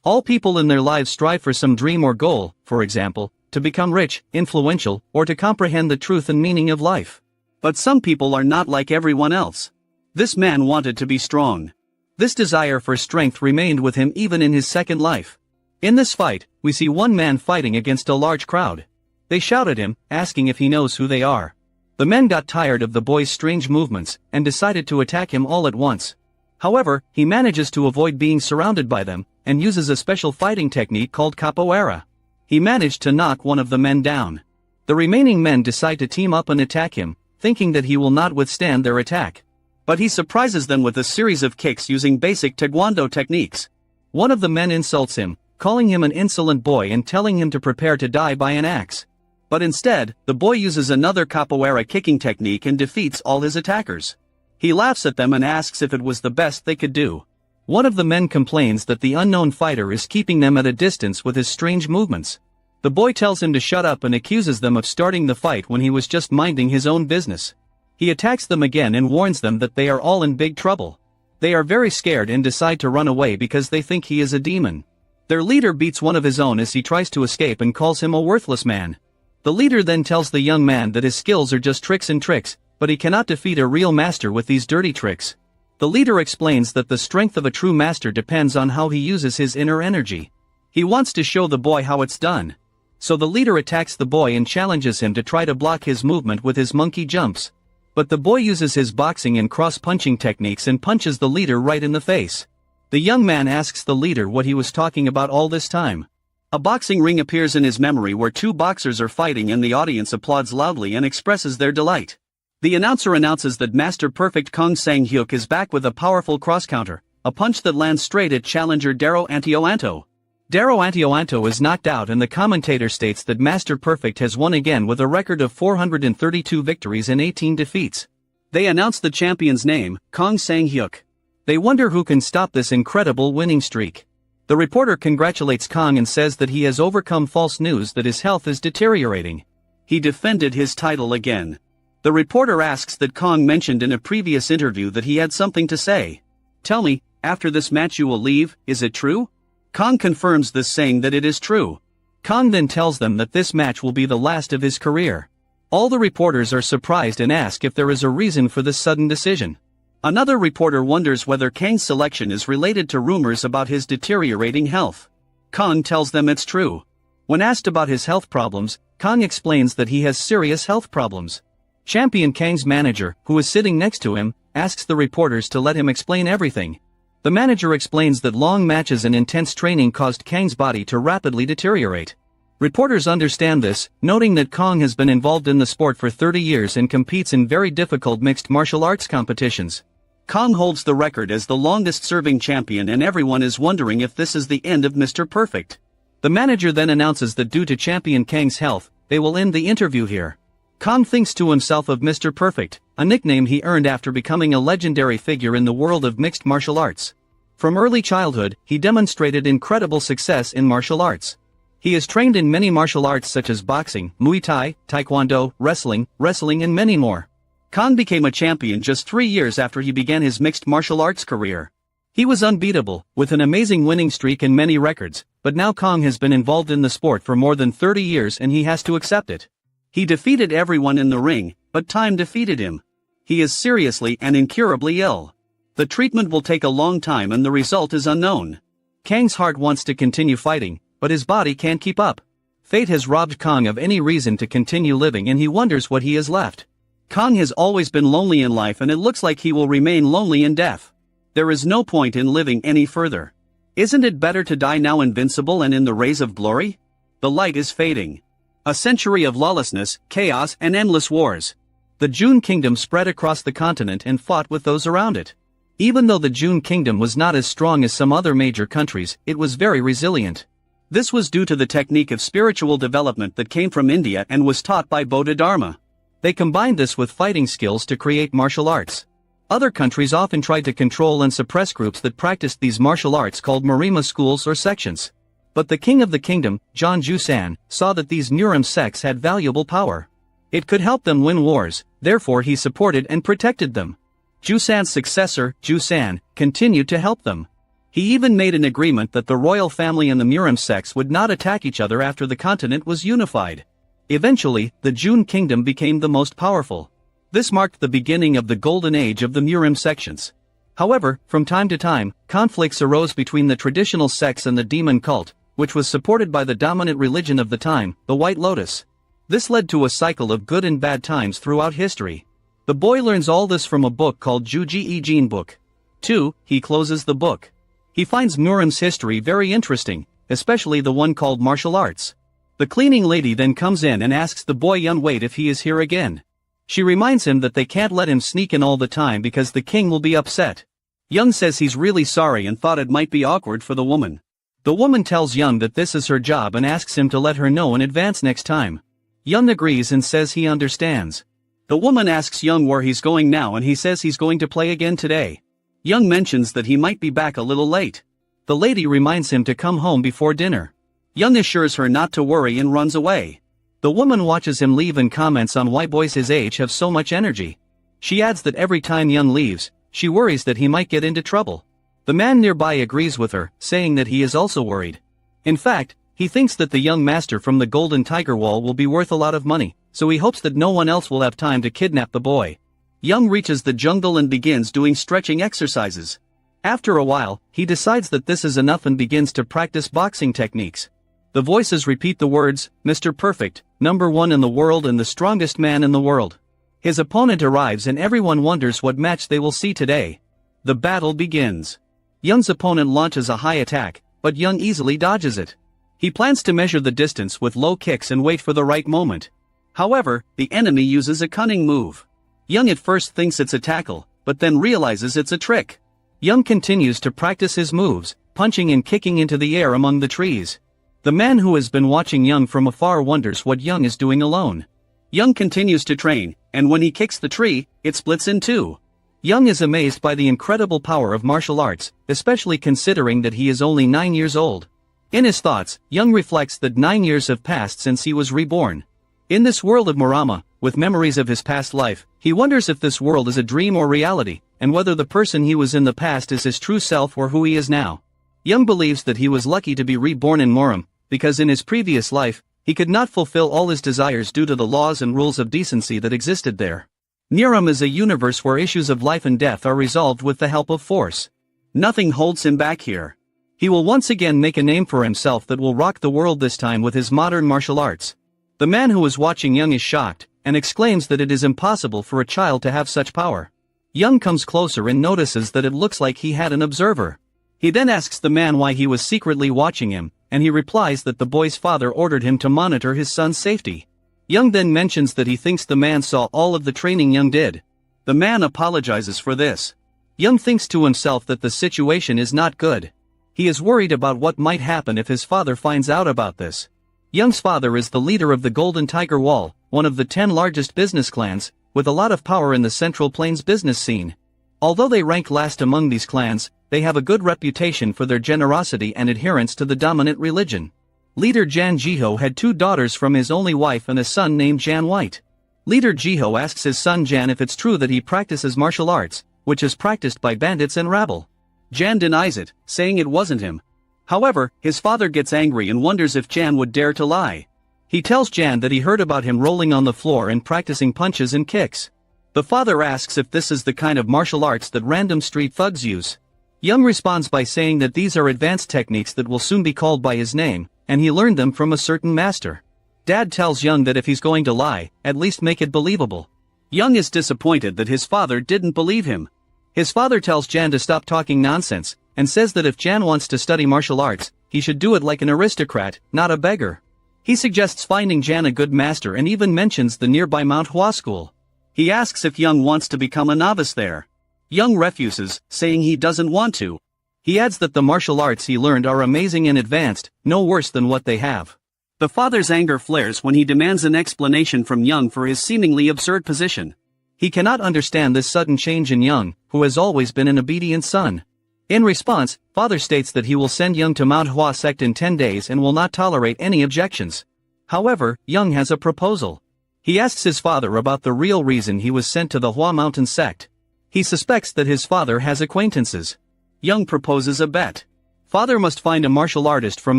All people in their lives strive for some dream or goal, for example, to become rich, influential, or to comprehend the truth and meaning of life. But some people are not like everyone else. This man wanted to be strong. This desire for strength remained with him even in his second life. In this fight, we see one man fighting against a large crowd. They shout at him, asking if he knows who they are. The men got tired of the boy's strange movements, and decided to attack him all at once. However, he manages to avoid being surrounded by them, and uses a special fighting technique called capoeira. He managed to knock one of the men down. The remaining men decide to team up and attack him, thinking that he will not withstand their attack. But he surprises them with a series of kicks using basic taekwondo techniques. One of the men insults him, calling him an insolent boy and telling him to prepare to die by an axe. But instead, the boy uses another capoeira kicking technique and defeats all his attackers. He laughs at them and asks if it was the best they could do. One of the men complains that the unknown fighter is keeping them at a distance with his strange movements. The boy tells him to shut up and accuses them of starting the fight when he was just minding his own business. He attacks them again and warns them that they are all in big trouble. They are very scared and decide to run away because they think he is a demon. Their leader beats one of his own as he tries to escape and calls him a worthless man. The leader then tells the young man that his skills are just tricks and tricks, but he cannot defeat a real master with these dirty tricks. The leader explains that the strength of a true master depends on how he uses his inner energy. He wants to show the boy how it's done. So the leader attacks the boy and challenges him to try to block his movement with his monkey jumps. But the boy uses his boxing and cross-punching techniques and punches the leader right in the face. The young man asks the leader what he was talking about all this time. A boxing ring appears in his memory where two boxers are fighting and the audience applauds loudly and expresses their delight. The announcer announces that Master Perfect Kang Sang-hyuk is back with a powerful cross-counter, a punch that lands straight at challenger Daro Antioanto. Daro Antioanto is knocked out and the commentator states that Master Perfect has won again with a record of 432 victories and 18 defeats. They announce the champion's name, Kang Sang-hyuk. They wonder who can stop this incredible winning streak. The reporter congratulates Kang and says that he has overcome false news that his health is deteriorating. He defended his title again. The reporter asks that Kang mentioned in a previous interview that he had something to say. Tell me, after this match you will leave, is it true? Kang confirms this, saying that it is true. Kang then tells them that this match will be the last of his career. All the reporters are surprised and ask if there is a reason for this sudden decision. Another reporter wonders whether Kang's selection is related to rumors about his deteriorating health. Kang tells them it's true. When asked about his health problems, Kang explains that he has serious health problems. Champion Kang's manager, who is sitting next to him, asks the reporters to let him explain everything. The manager explains that long matches and intense training caused Kang's body to rapidly deteriorate. Reporters understand this, noting that Kang has been involved in the sport for 30 years and competes in very difficult mixed martial arts competitions. Kang holds the record as the longest-serving champion and everyone is wondering if this is the end of Mr. Perfect. The manager then announces that due to Champion Kang's health, they will end the interview here. Kang thinks to himself of Mr. Perfect, a nickname he earned after becoming a legendary figure in the world of mixed martial arts. From early childhood, he demonstrated incredible success in martial arts. He is trained in many martial arts such as boxing, Muay Thai, Taekwondo, wrestling and many more. Kang became a champion just 3 years after he began his mixed martial arts career. He was unbeatable, with an amazing winning streak and many records, but now Kang has been involved in the sport for more than 30 years and he has to accept it. He defeated everyone in the ring, but time defeated him. He is seriously and incurably ill. The treatment will take a long time and the result is unknown. Kang's heart wants to continue fighting, but his body can't keep up. Fate has robbed Kang of any reason to continue living and he wonders what he has left. Kang has always been lonely in life and it looks like he will remain lonely in death. There is no point in living any further. Isn't it better to die now invincible and in the rays of glory? The light is fading. A century of lawlessness, chaos and endless wars. The Jun Kingdom spread across the continent and fought with those around it. Even though the Jun Kingdom was not as strong as some other major countries, it was very resilient. This was due to the technique of spiritual development that came from India and was taught by Bodhidharma. They combined this with fighting skills to create martial arts. Other countries often tried to control and suppress groups that practiced these martial arts called Murim schools or sections. But the king of the kingdom, John Jusan, saw that these Murim sects had valuable power. It could help them win wars, therefore he supported and protected them. Jusan's successor, Jusan, continued to help them. He even made an agreement that the royal family and the Murim sects would not attack each other after the continent was unified. Eventually, the June kingdom became the most powerful. This marked the beginning of the golden age of the Murim sections. However, from time to time, conflicts arose between the traditional sects and the demon cult, which was supported by the dominant religion of the time, the White Lotus. This led to a cycle of good and bad times throughout history. The boy learns all this from a book called Juji Jin Book. 2. He closes the book. He finds Murim's history very interesting, especially the one called martial arts. The cleaning lady then comes in and asks the boy Yun wait if he is here again. She reminds him that they can't let him sneak in all the time because the king will be upset. Young says he's really sorry and thought it might be awkward for the woman. The woman tells Young that this is her job and asks him to let her know in advance next time. Young agrees and says he understands. The woman asks Young where he's going now and he says he's going to play again today. Young mentions that he might be back a little late. The lady reminds him to come home before dinner. Young assures her not to worry and runs away. The woman watches him leave and comments on why boys his age have so much energy. She adds that every time Young leaves, she worries that he might get into trouble. The man nearby agrees with her, saying that he is also worried. In fact, he thinks that the young master from the Golden Tiger Wall will be worth a lot of money, so he hopes that no one else will have time to kidnap the boy. Young reaches the jungle and begins doing stretching exercises. After a while, he decides that this is enough and begins to practice boxing techniques. The voices repeat the words, Mr. Perfect, number 1 in the world and the strongest man in the world. His opponent arrives and everyone wonders what match they will see today. The battle begins. Young's opponent launches a high attack, but Young easily dodges it. He plans to measure the distance with low kicks and wait for the right moment. However, the enemy uses a cunning move. Young at first thinks it's a tackle, but then realizes it's a trick. Young continues to practice his moves, punching and kicking into the air among the trees. The man who has been watching Young from afar wonders what Young is doing alone. Young continues to train, and when he kicks the tree, it splits in two. Young is amazed by the incredible power of martial arts, especially considering that he is only 9 years old. In his thoughts, Young reflects that 9 years have passed since he was reborn. In this world of Murama, with memories of his past life, he wonders if this world is a dream or reality, and whether the person he was in the past is his true self or who he is now. Young believes that he was lucky to be reborn in Murim, because in his previous life, he could not fulfill all his desires due to the laws and rules of decency that existed there. Murim is a universe where issues of life and death are resolved with the help of force. Nothing holds him back here. He will once again make a name for himself that will rock the world, this time with his modern martial arts. The man who is watching Young is shocked, and exclaims that it is impossible for a child to have such power. Young comes closer and notices that it looks like he had an observer. He then asks the man why he was secretly watching him, and he replies that the boy's father ordered him to monitor his son's safety. Young then mentions that he thinks the man saw all of the training Young did. The man apologizes for this. Young thinks to himself that the situation is not good. He is worried about what might happen if his father finds out about this. Young's father is the leader of the Golden Tiger Wall, one of the 10 largest business clans, with a lot of power in the Central Plains business scene. Although they rank last among these clans, they have a good reputation for their generosity and adherence to the dominant religion. Leader Jan Jiho had 2 daughters from his only wife and a son named Jan White. Leader Jiho asks his son Jan if it's true that he practices martial arts, which is practiced by bandits and rabble. Jan denies it, saying it wasn't him. However, his father gets angry and wonders if Jan would dare to lie. He tells Jan that he heard about him rolling on the floor and practicing punches and kicks. The father asks if this is the kind of martial arts that random street thugs use. Young responds by saying that these are advanced techniques that will soon be called by his name, and he learned them from a certain master. Dad tells Young that if he's going to lie, at least make it believable. Young is disappointed that his father didn't believe him. His father tells Jan to stop talking nonsense, and says that if Jan wants to study martial arts, he should do it like an aristocrat, not a beggar. He suggests finding Jan a good master and even mentions the nearby Manhwa school. He asks if Young wants to become a novice there. Young refuses, saying he doesn't want to. He adds that the martial arts he learned are amazing and advanced, no worse than what they have. The father's anger flares when he demands an explanation from Young for his seemingly absurd position. He cannot understand this sudden change in Young, who has always been an obedient son. In response, father states that he will send Young to Mount Hua sect in 10 days and will not tolerate any objections. However, Young has a proposal. He asks his father about the real reason he was sent to the Hua Mountain sect. He suspects that his father has acquaintances. Young proposes a bet. Father must find a martial artist from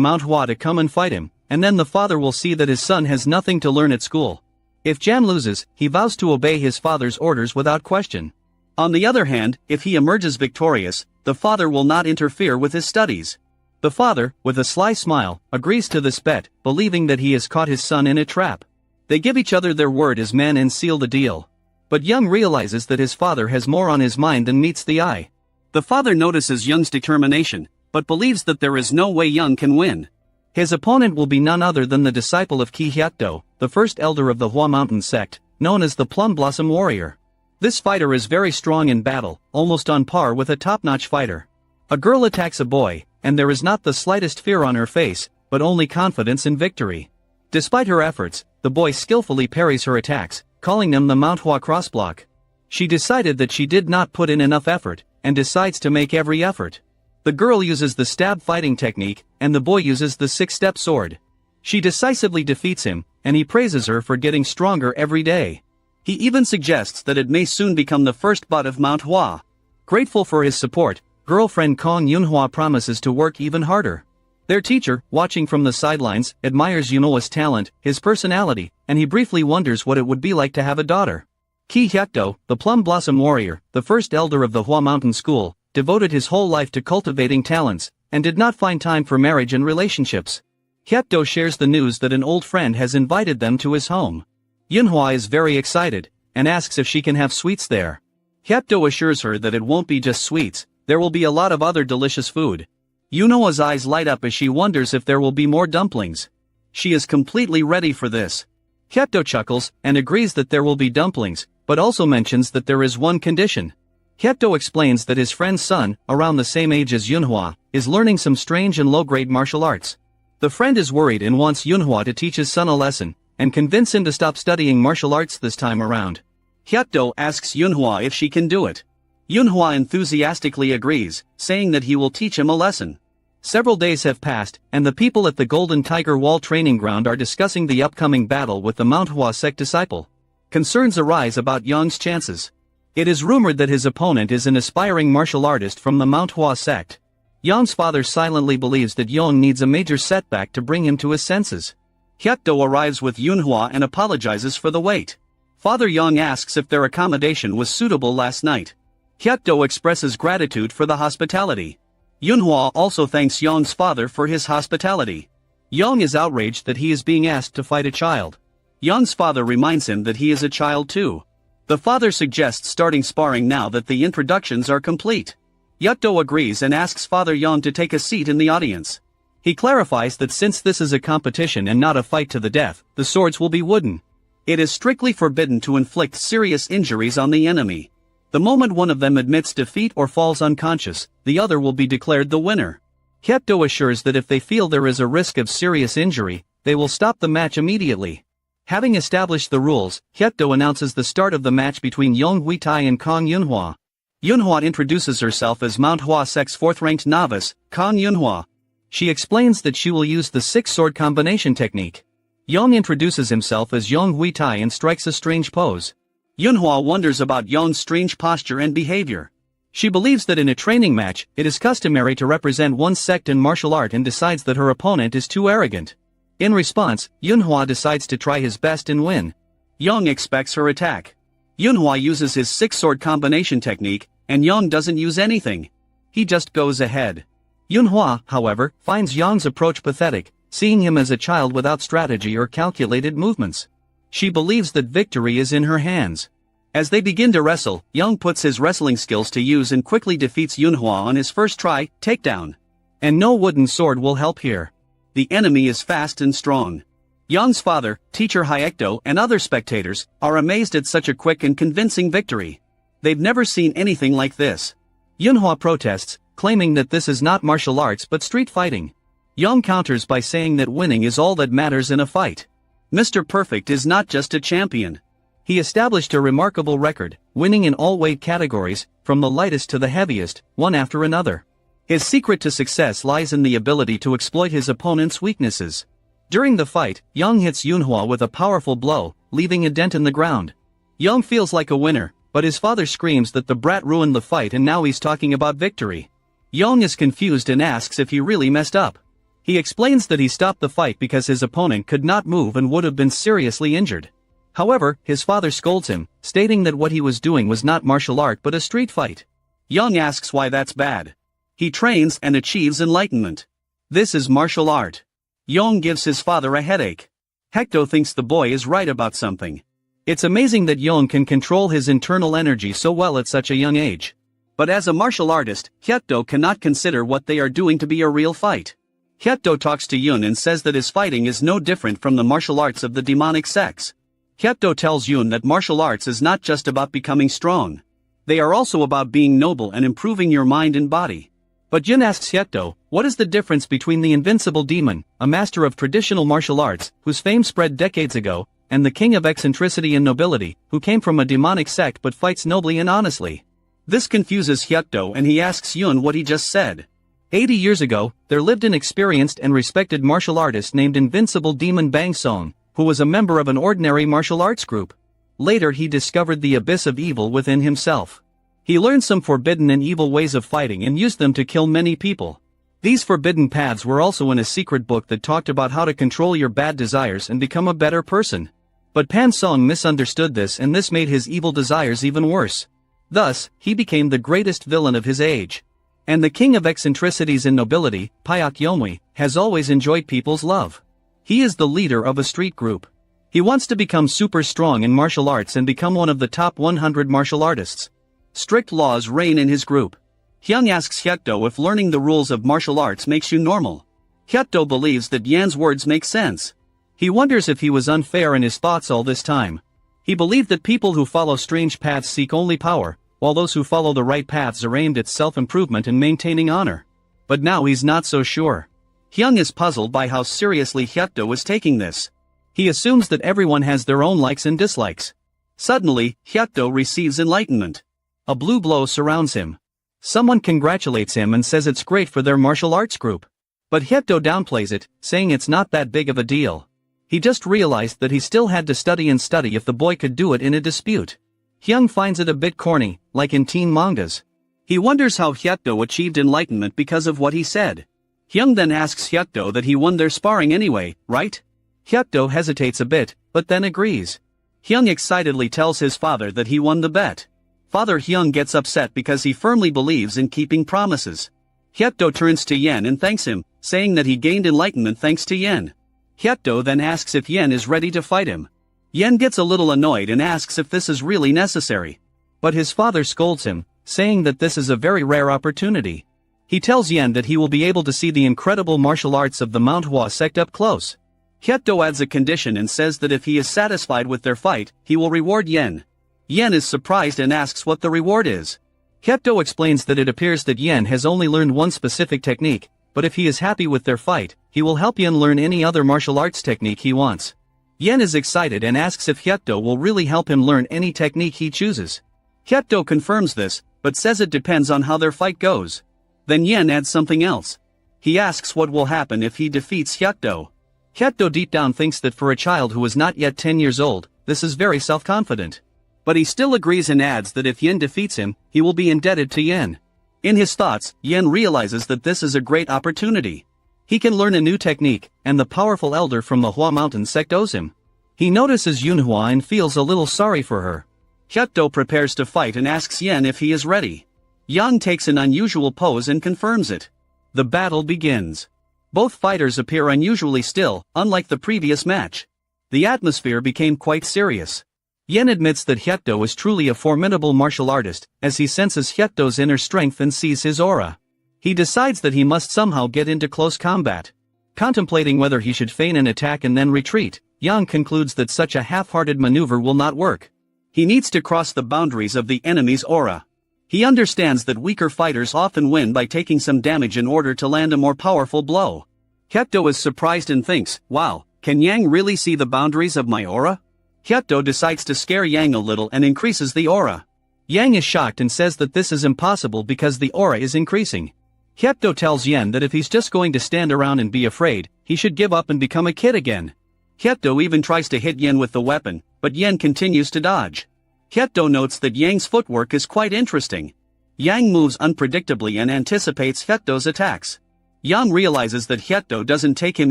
Manhwa to come and fight him, and then the father will see that his son has nothing to learn at school. If Jan loses, he vows to obey his father's orders without question. On the other hand, if he emerges victorious, the father will not interfere with his studies. The father, with a sly smile, agrees to this bet, believing that he has caught his son in a trap. They give each other their word as men and seal the deal. But Young realizes that his father has more on his mind than meets the eye. The father notices Young's determination, but believes that there is no way Young can win. His opponent will be none other than the disciple of Ki Hyatdo, the first elder of the Hua Mountain sect, known as the Plum Blossom Warrior. This fighter is very strong in battle, almost on par with a top-notch fighter. A girl attacks a boy, and there is not the slightest fear on her face, but only confidence in victory. Despite her efforts, the boy skillfully parries her attacks, calling them the Manhwa crossblock. She decided that she did not put in enough effort, and decides to make every effort. The girl uses the stab fighting technique, and the boy uses the six-step sword. She decisively defeats him, and he praises her for getting stronger every day. He even suggests that it may soon become the first butt of Mount Hua. Grateful for his support, girlfriend Kong Yunhua promises to work even harder. Their teacher, watching from the sidelines, admires Yunhua's talent, his personality, and he briefly wonders what it would be like to have a daughter. Ki Hyatdo, the Plum Blossom Warrior, the first elder of the Hua Mountain School, devoted his whole life to cultivating talents, and did not find time for marriage and relationships. Hyatdo shares the news that an old friend has invited them to his home. Yunhua is very excited, and asks if she can have sweets there. Hyatdo assures her that it won't be just sweets, there will be a lot of other delicious food. Yunhua's eyes light up as she wonders if there will be more dumplings. She is completely ready for this. Hyatdo chuckles, and agrees that there will be dumplings, but also mentions that there is one condition. Hyatdo explains that his friend's son, around the same age as Yunhua, is learning some strange and low-grade martial arts. The friend is worried and wants Yunhua to teach his son a lesson, and convince him to stop studying martial arts this time around. Hyatdo asks Yunhua if she can do it. Yunhua enthusiastically agrees, saying that he will teach him a lesson. Several days have passed, and the people at the Golden Tiger Wall training ground are discussing the upcoming battle with the Mount Hua sect disciple. Concerns arise about Yang's chances. It is rumored that his opponent is an aspiring martial artist from the Mount Hua sect. Yang's father silently believes that Yang needs a major setback to bring him to his senses. Hyatdo arrives with Yunhua and apologizes for the wait. Father Yang asks if their accommodation was suitable last night. Hyatdo expresses gratitude for the hospitality. Yunhua also thanks Yang's father for his hospitality. Yang is outraged that he is being asked to fight a child. Yang's father reminds him that he is a child too. The father suggests starting sparring now that the introductions are complete. Hyatdo agrees and asks Father Yang to take a seat in the audience. He clarifies that since this is a competition and not a fight to the death, the swords will be wooden. It is strictly forbidden to inflict serious injuries on the enemy. The moment one of them admits defeat or falls unconscious, the other will be declared the winner. Hyatdo assures that if they feel there is a risk of serious injury, they will stop the match immediately. Having established the rules, Hyatdo announces the start of the match between Yong Huitai and Kong Yunhua. Yunhua introduces herself as Mount Hua sect's fourth-ranked novice, Kong Yunhua. She explains that she will use the six-sword combination technique. Yong introduces himself as Yong Huitai and strikes a strange pose. Yunhua wonders about Yong's strange posture and behavior. She believes that in a training match, it is customary to represent one's sect in martial art and decides that her opponent is too arrogant. In response, Yunhua decides to try his best and win. Yong expects her attack. Yunhua uses his six-sword combination technique, and Yong doesn't use anything. He just goes ahead. Yunhua, however, finds Yong's approach pathetic, seeing him as a child without strategy or calculated movements. She believes that victory is in her hands. As they begin to wrestle, Yong puts his wrestling skills to use and quickly defeats Yunhua on his first try, takedown. And no wooden sword will help here. The enemy is fast and strong. Yong's father, teacher Hyatdo, and other spectators are amazed at such a quick and convincing victory. They've never seen anything like this. Yunhua protests, claiming that this is not martial arts but street fighting. Yong counters by saying that winning is all that matters in a fight. Mr. Perfect is not just a champion. He established a remarkable record, winning in all weight categories, from the lightest to the heaviest, one after another. His secret to success lies in the ability to exploit his opponent's weaknesses. During the fight, Yong hits Yunhua with a powerful blow, leaving a dent in the ground. Yong feels like a winner, but his father screams that the brat ruined the fight and now he's talking about victory. Yang is confused and asks if he really messed up. He explains that he stopped the fight because his opponent could not move and would have been seriously injured. However, his father scolds him, stating that what he was doing was not martial art but a street fight. Yang asks why that's bad. He trains and achieves enlightenment. This is martial art. Yang gives his father a headache. Hector thinks the boy is right about something. It's amazing that Yang can control his internal energy so well at such a young age. But as a martial artist, Hector cannot consider what they are doing to be a real fight. Hector talks to Yun and says that his fighting is no different from the martial arts of the demonic sects. Hector tells Yun that martial arts is not just about becoming strong. They are also about being noble and improving your mind and body. But Yun asks Hector, what is the difference between the invincible demon, a master of traditional martial arts, whose fame spread decades ago, and the king of eccentricity and nobility, who came from a demonic sect but fights nobly and honestly? This confuses Hector and he asks Yun what he just said. 80 years ago, there lived an experienced and respected martial artist named Invincible Demon Bang Song, who was a member of an ordinary martial arts group. Later he discovered the abyss of evil within himself. He learned some forbidden and evil ways of fighting and used them to kill many people. These forbidden paths were also in a secret book that talked about how to control your bad desires and become a better person. But Pan Song misunderstood this and this made his evil desires even worse. Thus, he became the greatest villain of his age. And the king of eccentricities and nobility, Pyak Yomwi, has always enjoyed people's love. He is the leader of a street group. He wants to become super strong in martial arts and become one of the top 100 martial artists. Strict laws reign in his group. Hyung asks Hector if learning the rules of martial arts makes you normal. Hector believes that Yan's words make sense. He wonders if he was unfair in his thoughts all this time. He believed that people who follow strange paths seek only power, while those who follow the right paths are aimed at self-improvement and maintaining honor. But now he's not so sure. Hyung is puzzled by how seriously Hector was taking this. He assumes that everyone has their own likes and dislikes. Suddenly, Hector receives enlightenment. A blue glow surrounds him. Someone congratulates him and says it's great for their martial arts group. But Hector downplays it, saying it's not that big of a deal. He just realized that he still had to study and study if the boy could do it in a dispute. Hyung finds it a bit corny, like in teen mangas. He wonders how Hector achieved enlightenment because of what he said. Hyung then asks Hector that he won their sparring anyway, right? Hector hesitates a bit, but then agrees. Hyung excitedly tells his father that he won the bet. Father Hyung gets upset because he firmly believes in keeping promises. Hector turns to Yen and thanks him, saying that he gained enlightenment thanks to Yen. Hector then asks if Yen is ready to fight him. Yen gets a little annoyed and asks if this is really necessary. But his father scolds him, saying that this is a very rare opportunity. He tells Yen that he will be able to see the incredible martial arts of the Manhwa sect up close. Hector adds a condition and says that if he is satisfied with their fight, he will reward Yen. Yen is surprised and asks what the reward is. Hector explains that it appears that Yen has only learned one specific technique, but if he is happy with their fight, he will help Yen learn any other martial arts technique he wants. Yen is excited and asks if Hector will really help him learn any technique he chooses. Hector confirms this, but says it depends on how their fight goes. Then Yen adds something else. He asks what will happen if he defeats Hector. Hector deep down thinks that for a child who is not yet 10 years old, this is very self-confident. But he still agrees and adds that if Yen defeats him, he will be indebted to Yen. In his thoughts, Yen realizes that this is a great opportunity. He can learn a new technique, and the powerful elder from the Hua Mountain sect owes him. He notices Yunhua and feels a little sorry for her. Hector prepares to fight and asks Yen if he is ready. Yang takes an unusual pose and confirms it. The battle begins. Both fighters appear unusually still, unlike the previous match. The atmosphere became quite serious. Yen admits that Hector is truly a formidable martial artist, as he senses Hector's inner strength and sees his aura. He decides that he must somehow get into close combat. Contemplating whether he should feign an attack and then retreat, Yang concludes that such a half-hearted maneuver will not work. He needs to cross the boundaries of the enemy's aura. He understands that weaker fighters often win by taking some damage in order to land a more powerful blow. Hector is surprised and thinks, wow, can Yang really see the boundaries of my aura? Hector decides to scare Yang a little and increases the aura. Yang is shocked and says that this is impossible because the aura is increasing. Hector tells Yen that if he's just going to stand around and be afraid, he should give up and become a kid again. Hector even tries to hit Yen with the weapon, but Yen continues to dodge. Hector notes that Yang's footwork is quite interesting. Yang moves unpredictably and anticipates Hyetdo's attacks. Yang realizes that Hyetdo doesn't take him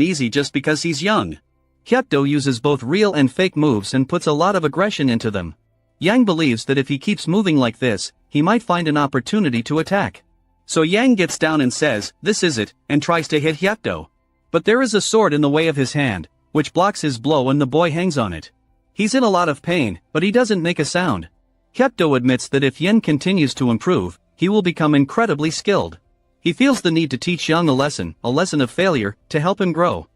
easy just because he's young. Hyetdo uses both real and fake moves and puts a lot of aggression into them. Yang believes that if he keeps moving like this, he might find an opportunity to attack. So Yang gets down and says, "This is it," and tries to hit Hyetdo. But there is a sword in the way of his hand, which blocks his blow and the boy hangs on it. He's in a lot of pain, but he doesn't make a sound. Hyetdo admits that if Yang continues to improve, he will become incredibly skilled. He feels the need to teach Yang a lesson of failure, to help him grow.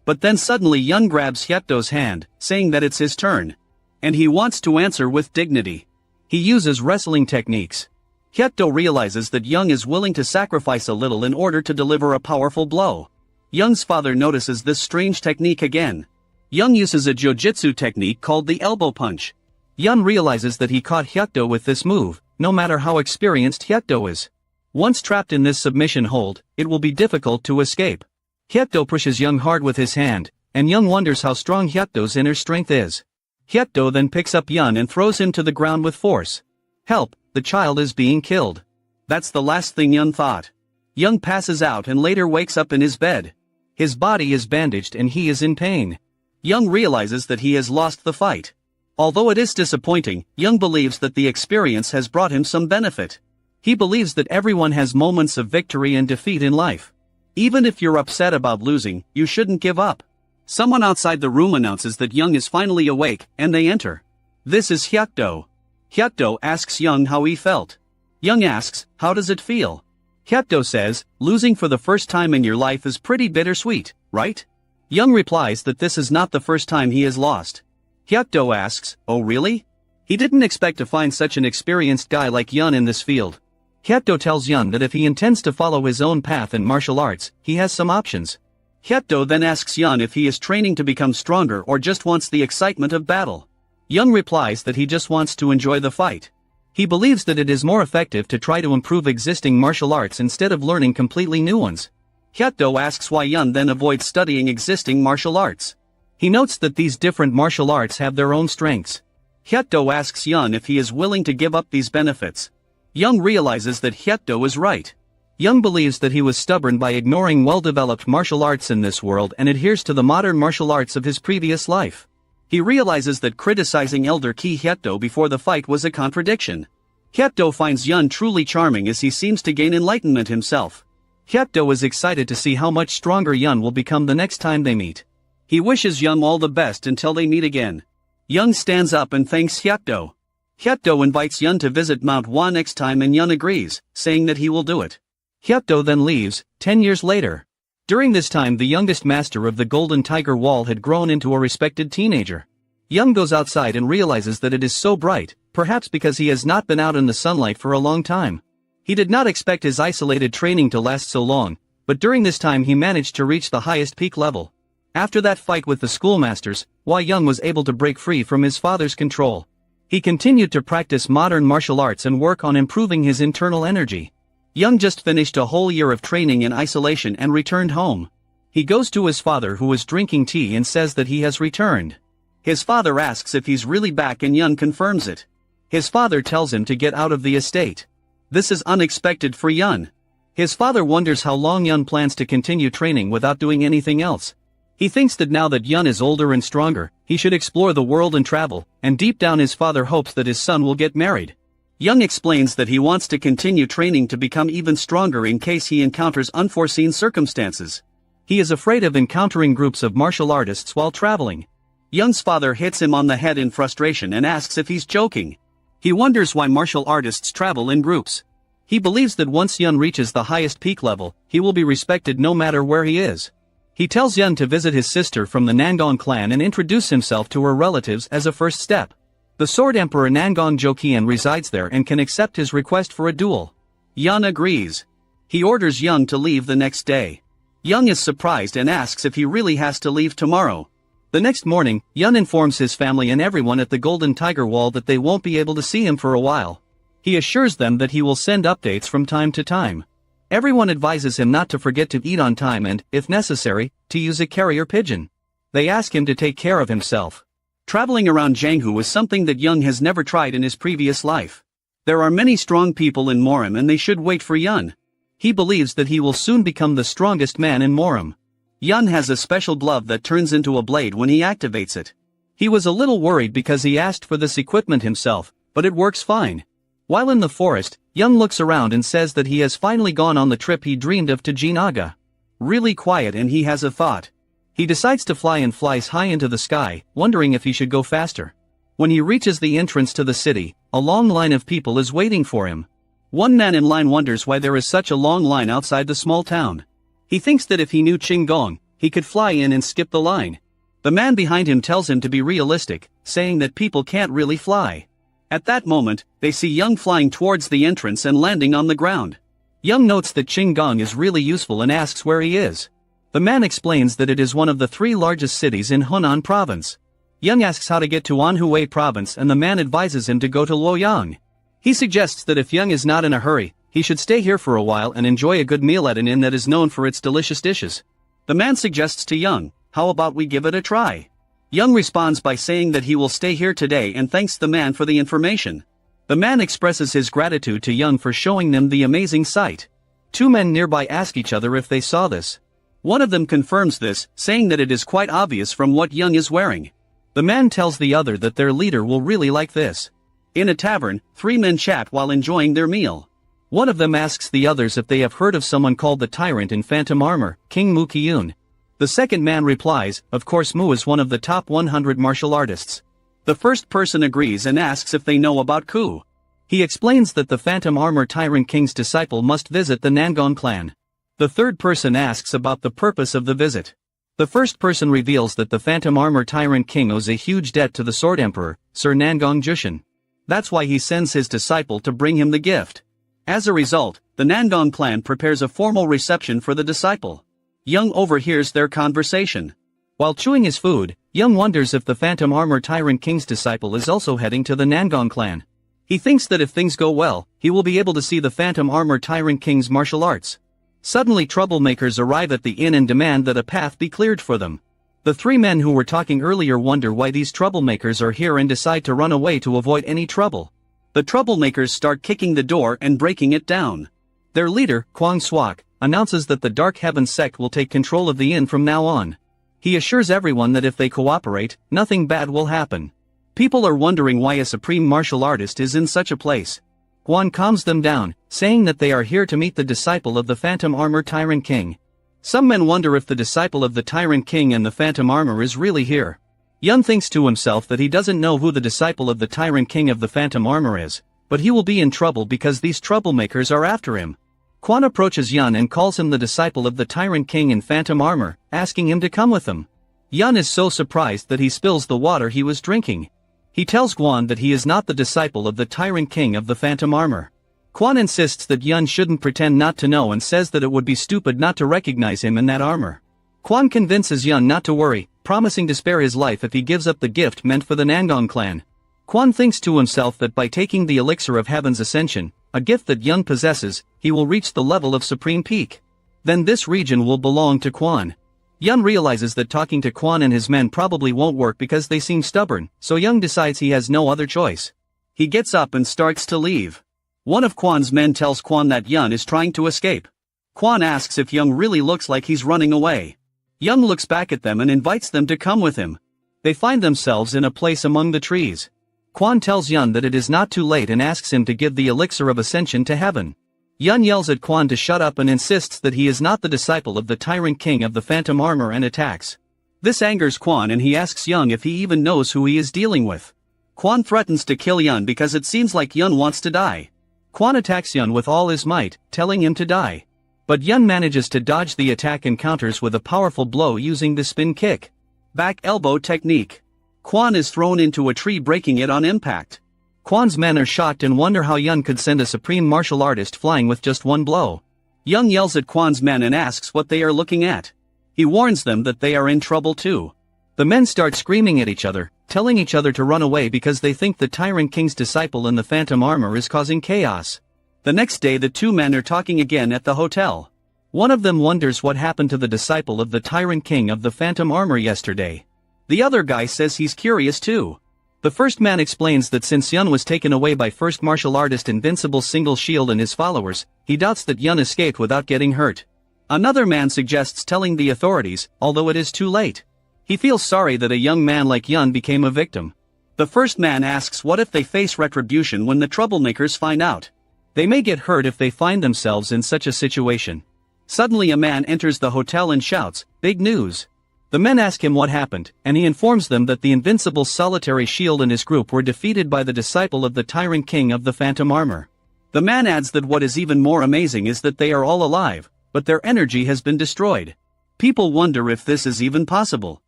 But then suddenly Yang grabs Hyetdo's hand, saying that it's his turn. And he wants to answer with dignity. He uses wrestling techniques. Hyetdo realizes that Yang is willing to sacrifice a little in order to deliver a powerful blow. Yang's father notices this strange technique again. Yang uses a jojitsu technique called the elbow punch. Yang realizes that he caught Hyetdo with this move, no matter how experienced Hyetdo is. Once trapped in this submission hold, it will be difficult to escape. Hyetdo pushes Yang hard with his hand, and Yang wonders how strong Hyetdo's inner strength is. Hyetdo then picks up Yang and throws him to the ground with force. Help, the child is being killed. That's the last thing Yang thought. Yang passes out and later wakes up in his bed. His body is bandaged and he is in pain. Yang realizes that he has lost the fight. Although it is disappointing, Yang believes that the experience has brought him some benefit. He believes that everyone has moments of victory and defeat in life. Even if you're upset about losing, you shouldn't give up. Someone outside the room announces that Yang is finally awake, and they enter. This is Hyetdo. Hyetdo asks Yang how he felt. Yang asks, "How does it feel?" Hyetdo says, "Losing for the first time in your life is pretty bittersweet, right?" Yang replies that this is not the first time he has lost. Hyetdo asks, "Oh really?" He didn't expect to find such an experienced guy like Yang in this field. Hyetdo tells Yang that if he intends to follow his own path in martial arts, he has some options. Hyetdo then asks Yang if he is training to become stronger or just wants the excitement of battle. Yang replies that he just wants to enjoy the fight. He believes that it is more effective to try to improve existing martial arts instead of learning completely new ones. Hyetdo asks why Yang then avoids studying existing martial arts. He notes that these different martial arts have their own strengths. Hyetdo asks Yang if he is willing to give up these benefits. Yang realizes that Hyetdo is right. Yang believes that he was stubborn by ignoring well-developed martial arts in this world and adheres to the modern martial arts of his previous life. He realizes that criticizing Elder Ki Hyetdo before the fight was a contradiction. Hyetdo finds Yang truly charming as he seems to gain enlightenment himself. Hyetdo is excited to see how much stronger Yang will become the next time they meet. He wishes Yang all the best until they meet again. Yang stands up and thanks Hyetdo. Hyetdo invites Yang to visit Mount Hua next time and Yang agrees, saying that he will do it. Hyetdo then leaves, 10 years later. During this time the youngest master of the Golden Tiger Wall had grown into a respected teenager. Yang goes outside and realizes that it is so bright, perhaps because he has not been out in the sunlight for a long time. He did not expect his isolated training to last so long, but during this time he managed to reach the highest peak level. After that fight with the schoolmasters, Yang was able to break free from his father's control. He continued to practice modern martial arts and work on improving his internal energy. Yang just finished a whole year of training in isolation and returned home. He goes to his father who was drinking tea and says that he has returned. His father asks if he's really back and Yang confirms it. His father tells him to get out of the estate. This is unexpected for Yang. His father wonders how long Yang plans to continue training without doing anything else. He thinks that now that Yang is older and stronger, he should explore the world and travel, and deep down his father hopes that his son will get married. Yang explains that he wants to continue training to become even stronger in case he encounters unforeseen circumstances. He is afraid of encountering groups of martial artists while traveling. Yang's father hits him on the head in frustration and asks if he's joking. He wonders why martial artists travel in groups. He believes that once Yang reaches the highest peak level, he will be respected no matter where he is. He tells Yang to visit his sister from the Nangon clan and introduce himself to her relatives as a first step. The Sword Emperor Nangon Jokian resides there and can accept his request for a duel. Yang agrees. He orders Yang to leave the next day. Yang is surprised and asks if he really has to leave tomorrow. The next morning, Yang informs his family and everyone at the Golden Tiger Wall that they won't be able to see him for a while. He assures them that he will send updates from time to time. Everyone advises him not to forget to eat on time and, if necessary, to use a carrier pigeon. They ask him to take care of himself. Traveling around Jianghu is something that Yang has never tried in his previous life. There are many strong people in Murim and they should wait for Yun. He believes that he will soon become the strongest man in Murim. Yun has a special glove that turns into a blade when he activates it. He was a little worried because he asked for this equipment himself, but it works fine. While in the forest, Yun looks around and says that he has finally gone on the trip he dreamed of to Jinaga. Really quiet, and he has a thought. He decides to fly and flies high into the sky, wondering if he should go faster. When he reaches the entrance to the city, a long line of people is waiting for him. One man in line wonders why there is such a long line outside the small town. He thinks that if he knew Qinggong, he could fly in and skip the line. The man behind him tells him to be realistic, saying that people can't really fly. At that moment, they see Young flying towards the entrance and landing on the ground. Young notes that Qinggong is really useful and asks where he is. The man explains that it is one of the 3 largest cities in Hunan province. Young asks how to get to Anhui province and the man advises him to go to Luoyang. He suggests that if Young is not in a hurry, he should stay here for a while and enjoy a good meal at an inn that is known for its delicious dishes. The man suggests to Young, "How about we give it a try?" Young responds by saying that he will stay here today and thanks the man for the information. The man expresses his gratitude to Young for showing them the amazing sight. 2 men nearby ask each other if they saw this. One of them confirms this, saying that it is quite obvious from what Young is wearing. The man tells the other that their leader will really like this. In a tavern, 3 men chat while enjoying their meal. One of them asks the others if they have heard of someone called the Tyrant in Phantom Armor, King Mu Qiyun. The second man replies, of course Mu is one of the top 100 martial artists. The first person agrees and asks if they know about Ku. He explains that the Phantom Armor Tyrant King's disciple must visit the Nangon clan. The third person asks about the purpose of the visit. The first person reveals that the Phantom Armor Tyrant King owes a huge debt to the Sword Emperor, Sir Nangong Jushin. That's why he sends his disciple to bring him the gift. As a result, the Nangong clan prepares a formal reception for the disciple. Young overhears their conversation. While chewing his food, Young wonders if the Phantom Armor Tyrant King's disciple is also heading to the Nangong clan. He thinks that if things go well, he will be able to see the Phantom Armor Tyrant King's martial arts. Suddenly troublemakers arrive at the inn and demand that a path be cleared for them. The 3 men who were talking earlier wonder why these troublemakers are here and decide to run away to avoid any trouble. The troublemakers start kicking the door and breaking it down. Their leader, Kwang Swak, announces that the Dark Heaven sect will take control of the inn from now on. He assures everyone that if they cooperate, nothing bad will happen. People are wondering why a supreme martial artist is in such a place. Guan calms them down, saying that they are here to meet the disciple of the Phantom Armor Tyrant King. Some men wonder if the disciple of the Tyrant King and the Phantom Armor is really here. Yun thinks to himself that he doesn't know who the disciple of the Tyrant King of the Phantom Armor is, but he will be in trouble because these troublemakers are after him. Quan approaches Yun and calls him the disciple of the Tyrant King in Phantom Armor, asking him to come with him. Yun is so surprised that he spills the water he was drinking. He tells Guan that he is not the disciple of the Tyrant King of the Phantom Armor. Quan insists that Yun shouldn't pretend not to know and says that it would be stupid not to recognize him in that armor. Quan convinces Yun not to worry, promising to spare his life if he gives up the gift meant for the Nangong clan. Quan thinks to himself that by taking the Elixir of Heaven's Ascension, a gift that Yun possesses, he will reach the level of Supreme Peak. Then this region will belong to Quan. Yun realizes that talking to Quan and his men probably won't work because they seem stubborn, so Yun decides he has no other choice. He gets up and starts to leave. One of Quan's men tells Quan that Yun is trying to escape. Quan asks if Young really looks like he's running away. Young looks back at them and invites them to come with him. They find themselves in a place among the trees. Quan tells Yun that it is not too late and asks him to give the Elixir of Ascension to heaven. Yun yells at Quan to shut up and insists that he is not the disciple of the Tyrant King of the Phantom Armor and attacks. This angers Quan and he asks Yun if he even knows who he is dealing with. Quan threatens to kill Yun because it seems like Yun wants to die. Quan attacks Yun with all his might, telling him to die. But Yun manages to dodge the attack and counters with a powerful blow using the spin kick. Back elbow technique. Quan is thrown into a tree, breaking it on impact. Quan's men are shocked and wonder how Yun could send a supreme martial artist flying with just one blow. Yun yells at Quan's men and asks what they are looking at. He warns them that they are in trouble too. The men start screaming at each other, telling each other to run away because they think the Tyrant King's disciple in the Phantom Armor is causing chaos. The next day the 2 men are talking again at the hotel. One of them wonders what happened to the disciple of the Tyrant King of the Phantom Armor yesterday. The other guy says he's curious too. The first man explains that since Yun was taken away by first martial artist Invincible Single Shield and his followers, he doubts that Yun escaped without getting hurt. Another man suggests telling the authorities, although it is too late. He feels sorry that a young man like Yun became a victim. The first man asks what if they face retribution when the troublemakers find out. They may get hurt if they find themselves in such a situation. Suddenly a man enters the hotel and shouts, "Big news!" The men ask him what happened, and he informs them that the invincible solitary shield and his group were defeated by the disciple of the tyrant king of the phantom armor. The man adds that what is even more amazing is that they are all alive, but their energy has been destroyed. People wonder if this is even possible.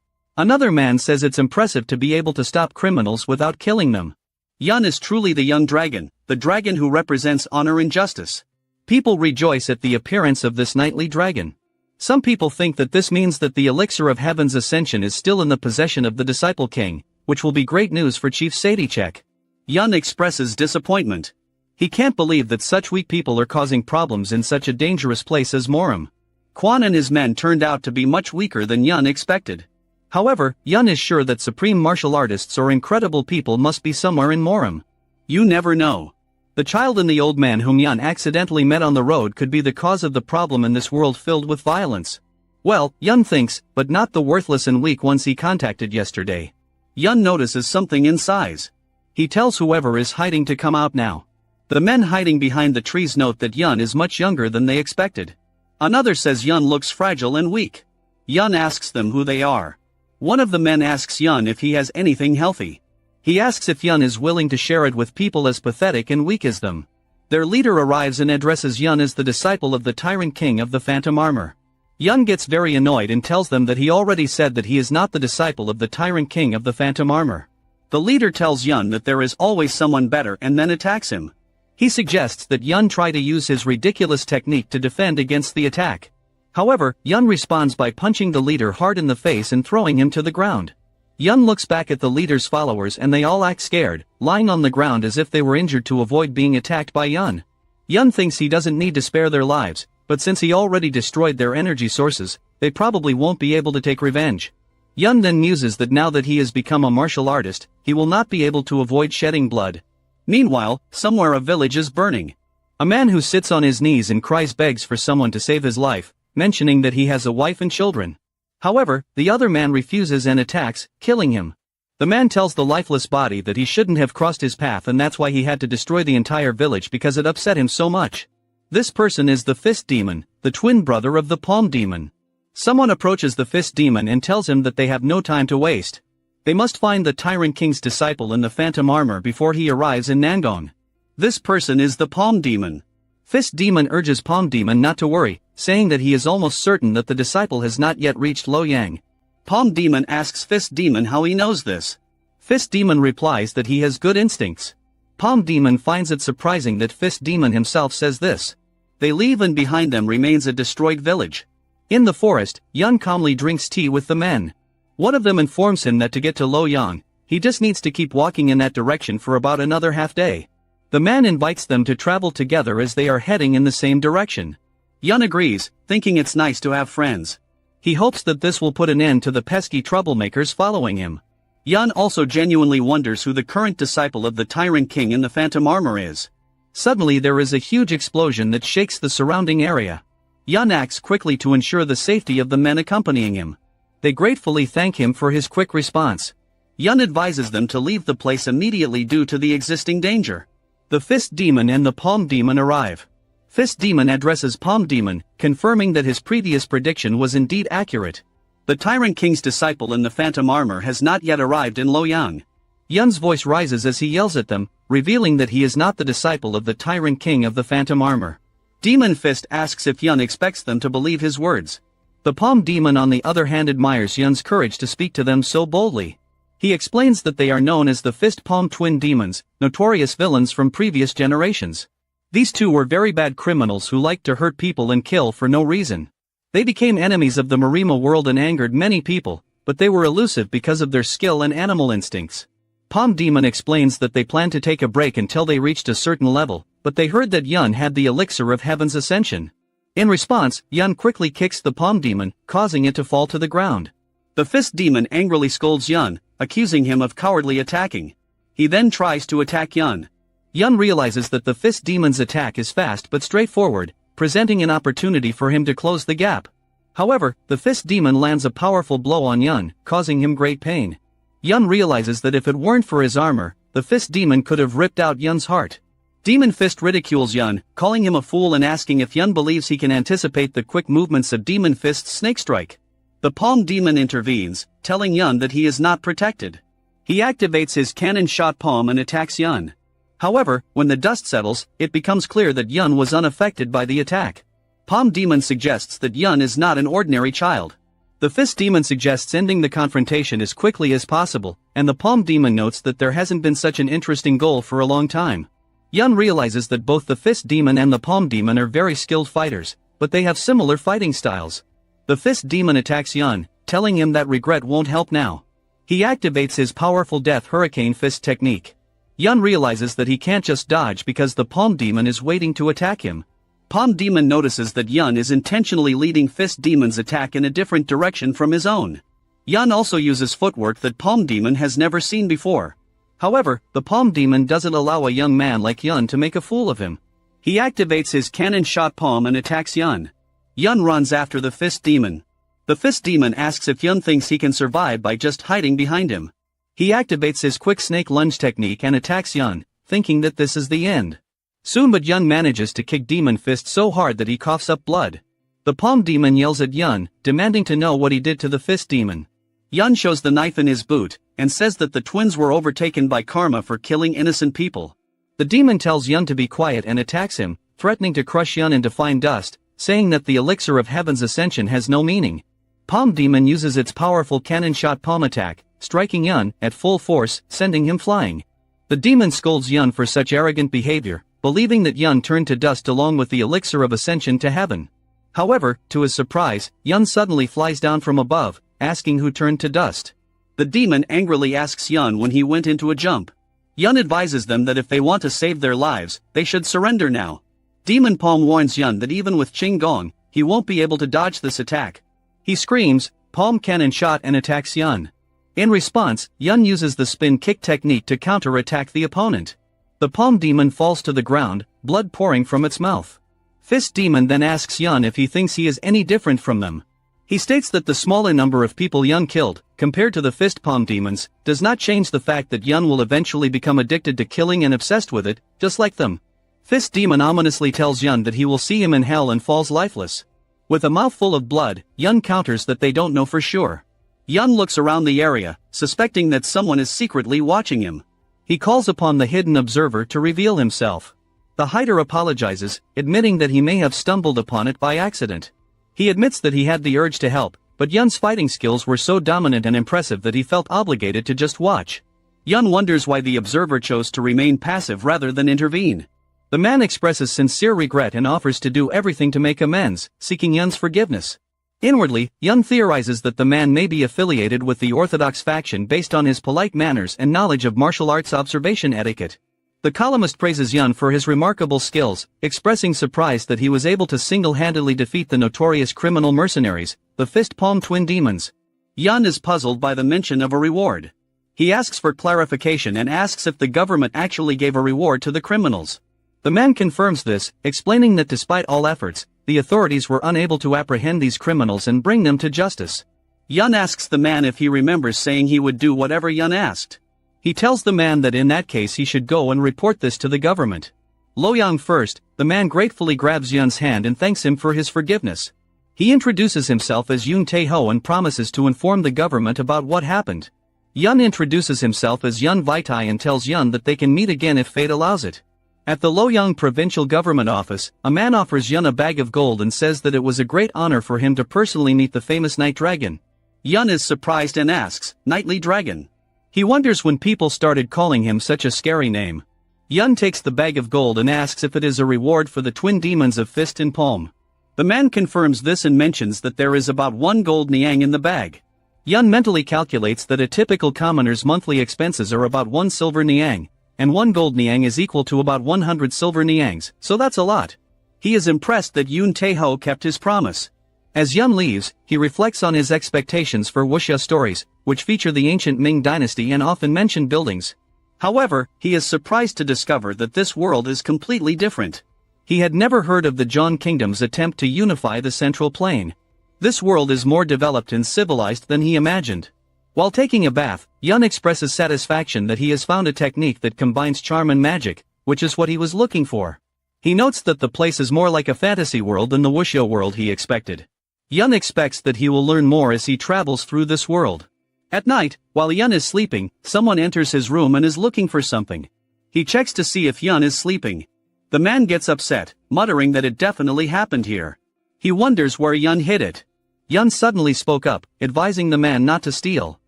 Another man says it's impressive to be able to stop criminals without killing them. Yun is truly the young dragon, the dragon who represents honor and justice. People rejoice at the appearance of this knightly dragon. Some people think that this means that the elixir of heaven's ascension is still in the possession of the disciple king, which will be great news for Chief Sadichek. Yun expresses disappointment. He can't believe that such weak people are causing problems in such a dangerous place as Murim. Quan and his men turned out to be much weaker than Yun expected. However, Yun is sure that supreme martial artists or incredible people must be somewhere in Murim. You never know. The child and the old man whom Yun accidentally met on the road could be the cause of the problem in this world filled with violence. Well, Yun thinks, but not the worthless and weak ones he contacted yesterday. Yun notices something in size. He tells whoever is hiding to come out now. The men hiding behind the trees note that Yun is much younger than they expected. Another says Yun looks fragile and weak. Yun asks them who they are. One of the men asks Yun if he has anything healthy. He asks if Yun is willing to share it with people as pathetic and weak as them. Their leader arrives and addresses Yun as the disciple of the tyrant king of the phantom armor. Yun gets very annoyed and tells them that he already said that he is not the disciple of the tyrant king of the phantom armor. The leader tells Yun that there is always someone better and then attacks him. He suggests that Yun try to use his ridiculous technique to defend against the attack. However, Yun responds by punching the leader hard in the face and throwing him to the ground. Yun looks back at the leader's followers and they all act scared, lying on the ground as if they were injured to avoid being attacked by Yun. Yun thinks he doesn't need to spare their lives, but since he already destroyed their energy sources, they probably won't be able to take revenge. Yun then muses that now that he has become a martial artist, he will not be able to avoid shedding blood. Meanwhile, somewhere a village is burning. A man who sits on his knees and cries begs for someone to save his life, mentioning that he has a wife and children. However, the other man refuses and attacks, killing him. The man tells the lifeless body that he shouldn't have crossed his path and that's why he had to destroy the entire village because it upset him so much. This person is the Fist Demon, the twin brother of the Palm Demon. Someone approaches the Fist Demon and tells him that they have no time to waste. They must find the Tyrant King's disciple in the Phantom Armor before he arrives in Nangong. This person is the Palm Demon. Fist Demon urges Palm Demon not to worry, saying that he is almost certain that the disciple has not yet reached Loyang. Palm Demon asks Fist Demon how he knows this. Fist Demon replies that he has good instincts. Palm Demon finds it surprising that Fist Demon himself says this. They leave and behind them remains a destroyed village. In the forest, Yun calmly drinks tea with the men. One of them informs him that to get to Loyang, he just needs to keep walking in that direction for about another half day. The man invites them to travel together as they are heading in the same direction. Yun agrees, thinking it's nice to have friends. He hopes that this will put an end to the pesky troublemakers following him. Yun also genuinely wonders who the current disciple of the Tyrant King in the Phantom Armor is. Suddenly there is a huge explosion that shakes the surrounding area. Yun acts quickly to ensure the safety of the men accompanying him. They gratefully thank him for his quick response. Yun advises them to leave the place immediately due to the existing danger. The Fist Demon and the Palm Demon arrive. Fist Demon addresses Palm Demon, confirming that his previous prediction was indeed accurate. The Tyrant King's disciple in the Phantom Armor has not yet arrived in Loyang. Yun's voice rises as he yells at them, revealing that he is not the disciple of the Tyrant King of the Phantom Armor. Demon Fist asks if Yun expects them to believe his words. The Palm Demon on the other hand admires Yun's courage to speak to them so boldly. He explains that they are known as the Fist Palm Twin Demons, notorious villains from previous generations. These two were very bad criminals who liked to hurt people and kill for no reason. They became enemies of the Murim world and angered many people, but they were elusive because of their skill and animal instincts. Palm Demon explains that they planned to take a break until they reached a certain level, but they heard that Yun had the elixir of heaven's ascension. In response, Yun quickly kicks the Palm Demon, causing it to fall to the ground. The Fist Demon angrily scolds Yun, accusing him of cowardly attacking. He then tries to attack Yun. Yun realizes that the fist demon's attack is fast but straightforward, presenting an opportunity for him to close the gap. However, the fist demon lands a powerful blow on Yun, causing him great pain. Yun realizes that if it weren't for his armor, the fist demon could have ripped out Yun's heart. Demon Fist ridicules Yun, calling him a fool and asking if Yun believes he can anticipate the quick movements of Demon Fist's snake strike. The palm demon intervenes, telling Yun that he is not protected. He activates his cannon-shot palm and attacks Yun. However, when the dust settles, it becomes clear that Yun was unaffected by the attack. Palm Demon suggests that Yun is not an ordinary child. The Fist Demon suggests ending the confrontation as quickly as possible, and the Palm Demon notes that there hasn't been such an interesting goal for a long time. Yun realizes that both the Fist Demon and the Palm Demon are very skilled fighters, but they have similar fighting styles. The Fist Demon attacks Yun, telling him that regret won't help now. He activates his powerful Death Hurricane Fist technique. Yun realizes that he can't just dodge because the Palm Demon is waiting to attack him. Palm Demon notices that Yun is intentionally leading Fist Demon's attack in a different direction from his own. Yun also uses footwork that Palm Demon has never seen before. However, the Palm Demon doesn't allow a young man like Yun to make a fool of him. He activates his cannon-shot palm and attacks Yun. Yun runs after the Fist Demon. The Fist Demon asks if Yun thinks he can survive by just hiding behind him. He activates his quick snake lunge technique and attacks Yun, thinking that this is the end. Soon but Yun manages to kick Demon Fist so hard that he coughs up blood. The Palm Demon yells at Yun, demanding to know what he did to the Fist Demon. Yun shows the knife in his boot, and says that the twins were overtaken by karma for killing innocent people. The demon tells Yun to be quiet and attacks him, threatening to crush Yun into fine dust, saying that the elixir of heaven's ascension has no meaning. Palm Demon uses its powerful cannon-shot palm attack, striking Yun at full force, sending him flying. The demon scolds Yun for such arrogant behavior, believing that Yun turned to dust along with the elixir of ascension to heaven. However, to his surprise, Yun suddenly flies down from above, asking who turned to dust. The demon angrily asks Yun when he went into a jump. Yun advises them that if they want to save their lives, they should surrender now. Demon Palm warns Yun that even with Qing Gong, he won't be able to dodge this attack. He screams, palm cannon shot and attacks Yun. In response, Yun uses the spin kick technique to counter-attack the opponent. The Palm Demon falls to the ground, blood pouring from its mouth. Fist Demon then asks Yun if he thinks he is any different from them. He states that the smaller number of people Yun killed, compared to the Fist Palm Demons, does not change the fact that Yun will eventually become addicted to killing and obsessed with it, just like them. Fist Demon ominously tells Yun that he will see him in hell and falls lifeless. With a mouthful of blood, Yun counters that they don't know for sure. Yun looks around the area, suspecting that someone is secretly watching him. He calls upon the hidden observer to reveal himself. The hider apologizes, admitting that he may have stumbled upon it by accident. He admits that he had the urge to help, but Yun's fighting skills were so dominant and impressive that he felt obligated to just watch. Yun wonders why the observer chose to remain passive rather than intervene. The man expresses sincere regret and offers to do everything to make amends, seeking Yun's forgiveness. Inwardly, Yun theorizes that the man may be affiliated with the Orthodox faction based on his polite manners and knowledge of martial arts observation etiquette. The columnist praises Yun for his remarkable skills, expressing surprise that he was able to single-handedly defeat the notorious criminal mercenaries, the Fist Palm Twin Demons. Yun is puzzled by the mention of a reward. He asks for clarification and asks if the government actually gave a reward to the criminals. The man confirms this, explaining that despite all efforts, the authorities were unable to apprehend these criminals and bring them to justice. Yun asks the man if he remembers saying he would do whatever Yun asked. He tells the man that in that case he should go and report this to the government. Loyang first, the man gratefully grabs Yun's hand and thanks him for his forgiveness. He introduces himself as Yun Tae-ho and promises to inform the government about what happened. Yun introduces himself as Yun Vaitai and tells Yun that they can meet again if fate allows it. At the Loyang Provincial Government Office, a man offers Yun a bag of gold and says that it was a great honor for him to personally meet the famous Night Dragon. Yun is surprised and asks, "Nightly Dragon?" He wonders when people started calling him such a scary name. Yun takes the bag of gold and asks if it is a reward for the twin demons of Fist and Palm. The man confirms this and mentions that there is about 1 gold niang in the bag. Yun mentally calculates that a typical commoner's monthly expenses are about 1 silver niang, and 1 gold niang is equal to about 100 silver niangs, so that's a lot. He is impressed that Yun Tae-ho kept his promise. As Yun leaves, he reflects on his expectations for wuxia stories, which feature the ancient Ming dynasty and often mentioned buildings. However, he is surprised to discover that this world is completely different. He had never heard of the John Kingdom's attempt to unify the Central Plain. This world is more developed and civilized than he imagined. While taking a bath, Yun expresses satisfaction that he has found a technique that combines charm and magic, which is what he was looking for. He notes that the place is more like a fantasy world than the wuxia world he expected. Yun expects that he will learn more as he travels through this world. At night, while Yun is sleeping, someone enters his room and is looking for something. He checks to see if Yun is sleeping. The man gets upset, muttering that it definitely happened here. He wonders where Yun hid it. Yun suddenly spoke up, advising the man not to steal.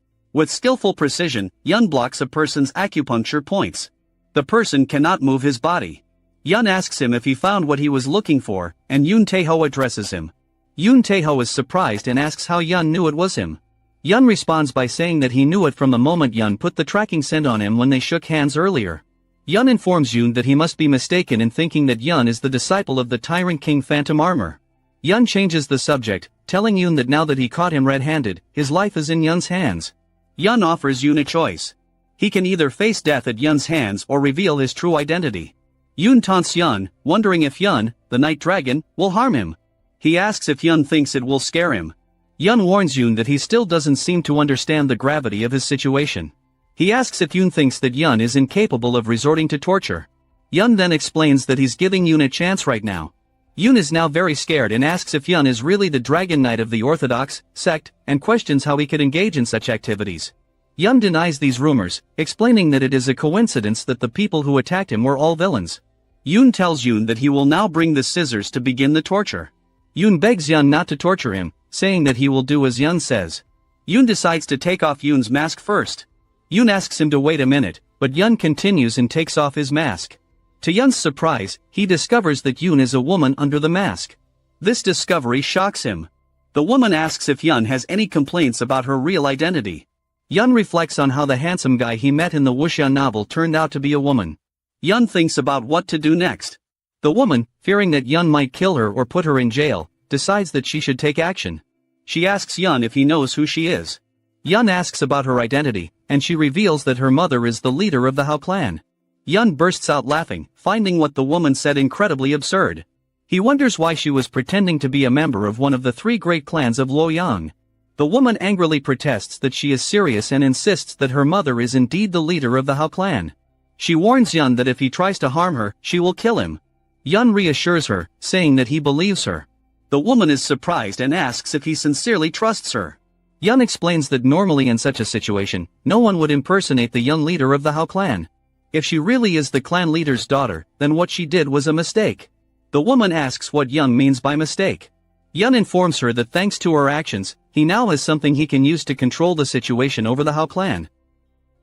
With skillful precision, Yun blocks a person's acupuncture points. The person cannot move his body. Yun asks him if he found what he was looking for, and Yun Taeho addresses him. Yun Taeho is surprised and asks how Yun knew it was him. Yun responds by saying that he knew it from the moment Yun put the tracking scent on him when they shook hands earlier. Yun informs Yun that he must be mistaken in thinking that Yun is the disciple of the Tyrant King Phantom Armor. Yun changes the subject, telling Yun that now that he caught him red-handed, his life is in Yun's hands. Yun offers Yun a choice. He can either face death at Yun's hands or reveal his true identity. Yun taunts Yun, wondering if Yun, the Night Dragon, will harm him. He asks if Yun thinks it will scare him. Yun warns Yun that he still doesn't seem to understand the gravity of his situation. He asks if Yun thinks that Yun is incapable of resorting to torture. Yun then explains that he's giving Yun a chance right now. Yun is now very scared and asks if Yun is really the Dragon Knight of the Orthodox sect, and questions how he could engage in such activities. Yun denies these rumors, explaining that it is a coincidence that the people who attacked him were all villains. Yun tells Yun that he will now bring the scissors to begin the torture. Yun begs Yun not to torture him, saying that he will do as Yun says. Yun decides to take off Yun's mask first. Yun asks him to wait a minute, but Yun continues and takes off his mask. To Yun's surprise, he discovers that Yun is a woman under the mask. This discovery shocks him. The woman asks if Yun has any complaints about her real identity. Yun reflects on how the handsome guy he met in the wuxia novel turned out to be a woman. Yun thinks about what to do next. The woman, fearing that Yun might kill her or put her in jail, decides that she should take action. She asks Yun if he knows who she is. Yun asks about her identity, and she reveals that her mother is the leader of the Hao clan. Yun bursts out laughing, finding what the woman said incredibly absurd. He wonders why she was pretending to be a member of one of the three great clans of Luoyang. The woman angrily protests that she is serious and insists that her mother is indeed the leader of the Hao clan. She warns Yun that if he tries to harm her, she will kill him. Yun reassures her, saying that he believes her. The woman is surprised and asks if he sincerely trusts her. Yun explains that normally in such a situation, no one would impersonate the young leader of the Hao clan. If she really is the clan leader's daughter, then what she did was a mistake. The woman asks what Yun means by mistake. Yun informs her that thanks to her actions, he now has something he can use to control the situation over the Hao clan.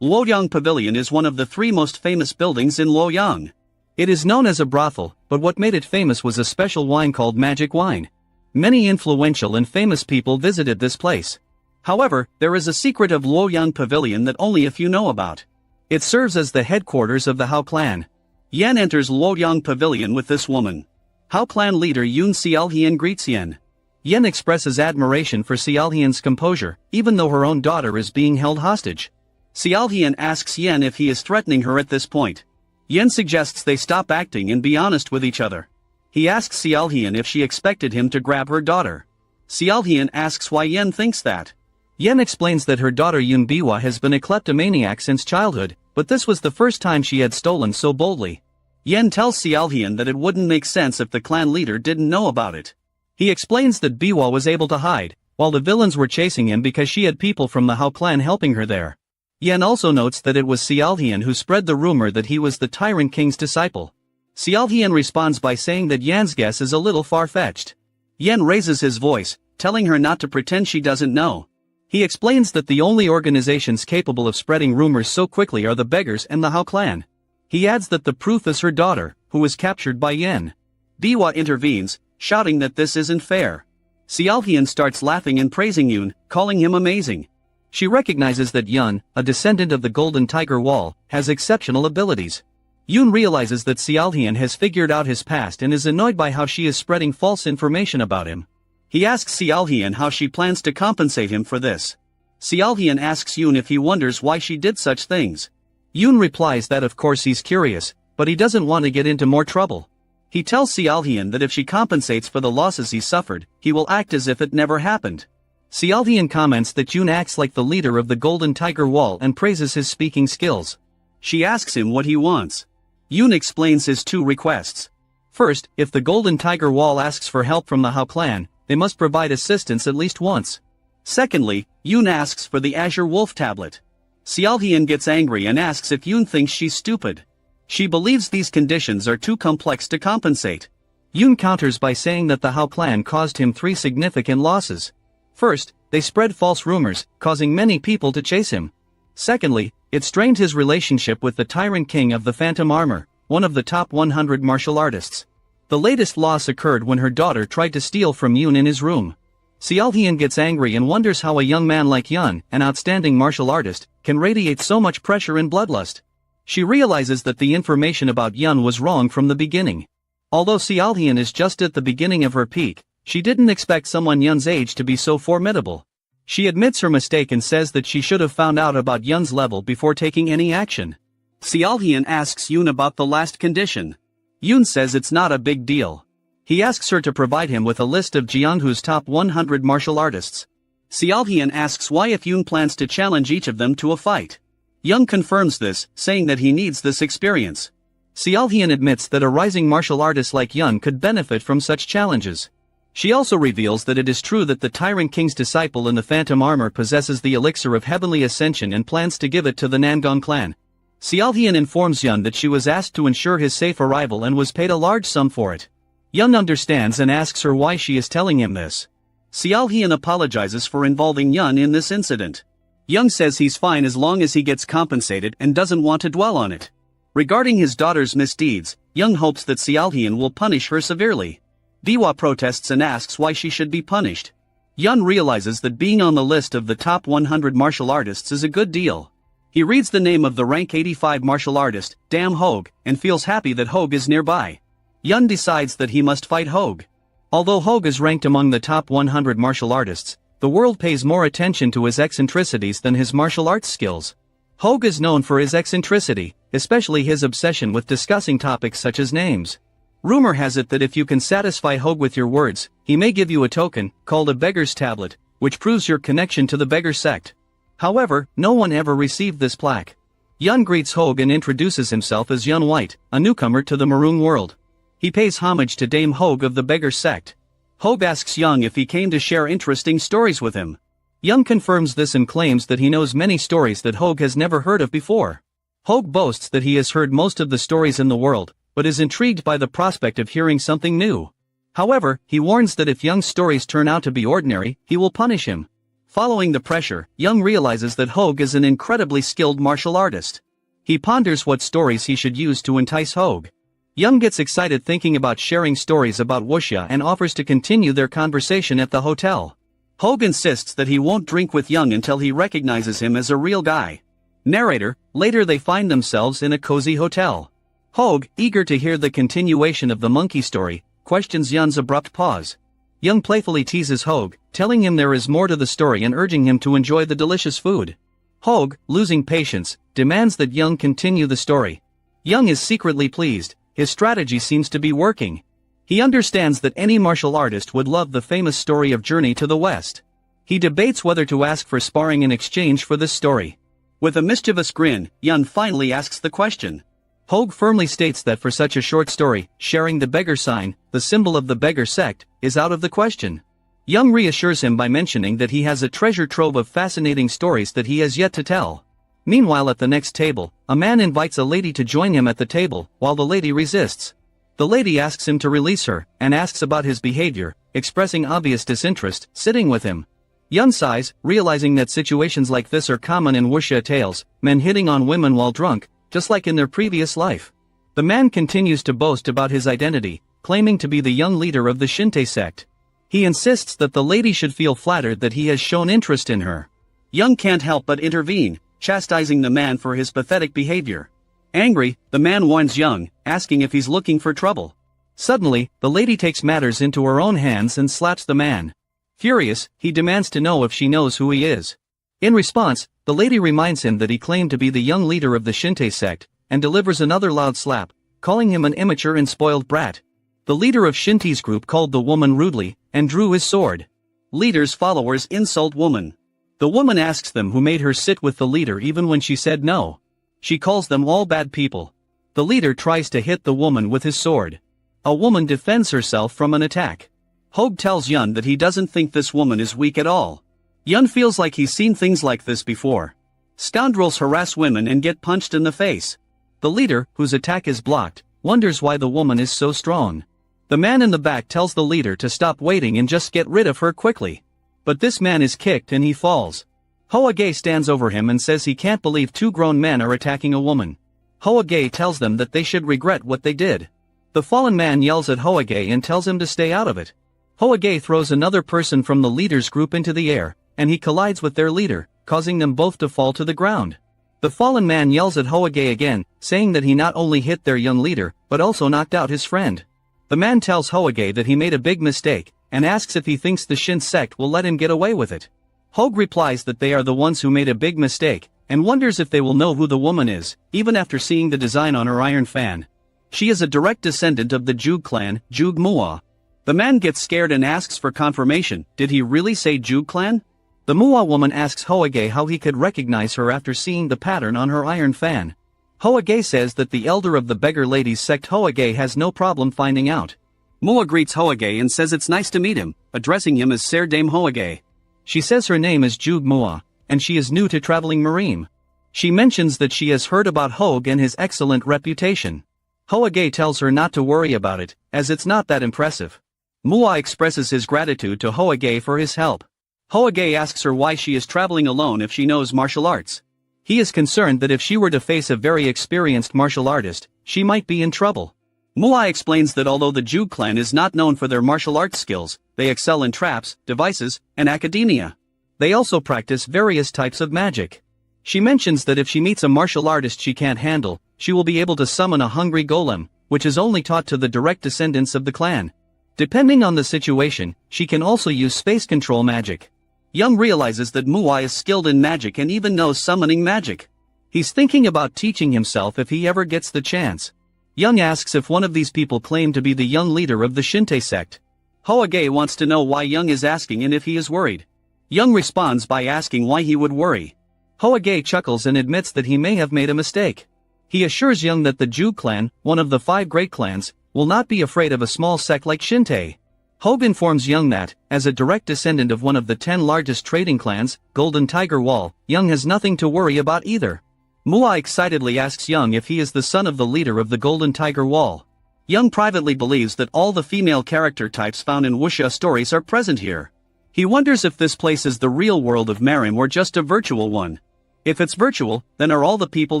Luoyang Pavilion is one of the three most famous buildings in Luoyang. It is known as a brothel, but what made it famous was a special wine called magic wine. Many influential and famous people visited this place. However, there is a secret of Luoyang Pavilion that only a few know about. It serves as the headquarters of the Hao clan. Yan enters Luoyang Pavilion with this woman. Hao clan leader Yun Xiaohian greets Yan. Yan expresses admiration for Xiaohian's composure, even though her own daughter is being held hostage. Xiaohian asks Yan if he is threatening her at this point. Yan suggests they stop acting and be honest with each other. He asks Xiaohian if she expected him to grab her daughter. Xiaohian asks why Yan thinks that. Yan explains that her daughter Yun Biwa has been a kleptomaniac since childhood, but this was the first time she had stolen so boldly. Yan tells Xiaohian that it wouldn't make sense if the clan leader didn't know about it. He explains that Biwa was able to hide, while the villains were chasing him because she had people from the Hao clan helping her there. Yan also notes that it was Xiaohian who spread the rumor that he was the Tyrant King's disciple. Xiaohian responds by saying that Yan's guess is a little far-fetched. Yan raises his voice, telling her not to pretend she doesn't know. He explains that the only organizations capable of spreading rumors so quickly are the beggars and the Hao clan. He adds that the proof is her daughter, who was captured by Yan. Biwa intervenes, shouting that this isn't fair. Xiaohian starts laughing and praising Yun, calling him amazing. She recognizes that Yun, a descendant of the Golden Tiger Wall, has exceptional abilities. Yun realizes that Xiaohian has figured out his past and is annoyed by how she is spreading false information about him. He asks Xiaohian how she plans to compensate him for this. Xiaohian asks Yun if he wonders why she did such things. Yoon replies that of course he's curious, but he doesn't want to get into more trouble. He tells Sealhyun that if she compensates for the losses he suffered, he will act as if it never happened. Sealhyun comments that Yoon acts like the leader of the Golden Tiger Wall and praises his speaking skills. She asks him what he wants. Yoon explains his two requests. First, if the Golden Tiger Wall asks for help from the Hao clan, they must provide assistance at least once. Secondly, Yoon asks for the Azure Wolf tablet. Sealhyun gets angry and asks if Yoon thinks she's stupid. She believes these conditions are too complex to compensate. Yoon counters by saying that the Hao clan caused him 3 significant losses. First, they spread false rumors, causing many people to chase him. Secondly, it strained his relationship with the Tyrant King of the Phantom Armor, one of the top 100 martial artists. The latest loss occurred when her daughter tried to steal from Yoon in his room. Sealhyun gets angry and wonders how a young man like Yoon, an outstanding martial artist, can radiate so much pressure and bloodlust. She realizes that the information about Yoon was wrong from the beginning. Although Sealhyun is just at the beginning of her peak, she didn't expect someone Yoon's age to be so formidable. She admits her mistake and says that she should have found out about Yoon's level before taking any action. Sealhyun asks Yoon about the last condition. Yoon says it's not a big deal. He asks her to provide him with a list of Jeonhu's top 100 martial artists. Sealhyun asks why if Yoon plans to challenge each of them to a fight. Yoon confirms this, saying that he needs this experience. Sealhyun admits that a rising martial artist like Yoon could benefit from such challenges. She also reveals that it is true that the Tyrant King's disciple in the Phantom Armor possesses the elixir of heavenly ascension and plans to give it to the Nangong clan. Sealhyun informs Yoon that she was asked to ensure his safe arrival and was paid a large sum for it. Yoon understands and asks her why she is telling him this. Sealhyun apologizes for involving Yoon in this incident. Yoon says he's fine as long as he gets compensated and doesn't want to dwell on it. Regarding his daughter's misdeeds, Yoon hopes that Sealhyun will punish her severely. Biwa protests and asks why she should be punished. Yoon realizes that being on the list of the top 100 martial artists is a good deal. He reads the name of the rank 85 martial artist, Dam Hogue, and feels happy that Hogue is nearby. Yoon decides that he must fight Hogue. Although Hogue is ranked among the top 100 martial artists, the world pays more attention to his eccentricities than his martial arts skills. Hogue is known for his eccentricity, especially his obsession with discussing topics such as names. Rumor has it that if you can satisfy Hogue with your words, he may give you a token, called a beggar's tablet, which proves your connection to the beggar sect. However, no one ever received this plaque. Yoon greets Hogue and introduces himself as Yoon White, a newcomer to the Murim world. He pays homage to Dame Hogue of the beggar sect. Hogue asks Yoon if he came to share interesting stories with him. Yoon confirms this and claims that he knows many stories that Hogue has never heard of before. Hogue boasts that he has heard most of the stories in the world, but is intrigued by the prospect of hearing something new. However, he warns that if Yoon's stories turn out to be ordinary, he will punish him. Following the pressure, Yoon realizes that Hogue is an incredibly skilled martial artist. He ponders what stories he should use to entice Hogue. Yoon gets excited thinking about sharing stories about wuxia and offers to continue their conversation at the hotel. Hogue insists that he won't drink with Yoon until he recognizes him as a real guy. Narrator, later they find themselves in a cozy hotel. Hogue, eager to hear the continuation of the monkey story, questions Yoon's abrupt pause. Yoon playfully teases Hogue, telling him there is more to the story and urging him to enjoy the delicious food. Hogue, losing patience, demands that Yoon continue the story. Yoon is secretly pleased. His strategy seems to be working. He understands that any martial artist would love the famous story of Journey to the West. He debates whether to ask for sparring in exchange for this story. With a mischievous grin, Yoon finally asks the question. Hogue firmly states that for such a short story, sharing the beggar sign, the symbol of the beggar sect, is out of the question. Yoon reassures him by mentioning that he has a treasure trove of fascinating stories that he has yet to tell. Meanwhile at the next table, a man invites a lady to join him at the table, while the lady resists. The lady asks him to release her, and asks about his behavior, expressing obvious disinterest, sitting with him. Yoon sighs, realizing that situations like this are common in wuxia tales, men hitting on women while drunk, just like in their previous life. The man continues to boast about his identity, claiming to be the young leader of the Shintai sect. He insists that the lady should feel flattered that he has shown interest in her. Yoon can't help but intervene, chastising the man for his pathetic behavior. Angry, the man warns Yoon, asking if he's looking for trouble. Suddenly, the lady takes matters into her own hands and slaps the man. Furious, he demands to know if she knows who he is. In response, the lady reminds him that he claimed to be the young leader of the Shintai sect, and delivers another loud slap, calling him an immature and spoiled brat. The leader of Shintai's group called the woman rudely, and drew his sword. Leader's followers insult woman. The woman asks them who made her sit with the leader even when she said no. She calls them all bad people. The leader tries to hit the woman with his sword. A woman defends herself from an attack. Hogue tells Yun that he doesn't think this woman is weak at all. Yun feels like he's seen things like this before. Scoundrels harass women and get punched in the face. The leader, whose attack is blocked, wonders why the woman is so strong. The man in the back tells the leader to stop waiting and just get rid of her quickly. But this man is kicked and he falls. Hoage stands over him and says he can't believe two grown men are attacking a woman. Hoage tells them that they should regret what they did. The fallen man yells at Hoage and tells him to stay out of it. Hoage throws another person from the leader's group into the air, and he collides with their leader, causing them both to fall to the ground. The fallen man yells at Hoage again, saying that he not only hit their young leader, but also knocked out his friend. The man tells Hoage that he made a big mistake, and asks if he thinks the Shin sect will let him get away with it. Hogue replies that they are the ones who made a big mistake, and wonders if they will know who the woman is, even after seeing the design on her iron fan. She is a direct descendant of the Jug clan, Jug Mua. The man gets scared and asks for confirmation. Did he really say Jug clan? The Mua woman asks Hoage how he could recognize her after seeing the pattern on her iron fan. Hoage says that the elder of the beggar ladies sect Hoage has no problem finding out. Mua greets Hoage and says it's nice to meet him, addressing him as Ser Dame Hoage. She says her name is Jug Mua, and she is new to traveling Murim. She mentions that she has heard about Hogue and his excellent reputation. Hoage tells her not to worry about it, as it's not that impressive. Mua expresses his gratitude to Hoage for his help. Hoage asks her why she is traveling alone if she knows martial arts. He is concerned that if she were to face a very experienced martial artist, she might be in trouble. Mua explains that although the Jug clan is not known for their martial arts skills, they excel in traps, devices, and academia. They also practice various types of magic. She mentions that if she meets a martial artist she can't handle, she will be able to summon a hungry golem, which is only taught to the direct descendants of the clan. Depending on the situation, she can also use space control magic. Young realizes that Mua is skilled in magic and even knows summoning magic. He's thinking about teaching himself if he ever gets the chance. Young asks if one of these people claimed to be the young leader of the Shintai sect. Hoage wants to know why Young is asking and if he is worried. Young responds by asking why he would worry. Hoage chuckles and admits that he may have made a mistake. He assures Young that the Jug clan, one of the 5 great clans, will not be afraid of a small sect like Shintai. Hogue informs Young that, as a direct descendant of one of the 10 largest trading clans, Golden Tiger Wall, Young has nothing to worry about either. Mua excitedly asks Young if he is the son of the leader of the Golden Tiger Wall. Young privately believes that all the female character types found in wuxia stories are present here. He wonders if this place is the real world of Murim or just a virtual one. If it's virtual, then are all the people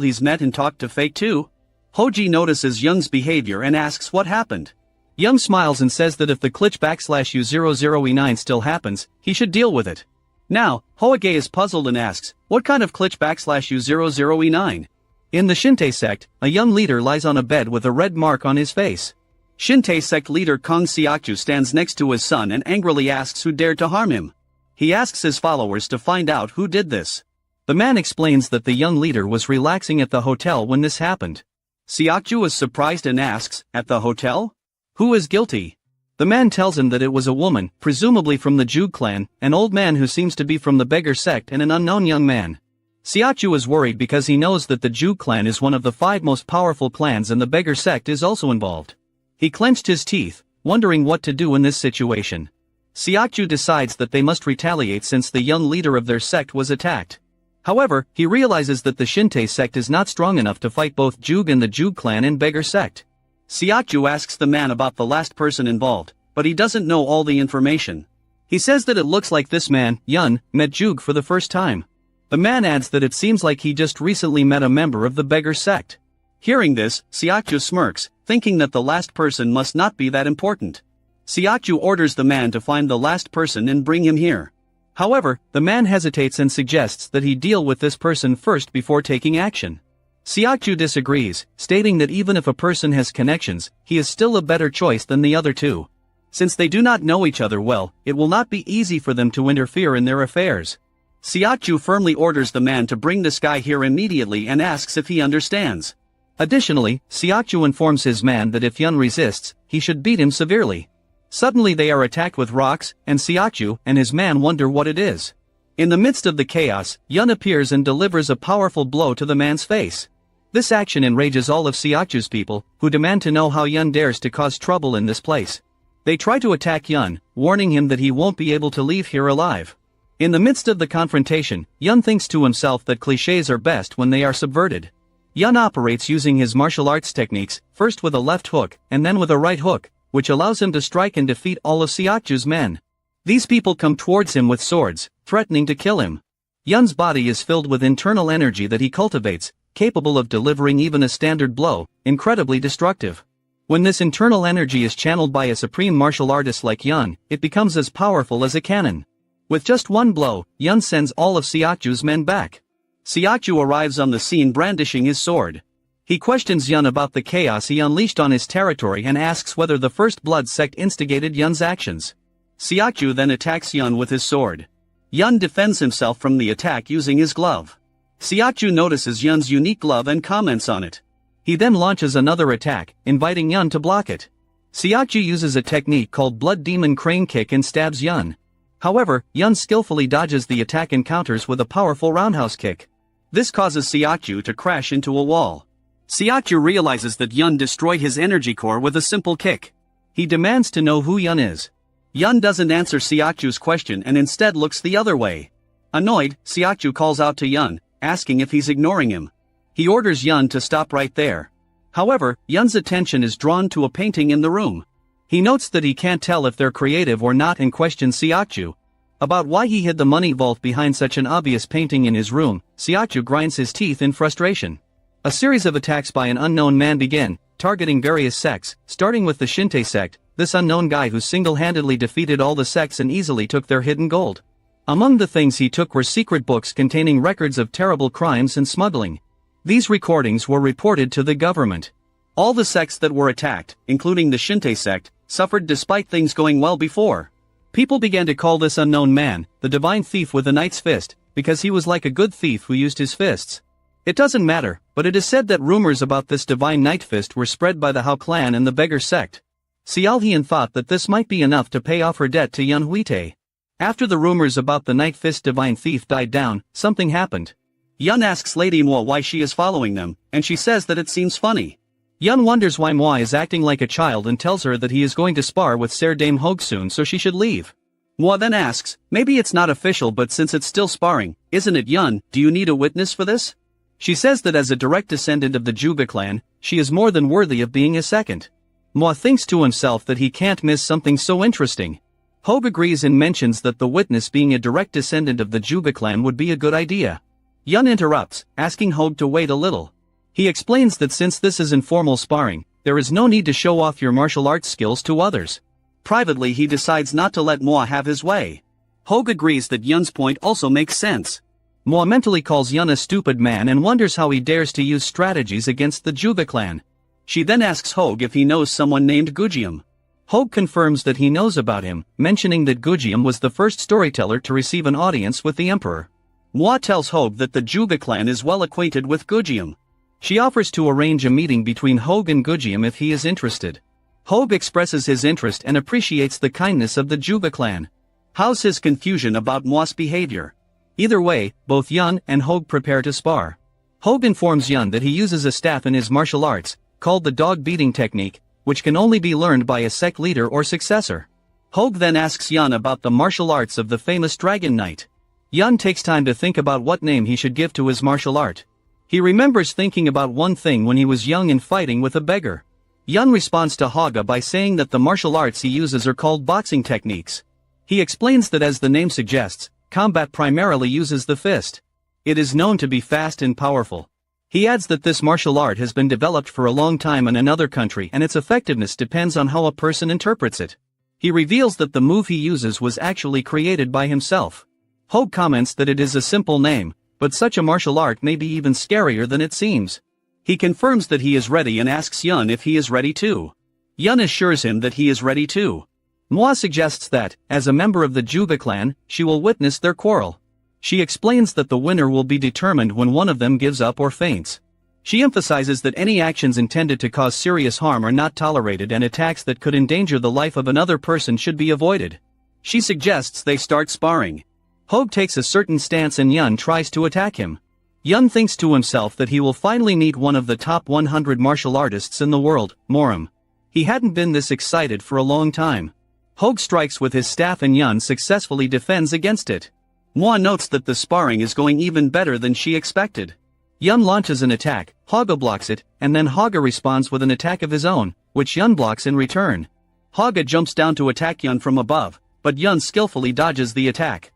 he's met and talked to fake too? Hoji notices Young's behavior and asks what happened. Young smiles and says that if the glitch /U00E9 still happens, he should deal with it. Now, Hoage is puzzled and asks, what kind of glitch /U00E9? In the Shintai sect, a young leader lies on a bed with a red mark on his face. Shintai sect leader Kong Xiaochu stands next to his son and angrily asks who dared to harm him. He asks his followers to find out who did this. The man explains that the young leader was relaxing at the hotel when this happened. Xiaochu is surprised and asks, at the hotel? Who is guilty? The man tells him that it was a woman, presumably from the Jug clan, an old man who seems to be from the beggar sect and an unknown young man. Xiaochu is worried because he knows that the Jug clan is one of the 5 most powerful clans and the beggar sect is also involved. He clenched his teeth, wondering what to do in this situation. Xiaochu decides that they must retaliate since the young leader of their sect was attacked. However, he realizes that the Shintai sect is not strong enough to fight both Jug and the Jug clan and beggar sect. Xiaochu asks the man about the last person involved, but he doesn't know all the information. He says that it looks like this man, Yun, met Jug for the first time. The man adds that it seems like he just recently met a member of the beggar sect. Hearing this, Xiaochu smirks, thinking that the last person must not be that important. Xiaochu orders the man to find the last person and bring him here. However, the man hesitates and suggests that he deal with this person first before taking action. Xiaochu disagrees, stating that even if a person has connections, he is still a better choice than the other two. Since they do not know each other well, it will not be easy for them to interfere in their affairs. Siakju firmly orders the man to bring this guy here immediately and asks if he understands. Additionally, Siakju informs his man that if Yun resists, he should beat him severely. Suddenly they are attacked with rocks, and Siakju and his man wonder what it is. In the midst of the chaos, Yun appears and delivers a powerful blow to the man's face. This action enrages all of Siakju's people, who demand to know how Yun dares to cause trouble in this place. They try to attack Yun, warning him that he won't be able to leave here alive. In the midst of the confrontation, Yun thinks to himself that clichés are best when they are subverted. Yun operates using his martial arts techniques, first with a left hook, and then with a right hook, which allows him to strike and defeat all of Siakju's men. These people come towards him with swords, threatening to kill him. Yun's body is filled with internal energy that he cultivates, capable of delivering even a standard blow, incredibly destructive. When this internal energy is channeled by a supreme martial artist like Yun, it becomes as powerful as a cannon. With just one blow, Yun sends all of Siakju's men back. Siakju arrives on the scene brandishing his sword. He questions Yun about the chaos he unleashed on his territory and asks whether the First Blood sect instigated Yun's actions. Siakju then attacks Yun with his sword. Yun defends himself from the attack using his glove. Siakju notices Yun's unique glove and comments on it. He then launches another attack, inviting Yun to block it. Siakju uses a technique called Blood Demon Crane Kick and stabs Yun. However, Yun skillfully dodges the attack and counters with a powerful roundhouse kick. This causes Siakju to crash into a wall. Siakju realizes that Yun destroyed his energy core with a simple kick. He demands to know who Yun is. Yun doesn't answer Siakju's question and instead looks the other way. Annoyed, Siakju calls out to Yun, asking if he's ignoring him. He orders Yun to stop right there. However, Yun's attention is drawn to a painting in the room. He notes that he can't tell if they're creative or not and questions Siakju about why he hid the money vault behind such an obvious painting in his room. Siakju grinds his teeth in frustration. A series of attacks by an unknown man begin, targeting various sects, starting with the Shinto sect, this unknown guy who single-handedly defeated all the sects and easily took their hidden gold. Among the things he took were secret books containing records of terrible crimes and smuggling. These recordings were reported to the government. All the sects that were attacked, including the Shinto sect, suffered despite things going well before. People began to call this unknown man, the divine thief with a knight's fist, because he was like a good thief who used his fists. It doesn't matter, but it is said that rumors about this divine knight fist were spread by the Hao clan and the beggar sect. Xiaohian thought that this might be enough to pay off her debt to Yun Huite. After the rumors about the knight fist divine thief died down, something happened. Yun asks Lady Mo why she is following them, and she says that it seems funny. Yun wonders why Moi is acting like a child and tells her that he is going to spar with Ser Dame Hogue soon, so she should leave. Moi then asks, maybe it's not official, but since it's still sparring, isn't it Yun, do you need a witness for this? She says that as a direct descendant of the Juba clan, she is more than worthy of being a second. Moi thinks to himself that he can't miss something so interesting. Hogue agrees and mentions that the witness being a direct descendant of the Juba clan would be a good idea. Yun interrupts, asking Hogue to wait a little. He explains that since this is informal sparring, there is no need to show off your martial arts skills to others. Privately he decides not to let Moi have his way. Hogue agrees that Yun's point also makes sense. Moi mentally calls Yun a stupid man and wonders how he dares to use strategies against the Juba clan. She then asks Hogue if he knows someone named Gujium. Hogue confirms that he knows about him, mentioning that Gujium was the first storyteller to receive an audience with the emperor. Moi tells Hogue that the Juba clan is well acquainted with Gujium. She offers to arrange a meeting between Hogue and Gujium if he is interested. Hogue expresses his interest and appreciates the kindness of the Juba clan. How's his confusion about Moi's behavior? Either way, both Yun and Hogue prepare to spar. Hogue informs Yun that he uses a staff in his martial arts, called the dog-beating technique, which can only be learned by a sect leader or successor. Hogue then asks Yun about the martial arts of the famous Dragon Knight. Yun takes time to think about what name he should give to his martial art. He remembers thinking about one thing when he was young and fighting with a beggar. Yun responds to Hogue by saying that the martial arts he uses are called boxing techniques. He explains that as the name suggests, combat primarily uses the fist. It is known to be fast and powerful. He adds that this martial art has been developed for a long time in another country and its effectiveness depends on how a person interprets it. He reveals that the move he uses was actually created by himself. Hogue comments that it is a simple name, but such a martial art may be even scarier than it seems. He confirms that he is ready and asks Yun if he is ready too. Yun assures him that he is ready too. Moi suggests that, as a member of the Juba clan, she will witness their quarrel. She explains that the winner will be determined when one of them gives up or faints. She emphasizes that any actions intended to cause serious harm are not tolerated and attacks that could endanger the life of another person should be avoided. She suggests they start sparring. Hogue takes a certain stance and Yun tries to attack him. Yun thinks to himself that he will finally meet one of the top 100 martial artists in the world, Murim. He hadn't been this excited for a long time. Hogue strikes with his staff and Yun successfully defends against it. Manhwa notes that the sparring is going even better than she expected. Yun launches an attack, Hogue blocks it, and then Hogue responds with an attack of his own, which Yun blocks in return. Hogue jumps down to attack Yun from above, but Yun skillfully dodges the attack.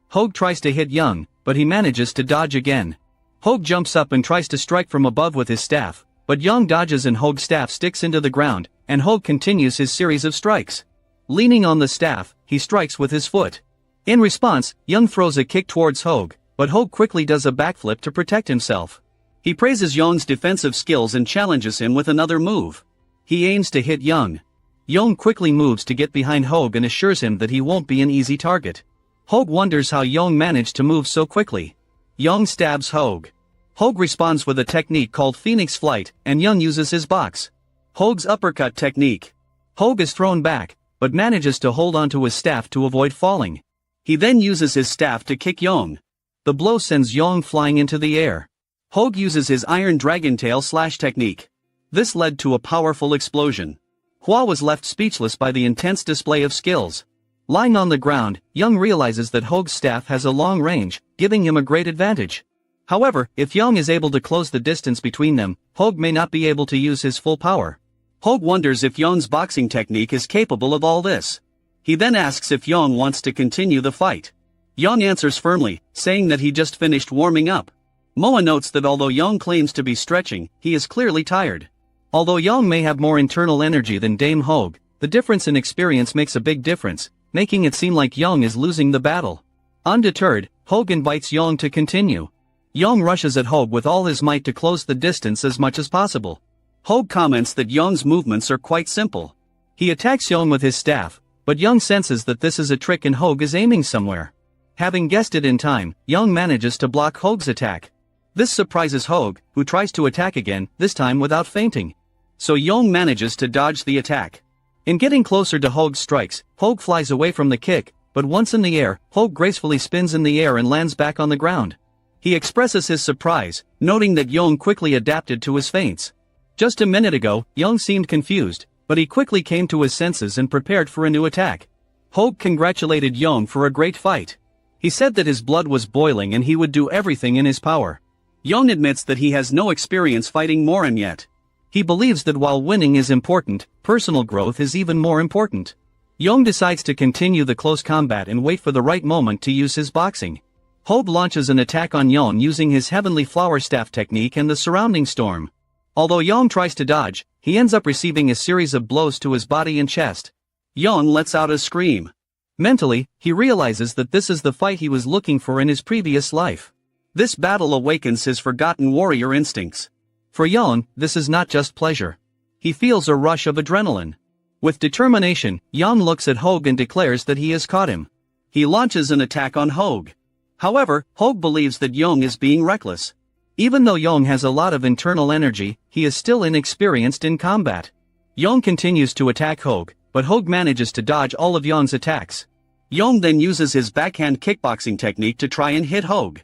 Hogue tries to hit Yun, but he manages to dodge again. Hogue jumps up and tries to strike from above with his staff, but Yun dodges and Hogue's staff sticks into the ground, and Hogue continues his series of strikes. Leaning on the staff, he strikes with his foot. In response, Yun throws a kick towards Hogue, but Hogue quickly does a backflip to protect himself. He praises Yun's defensive skills and challenges him with another move. He aims to hit Yun. Yun quickly moves to get behind Hogue and assures him that he won't be an easy target. Hogue wonders how Yun managed to move so quickly. Yun stabs Hogue. Hogue responds with a technique called Phoenix Flight, and Yun uses his box. Hogue's uppercut technique. Hogue is thrown back, but manages to hold onto his staff to avoid falling. He then uses his staff to kick Yun. The blow sends Yun flying into the air. Hogue uses his Iron Dragon Tail slash technique. This led to a powerful explosion. Hua was left speechless by the intense display of skills. Lying on the ground, Yun realizes that Hogue's staff has a long range, giving him a great advantage. However, if Yun is able to close the distance between them, Hogue may not be able to use his full power. Hogue wonders if Yun's boxing technique is capable of all this. He then asks if Yun wants to continue the fight. Yun answers firmly, saying that he just finished warming up. Manhwa notes that although Yun claims to be stretching, he is clearly tired. Although Yun may have more internal energy than Dame Hogue, the difference in experience makes a big difference, making it seem like Yun is losing the battle. Undeterred, Hogue invites Yun to continue. Yun rushes at Hogue with all his might to close the distance as much as possible. Hogue comments that Yun's movements are quite simple. He attacks Yun with his staff, but Yun senses that this is a trick and Hogue is aiming somewhere. Having guessed it in time, Yun manages to block Hogue's attack. This surprises Hogue, who tries to attack again, this time without fainting. So Yun manages to dodge the attack. In getting closer to Hogue's strikes, Hogue flies away from the kick, but once in the air, Hogue gracefully spins in the air and lands back on the ground. He expresses his surprise, noting that Yun quickly adapted to his feints. Just a minute ago, Yun seemed confused, but he quickly came to his senses and prepared for a new attack. Hogue congratulated Yun for a great fight. He said that his blood was boiling and he would do everything in his power. Yun admits that he has no experience fighting Murim yet. He believes that while winning is important, personal growth is even more important. Yun decides to continue the close combat and wait for the right moment to use his boxing. Hogue launches an attack on Yun using his Heavenly Flower Staff technique and the surrounding storm. Although Yun tries to dodge, he ends up receiving a series of blows to his body and chest. Yun lets out a scream. Mentally, he realizes that this is the fight he was looking for in his previous life. This battle awakens his forgotten warrior instincts. For Yun, this is not just pleasure. He feels a rush of adrenaline. With determination, Yun looks at Hogue and declares that he has caught him. He launches an attack on Hogue. However, Hogue believes that Yun is being reckless. Even though Yun has a lot of internal energy, he is still inexperienced in combat. Yun continues to attack Hogue, but Hogue manages to dodge all of Yun's attacks. Yun then uses his backhand kickboxing technique to try and hit Hogue.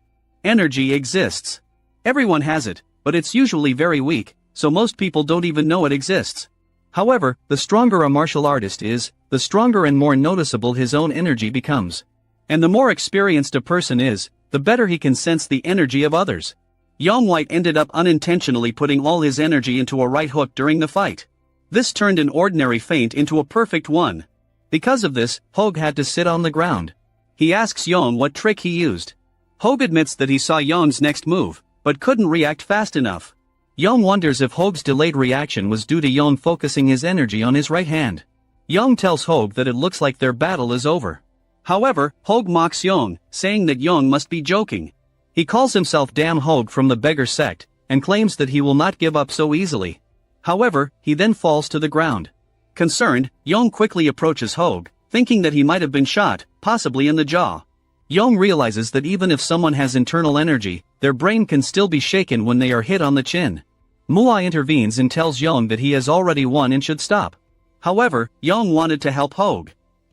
Energy exists. Everyone has it, but it's usually very weak, so most people don't even know it exists. However, the stronger a martial artist is, the stronger and more noticeable his own energy becomes. And the more experienced a person is, the better he can sense the energy of others. Yun White ended up unintentionally putting all his energy into a right hook during the fight. This turned an ordinary feint into a perfect one. Because of this, Hogue had to sit on the ground. He asks Yun what trick he used. Hogue admits that he saw Yun's next move, but couldn't react fast enough. Yun wonders if Hogue's delayed reaction was due to Yun focusing his energy on his right hand. Yun tells Hogue that it looks like their battle is over. However, Hogue mocks Yun, saying that Yun must be joking. He calls himself Damn Hogue from the beggar sect, and claims that he will not give up so easily. However, he then falls to the ground. Concerned, Yun quickly approaches Hogue, thinking that he might have been shot, possibly in the jaw. Young realizes that even if someone has internal energy, their brain can still be shaken when they are hit on the chin. Mua intervenes and tells Young that he has already won and should stop. However, Young wanted to help Hogue.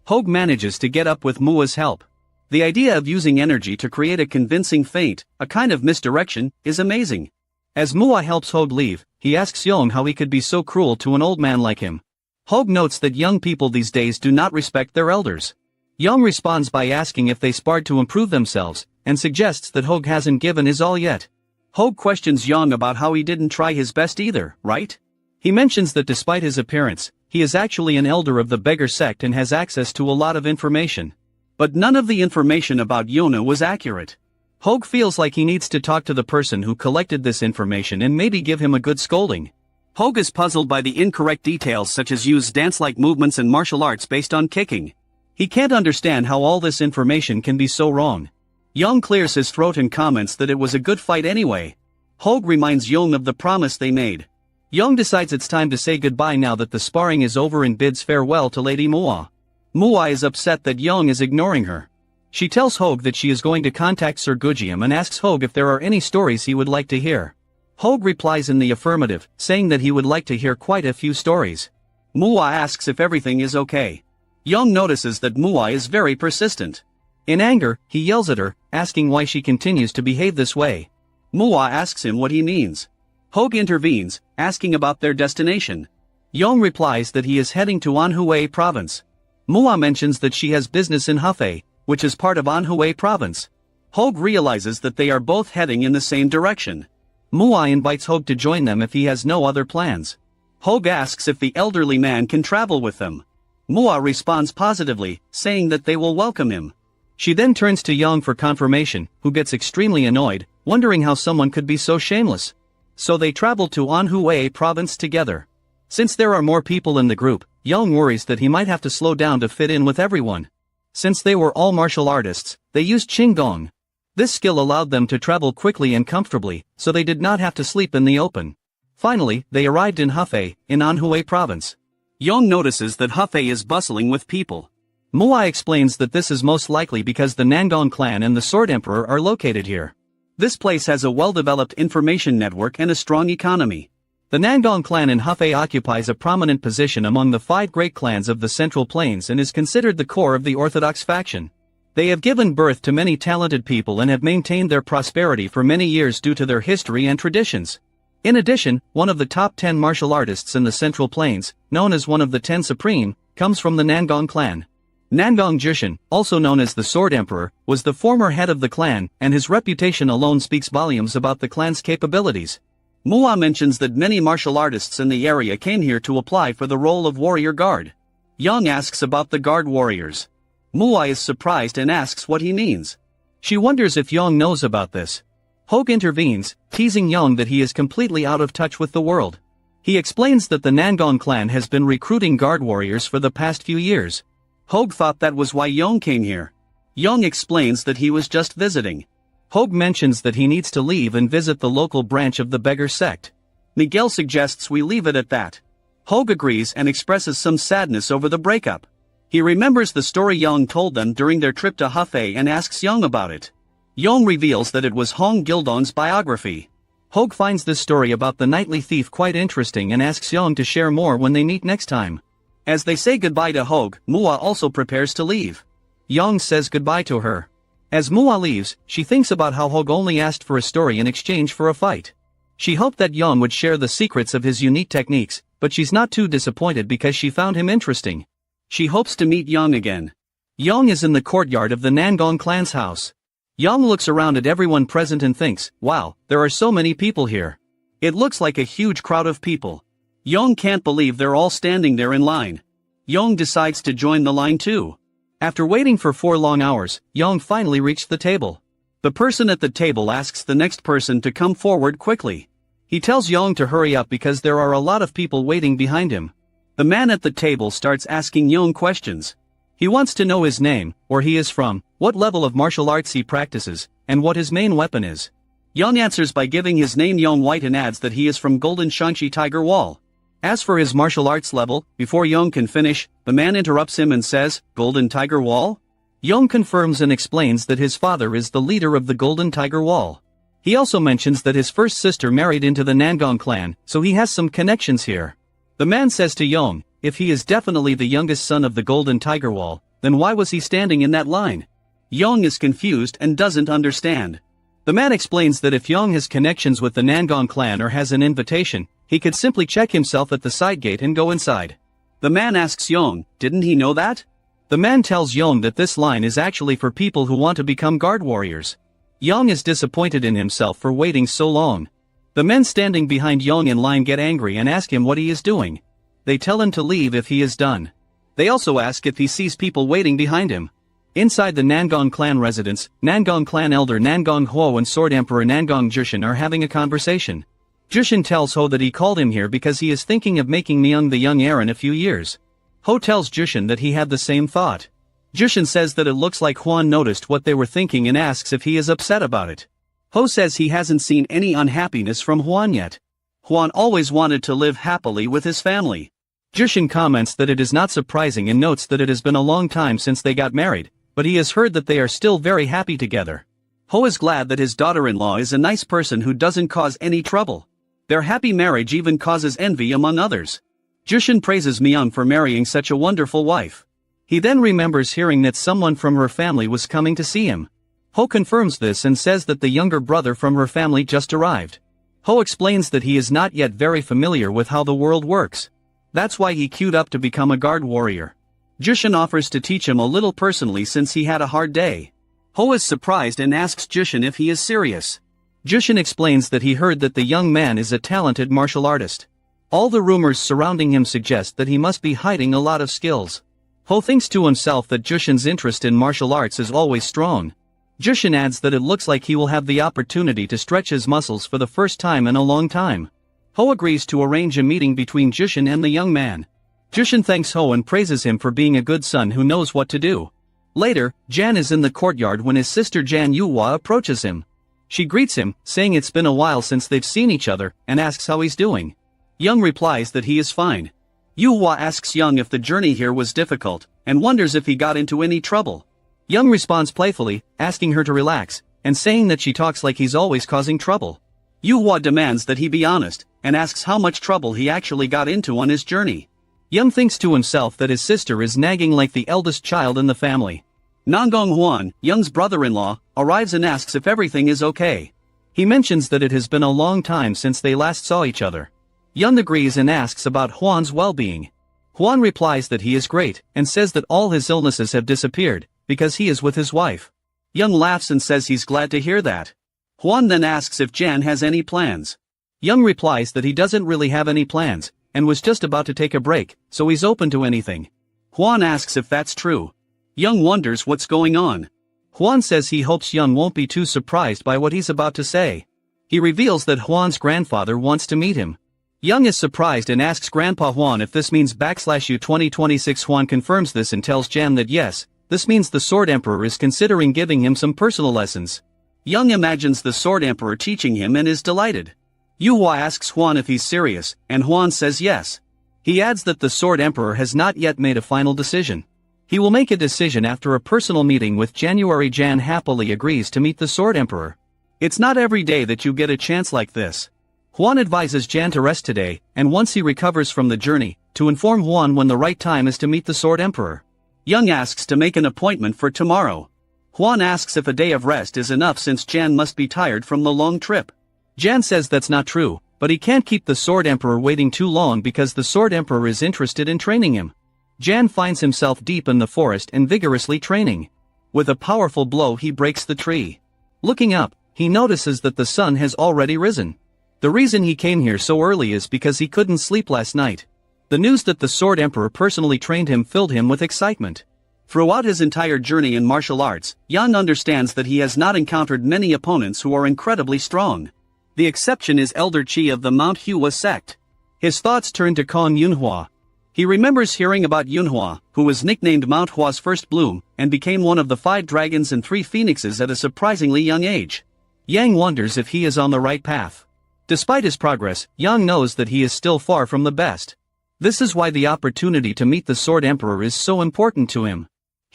Hogue manages to get up with Mua's help. The idea of using energy to create a convincing feint, a kind of misdirection, is amazing. As Mua helps Hogue leave, he asks Young how he could be so cruel to an old man like him. Hogue notes that young people these days do not respect their elders. Young responds by asking if they sparred to improve themselves, and suggests that Hogue hasn't given his all yet. Hogue questions Young about how he didn't try his best either, right? He mentions that despite his appearance, he is actually an elder of the beggar sect and has access to a lot of information. But none of the information about Yona was accurate. Hogue feels like he needs to talk to the person who collected this information and maybe give him a good scolding. Hogue is puzzled by the incorrect details such as use dance-like movements and martial arts based on kicking. He can't understand how all this information can be so wrong. Young clears his throat and comments that it was a good fight anyway. Hogue reminds Young of the promise they made. Young decides it's time to say goodbye now that the sparring is over and bids farewell to Lady Mua. Mua is upset that Young is ignoring her. She tells Hogue that she is going to contact Sir Gujiam and asks Hogue if there are any stories he would like to hear. Hogue replies in the affirmative, saying that he would like to hear quite a few stories. Mua asks if everything is okay. Young notices that Mua is very persistent. In anger, he yells at her, asking why she continues to behave this way. Mua asks him what he means. Hogue intervenes, asking about their destination. Young replies that he is heading to Anhui province. Mua mentions that she has business in Hefei, which is part of Anhui province. Hogue realizes that they are both heading in the same direction. Mua invites Hogue to join them if he has no other plans. Hogue asks if the elderly man can travel with them. Mua responds positively, saying that they will welcome him. She then turns to Young for confirmation, who gets extremely annoyed, wondering how someone could be so shameless. So they travel to Anhui province together. Since there are more people in the group, Young worries that he might have to slow down to fit in with everyone. Since they were all martial artists, they used Qinggong. This skill allowed them to travel quickly and comfortably, so they did not have to sleep in the open. Finally, they arrived in Hefei, in Anhui province. Young notices that Hefei is bustling with people. Mua explains that this is most likely because the Nangong clan and the Sword Emperor are located here. This place has a well-developed information network and a strong economy. The Nangong clan in Hefei occupies a prominent position among the 5 great clans of the Central Plains and is considered the core of the Orthodox faction. They have given birth to many talented people and have maintained their prosperity for many years due to their history and traditions. In addition, one of the top 10 martial artists in the Central Plains, known as one of the 10 Supreme, comes from the Nangong clan. Nangong Jushin, also known as the Sword Emperor, was the former head of the clan, and his reputation alone speaks volumes about the clan's capabilities. Mua mentions that many martial artists in the area came here to apply for the role of warrior guard. Young asks about the guard warriors. Mua is surprised and asks what he means. She wonders if Young knows about this. Hogue intervenes, teasing Young that he is completely out of touch with the world. He explains that the Nangong clan has been recruiting guard warriors for the past few years. Hogue thought that was why Young came here. Young explains that he was just visiting. Hogue mentions that he needs to leave and visit the local branch of the beggar sect. Miguel suggests we leave it at that. Hogue agrees and expresses some sadness over the breakup. He remembers the story Young told them during their trip to Hefei and asks Young about it. Young reveals that it was Hong Gildong's biography. Hogue finds this story about the nightly thief quite interesting and asks Young to share more when they meet next time. As they say goodbye to Hogue, Mua also prepares to leave. Young says goodbye to her. As Mua leaves, she thinks about how Hogue only asked for a story in exchange for a fight. She hoped that Young would share the secrets of his unique techniques, but she's not too disappointed because she found him interesting. She hopes to meet Young again. Young is in the courtyard of the Nangong clan's house. Young looks around at everyone present and thinks, wow, there are so many people here. It looks like a huge crowd of people. Young can't believe they're all standing there in line. Young decides to join the line too. After waiting for 4 long hours, Young finally reached the table. The person at the table asks the next person to come forward quickly. He tells Young to hurry up because there are a lot of people waiting behind him. The man at the table starts asking Young questions. He wants to know his name, where he is from, what level of martial arts he practices, and what his main weapon is. Young answers by giving his name Young White and adds that he is from Golden Shanxi Tiger Wall. As for his martial arts level, before Young can finish, the man interrupts him and says, Golden Tiger Wall? Yong confirms and explains that his father is the leader of the Golden Tiger Wall. He also mentions that his first sister married into the Nangong clan, so he has some connections here. The man says to Yong, if he is definitely the youngest son of the Golden Tiger Wall, then why was he standing in that line? Yong is confused and doesn't understand. The man explains that if Yong has connections with the Nangong clan or has an invitation, he could simply check himself at the side gate and go inside. The man asks Yong, didn't he know that? The man tells Yong that this line is actually for people who want to become guard warriors. Yong is disappointed in himself for waiting so long. The men standing behind Yong in line get angry and ask him what he is doing. They tell him to leave if he is done. They also ask if he sees people waiting behind him. Inside the Nangong clan residence, Nangong clan elder Nangong Huo and Sword Emperor Nangong Jushin are having a conversation. Jushin tells Ho that he called him here because he is thinking of making Myung the young heir in a few years. Ho tells Jushin that he had the same thought. Jushin says that it looks like Hwan noticed what they were thinking and asks if he is upset about it. Ho says he hasn't seen any unhappiness from Hwan yet. Hwan always wanted to live happily with his family. Jushin comments that it is not surprising and notes that it has been a long time since they got married, but he has heard that they are still very happy together. Ho is glad that his daughter-in-law is a nice person who doesn't cause any trouble. Their happy marriage even causes envy among others. Jushin praises Myung for marrying such a wonderful wife. He then remembers hearing that someone from her family was coming to see him. Ho confirms this and says that the younger brother from her family just arrived. Ho explains that he is not yet very familiar with how the world works. That's why he queued up to become a guard warrior. Jushin offers to teach him a little personally since he had a hard day. Ho is surprised and asks Jushin if he is serious. Jushin explains that he heard that the young man is a talented martial artist. All the rumors surrounding him suggest that he must be hiding a lot of skills. Ho thinks to himself that Jushin's interest in martial arts is always strong. Jushin adds that it looks like he will have the opportunity to stretch his muscles for the first time in a long time. Ho agrees to arrange a meeting between Jushin and the young man. Jushin thanks Ho and praises him for being a good son who knows what to do. Later, Jan is in the courtyard when his sister Jan Yuhua approaches him. She greets him, saying it's been a while since they've seen each other, and asks how he's doing. Young replies that he is fine. Yuhua asks Young if the journey here was difficult, and wonders if he got into any trouble. Young responds playfully, asking her to relax, and saying that she talks like he's always causing trouble. Yuhua demands that he be honest, and asks how much trouble he actually got into on his journey. Young thinks to himself that his sister is nagging like the eldest child in the family. Nangong Huan, Young's brother-in-law, arrives and asks if everything is okay. He mentions that it has been a long time since they last saw each other. Young agrees and asks about Huan's well-being. Huan replies that he is great, and says that all his illnesses have disappeared, because he is with his wife. Young laughs and says he's glad to hear that. Huan then asks if Jan has any plans. Young replies that he doesn't really have any plans, and was just about to take a break, so he's open to anything. Huan asks if that's true. Young wonders what's going on. Huan says he hopes Young won't be too surprised by what he's about to say. He reveals that Huan's grandfather wants to meet him. Young is surprised and asks Grandpa Huan if this means /U 2026. Huan confirms this and tells Jan that yes, this means the Sword Emperor is considering giving him some personal lessons. Young imagines the Sword Emperor teaching him and is delighted. Yuhua asks Huan if he's serious, and Huan says yes. He adds that the Sword Emperor has not yet made a final decision. He will make a decision after a personal meeting with January. Jan happily agrees to meet the Sword Emperor. It's not every day that you get a chance like this. Huan advises Jan to rest today, and once he recovers from the journey, to inform Huan when the right time is to meet the Sword Emperor. Young asks to make an appointment for tomorrow. Huan asks if a day of rest is enough since Jan must be tired from the long trip. Jan says that's not true, but he can't keep the Sword Emperor waiting too long because the Sword Emperor is interested in training him. Jan finds himself deep in the forest and vigorously training. With a powerful blow he breaks the tree. Looking up, he notices that the sun has already risen. The reason he came here so early is because he couldn't sleep last night. The news that the Sword Emperor personally trained him filled him with excitement. Throughout his entire journey in martial arts, Yang understands that he has not encountered many opponents who are incredibly strong. The exception is Elder Qi of the Mount Hua sect. His thoughts turn to Kong Yunhua. He remembers hearing about Yunhua, who was nicknamed Mount Hua's first bloom, and became one of the 5 dragons and 3 phoenixes at a surprisingly young age. Yang wonders if he is on the right path. Despite his progress, Yang knows that he is still far from the best. This is why the opportunity to meet the Sword Emperor is so important to him.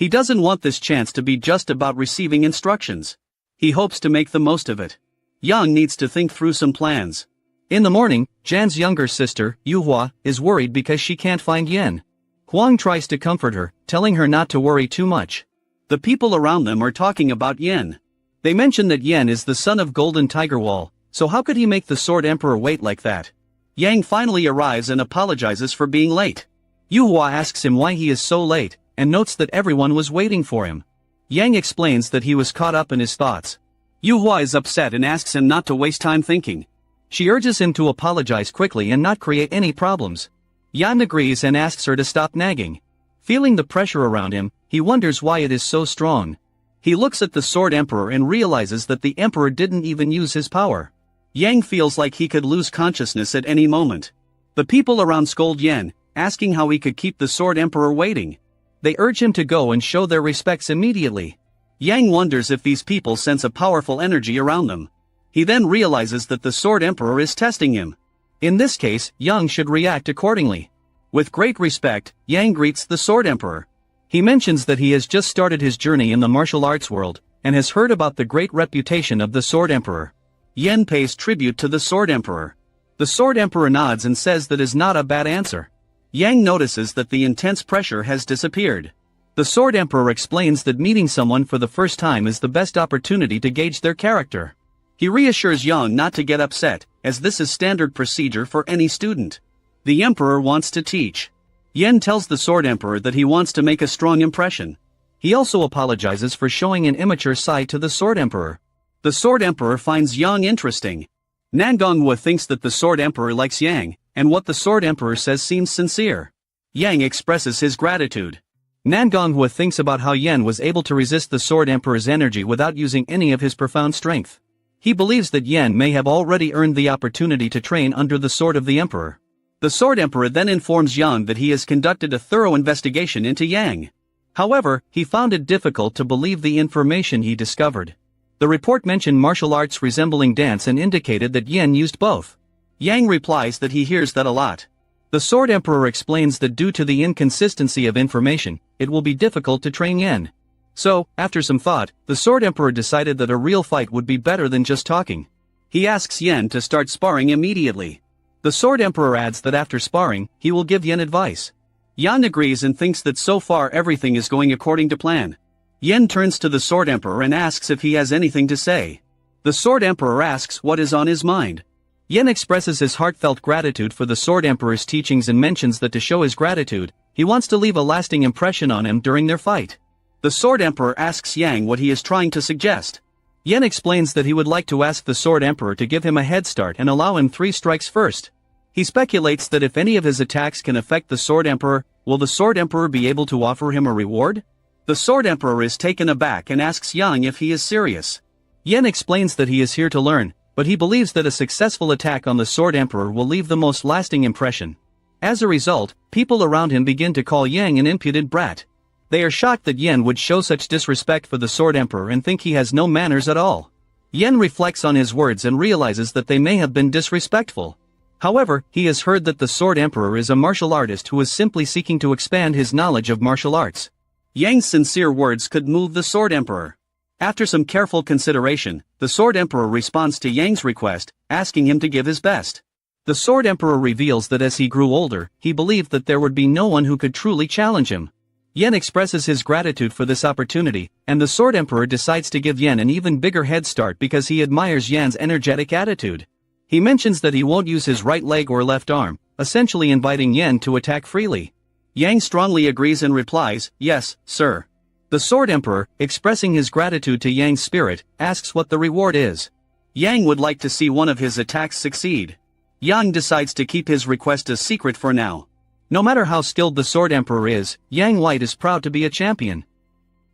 He doesn't want this chance to be just about receiving instructions. He hopes to make the most of it. Yang needs to think through some plans. In the morning, Jan's younger sister, Yuhua, is worried because she can't find Yen. Huang tries to comfort her, telling her not to worry too much. The people around them are talking about Yen. They mention that Yen is the son of Golden Tiger Wall, so how could he make the Sword Emperor wait like that? Yang finally arrives and apologizes for being late. Yuhua asks him why he is so late, and notes that everyone was waiting for him. Yang explains that he was caught up in his thoughts. Yuhua is upset and asks him not to waste time thinking. She urges him to apologize quickly and not create any problems. Yan agrees and asks her to stop nagging. Feeling the pressure around him, he wonders why it is so strong. He looks at the Sword Emperor and realizes that the Emperor didn't even use his power. Yang feels like he could lose consciousness at any moment. The people around scold Yan, asking how he could keep the Sword Emperor waiting. They urge him to go and show their respects immediately. Yang wonders if these people sense a powerful energy around them. He then realizes that the Sword Emperor is testing him. In this case, Yang should react accordingly. With great respect, Yang greets the Sword Emperor. He mentions that he has just started his journey in the martial arts world, and has heard about the great reputation of the Sword Emperor. Yen pays tribute to the Sword Emperor. The Sword Emperor nods and says that is not a bad answer. Yang notices that the intense pressure has disappeared. The Sword Emperor explains that meeting someone for the first time is the best opportunity to gauge their character. He reassures Yang not to get upset, as this is standard procedure for any student. The Emperor wants to teach. Yen tells the Sword Emperor that he wants to make a strong impression. He also apologizes for showing an immature side to the Sword Emperor. The Sword Emperor finds Yang interesting. Nangonghua thinks that the Sword Emperor likes Yang, and what the Sword Emperor says seems sincere. Yang expresses his gratitude. Nangonghua thinks about how Yen was able to resist the Sword Emperor's energy without using any of his profound strength. He believes that Yen may have already earned the opportunity to train under the sword of the Emperor. The Sword Emperor then informs Yang that he has conducted a thorough investigation into Yang. However, he found it difficult to believe the information he discovered. The report mentioned martial arts resembling dance and indicated that Yen used both. Yang replies that he hears that a lot. The Sword Emperor explains that due to the inconsistency of information, it will be difficult to train Yen. So, after some thought, the Sword Emperor decided that a real fight would be better than just talking. He asks Yen to start sparring immediately. The Sword Emperor adds that after sparring, he will give Yen advice. Yan agrees and thinks that so far everything is going according to plan. Yen turns to the Sword Emperor and asks if he has anything to say. The Sword Emperor asks what is on his mind. Yen expresses his heartfelt gratitude for the Sword Emperor's teachings and mentions that to show his gratitude, he wants to leave a lasting impression on him during their fight. The Sword Emperor asks Yang what he is trying to suggest. Yen explains that he would like to ask the Sword Emperor to give him a head start and allow him 3 strikes first. He speculates that if any of his attacks can affect the Sword Emperor, will the Sword Emperor be able to offer him a reward? The Sword Emperor is taken aback and asks Yang if he is serious. Yen explains that he is here to learn, but he believes that a successful attack on the Sword Emperor will leave the most lasting impression. As a result, people around him begin to call Yang an impudent brat. They are shocked that Yen would show such disrespect for the Sword Emperor and think he has no manners at all. Yen reflects on his words and realizes that they may have been disrespectful. However, he has heard that the Sword Emperor is a martial artist who is simply seeking to expand his knowledge of martial arts. Yang's sincere words could move the Sword Emperor. After some careful consideration, the Sword Emperor responds to Yang's request, asking him to give his best. The Sword Emperor reveals that as he grew older, he believed that there would be no one who could truly challenge him. Yen expresses his gratitude for this opportunity, and the Sword Emperor decides to give Yen an even bigger head start because he admires Yan's energetic attitude. He mentions that he won't use his right leg or left arm, essentially inviting Yen to attack freely. Yang strongly agrees and replies, "Yes, sir." The Sword Emperor, expressing his gratitude to Yang's spirit, asks what the reward is. Yang would like to see one of his attacks succeed. Yang decides to keep his request a secret for now. No matter how skilled the Sword Emperor is, Yang White is proud to be a champion.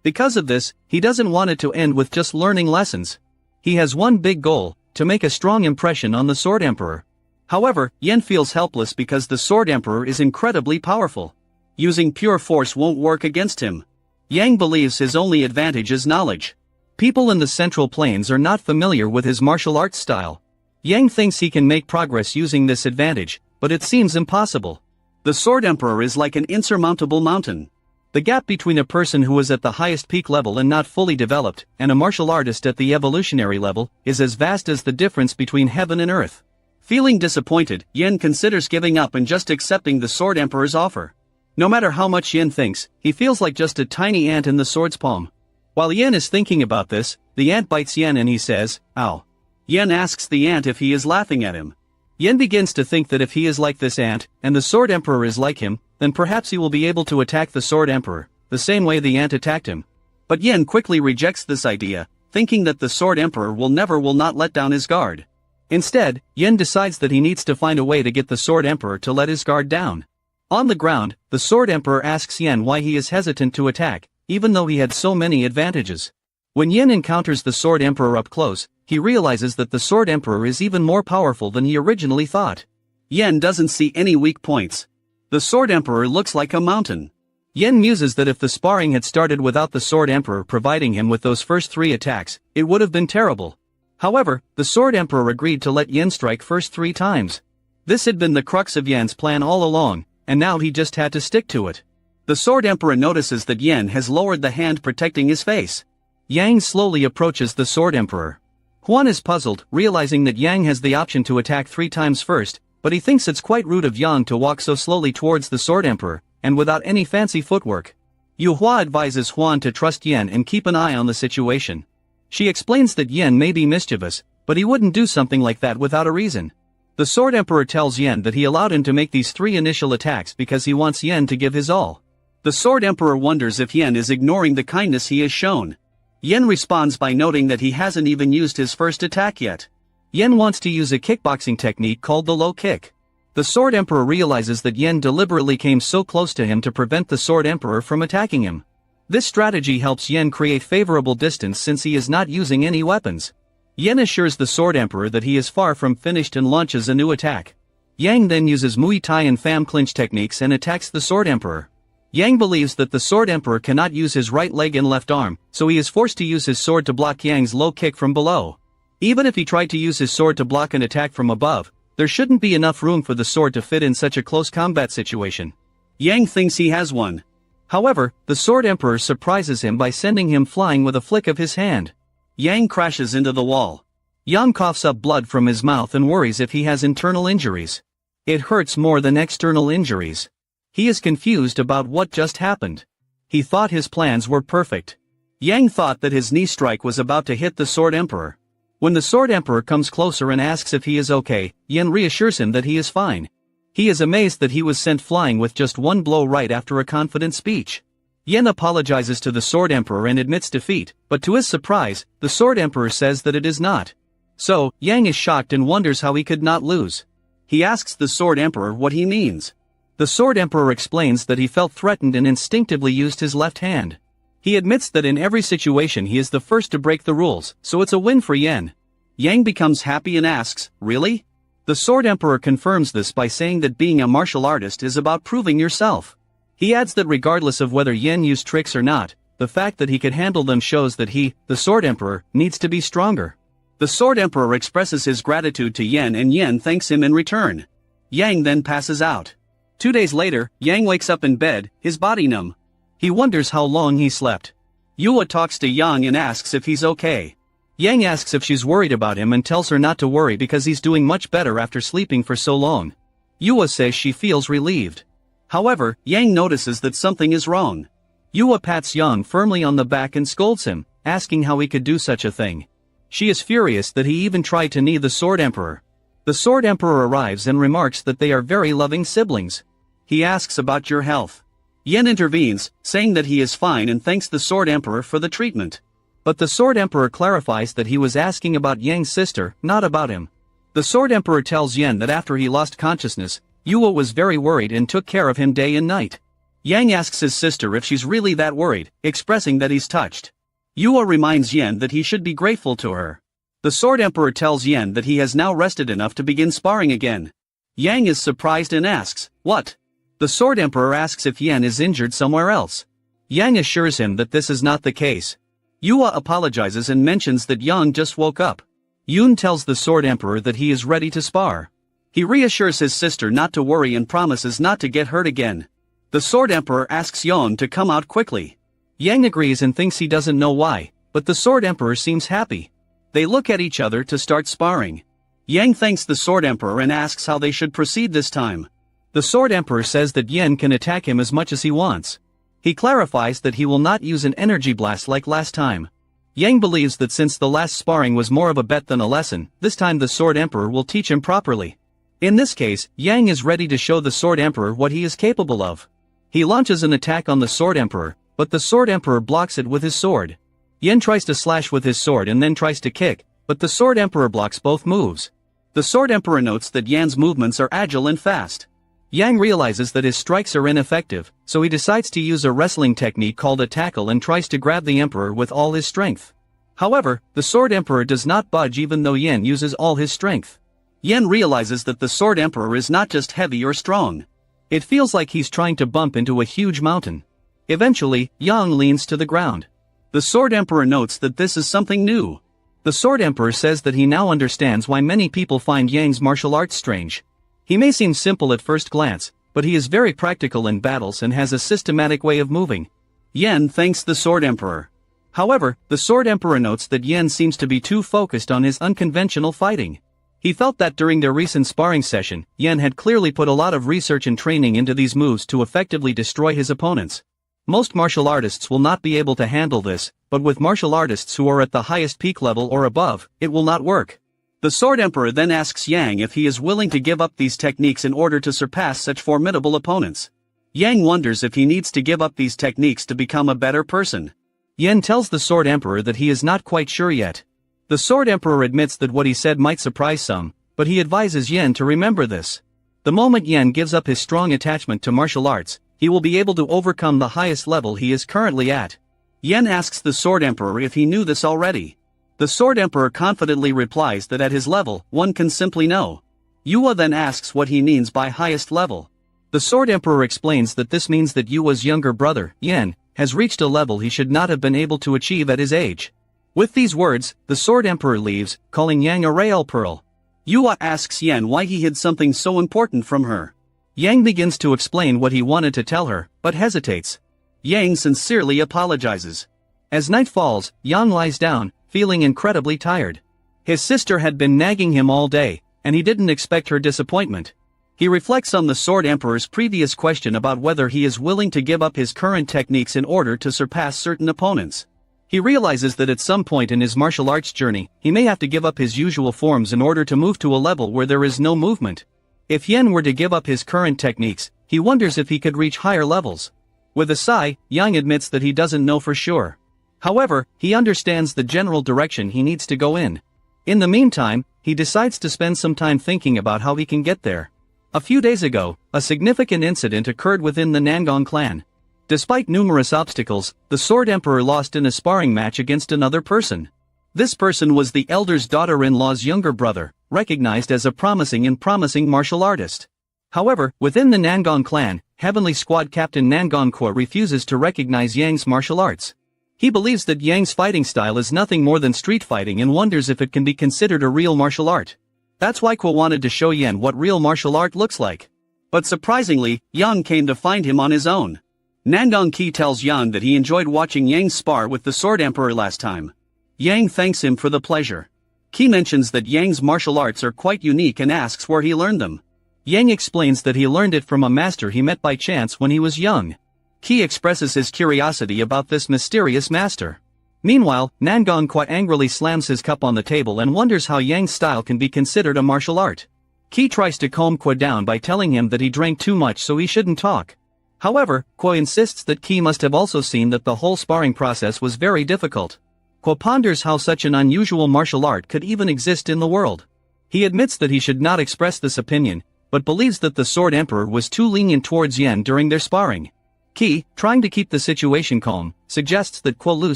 Because of this, he doesn't want it to end with just learning lessons. He has one big goal, to make a strong impression on the Sword Emperor. However, Yen feels helpless because the Sword Emperor is incredibly powerful. Using pure force won't work against him. Yang believes his only advantage is knowledge. People in the Central Plains are not familiar with his martial arts style. Yang thinks he can make progress using this advantage, but it seems impossible. The Sword Emperor is like an insurmountable mountain. The gap between a person who is at the highest peak level and not fully developed, and a martial artist at the evolutionary level, is as vast as the difference between heaven and earth. Feeling disappointed, Yen considers giving up and just accepting the Sword Emperor's offer. No matter how much Yen thinks, he feels like just a tiny ant in the sword's palm. While Yen is thinking about this, the ant bites Yen and he says, "Ow." Yen asks the ant if he is laughing at him. Yen begins to think that if he is like this ant, and the Sword Emperor is like him, then perhaps he will be able to attack the Sword Emperor, the same way the ant attacked him. But Yen quickly rejects this idea, thinking that the Sword Emperor will not let down his guard. Instead, Yen decides that he needs to find a way to get the Sword Emperor to let his guard down. On the ground, the Sword Emperor asks Yen why he is hesitant to attack, even though he had so many advantages. When Yen encounters the Sword Emperor up close, he realizes that the Sword Emperor is even more powerful than he originally thought. Yen doesn't see any weak points. The Sword Emperor looks like a mountain. Yen muses that if the sparring had started without the Sword Emperor providing him with those first 3 attacks, it would have been terrible. However, the Sword Emperor agreed to let Yen strike first 3 times. This had been the crux of Yen's plan all along, and now he just had to stick to it. The Sword Emperor notices that Yen has lowered the hand protecting his face. Yang slowly approaches the Sword Emperor. Huan is puzzled, realizing that Yang has the option to attack 3 times first, but he thinks it's quite rude of Yang to walk so slowly towards the Sword Emperor, and without any fancy footwork. Yu Hua advises Huan to trust Yen and keep an eye on the situation. She explains that Yen may be mischievous, but he wouldn't do something like that without a reason. The Sword Emperor tells Yen that he allowed him to make these 3 initial attacks because he wants Yen to give his all. The Sword Emperor wonders if Yen is ignoring the kindness he has shown. Yen responds by noting that he hasn't even used his first attack yet. Yen wants to use a kickboxing technique called the low kick. The Sword Emperor realizes that Yen deliberately came so close to him to prevent the Sword Emperor from attacking him. This strategy helps Yen create favorable distance since he is not using any weapons. Yen assures the Sword Emperor that he is far from finished and launches a new attack. Yang then uses Muay Thai and Pham clinch techniques and attacks the Sword Emperor. Yang believes that the Sword Emperor cannot use his right leg and left arm, so he is forced to use his sword to block Yang's low kick from below. Even if he tried to use his sword to block an attack from above, there shouldn't be enough room for the sword to fit in such a close combat situation. Yang thinks he has one. However, the Sword Emperor surprises him by sending him flying with a flick of his hand. Yang crashes into the wall. Yang coughs up blood from his mouth and worries if he has internal injuries. It hurts more than external injuries. He is confused about what just happened. He thought his plans were perfect. Yang thought that his knee strike was about to hit the Sword Emperor. When the Sword Emperor comes closer and asks if he is okay, Yen reassures him that he is fine. He is amazed that he was sent flying with just 1 blow right after a confident speech. Yen apologizes to the Sword Emperor and admits defeat, but to his surprise, the Sword Emperor says that it is not. So, Yang is shocked and wonders how he could not lose. He asks the Sword Emperor what he means. The Sword Emperor explains that he felt threatened and instinctively used his left hand. He admits that in every situation he is the first to break the rules, so it's a win for Yen. Yang becomes happy and asks, "Really?" The Sword Emperor confirms this by saying that being a martial artist is about proving yourself. He adds that regardless of whether Yen used tricks or not, the fact that he could handle them shows that he, the Sword Emperor, needs to be stronger. The Sword Emperor expresses his gratitude to Yen and Yen thanks him in return. Yang then passes out. 2 days later, Yang wakes up in bed, his body numb. He wonders how long he slept. Yua talks to Yang and asks if he's okay. Yang asks if she's worried about him and tells her not to worry because he's doing much better after sleeping for so long. Yua says she feels relieved. However, Yang notices that something is wrong. Yua pats Yang firmly on the back and scolds him, asking how he could do such a thing. She is furious that he even tried to knee the Sword Emperor. The Sword Emperor arrives and remarks that they are very loving siblings. He asks about your health. Yen intervenes, saying that he is fine and thanks the Sword Emperor for the treatment. But the Sword Emperor clarifies that he was asking about Yang's sister, not about him. The Sword Emperor tells Yen that after he lost consciousness, Yua was very worried and took care of him day and night. Yang asks his sister if she's really that worried, expressing that he's touched. Yua reminds Yen that he should be grateful to her. The Sword Emperor tells Yen that he has now rested enough to begin sparring again. Yang is surprised and asks, "What?" The Sword Emperor asks if Yen is injured somewhere else. Yang assures him that this is not the case. Yua apologizes and mentions that Yang just woke up. Yun tells the Sword Emperor that he is ready to spar. He reassures his sister not to worry and promises not to get hurt again. The Sword Emperor asks Yan to come out quickly. Yang agrees and thinks he doesn't know why, but the Sword Emperor seems happy. They look at each other to start sparring. Yang thanks the Sword Emperor and asks how they should proceed this time. The Sword Emperor says that Yan can attack him as much as he wants. He clarifies that he will not use an energy blast like last time. Yang believes that since the last sparring was more of a bet than a lesson, this time the Sword Emperor will teach him properly. In this case, Yang is ready to show the Sword Emperor what he is capable of. He launches an attack on the Sword Emperor, but the Sword Emperor blocks it with his sword. Yan tries to slash with his sword and then tries to kick, but the Sword Emperor blocks both moves. The Sword Emperor notes that Yan's movements are agile and fast. Yang realizes that his strikes are ineffective, so he decides to use a wrestling technique called a tackle and tries to grab the Emperor with all his strength. However, the Sword Emperor does not budge even though Yan uses all his strength. Yan realizes that the Sword Emperor is not just heavy or strong. It feels like he's trying to bump into a huge mountain. Eventually, Yang leans to the ground. The Sword Emperor notes that this is something new. The Sword Emperor says that he now understands why many people find Yang's martial arts strange. He may seem simple at first glance, but he is very practical in battles and has a systematic way of moving. Yan thanks the Sword Emperor. However, the Sword Emperor notes that Yan seems to be too focused on his unconventional fighting. He felt that during their recent sparring session, Yan had clearly put a lot of research and training into these moves to effectively destroy his opponents. Most martial artists will not be able to handle this, but with martial artists who are at the highest peak level or above, it will not work. The Sword Emperor then asks Yang if he is willing to give up these techniques in order to surpass such formidable opponents. Yang wonders if he needs to give up these techniques to become a better person. Yan tells the Sword Emperor that he is not quite sure yet. The Sword Emperor admits that what he said might surprise some, but he advises Yan to remember this. The moment Yan gives up his strong attachment to martial arts, he will be able to overcome the highest level he is currently at. Yan asks the Sword Emperor if he knew this already. The Sword Emperor confidently replies that at his level, one can simply know. Yua then asks what he means by highest level. The Sword Emperor explains that this means that Yua's younger brother, Yan, has reached a level he should not have been able to achieve at his age. With these words, the Sword Emperor leaves, calling Yang a royal pearl. Yua asks Yan why he hid something so important from her. Yang begins to explain what he wanted to tell her, but hesitates. Yang sincerely apologizes. As night falls, Yang lies down, feeling incredibly tired. His sister had been nagging him all day, and he didn't expect her disappointment. He reflects on the Sword Emperor's previous question about whether he is willing to give up his current techniques in order to surpass certain opponents. He realizes that at some point in his martial arts journey, he may have to give up his usual forms in order to move to a level where there is no movement. If Yan were to give up his current techniques, he wonders if he could reach higher levels. With a sigh, Yang admits that he doesn't know for sure. However, he understands the general direction he needs to go in. In the meantime, he decides to spend some time thinking about how he can get there. A few days ago, a significant incident occurred within the Nangong clan. Despite numerous obstacles, the Sword Emperor lost in a sparring match against another person. This person was the elder's daughter-in-law's younger brother, recognized as a promising martial artist. However, within the Nangong clan, Heavenly Squad Captain Nangong Kwa refuses to recognize Yang's martial arts. He believes that Yang's fighting style is nothing more than street fighting and wonders if it can be considered a real martial art. That's why Kwa wanted to show Yan what real martial art looks like. But surprisingly, Yang came to find him on his own. Nangong Ki tells Yang that he enjoyed watching Yang spar with the Sword Emperor last time. Yang thanks him for the pleasure. Ki mentions that Yang's martial arts are quite unique and asks where he learned them. Yang explains that he learned it from a master he met by chance when he was young. Ki expresses his curiosity about this mysterious master. Meanwhile, Nangong Kwa angrily slams his cup on the table and wonders how Yang's style can be considered a martial art. Ki tries to calm Kwa down by telling him that he drank too much so he shouldn't talk. However, Kwa insists that Ki must have also seen that the whole sparring process was very difficult. Kwa ponders how such an unusual martial art could even exist in the world. He admits that he should not express this opinion, but believes that the Sword Emperor was too lenient towards Yan during their sparring. Ki, trying to keep the situation calm, suggests that Kwa Lu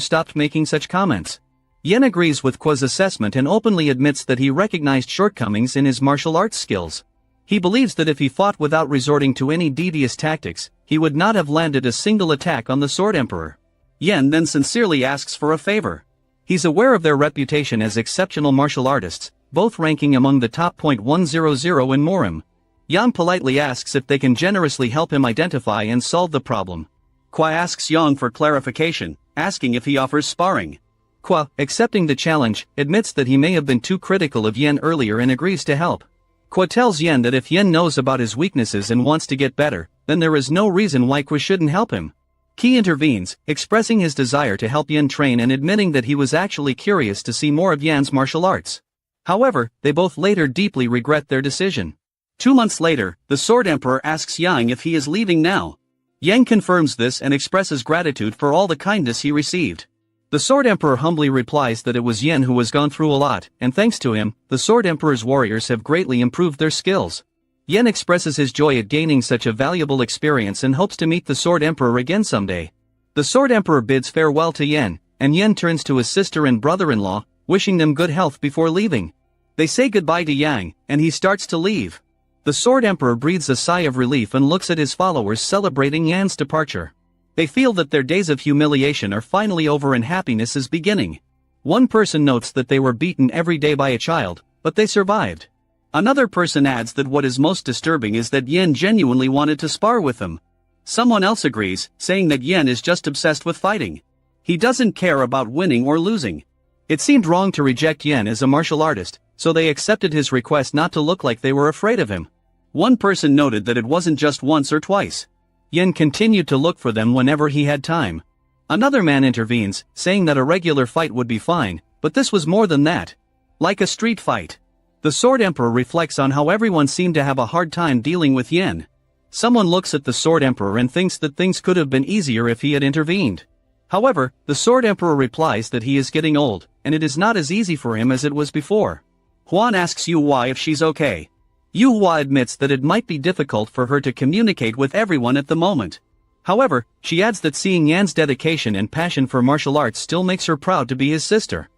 stopped making such comments. Yan agrees with Kwa's assessment and openly admits that he recognized shortcomings in his martial arts skills. He believes that if he fought without resorting to any devious tactics, he would not have landed a single attack on the Sword Emperor. Yan then sincerely asks for a favor. He's aware of their reputation as exceptional martial artists, both ranking among the top .100 in Murim. Yang politely asks if they can generously help him identify and solve the problem. Kwa asks Yang for clarification, asking if he offers sparring. Kwa, accepting the challenge, admits that he may have been too critical of Yen earlier and agrees to help. Kwa tells Yen that if Yen knows about his weaknesses and wants to get better, then there is no reason why Kwa shouldn't help him. Ki intervenes, expressing his desire to help Yen train and admitting that he was actually curious to see more of Yan's martial arts. However, they both later deeply regret their decision. 2 months later, the Sword Emperor asks Yang if he is leaving now. Yang confirms this and expresses gratitude for all the kindness he received. The Sword Emperor humbly replies that it was Yen who has gone through a lot, and thanks to him, the Sword Emperor's warriors have greatly improved their skills. Yen expresses his joy at gaining such a valuable experience and hopes to meet the Sword Emperor again someday. The Sword Emperor bids farewell to Yen, and Yen turns to his sister and brother-in-law, wishing them good health before leaving. They say goodbye to Yang, and he starts to leave. The Sword Emperor breathes a sigh of relief and looks at his followers celebrating Yan's departure. They feel that their days of humiliation are finally over and happiness is beginning. One person notes that they were beaten every day by a child, but they survived. Another person adds that what is most disturbing is that Yen genuinely wanted to spar with them. Someone else agrees, saying that Yen is just obsessed with fighting. He doesn't care about winning or losing. It seemed wrong to reject Yen as a martial artist, so they accepted his request not to look like they were afraid of him. One person noted that it wasn't just once or twice. Yen continued to look for them whenever he had time. Another man intervenes, saying that a regular fight would be fine, but this was more than that. Like a street fight. The Sword Emperor reflects on how everyone seemed to have a hard time dealing with Yen. Someone looks at the Sword Emperor and thinks that things could have been easier if he had intervened. However, the Sword Emperor replies that he is getting old, and it is not as easy for him as it was before. Huan asks Yu Hua if she's okay. Yu Hua admits that it might be difficult for her to communicate with everyone at the moment. However, she adds that seeing Yan's dedication and passion for martial arts still makes her proud to be his sister.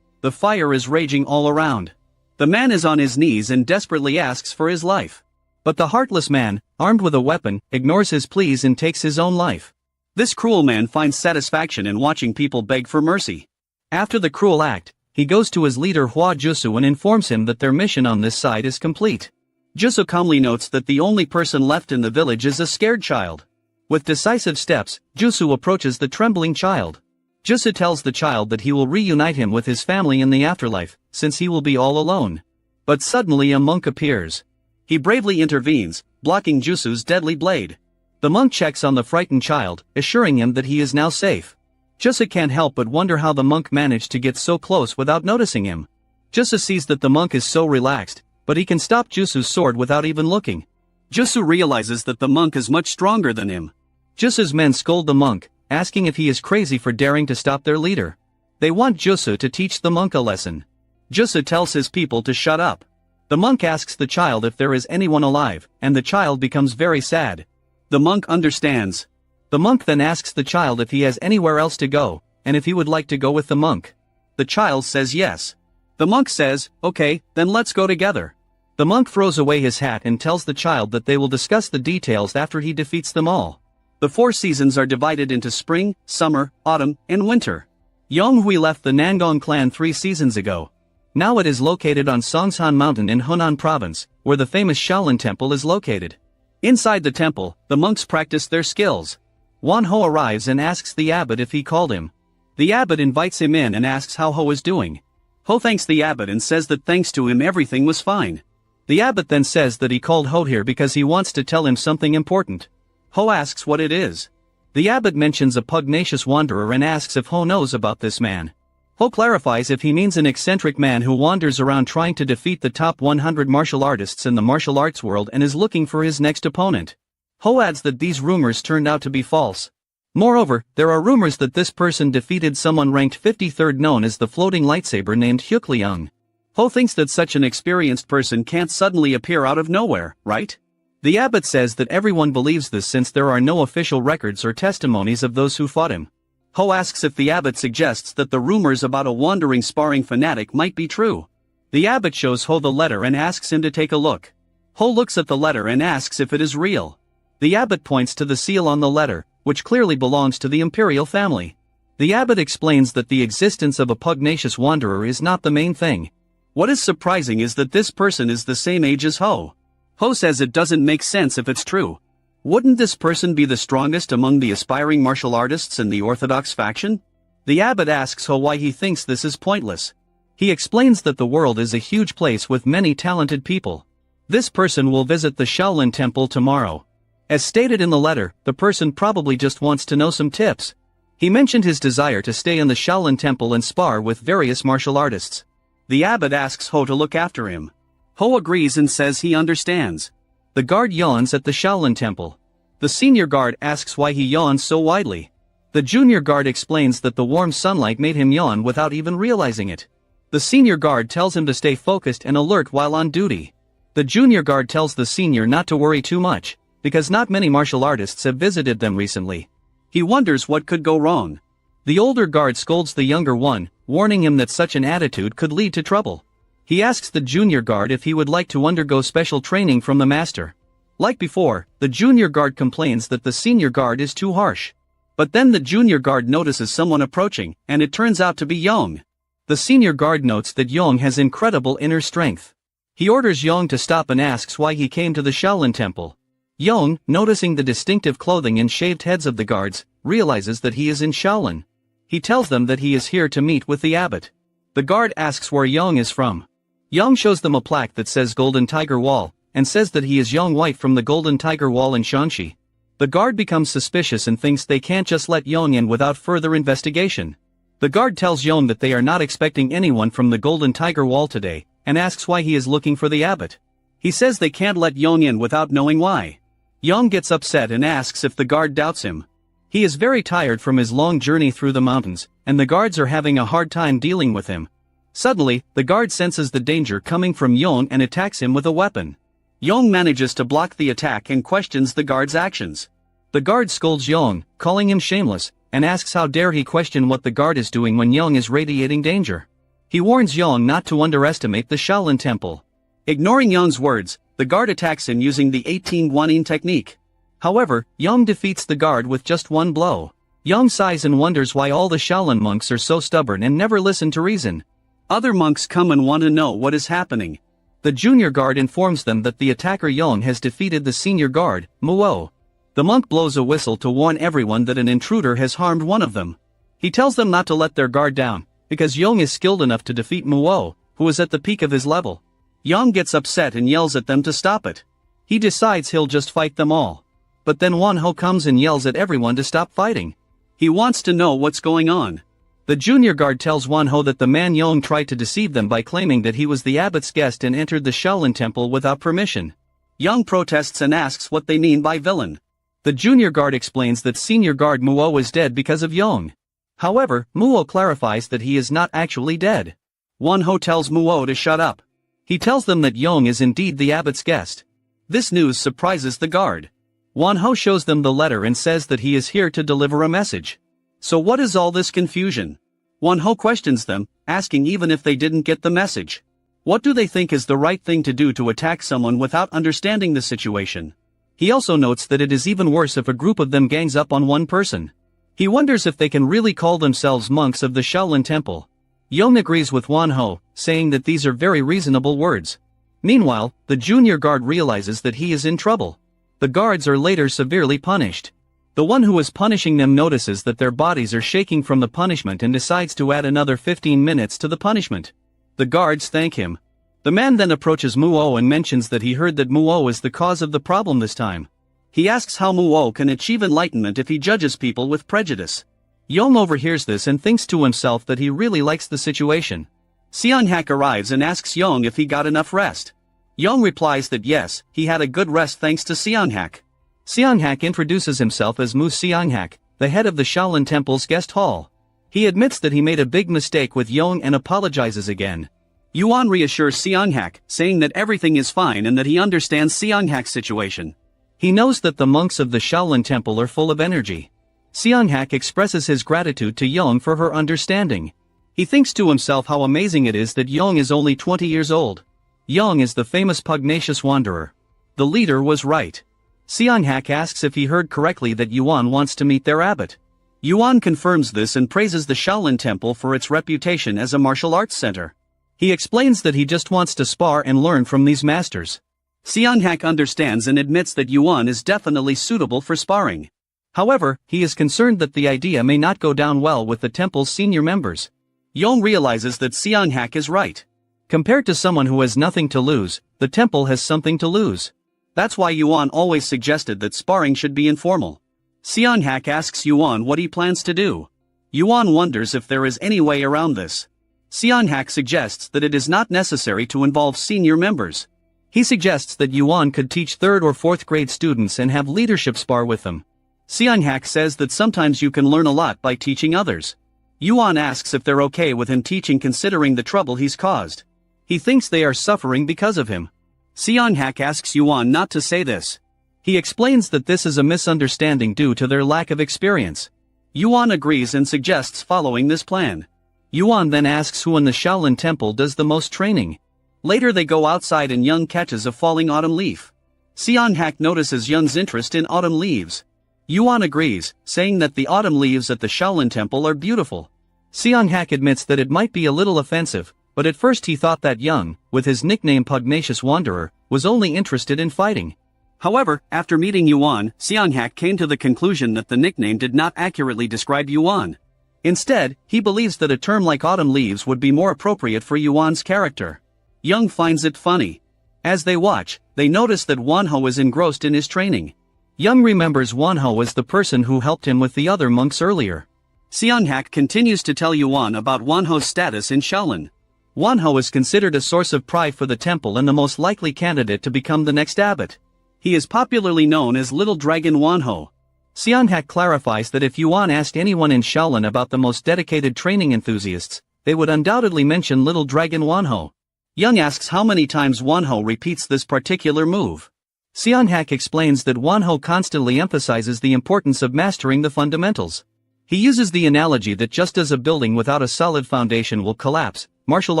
The fire is raging all around. The man is on his knees and desperately asks for his life. But the heartless man, armed with a weapon, ignores his pleas and takes his own life. This cruel man finds satisfaction in watching people beg for mercy. After the cruel act, he goes to his leader Hua Jusu and informs him that their mission on this side is complete. Jusu calmly notes that the only person left in the village is a scared child. With decisive steps, Jusu approaches the trembling child. Jusu tells the child that he will reunite him with his family in the afterlife, since he will be all alone. But suddenly a monk appears. He bravely intervenes, blocking Jusu's deadly blade. The monk checks on the frightened child, assuring him that he is now safe. Jusu can't help but wonder how the monk managed to get so close without noticing him. Jusu sees that the monk is so relaxed, but he can stop Jusu's sword without even looking. Jusu realizes that the monk is much stronger than him. Jusu's men scold the monk, asking if he is crazy for daring to stop their leader. They want Jusu to teach the monk a lesson. Jusu tells his people to shut up. The monk asks the child if there is anyone alive, and the child becomes very sad. The monk understands. The monk then asks the child if he has anywhere else to go, and if he would like to go with the monk. The child says yes. The monk says, okay, then let's go together. The monk throws away his hat and tells the child that they will discuss the details after he defeats them all. The 4 seasons are divided into spring, summer, autumn, and winter. Yonghui left the Nangong clan 3 seasons ago. Now it is located on Songshan Mountain in Hunan Province, where the famous Shaolin Temple is located. Inside the temple, the monks practice their skills. Wan Ho arrives and asks the abbot if he called him. The abbot invites him in and asks how Ho is doing. Ho thanks the abbot and says that thanks to him everything was fine. The abbot then says that he called Ho here because he wants to tell him something important. Ho asks what it is. The abbot mentions a pugnacious wanderer and asks if Ho knows about this man. Ho clarifies if he means an eccentric man who wanders around trying to defeat the top 100 martial artists in the martial arts world and is looking for his next opponent. Ho adds that these rumors turned out to be false. Moreover, there are rumors that this person defeated someone ranked 53rd known as the floating lightsaber named Hyukliung. Ho thinks that such an experienced person can't suddenly appear out of nowhere, right? The abbot says that everyone believes this since there are no official records or testimonies of those who fought him. Ho asks if the abbot suggests that the rumors about a wandering sparring fanatic might be true. The abbot shows Ho the letter and asks him to take a look. Ho looks at the letter and asks if it is real. The abbot points to the seal on the letter, which clearly belongs to the imperial family. The abbot explains that the existence of a pugnacious wanderer is not the main thing. What is surprising is that this person is the same age as Ho. Ho says it doesn't make sense if it's true. Wouldn't this person be the strongest among the aspiring martial artists in the orthodox faction? The abbot asks Ho why he thinks this is pointless. He explains that the world is a huge place with many talented people. This person will visit the Shaolin temple tomorrow. As stated in the letter, the person probably just wants to know some tips. He mentioned his desire to stay in the Shaolin temple and spar with various martial artists. The abbot asks Ho to look after him. Ho agrees and says he understands. The guard yawns at the Shaolin temple. The senior guard asks why he yawns so widely. The junior guard explains that the warm sunlight made him yawn without even realizing it. The senior guard tells him to stay focused and alert while on duty. The junior guard tells the senior not to worry too much, because not many martial artists have visited them recently. He wonders what could go wrong. The older guard scolds the younger one, warning him that such an attitude could lead to trouble. He asks the junior guard if he would like to undergo special training from the master. Like before, the junior guard complains that the senior guard is too harsh. But then the junior guard notices someone approaching, and it turns out to be Yong. The senior guard notes that Yong has incredible inner strength. He orders Yong to stop and asks why he came to the Shaolin temple. Yong, noticing the distinctive clothing and shaved heads of the guards, realizes that he is in Shaolin. He tells them that he is here to meet with the abbot. The guard asks where Yong is from. Yong shows them a plaque that says Golden Tiger Wall, and says that he is Yong White from the Golden Tiger Wall in Shanxi. The guard becomes suspicious and thinks they can't just let Yong in without further investigation. The guard tells Yong that they are not expecting anyone from the Golden Tiger Wall today, and asks why he is looking for the abbot. He says they can't let Yong in without knowing why. Yong gets upset and asks if the guard doubts him. He is very tired from his long journey through the mountains, and the guards are having a hard time dealing with him. Suddenly, the guard senses the danger coming from Yong and attacks him with a weapon. Yong manages to block the attack and questions the guard's actions. The guard scolds Yong, calling him shameless, and asks how dare he question what the guard is doing when Yong is radiating danger. He warns Yong not to underestimate the Shaolin temple. Ignoring Yong's words, the guard attacks him using the 18 Guanyin technique. However, Yong defeats the guard with just one blow. Yong sighs and wonders why all the Shaolin monks are so stubborn and never listen to reason. Other monks come and want to know what is happening. The junior guard informs them that the attacker Yong has defeated the senior guard, Muo. The monk blows a whistle to warn everyone that an intruder has harmed one of them. He tells them not to let their guard down, because Yong is skilled enough to defeat Muo, who is at the peak of his level. Yong gets upset and yells at them to stop it. He decides he'll just fight them all. But then Won-ho comes and yells at everyone to stop fighting. He wants to know what's going on. The junior guard tells Won-ho that the man Yong tried to deceive them by claiming that he was the abbot's guest and entered the Shaolin temple without permission. Yong protests and asks what they mean by villain. The junior guard explains that senior guard Muo is dead because of Yong. However, Muo clarifies that he is not actually dead. Won-ho tells Muo to shut up. He tells them that Yong is indeed the abbot's guest. This news surprises the guard. Won-ho shows them the letter and says that he is here to deliver a message. So what is all this confusion? Won-ho questions them, asking even if they didn't get the message. What do they think is the right thing to do to attack someone without understanding the situation? He also notes that it is even worse if a group of them gangs up on one person. He wonders if they can really call themselves monks of the Shaolin temple. Yong agrees with Won-ho, saying that these are very reasonable words. Meanwhile, the junior guard realizes that he is in trouble. The guards are later severely punished. The one who is punishing them notices that their bodies are shaking from the punishment and decides to add another 15 minutes to the punishment. The guards thank him. The man then approaches Muo and mentions that he heard that Muo is the cause of the problem this time. He asks how Muo can achieve enlightenment if he judges people with prejudice. Yong overhears this and thinks to himself that he really likes the situation. Seonghak arrives and asks Yong if he got enough rest. Yong replies that yes, he had a good rest thanks to Seonghak. Seonghak introduces himself as Mu Seonghak, the head of the Shaolin Temple's guest hall. He admits that he made a big mistake with Yong and apologizes again. Yuan reassures Seonghak, saying that everything is fine and that he understands Seonghak's situation. He knows that the monks of the Shaolin Temple are full of energy. Seonghak expresses his gratitude to Yong for her understanding. He thinks to himself how amazing it is that Yong is only 20 years old. Yong is the famous pugnacious wanderer. The leader was right. Seonghak asks if he heard correctly that Yuan wants to meet their abbot. Yuan confirms this and praises the Shaolin Temple for its reputation as a martial arts center. He explains that he just wants to spar and learn from these masters. Seonghak understands and admits that Yuan is definitely suitable for sparring. However, he is concerned that the idea may not go down well with the temple's senior members. Yong realizes that Seonghak is right. Compared to someone who has nothing to lose, the temple has something to lose. That's why Yuan always suggested that sparring should be informal. Seonghak asks Yuan what he plans to do. Yuan wonders if there is any way around this. Seonghak suggests that it is not necessary to involve senior members. He suggests that Yuan could teach 3rd or 4th grade students and have leadership spar with them. Seonghak says that sometimes you can learn a lot by teaching others. Yuan asks if they're okay with him teaching considering the trouble he's caused. He thinks they are suffering because of him. Seonghak asks Yuan not to say this. He explains that this is a misunderstanding due to their lack of experience. Yuan agrees and suggests following this plan. Yuan then asks who in the Shaolin Temple does the most training. Later they go outside and Young catches a falling autumn leaf. Seonghak notices Young's interest in autumn leaves. Yuan agrees, saying that the autumn leaves at the Shaolin Temple are beautiful. Seonghak admits that it might be a little offensive, but at first he thought that Young, with his nickname Pugnacious Wanderer, was only interested in fighting. However, after meeting Yuan, Seonghak came to the conclusion that the nickname did not accurately describe Yuan. Instead, he believes that a term like autumn leaves would be more appropriate for Yuan's character. Young finds it funny. As they watch, they notice that Wonho is engrossed in his training. Young remembers Wonho as the person who helped him with the other monks earlier. Seonghak continues to tell Yuan about Wonho's status in Shaolin. Wonho is considered a source of pride for the temple and the most likely candidate to become the next abbot. He is popularly known as Little Dragon Wonho. Seonghak clarifies that if Yuan asked anyone in Shaolin about the most dedicated training enthusiasts, they would undoubtedly mention Little Dragon Wonho. Young asks how many times Wonho repeats this particular move. Seonghak explains that Wonho constantly emphasizes the importance of mastering the fundamentals. He uses the analogy that just as a building without a solid foundation will collapse, martial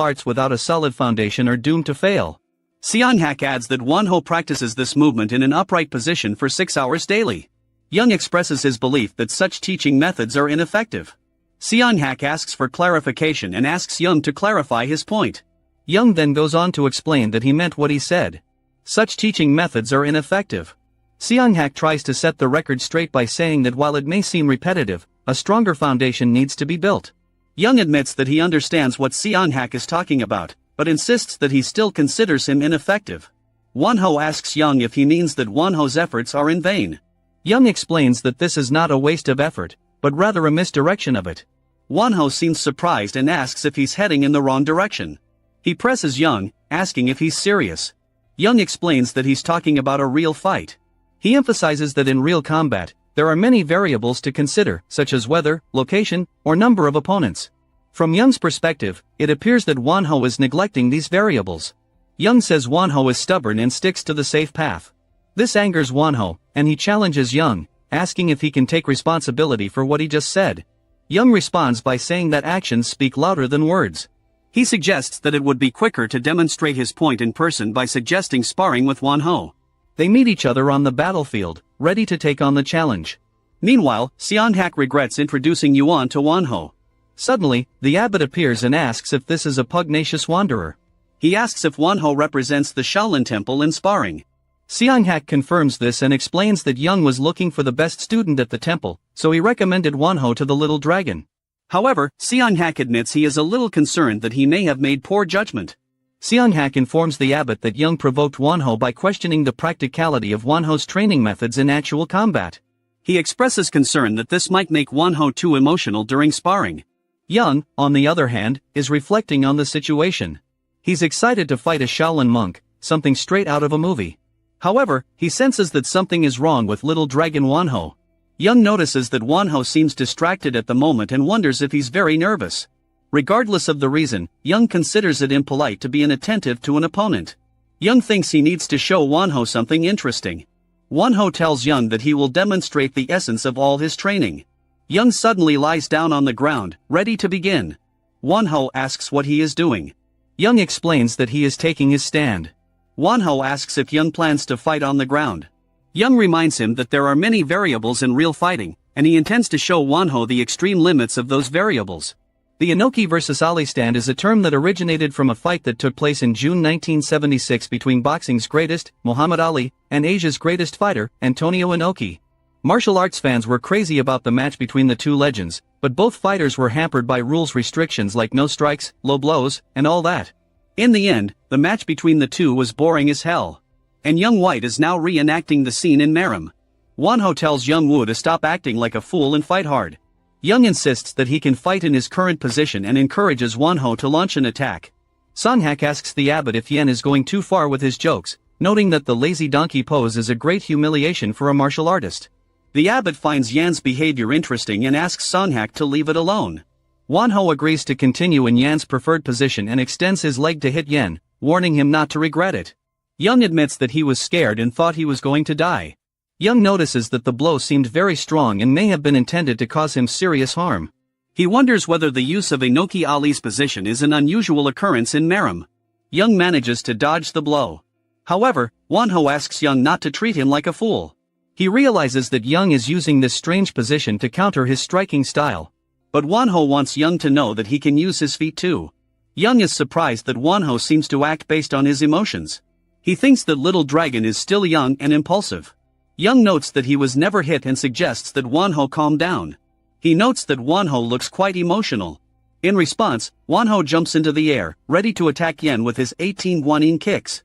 arts without a solid foundation are doomed to fail. Seonghak adds that Wonho practices this movement in an upright position for 6 hours daily. Young expresses his belief that such teaching methods are ineffective. Seonghak asks for clarification and asks Young to clarify his point. Young then goes on to explain that he meant what he said. Such teaching methods are ineffective. Seonghak tries to set the record straight by saying that while it may seem repetitive, a stronger foundation needs to be built. Young admits that he understands what Seonghak is talking about, but insists that he still considers him ineffective. Wonho asks Young if he means that Wonho's efforts are in vain. Young explains that this is not a waste of effort, but rather a misdirection of it. Wonho seems surprised and asks if he's heading in the wrong direction. He presses Young, asking if he's serious. Young explains that he's talking about a real fight. He emphasizes that in real combat, there are many variables to consider, such as weather, location, or number of opponents. From Young's perspective, it appears that Wonho is neglecting these variables. Young says Wonho is stubborn and sticks to the safe path. This angers Wonho, and he challenges Young, asking if he can take responsibility for what he just said. Young responds by saying that actions speak louder than words. He suggests that it would be quicker to demonstrate his point in person by suggesting sparring with Wonho. They meet each other on the battlefield, ready to take on the challenge. Meanwhile, Seonghak regrets introducing Yuan to Wonho. Suddenly, the abbot appears and asks if this is a pugnacious wanderer. He asks if Wonho represents the Shaolin Temple in sparring. Seonghak confirms this and explains that Young was looking for the best student at the temple, so he recommended Wonho to the little dragon. However, Seonghak admits he is a little concerned that he may have made poor judgment. Seonghak informs the abbot that Young provoked Wonho by questioning the practicality of Wonho's training methods in actual combat. He expresses concern that this might make Wonho too emotional during sparring. Young, on the other hand, is reflecting on the situation. He's excited to fight a Shaolin monk, something straight out of a movie. However, he senses that something is wrong with little dragon Wonho. Young notices that Wonho seems distracted at the moment and wonders if he's very nervous. Regardless of the reason, Young considers it impolite to be inattentive to an opponent. Young thinks he needs to show Wonho something interesting. Wonho tells Young that he will demonstrate the essence of all his training. Young suddenly lies down on the ground, ready to begin. Wonho asks what he is doing. Young explains that he is taking his stand. Wonho asks if Young plans to fight on the ground. Young reminds him that there are many variables in real fighting, and he intends to show Wonho the extreme limits of those variables. The Inoki vs Ali stand is a term that originated from a fight that took place in June 1976 between boxing's greatest, Muhammad Ali, and Asia's greatest fighter, Antonio Inoki. Martial arts fans were crazy about the match between the two legends, but both fighters were hampered by rules restrictions like no strikes, low blows, and all that. In the end, the match between the two was boring as hell. And Young White is now reenacting the scene in Murim. Wonho tells Young Woo to stop acting like a fool and fight hard. Young insists that he can fight in his current position and encourages Wonho to launch an attack. Songhak asks the abbot if Yen is going too far with his jokes, noting that the lazy donkey pose is a great humiliation for a martial artist. The abbot finds Yan's behavior interesting and asks Songhak to leave it alone. Wonho agrees to continue in Yan's preferred position and extends his leg to hit Yen, warning him not to regret it. Young admits that he was scared and thought he was going to die. Young notices that the blow seemed very strong and may have been intended to cause him serious harm. He wonders whether the use of Inoki Ali's position is an unusual occurrence in Murim. Young manages to dodge the blow. However, Wonho asks Young not to treat him like a fool. He realizes that Young is using this strange position to counter his striking style. But Wonho wants Young to know that he can use his feet too. Young is surprised that Wonho seems to act based on his emotions. He thinks that Little Dragon is still young and impulsive. Young notes that he was never hit and suggests that Wonho calm down. He notes that Wonho looks quite emotional. In response, Wonho jumps into the air, ready to attack Yen with his 18 guanin kicks.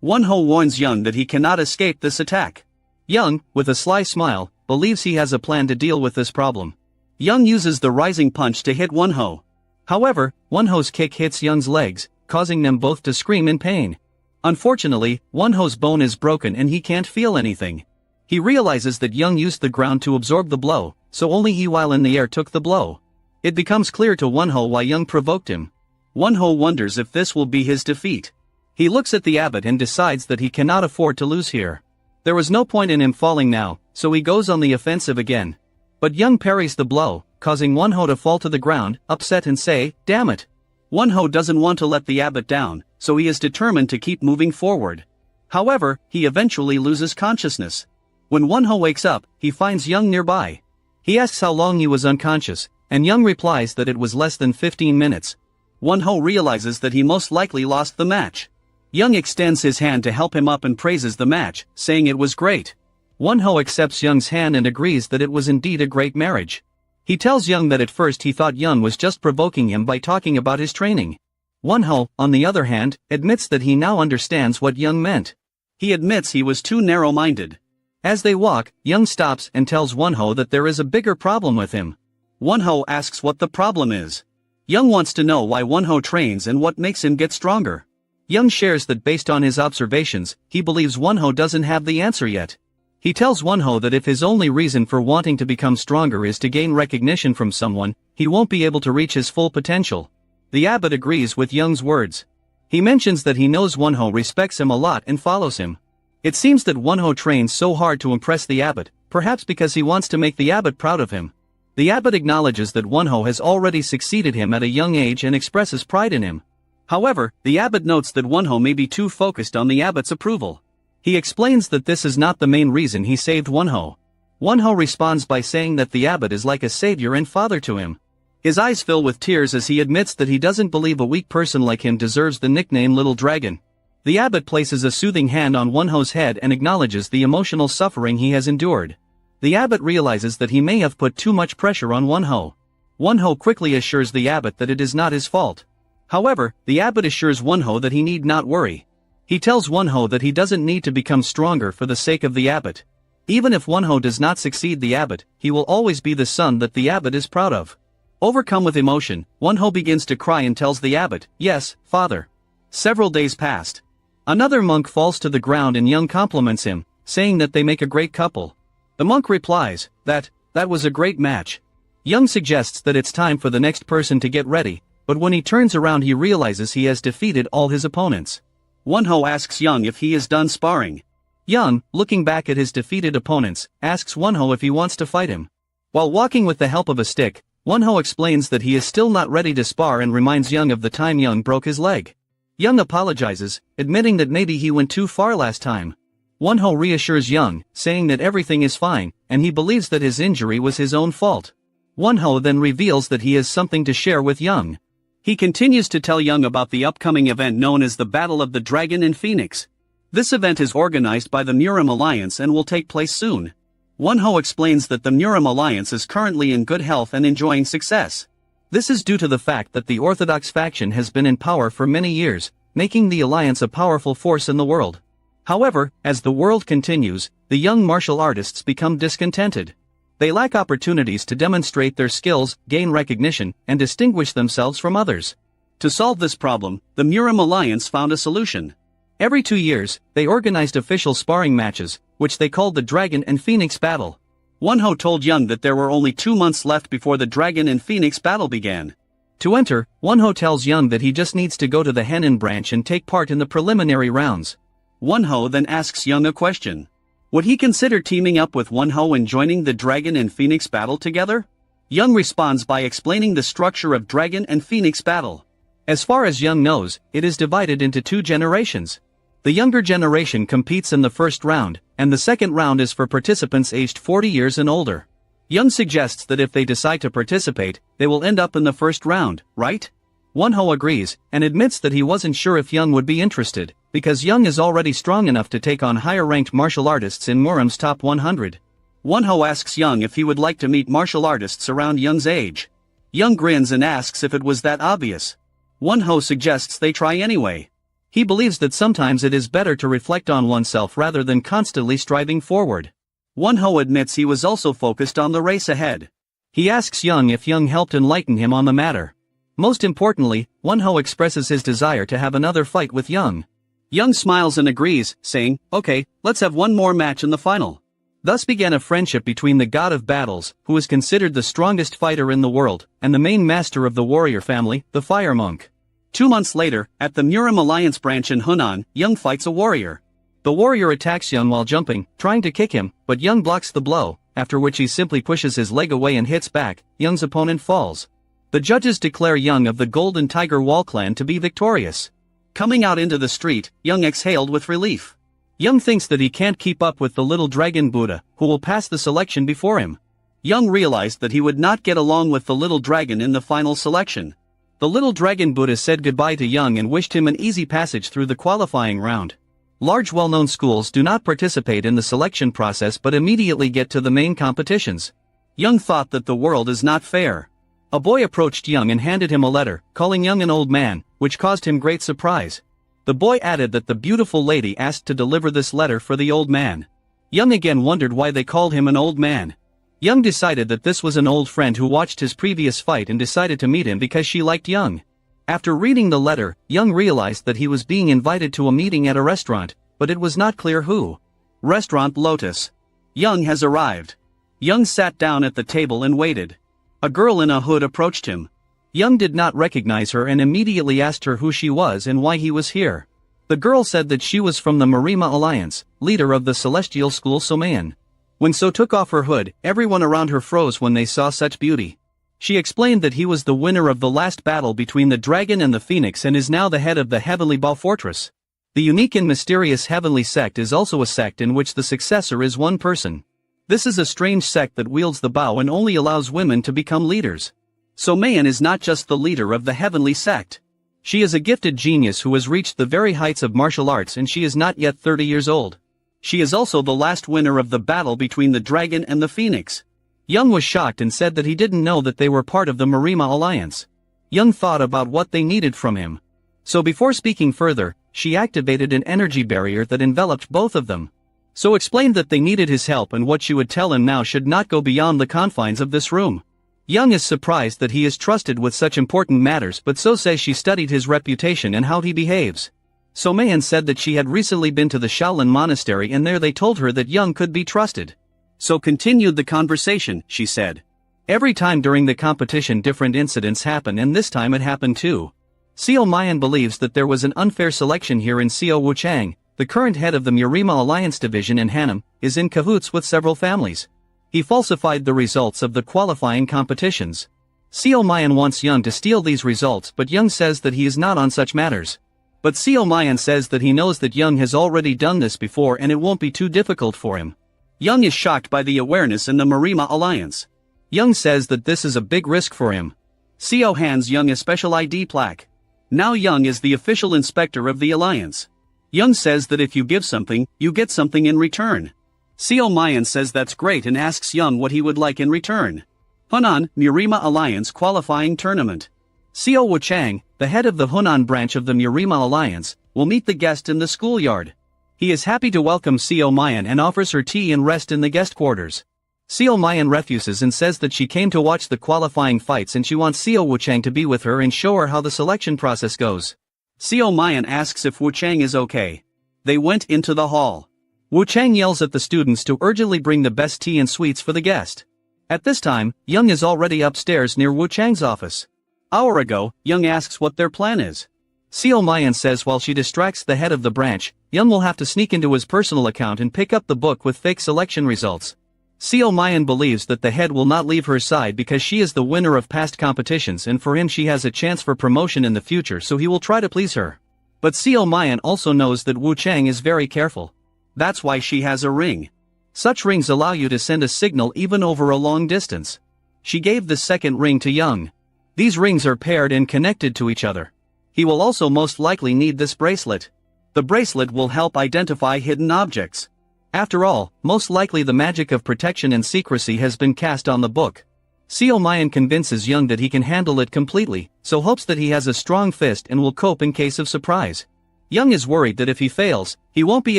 Wonho warns Young that he cannot escape this attack. Young, with a sly smile, believes he has a plan to deal with this problem. Young uses the rising punch to hit Wonho. However, Wonho's kick hits Young's legs, causing them both to scream in pain. Unfortunately, Wonho's bone is broken and he can't feel anything. He realizes that Young used the ground to absorb the blow, so only he while in the air took the blow. It becomes clear to Wonho why Young provoked him. Wonho wonders if this will be his defeat. He looks at the abbot and decides that he cannot afford to lose here. There was no point in him falling now, so he goes on the offensive again. But Young parries the blow, causing Wonho to fall to the ground, upset and say, "Damn it." Wonho doesn't want to let the abbot down, so he is determined to keep moving forward. However, he eventually loses consciousness. When Wonho wakes up, he finds Young nearby. He asks how long he was unconscious, and Young replies that it was less than 15 minutes. Wonho realizes that he most likely lost the match. Young extends his hand to help him up and praises the match, saying it was great. Wonho accepts Young's hand and agrees that it was indeed a great marriage. He tells Young that at first he thought Young was just provoking him by talking about his training. Wonho, on the other hand, admits that he now understands what Young meant. He admits he was too narrow-minded. As they walk, Young stops and tells Wonho that there is a bigger problem with him. Wonho asks what the problem is. Young wants to know why Wonho trains and what makes him get stronger. Young shares that based on his observations, he believes Wonho doesn't have the answer yet. He tells Wonho that if his only reason for wanting to become stronger is to gain recognition from someone, he won't be able to reach his full potential. The abbot agrees with Young's words. He mentions that he knows Wonho respects him a lot and follows him. It seems that Wonho trains so hard to impress the abbot, perhaps because he wants to make the abbot proud of him. The abbot acknowledges that Wonho has already succeeded him at a young age and expresses pride in him. However, the abbot notes that Wonho may be too focused on the abbot's approval. He explains that this is not the main reason he saved Wonho. Wonho responds by saying that the abbot is like a savior and father to him. His eyes fill with tears as he admits that he doesn't believe a weak person like him deserves the nickname Little Dragon. The abbot places a soothing hand on Wonho's head and acknowledges the emotional suffering he has endured. The abbot realizes that he may have put too much pressure on Wonho. Wonho quickly assures the abbot that it is not his fault. However, the abbot assures Wonho that he need not worry. He tells Wonho that he doesn't need to become stronger for the sake of the abbot. Even if Wonho does not succeed the abbot, he will always be the son that the abbot is proud of. Overcome with emotion, Wonho begins to cry and tells the abbot, "Yes, father." Several days passed. Another monk falls to the ground and Young compliments him, saying that they make a great couple. The monk replies, that was a great match. Young suggests that it's time for the next person to get ready, but when he turns around he realizes he has defeated all his opponents. Wonho asks Young if he is done sparring. Young, looking back at his defeated opponents, asks Wonho if he wants to fight him. While walking with the help of a stick, Wonho explains that he is still not ready to spar and reminds Young of the time Young broke his leg. Young apologizes, admitting that maybe he went too far last time. Wonho reassures Young, saying that everything is fine, and he believes that his injury was his own fault. Wonho then reveals that he has something to share with Young. He continues to tell Young about the upcoming event known as the Battle of the Dragon and Phoenix. This event is organized by the Murim Alliance and will take place soon. Wonho explains that the Murim Alliance is currently in good health and enjoying success. This is due to the fact that the Orthodox faction has been in power for many years, making the alliance a powerful force in the world. However, as the world continues, the young martial artists become discontented. They lack opportunities to demonstrate their skills, gain recognition, and distinguish themselves from others. To solve this problem, the Murim Alliance found a solution. Every 2 years, they organized official sparring matches, which they called the Dragon and Phoenix Battle. Wonho told Young that there were only 2 months left before the Dragon and Phoenix Battle began. To enter, Wonho tells Young that he just needs to go to the Henan branch and take part in the preliminary rounds. Wonho then asks Young a question. Would he consider teaming up with Wonho and joining the Dragon and Phoenix Battle together? Young responds by explaining the structure of Dragon and Phoenix Battle. As far as Young knows, it is divided into 2 generations. The younger generation competes in the first round, and the second round is for participants aged 40 years and older. Young suggests that if they decide to participate, they will end up in the first round, right? Wonho agrees, and admits that he wasn't sure if Young would be interested, because Young is already strong enough to take on higher-ranked martial artists in Murim's top 100. Wonho asks Young if he would like to meet martial artists around Young's age. Young grins and asks if it was that obvious. Wonho suggests they try anyway. He believes that sometimes it is better to reflect on oneself rather than constantly striving forward. Wonho admits he was also focused on the race ahead. He asks Young if Young helped enlighten him on the matter. Most importantly, Wonho expresses his desire to have another fight with Young. Young smiles and agrees, saying, "Okay, let's have one more match in the final." Thus began a friendship between the god of battles, who is considered the strongest fighter in the world, and the main master of the warrior family, the Fire Monk. 2 months later, at the Murim Alliance branch in Hunan, Young fights a warrior. The warrior attacks Young while jumping, trying to kick him, but Young blocks the blow, after which he simply pushes his leg away and hits back. Young's opponent falls. The judges declare Young of the Golden Tiger Wall clan to be victorious. Coming out into the street, Young exhaled with relief. Young thinks that he can't keep up with the little dragon Buddha, who will pass the selection before him. Young realized that he would not get along with the little dragon in the final selection. The little dragon Buddha said goodbye to Young and wished him an easy passage through the qualifying round. Large well-known schools do not participate in the selection process but immediately get to the main competitions. Young thought that the world is not fair. A boy approached Young and handed him a letter, calling Young an old man, which caused him great surprise. The boy added that the beautiful lady asked to deliver this letter for the old man. Young again wondered why they called him an old man. Young decided that this was an old friend who watched his previous fight and decided to meet him because she liked Young. After reading the letter, Young realized that he was being invited to a meeting at a restaurant, but it was not clear who. Restaurant Lotus. Young has arrived. Young sat down at the table and waited. A girl in a hood approached him. Young did not recognize her and immediately asked her who she was and why he was here. The girl said that she was from the Murim Alliance, leader of the celestial school Somayan. When So took off her hood, everyone around her froze when they saw such beauty. She explained that he was the winner of the last battle between the dragon and the phoenix and is now the head of the Heavenly Ball Fortress. The unique and mysterious Heavenly Sect is also a sect in which the successor is one person. This is a strange sect that wields the bow and only allows women to become leaders. Somayan is not just the leader of the Heavenly Sect. She is a gifted genius who has reached the very heights of martial arts and she is not yet 30 years old. She is also the last winner of the battle between the dragon and the phoenix. Young was shocked and said that he didn't know that they were part of the Murim Alliance. Young thought about what they needed from him. So before speaking further, she activated an energy barrier that enveloped both of them. So explained that they needed his help and what she would tell him now should not go beyond the confines of this room. Young is surprised that he is trusted with such important matters but So says she studied his reputation and how he behaves. Somayan said that she had recently been to the Shaolin Monastery and there they told her that Young could be trusted. So continued the conversation, she said. Every time during the competition different incidents happen and this time it happened too. Seo Mayan believes that there was an unfair selection here and Seo Wuchang, the current head of the Murima Alliance division in Hanam, is in cahoots with several families. He falsified the results of the qualifying competitions. Seo Mayan wants Young to steal these results but Young says that he is not on such matters. But Seo Mayan says that he knows that Young has already done this before and it won't be too difficult for him. Young is shocked by the awareness in the Murima Alliance. Young says that this is a big risk for him. Seo hands Young a special ID plaque. Now Young is the official inspector of the alliance. Young says that if you give something, you get something in return. Seo Mayan says that's great and asks Young what he would like in return. Hunan, Murima Alliance Qualifying Tournament. Seo Wuchang, the head of the Hunan branch of the Murima Alliance, will meet the guest in the schoolyard. He is happy to welcome Seo Mayan and offers her tea and rest in the guest quarters. Seo Mayan refuses and says that she came to watch the qualifying fights and she wants Seo Wuchang to be with her and show her how the selection process goes. Seo Mayan asks if Wuchang is okay. They went into the hall. Wuchang yells at the students to urgently bring the best tea and sweets for the guest. At this time, Young is already upstairs near Wuchang's office. Hour ago, Young asks what their plan is. Seo Mayan says while she distracts the head of the branch, Young will have to sneak into his personal account and pick up the book with fake selection results. Seo Mayan believes that the head will not leave her side because she is the winner of past competitions and for him she has a chance for promotion in the future, so he will try to please her. But Seo Mayan also knows that Wuchang is very careful. That's why she has a ring. Such rings allow you to send a signal even over a long distance. She gave the second ring to Young. These rings are paired and connected to each other. He will also most likely need this bracelet. The bracelet will help identify hidden objects. After all, most likely the magic of protection and secrecy has been cast on the book. Seo Mayan convinces Young that he can handle it completely, so hopes that he has a strong fist and will cope in case of surprise. Young is worried that if he fails, he won't be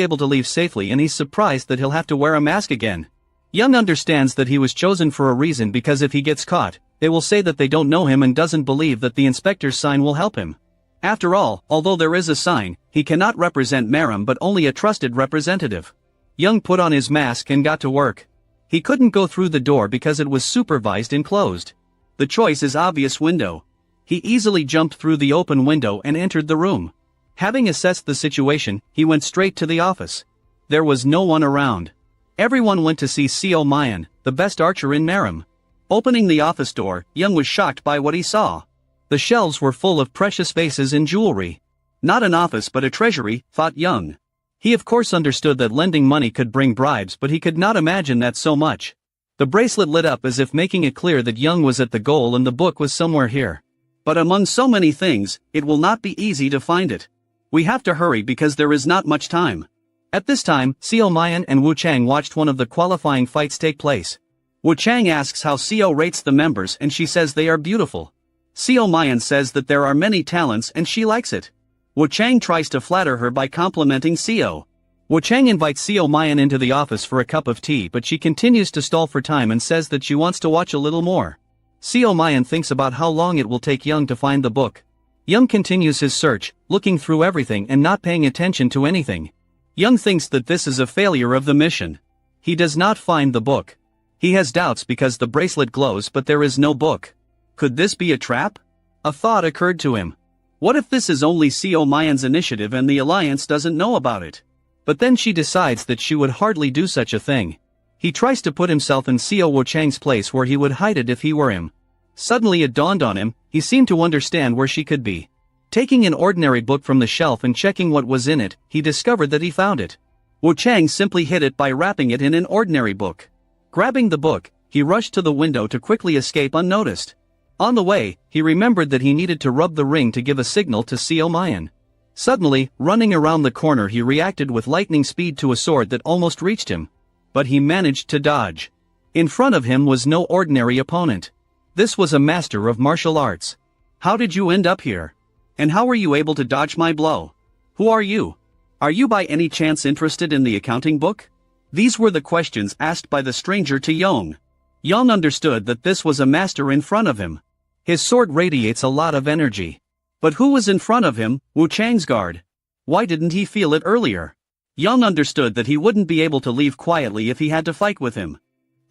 able to leave safely and he's surprised that he'll have to wear a mask again. Young understands that he was chosen for a reason because if he gets caught, they will say that they don't know him and doesn't believe that the inspector's sign will help him. After all, although there is a sign, he cannot represent Murim but only a trusted representative. Young put on his mask and got to work. He couldn't go through the door because it was supervised and closed. The choice is obvious: window. He easily jumped through the open window and entered the room. Having assessed the situation, he went straight to the office. There was no one around. Everyone went to see Seo Mayan, the best archer in Murim. Opening the office door, Young was shocked by what he saw. The shelves were full of precious vases and jewelry. Not an office but a treasury, thought Young. He of course understood that lending money could bring bribes, but he could not imagine that so much. The bracelet lit up as if making it clear that Young was at the goal and the book was somewhere here. But among so many things, it will not be easy to find it. We have to hurry because there is not much time. At this time, Seo Mayan and Wuchang watched one of the qualifying fights take place. Wuchang asks how Seo rates the members and she says they are beautiful. Seo Mayan says that there are many talents and she likes it. Wuchang tries to flatter her by complimenting Seo. Wuchang invites Seo Mayan into the office for a cup of tea, but she continues to stall for time and says that she wants to watch a little more. Seo Mayan thinks about how long it will take Young to find the book. Young continues his search, looking through everything and not paying attention to anything. Young thinks that this is a failure of the mission. He does not find the book. He has doubts because the bracelet glows but there is no book. Could this be a trap? A thought occurred to him. What if this is only Seo Mayan's initiative and the Alliance doesn't know about it? But then she decides that she would hardly do such a thing. He tries to put himself in Seo Wuchang's place where he would hide it if he were him. Suddenly it dawned on him, he seemed to understand where she could be. Taking an ordinary book from the shelf and checking what was in it, he discovered that he found it. Wuchang simply hid it by wrapping it in an ordinary book. Grabbing the book, he rushed to the window to quickly escape unnoticed. On the way, he remembered that he needed to rub the ring to give a signal to Seo Mayan. Suddenly, running around the corner, he reacted with lightning speed to a sword that almost reached him. But he managed to dodge. In front of him was no ordinary opponent. This was a master of martial arts. How did you end up here? And how were you able to dodge my blow? Who are you? Are you by any chance interested in the accounting book? These were the questions asked by the stranger to Young. Young understood that this was a master in front of him. His sword radiates a lot of energy. But who was in front of him? Wuchang's guard. Why didn't he feel it earlier? Young understood that he wouldn't be able to leave quietly if he had to fight with him.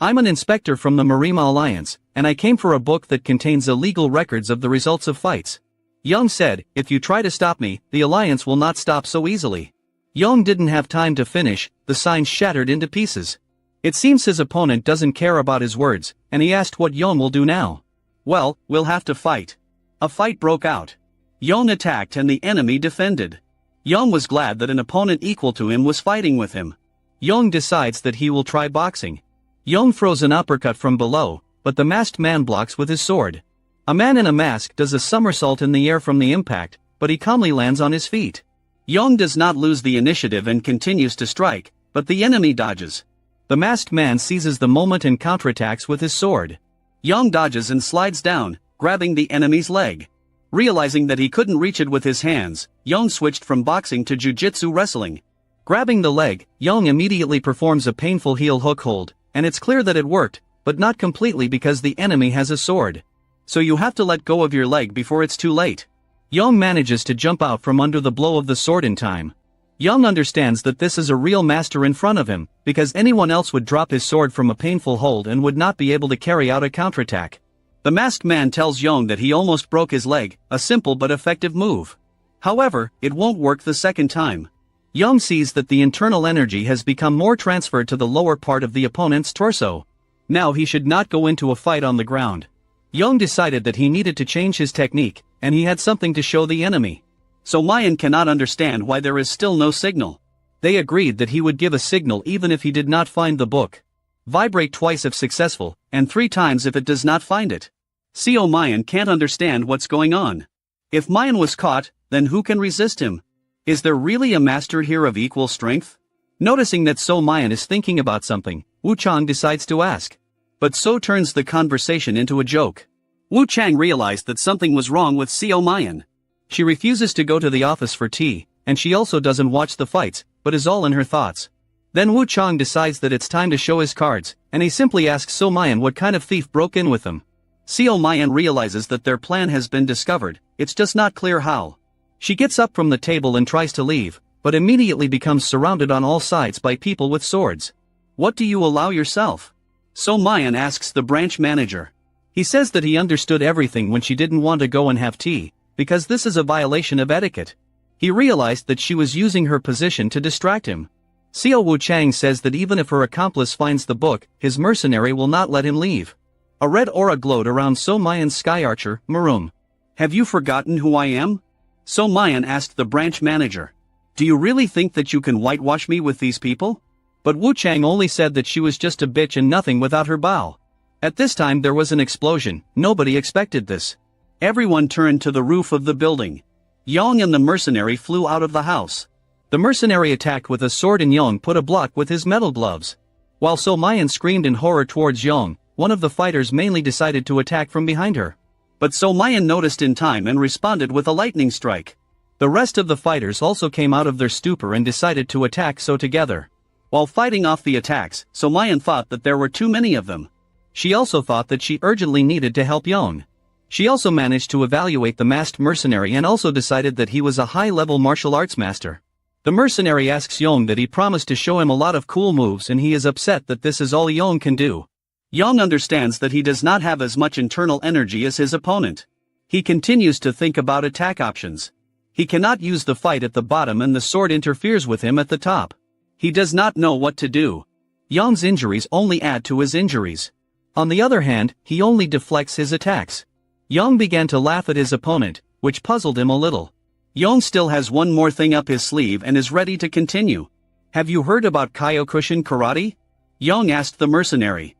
I'm an inspector from the Murima Alliance, and I came for a book that contains illegal records of the results of fights. Young said, if you try to stop me, the Alliance will not stop so easily. Young didn't have time to finish, the sign shattered into pieces. It seems his opponent doesn't care about his words, and he asked what Young will do now. Well, we'll have to fight. A fight broke out. Young attacked and the enemy defended. Young was glad that an opponent equal to him was fighting with him. Young decides that he will try boxing. Young throws an uppercut from below, but the masked man blocks with his sword. A man in a mask does a somersault in the air from the impact, but he calmly lands on his feet. Yong does not lose the initiative and continues to strike, but the enemy dodges. The masked man seizes the moment and counterattacks with his sword. Yong dodges and slides down, grabbing the enemy's leg. Realizing that he couldn't reach it with his hands, Yong switched from boxing to jiu-jitsu wrestling. Grabbing the leg, Yong immediately performs a painful heel hook hold, and it's clear that it worked, but not completely because the enemy has a sword. So you have to let go of your leg before it's too late. Yong manages to jump out from under the blow of the sword in time. Yong understands that this is a real master in front of him, because anyone else would drop his sword from a painful hold and would not be able to carry out a counterattack. The masked man tells Yong that he almost broke his leg, a simple but effective move. However, it won't work the second time. Yong sees that the internal energy has become more transferred to the lower part of the opponent's torso. Now he should not go into a fight on the ground. Yong decided that he needed to change his technique, and he had something to show the enemy. So Mayan cannot understand why there is still no signal. They agreed that he would give a signal even if he did not find the book. Vibrate twice if successful, and 3 times if it does not find it. Seo Mayan can't understand what's going on. If Mayan was caught, then who can resist him? Is there really a master here of equal strength? Noticing that So Mayan is thinking about something, Wu Chang decides to ask. But So turns the conversation into a joke. Wu Chang realized that something was wrong with Seo Mayan. She refuses to go to the office for tea, and she also doesn't watch the fights, but is all in her thoughts. Then Wu Chang decides that it's time to show his cards, and he simply asks So Mayan what kind of thief broke in with them. Seo Mayan realizes that their plan has been discovered, it's just not clear how. She gets up from the table and tries to leave, but immediately becomes surrounded on all sides by people with swords. What do you allow yourself? So Mayan asks the branch manager. He says that he understood everything when she didn't want to go and have tea, because this is a violation of etiquette. He realized that she was using her position to distract him. Seo Wu Chang says that even if her accomplice finds the book, his mercenary will not let him leave. A red aura glowed around So Mayan's sky archer, Murim. Have you forgotten who I am? So Mayan asked the branch manager. Do you really think that you can whitewash me with these people? But Wu Chang only said that she was just a bitch and nothing without her bow. At this time there was an explosion, nobody expected this. Everyone turned to the roof of the building. Yong and the mercenary flew out of the house. The mercenary attacked with a sword and Yong put a block with his metal gloves. While So Mayan screamed in horror towards Yong, one of the fighters mainly decided to attack from behind her. But So Mayan noticed in time and responded with a lightning strike. The rest of the fighters also came out of their stupor and decided to attack So together. While fighting off the attacks, So Mayan thought that there were too many of them. She also thought that she urgently needed to help Yong. She also managed to evaluate the masked mercenary and also decided that he was a high-level martial arts master. The mercenary asks Yong that he promised to show him a lot of cool moves and he is upset that this is all Yong can do. Yong understands that he does not have as much internal energy as his opponent. He continues to think about attack options. He cannot use the fight at the bottom and the sword interferes with him at the top. He does not know what to do. Yong's injuries only add to his injuries. On the other hand, he only deflects his attacks. Yong began to laugh at his opponent, which puzzled him a little. Yong still has one more thing up his sleeve and is ready to continue. Have you heard about Kyokushin karate? Yong asked the mercenary.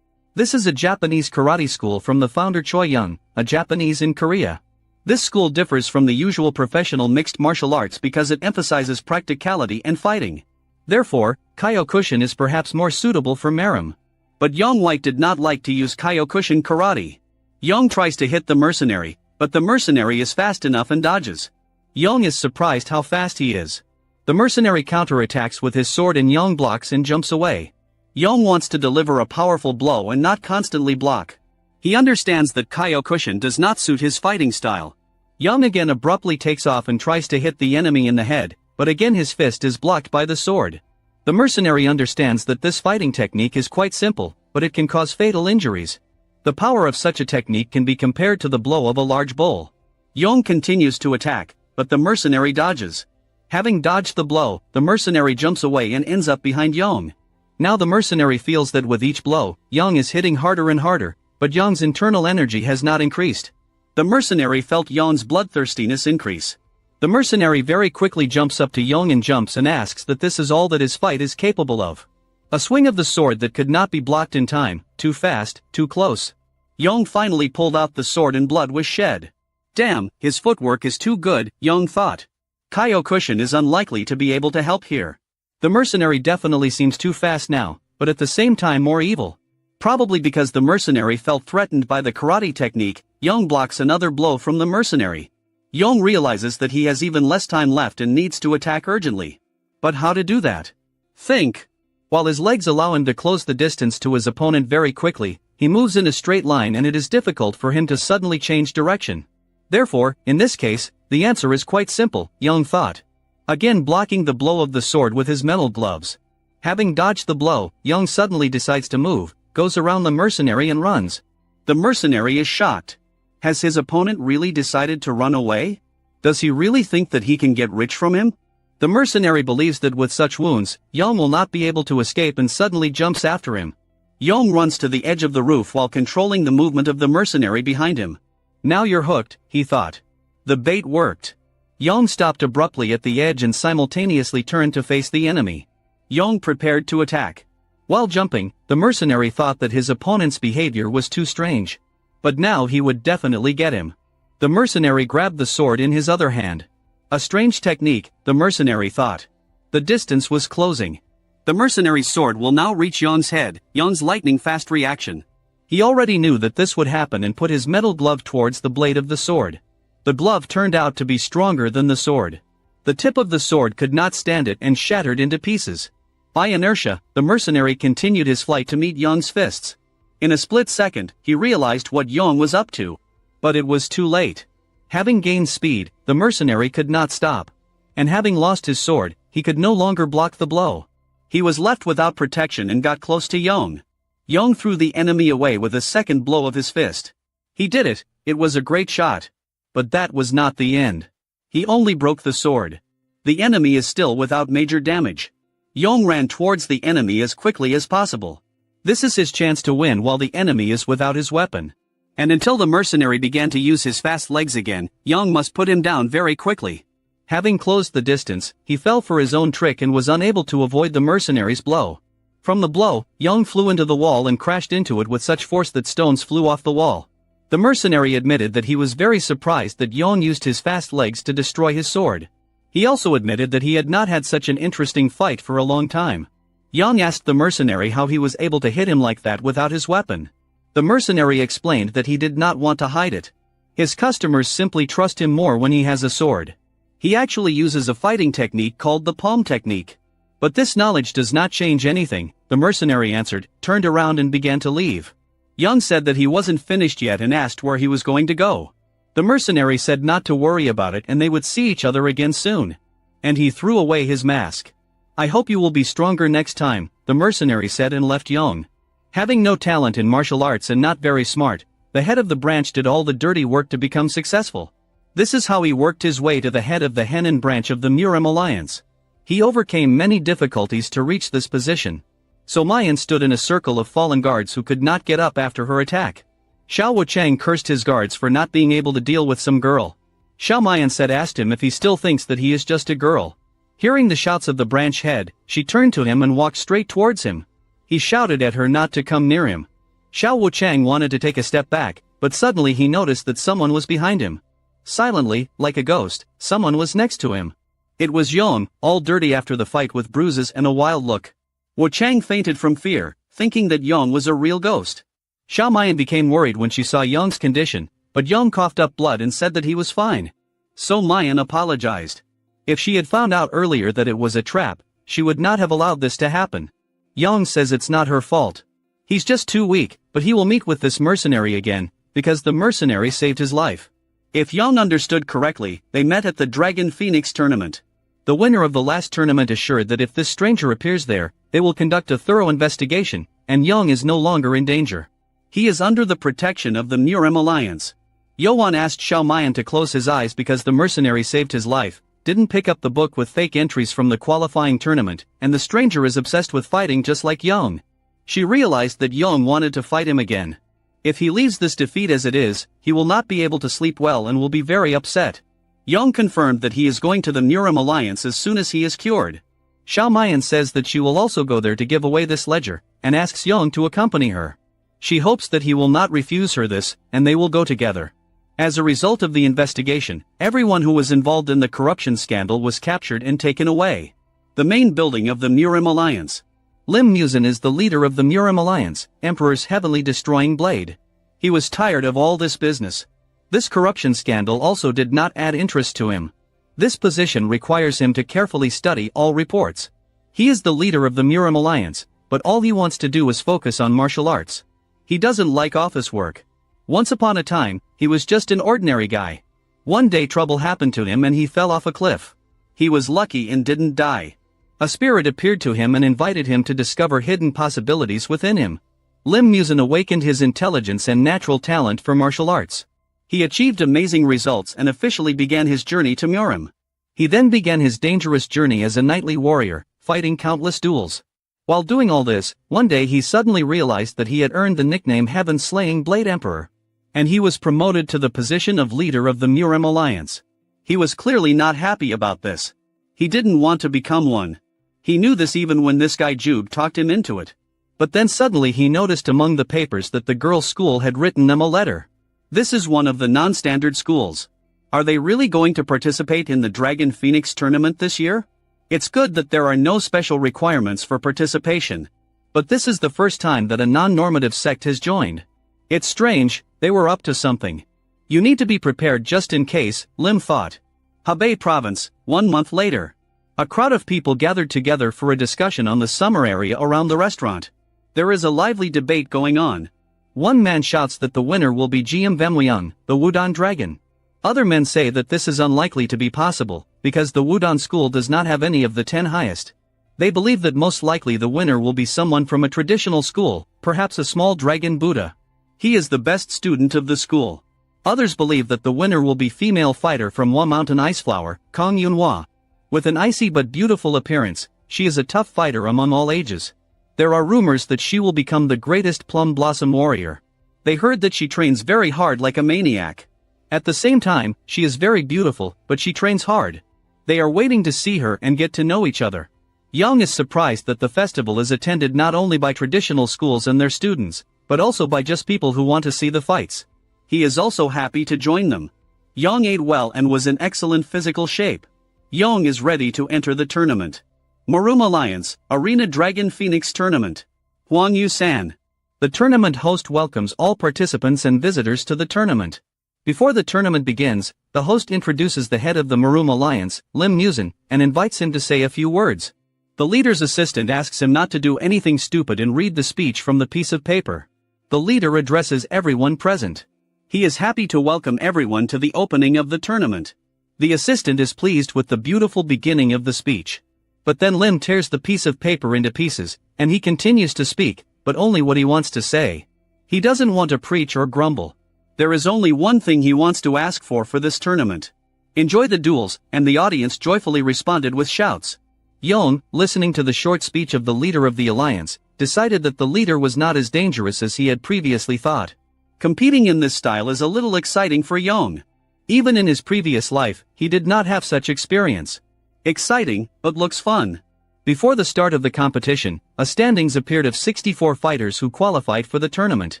This is a Japanese karate school from the founder Choi Young, a Japanese in Korea. This school differs from the usual professional mixed martial arts because it emphasizes practicality and fighting. Therefore, Kyokushin is perhaps more suitable for Murim. But Yong White did not like to use Kyokushin karate. Yong tries to hit the mercenary, but the mercenary is fast enough and dodges. Yong is surprised how fast he is. The mercenary counterattacks with his sword and Yong blocks and jumps away. Yong wants to deliver a powerful blow and not constantly block. He understands that Kyokushin does not suit his fighting style. Yong again abruptly takes off and tries to hit the enemy in the head, but again his fist is blocked by the sword. The mercenary understands that this fighting technique is quite simple, but it can cause fatal injuries. The power of such a technique can be compared to the blow of a large bull. Yong continues to attack, but the mercenary dodges. Having dodged the blow, the mercenary jumps away and ends up behind Yong. Now the mercenary feels that with each blow, Yong is hitting harder and harder, but Yong's internal energy has not increased. The mercenary felt Yong's bloodthirstiness increase. The mercenary very quickly jumps up to Yong and jumps and asks that this is all that his fight is capable of. A swing of the sword that could not be blocked in time, too fast, too close. Yong finally pulled out the sword and blood was shed. Damn, his footwork is too good, Yong thought. Kyokushin is unlikely to be able to help here. The mercenary definitely seems too fast now, but at the same time more evil. Probably because the mercenary felt threatened by the karate technique, Yong blocks another blow from the mercenary. Yong realizes that he has even less time left and needs to attack urgently. But how to do that? Think. While his legs allow him to close the distance to his opponent very quickly, he moves in a straight line and it is difficult for him to suddenly change direction. Therefore, in this case, the answer is quite simple, Yong thought. Again blocking the blow of the sword with his metal gloves. Having dodged the blow, Yong suddenly decides to move, goes around the mercenary and runs. The mercenary is shocked. Has his opponent really decided to run away? Does he really think that he can get rich from him? The mercenary believes that with such wounds, Yong will not be able to escape and suddenly jumps after him. Yong runs to the edge of the roof while controlling the movement of the mercenary behind him. Now you're hooked, he thought. The bait worked. Yong stopped abruptly at the edge and simultaneously turned to face the enemy. Yong prepared to attack. While jumping, the mercenary thought that his opponent's behavior was too strange. But now he would definitely get him. The mercenary grabbed the sword in his other hand. A strange technique, the mercenary thought. The distance was closing. The mercenary's sword will now reach Yong's head, Yong's lightning-fast reaction. He already knew that this would happen and put his metal glove towards the blade of the sword. The glove turned out to be stronger than the sword. The tip of the sword could not stand it and shattered into pieces. By inertia, the mercenary continued his flight to meet Yong's fists. In a split second, he realized what Yong was up to. But it was too late. Having gained speed, the mercenary could not stop. And having lost his sword, he could no longer block the blow. He was left without protection and got close to Yong. Yong threw the enemy away with a second blow of his fist. He did it, it was a great shot. But that was not the end. He only broke the sword. The enemy is still without major damage. Yong ran towards the enemy as quickly as possible. This is his chance to win while the enemy is without his weapon. And until the mercenary began to use his fast legs again, Yong must put him down very quickly. Having closed the distance, he fell for his own trick and was unable to avoid the mercenary's blow. From the blow, Yong flew into the wall and crashed into it with such force that stones flew off the wall. The mercenary admitted that he was very surprised that Yong used his fast legs to destroy his sword. He also admitted that he had not had such an interesting fight for a long time. Yong asked the mercenary how he was able to hit him like that without his weapon. The mercenary explained that he did not want to hide it. His customers simply trust him more when he has a sword. He actually uses a fighting technique called the palm technique. But this knowledge does not change anything, the mercenary answered, turned around and began to leave. Yong said that he wasn't finished yet and asked where he was going to go. The mercenary said not to worry about it and they would see each other again soon. And he threw away his mask. I hope you will be stronger next time, the mercenary said and left Yong. Having no talent in martial arts and not very smart, the head of the branch did all the dirty work to become successful. This is how he worked his way to the head of the Henin branch of the Murim alliance. He overcame many difficulties to reach this position. So Mayan stood in a circle of fallen guards who could not get up after her attack. Xiao Wuchang cursed his guards for not being able to deal with some girl. Xiao Mayan asked him if he still thinks that he is just a girl. Hearing the shouts of the branch head, she turned to him and walked straight towards him. He shouted at her not to come near him. Xiao Wuchang wanted to take a step back, but suddenly he noticed that someone was behind him. Silently, like a ghost, someone was next to him. It was Yong, all dirty after the fight with bruises and a wild look. Wuchang fainted from fear, thinking that Yong was a real ghost. Xiao Mayan became worried when she saw Yong's condition, but Yong coughed up blood and said that he was fine. So Mayan apologized. If she had found out earlier that it was a trap, she would not have allowed this to happen. Yong says it's not her fault. He's just too weak, but he will meet with this mercenary again, because the mercenary saved his life. If Yong understood correctly, they met at the Dragon Phoenix tournament. The winner of the last tournament assured that if this stranger appears there, they will conduct a thorough investigation, and Yong is no longer in danger. He is under the protection of the Murim alliance. Yoan asked Xiao Mayan to close his eyes because the mercenary saved his life, didn't pick up the book with fake entries from the qualifying tournament, and the stranger is obsessed with fighting just like Yong. She realized that Yong wanted to fight him again. If he leaves this defeat as it is, he will not be able to sleep well and will be very upset. Yong confirmed that he is going to the Murim alliance as soon as he is cured. Xiao Mayan says that she will also go there to give away this ledger, and asks Yong to accompany her. She hopes that he will not refuse her this, and they will go together. As a result of the investigation, everyone who was involved in the corruption scandal was captured and taken away. The main building of the Murim Alliance. Lim Musin is the leader of the Murim Alliance, Emperor's heavenly destroying blade. He was tired of all this business. This corruption scandal also did not add interest to him. This position requires him to carefully study all reports. He is the leader of the Murim Alliance, but all he wants to do is focus on martial arts. He doesn't like office work. Once upon a time, he was just an ordinary guy. One day trouble happened to him and he fell off a cliff. He was lucky and didn't die. A spirit appeared to him and invited him to discover hidden possibilities within him. Lim Musin awakened his intelligence and natural talent for martial arts. He achieved amazing results and officially began his journey to Murim. He then began his dangerous journey as a knightly warrior, fighting countless duels. While doing all this, one day he suddenly realized that he had earned the nickname Heaven-Slaying Blade Emperor. And he was promoted to the position of leader of the Murim Alliance. He was clearly not happy about this. He didn't want to become one. He knew this even when this guy Jube talked him into it. But then suddenly he noticed among the papers that the girls' school had written them a letter. This is one of the non-standard schools. Are they really going to participate in the Dragon Phoenix tournament this year? It's good that there are no special requirements for participation. But this is the first time that a non-normative sect has joined. It's strange, they were up to something. You need to be prepared just in case, Lim thought. Hebei Province, 1 month later. A crowd of people gathered together for a discussion on the summer area around the restaurant. There is a lively debate going on. One man shouts that the winner will be Jiam Vemliang, the Wudon dragon. Other men say that this is unlikely to be possible, because the Wudon school does not have any of the 10 highest. They believe that most likely the winner will be someone from a traditional school, perhaps a small dragon Buddha. He is the best student of the school. Others believe that the winner will be female fighter from Hua Mountain Iceflower, Kong Yunhua. With an icy but beautiful appearance, she is a tough fighter among all ages. There are rumors that she will become the greatest plum blossom warrior. They heard that she trains very hard like a maniac. At the same time, she is very beautiful, but she trains hard. They are waiting to see her and get to know each other. Yang is surprised that the festival is attended not only by traditional schools and their students, but also by just people who want to see the fights. He is also happy to join them. Yang ate well and was in excellent physical shape. Yang is ready to enter the tournament. Murim Alliance, Arena Dragon Phoenix Tournament. Huang Yu-san. The tournament host welcomes all participants and visitors to the tournament. Before the tournament begins, the host introduces the head of the Murim Alliance, Lim Musin, and invites him to say a few words. The leader's assistant asks him not to do anything stupid and read the speech from the piece of paper. The leader addresses everyone present. He is happy to welcome everyone to the opening of the tournament. The assistant is pleased with the beautiful beginning of the speech. But then Lim tears the piece of paper into pieces, and he continues to speak, but only what he wants to say. He doesn't want to preach or grumble. There is only one thing he wants to ask for this tournament. Enjoy the duels, and the audience joyfully responded with shouts. Yong, listening to the short speech of the leader of the alliance, decided that the leader was not as dangerous as he had previously thought. Competing in this style is a little exciting for Yong. Even in his previous life, he did not have such experience. Exciting, but looks fun. Before the start of the competition, a standings appeared of 64 fighters who qualified for the tournament.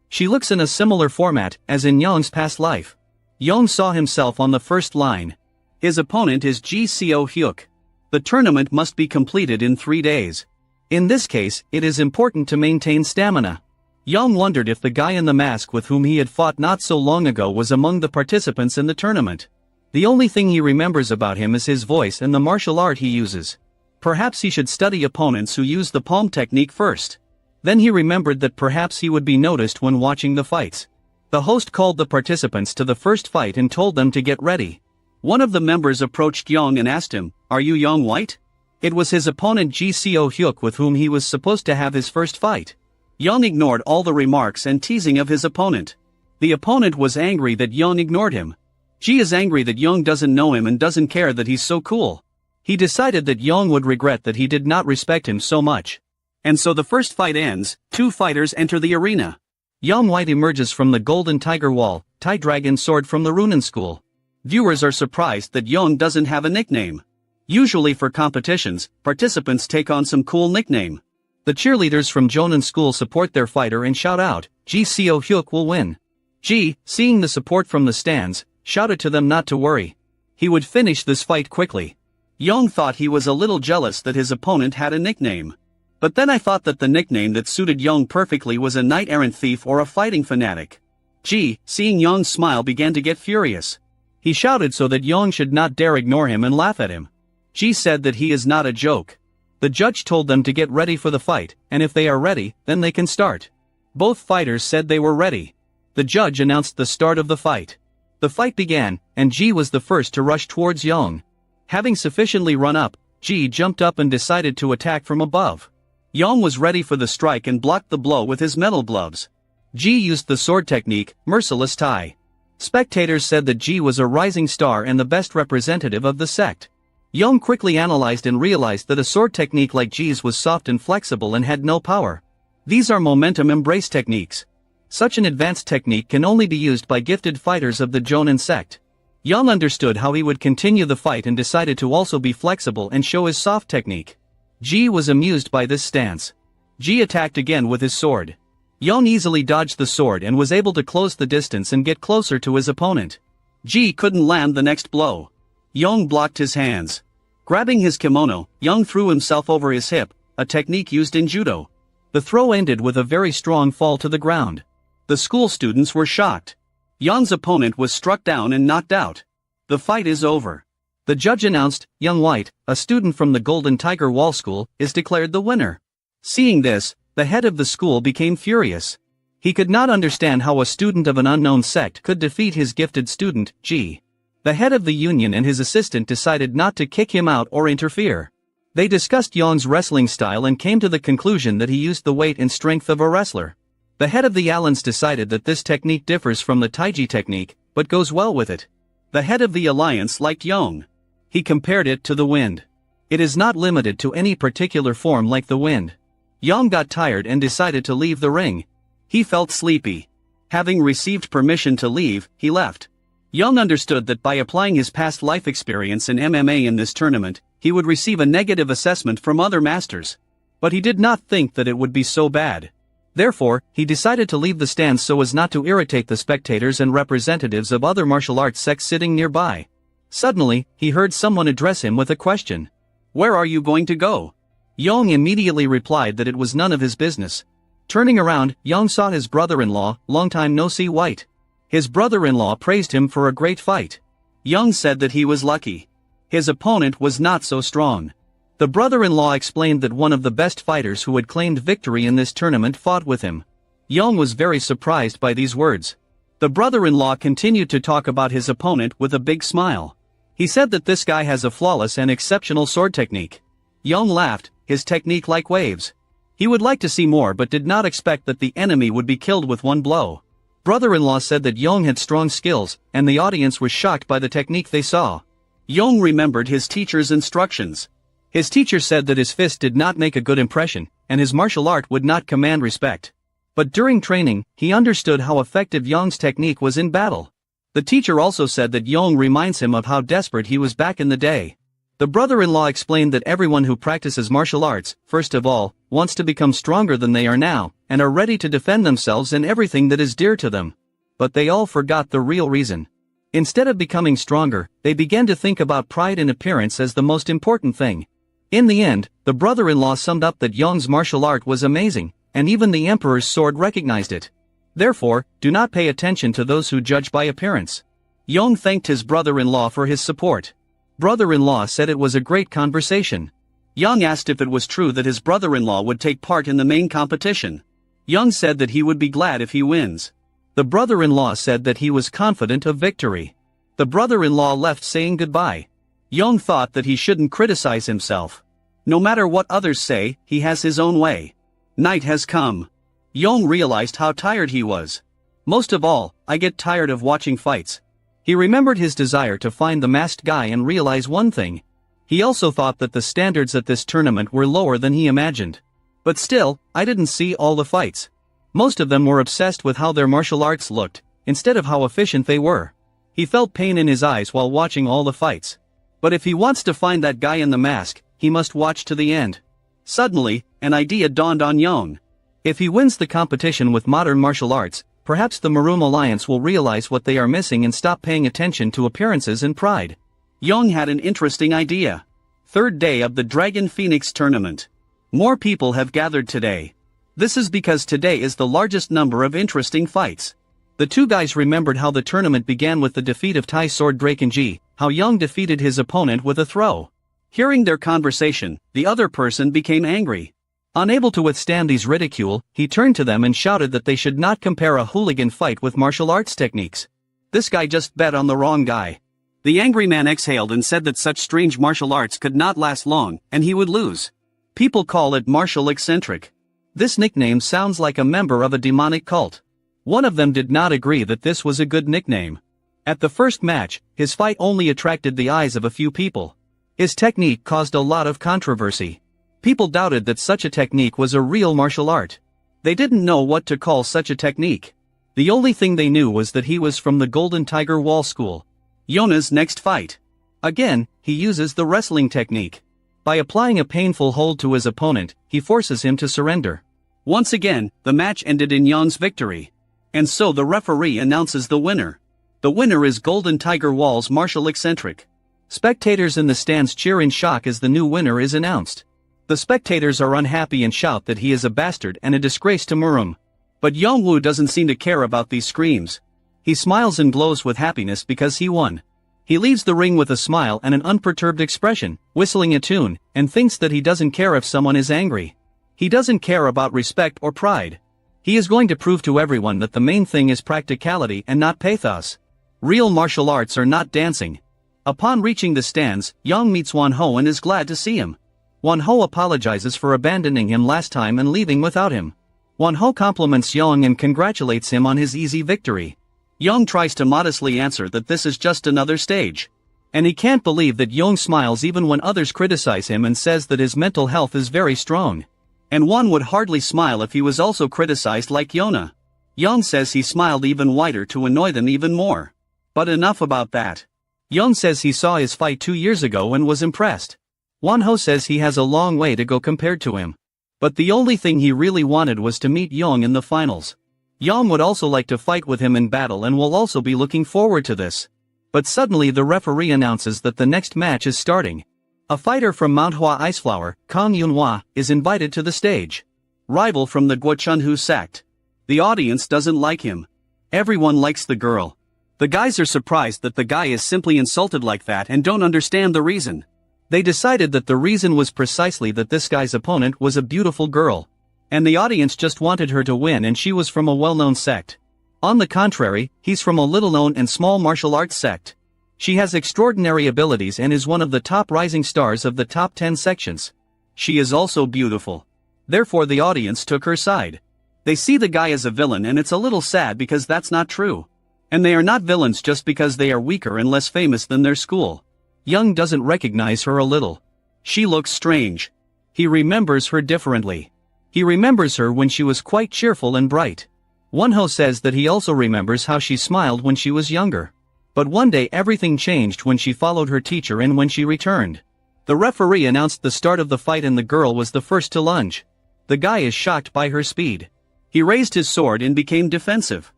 She looks in a similar format as in Yong's past life. Yong saw himself on the first line. His opponent is Ji Seo Hyuk. The tournament must be completed in 3 days. In this case, it is important to maintain stamina. Yong wondered if the guy in the mask with whom he had fought not so long ago was among the participants in the tournament. The only thing he remembers about him is his voice and the martial art he uses. Perhaps he should study opponents who use the palm technique first. Then he remembered that perhaps he would be noticed when watching the fights. The host called the participants to the first fight and told them to get ready. One of the members approached Yong and asked him, "Are you Yong White?" It was his opponent Ji Seo Hyuk with whom he was supposed to have his first fight. Yong ignored all the remarks and teasing of his opponent. The opponent was angry that Yong ignored him. Ji is angry that Yong doesn't know him and doesn't care that he's so cool. He decided that Yong would regret that he did not respect him so much. And so the first fight ends, 2 fighters enter the arena. Yong White emerges from the Golden Tiger Wall, Tai Dragon Sword from the Runan School. Viewers are surprised that Yong doesn't have a nickname. Usually for competitions, participants take on some cool nickname. The cheerleaders from Jonan School support their fighter and shout out, Ji Seo Hyuk will win. Ji, seeing the support from the stands, shouted to them not to worry. He would finish this fight quickly. Young thought he was a little jealous that his opponent had a nickname. But then I thought that the nickname that suited Young perfectly was a knight-errant thief or a fighting fanatic. Ji, seeing Young's smile, began to get furious. He shouted so that Young should not dare ignore him and laugh at him. Ji said that he is not a joke. The judge told them to get ready for the fight, and if they are ready, then they can start. Both fighters said they were ready. The judge announced the start of the fight. The fight began, and Ji was the first to rush towards Young. Having sufficiently run up, Ji jumped up and decided to attack from above. Young was ready for the strike and blocked the blow with his metal gloves. Ji used the sword technique, Merciless Tie. Spectators said that Ji was a rising star and the best representative of the sect. Young quickly analyzed and realized that a sword technique like Ji's was soft and flexible and had no power. These are momentum embrace techniques. Such an advanced technique can only be used by gifted fighters of the Jonan sect. Young understood how he would continue the fight and decided to also be flexible and show his soft technique. Ji was amused by this stance. Ji attacked again with his sword. Young easily dodged the sword and was able to close the distance and get closer to his opponent. Ji couldn't land the next blow. Young blocked his hands. Grabbing his kimono, Young threw himself over his hip, a technique used in judo. The throw ended with a very strong fall to the ground. The school students were shocked. Young's opponent was struck down and knocked out. The fight is over. The judge announced, Young White, a student from the Golden Tiger Wall School, is declared the winner. Seeing this, the head of the school became furious. He could not understand how a student of an unknown sect could defeat his gifted student, Ji. The head of the union and his assistant decided not to kick him out or interfere. They discussed Young's wrestling style and came to the conclusion that he used the weight and strength of a wrestler. The head of the Allens decided that this technique differs from the Taiji technique, but goes well with it. The head of the alliance liked Young. He compared it to the wind. It is not limited to any particular form like the wind. Young got tired and decided to leave the ring. He felt sleepy. Having received permission to leave, he left. Young understood that by applying his past life experience in MMA in this tournament, he would receive a negative assessment from other masters. But he did not think that it would be so bad. Therefore, he decided to leave the stands so as not to irritate the spectators and representatives of other martial arts sects sitting nearby. Suddenly, he heard someone address him with a question. Where are you going to go? Young immediately replied that it was none of his business. Turning around, Young saw his brother-in-law, long time no see White. His brother-in-law praised him for a great fight. Young said that he was lucky. His opponent was not so strong. The brother-in-law explained that one of the best fighters who had claimed victory in this tournament fought with him. Young was very surprised by these words. The brother-in-law continued to talk about his opponent with a big smile. He said that this guy has a flawless and exceptional sword technique. Young laughed, his technique like waves. He would like to see more but did not expect that the enemy would be killed with one blow. Brother-in-law said that Young had strong skills, and the audience was shocked by the technique they saw. Young remembered his teacher's instructions. His teacher said that his fist did not make a good impression, and his martial art would not command respect. But during training, he understood how effective Young's technique was in battle. The teacher also said that Young reminds him of how desperate he was back in the day. The brother-in-law explained that everyone who practices martial arts, first of all, wants to become stronger than they are now, and are ready to defend themselves and everything that is dear to them. But they all forgot the real reason. Instead of becoming stronger, they began to think about pride and appearance as the most important thing. In the end, the brother-in-law summed up that Young's martial art was amazing, and even the emperor's sword recognized it. Therefore, do not pay attention to those who judge by appearance. Young thanked his brother-in-law for his support. Brother-in-law said it was a great conversation. Young asked if it was true that his brother-in-law would take part in the main competition. Young said that he would be glad if he wins. The brother-in-law said that he was confident of victory. The brother-in-law left saying goodbye. Young thought that he shouldn't criticize himself. No matter what others say, he has his own way. Night has come. Young realized how tired he was. Most of all, I get tired of watching fights. He remembered his desire to find the masked guy and realize one thing. He also thought that the standards at this tournament were lower than he imagined. But still, I didn't see all the fights. Most of them were obsessed with how their martial arts looked, instead of how efficient they were. He felt pain in his eyes while watching all the fights. But if he wants to find that guy in the mask, he must watch to the end. Suddenly, an idea dawned on Young. If he wins the competition with modern martial arts, perhaps the Murim Alliance will realize what they are missing and stop paying attention to appearances and pride. Young had an interesting idea. Third day of the Dragon Phoenix tournament. More people have gathered today. This is because today is the largest number of interesting fights. The two guys remembered how the tournament began with the defeat of Tai Sword Drakenji, how Young defeated his opponent with a throw. Hearing their conversation, the other person became angry. Unable to withstand these ridicule, he turned to them and shouted that they should not compare a hooligan fight with martial arts techniques. This guy just bet on the wrong guy. The angry man exhaled and said that such strange martial arts could not last long, and he would lose. People call it martial eccentric. This nickname sounds like a member of a demonic cult. One of them did not agree that this was a good nickname. At the first match, his fight only attracted the eyes of a few people. His technique caused a lot of controversy. People doubted that such a technique was a real martial art. They didn't know what to call such a technique. The only thing they knew was that he was from the Golden Tiger Wall School. Yona's next fight. Again, he uses the wrestling technique. By applying a painful hold to his opponent, he forces him to surrender. Once again, the match ended in Young's victory. And so the referee announces the winner. The winner is Golden Tiger Wall's martial eccentric. Spectators in the stands cheer in shock as the new winner is announced. The spectators are unhappy and shout that he is a bastard and a disgrace to Murim. But Yongwoo doesn't seem to care about these screams. He smiles and glows with happiness because he won. He leaves the ring with a smile and an unperturbed expression, whistling a tune, and thinks that he doesn't care if someone is angry. He doesn't care about respect or pride. He is going to prove to everyone that the main thing is practicality and not pathos. Real martial arts are not dancing. Upon reaching the stands, Yang meets Wonho and is glad to see him. Wonho apologizes for abandoning him last time and leaving without him. Wonho compliments Yang and congratulates him on his easy victory. Yang tries to modestly answer that this is just another stage. And he can't believe that Yang smiles even when others criticize him and says that his mental health is very strong. And one would hardly smile if he was also criticized like Yona. Yang says he smiled even wider to annoy them even more. But enough about that. Yang says he saw his fight 2 years ago and was impressed. Wonho says he has a long way to go compared to him. But the only thing he really wanted was to meet Yang in the finals. Yang would also like to fight with him in battle and will also be looking forward to this. But suddenly the referee announces that the next match is starting. A fighter from Manhwa Iceflower, Kang Yunhua, is invited to the stage. Rival from the Guochunhu sect. The audience doesn't like him. Everyone likes the girl. The guys are surprised that the guy is simply insulted like that and don't understand the reason. They decided that the reason was precisely that this guy's opponent was a beautiful girl. And the audience just wanted her to win and she was from a well-known sect. On the contrary, he's from a little-known and small martial arts sect. She has extraordinary abilities and is one of the top rising stars of the top 10 sections. She is also beautiful. Therefore the audience took her side. They see the guy as a villain and it's a little sad because that's not true. And they are not villains just because they are weaker and less famous than their school. Young doesn't recognize her a little. She looks strange. He remembers her differently. He remembers her when she was quite cheerful and bright. Wonho says that he also remembers how she smiled when she was younger. But one day everything changed when she followed her teacher and when she returned. The referee announced the start of the fight and the girl was the first to lunge. The guy is shocked by her speed. He raised his sword and became defensive.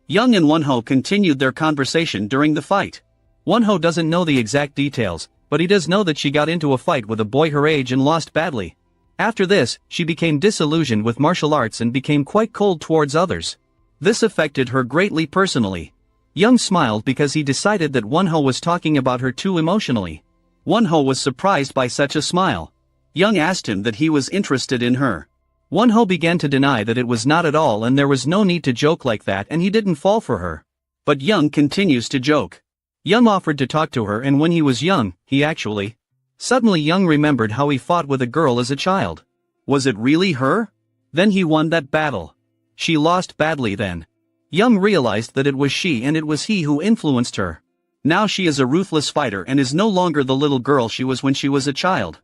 Young and Wonho continued their conversation during the fight. Wonho doesn't know the exact details, but he does know that she got into a fight with a boy her age and lost badly. After this, she became disillusioned with martial arts and became quite cold towards others. This affected her greatly personally. Young smiled because he decided that Wonho was talking about her too emotionally. Wonho was surprised by such a smile. Young asked him that he was interested in her. Wonho began to deny that it was not at all and there was no need to joke like that and he didn't fall for her. But Young continues to joke. Young offered to talk to her and when he was young, he actually... Suddenly Young remembered how he fought with a girl as a child. Was it really her? Then he won that battle. She lost badly then. Young realized that it was she and it was he who influenced her. Now she is a ruthless fighter and is no longer the little girl she was when she was a child.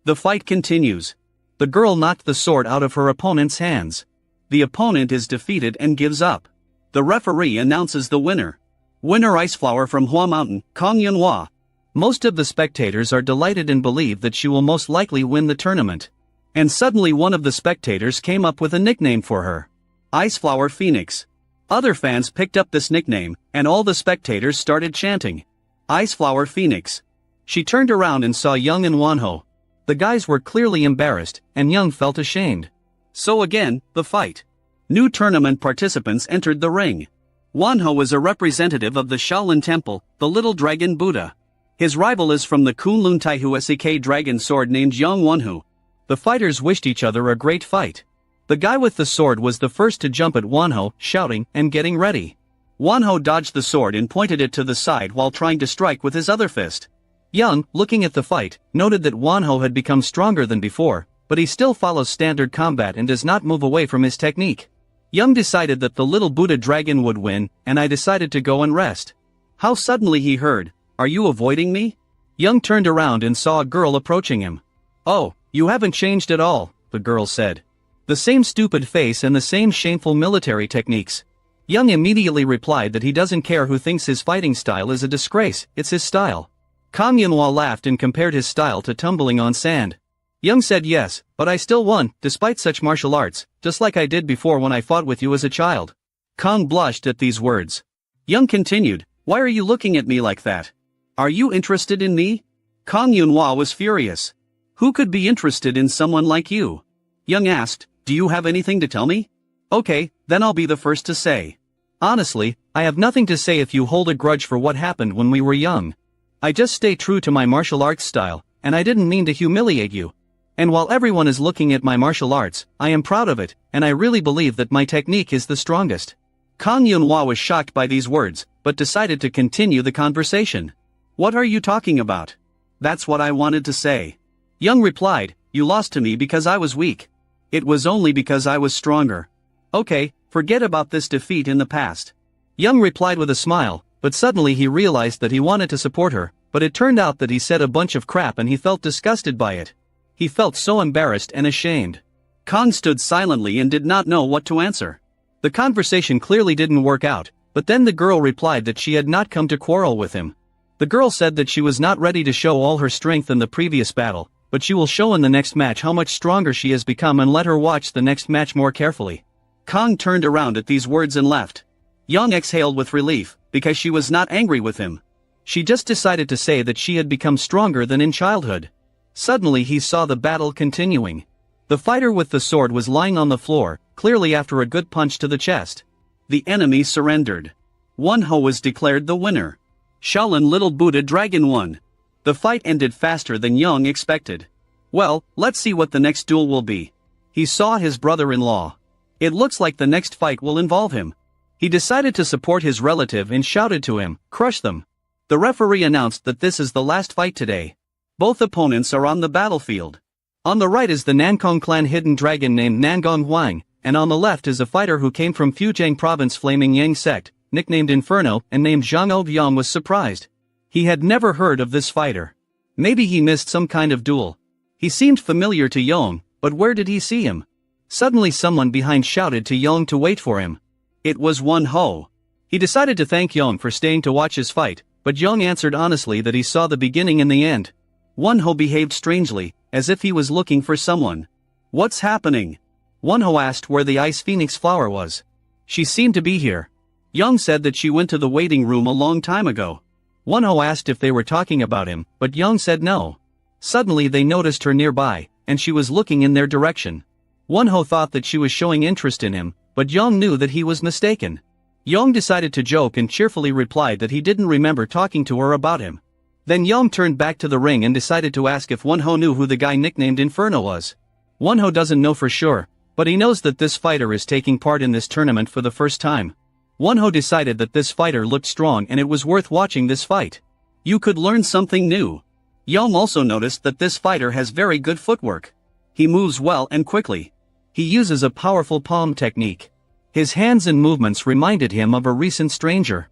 The fight continues. The girl knocked the sword out of her opponent's hands. The opponent is defeated and gives up. The referee announces the winner. Winner Iceflower from Hua Mountain, Kang Yunhua. Most of the spectators are delighted and believe that she will most likely win the tournament. And suddenly one of the spectators came up with a nickname for her. Iceflower Phoenix. Other fans picked up this nickname, and all the spectators started chanting, Iceflower Phoenix. She turned around and saw Young and Wonho. The guys were clearly embarrassed, and Young felt ashamed. So again, the fight. New tournament participants entered the ring. Wonho is a representative of the Shaolin Temple, the Little Dragon Buddha. His rival is from the Kunlun Taihu Sek dragon sword named Young Wonho. The fighters wished each other a great fight. The guy with the sword was the first to jump at Wonho, shouting and getting ready. Wonho dodged the sword and pointed it to the side while trying to strike with his other fist. Young, looking at the fight, noted that Wonho had become stronger than before, but he still follows standard combat and does not move away from his technique. Young decided that the little Buddha dragon would win, and I decided to go and rest. How suddenly he heard, "Are you avoiding me?" Young turned around and saw a girl approaching him. "Oh, you haven't changed at all," the girl said. The same stupid face and the same shameful military techniques. Young immediately replied that he doesn't care who thinks his fighting style is a disgrace, it's his style. Kang Yunhua laughed and compared his style to tumbling on sand. Young said yes, but I still won, despite such martial arts, just like I did before when I fought with you as a child. Kang blushed at these words. Young continued, "Why are you looking at me like that? Are you interested in me?" Kang Yunhua was furious. "Who could be interested in someone like you?" Young asked, "Do you have anything to tell me?" "Okay, then I'll be the first to say. Honestly, I have nothing to say if you hold a grudge for what happened when we were young. I just stay true to my martial arts style, and I didn't mean to humiliate you. And while everyone is looking at my martial arts, I am proud of it, and I really believe that my technique is the strongest." Kang Yunhua was shocked by these words, but decided to continue the conversation. "What are you talking about?" "That's what I wanted to say." Young replied, "You lost to me because I was weak. It was only because I was stronger. Okay, forget about this defeat in the past." Young replied with a smile, but suddenly he realized that he wanted to support her, but it turned out that he said a bunch of crap and he felt disgusted by it. He felt so embarrassed and ashamed. Kang stood silently and did not know what to answer. The conversation clearly didn't work out, but then the girl replied that she had not come to quarrel with him. The girl said that she was not ready to show all her strength in the previous battle, but she will show in the next match how much stronger she has become and let her watch the next match more carefully. Kang turned around at these words and left. Young exhaled with relief, because she was not angry with him. She just decided to say that she had become stronger than in childhood. Suddenly he saw the battle continuing. The fighter with the sword was lying on the floor, clearly after a good punch to the chest. The enemy surrendered. Wonho was declared the winner. Shaolin Little Buddha Dragon won. The fight ended faster than Young expected. Well, let's see what the next duel will be. He saw his brother-in-law. It looks like the next fight will involve him. He decided to support his relative and shouted to him, "Crush them." The referee announced that this is the last fight today. Both opponents are on the battlefield. On the right is the Nankong clan hidden dragon named Nangong Huang, and on the left is a fighter who came from Fujiang province Flaming Yang sect, nicknamed Inferno and named Zhang Ou. Yang was surprised. He had never heard of this fighter. Maybe he missed some kind of duel. He seemed familiar to Young, but where did he see him? Suddenly someone behind shouted to Young to wait for him. It was Wonho. He decided to thank Young for staying to watch his fight, but Young answered honestly that he saw the beginning and the end. Wonho behaved strangely, as if he was looking for someone. "What's happening?" Wonho asked where the ice phoenix flower was. "She seemed to be here." Young said that she went to the waiting room a long time ago. Wonho asked if they were talking about him, but Young said no. Suddenly they noticed her nearby, and she was looking in their direction. Wonho thought that she was showing interest in him, but Young knew that he was mistaken. Young decided to joke and cheerfully replied that he didn't remember talking to her about him. Then Young turned back to the ring and decided to ask if Wonho knew who the guy nicknamed Inferno was. Wonho doesn't know for sure, but he knows that this fighter is taking part in this tournament for the first time. Wonho decided that this fighter looked strong and it was worth watching this fight. You could learn something new. Young also noticed that this fighter has very good footwork. He moves well and quickly. He uses a powerful palm technique. His hands and movements reminded him of a recent stranger.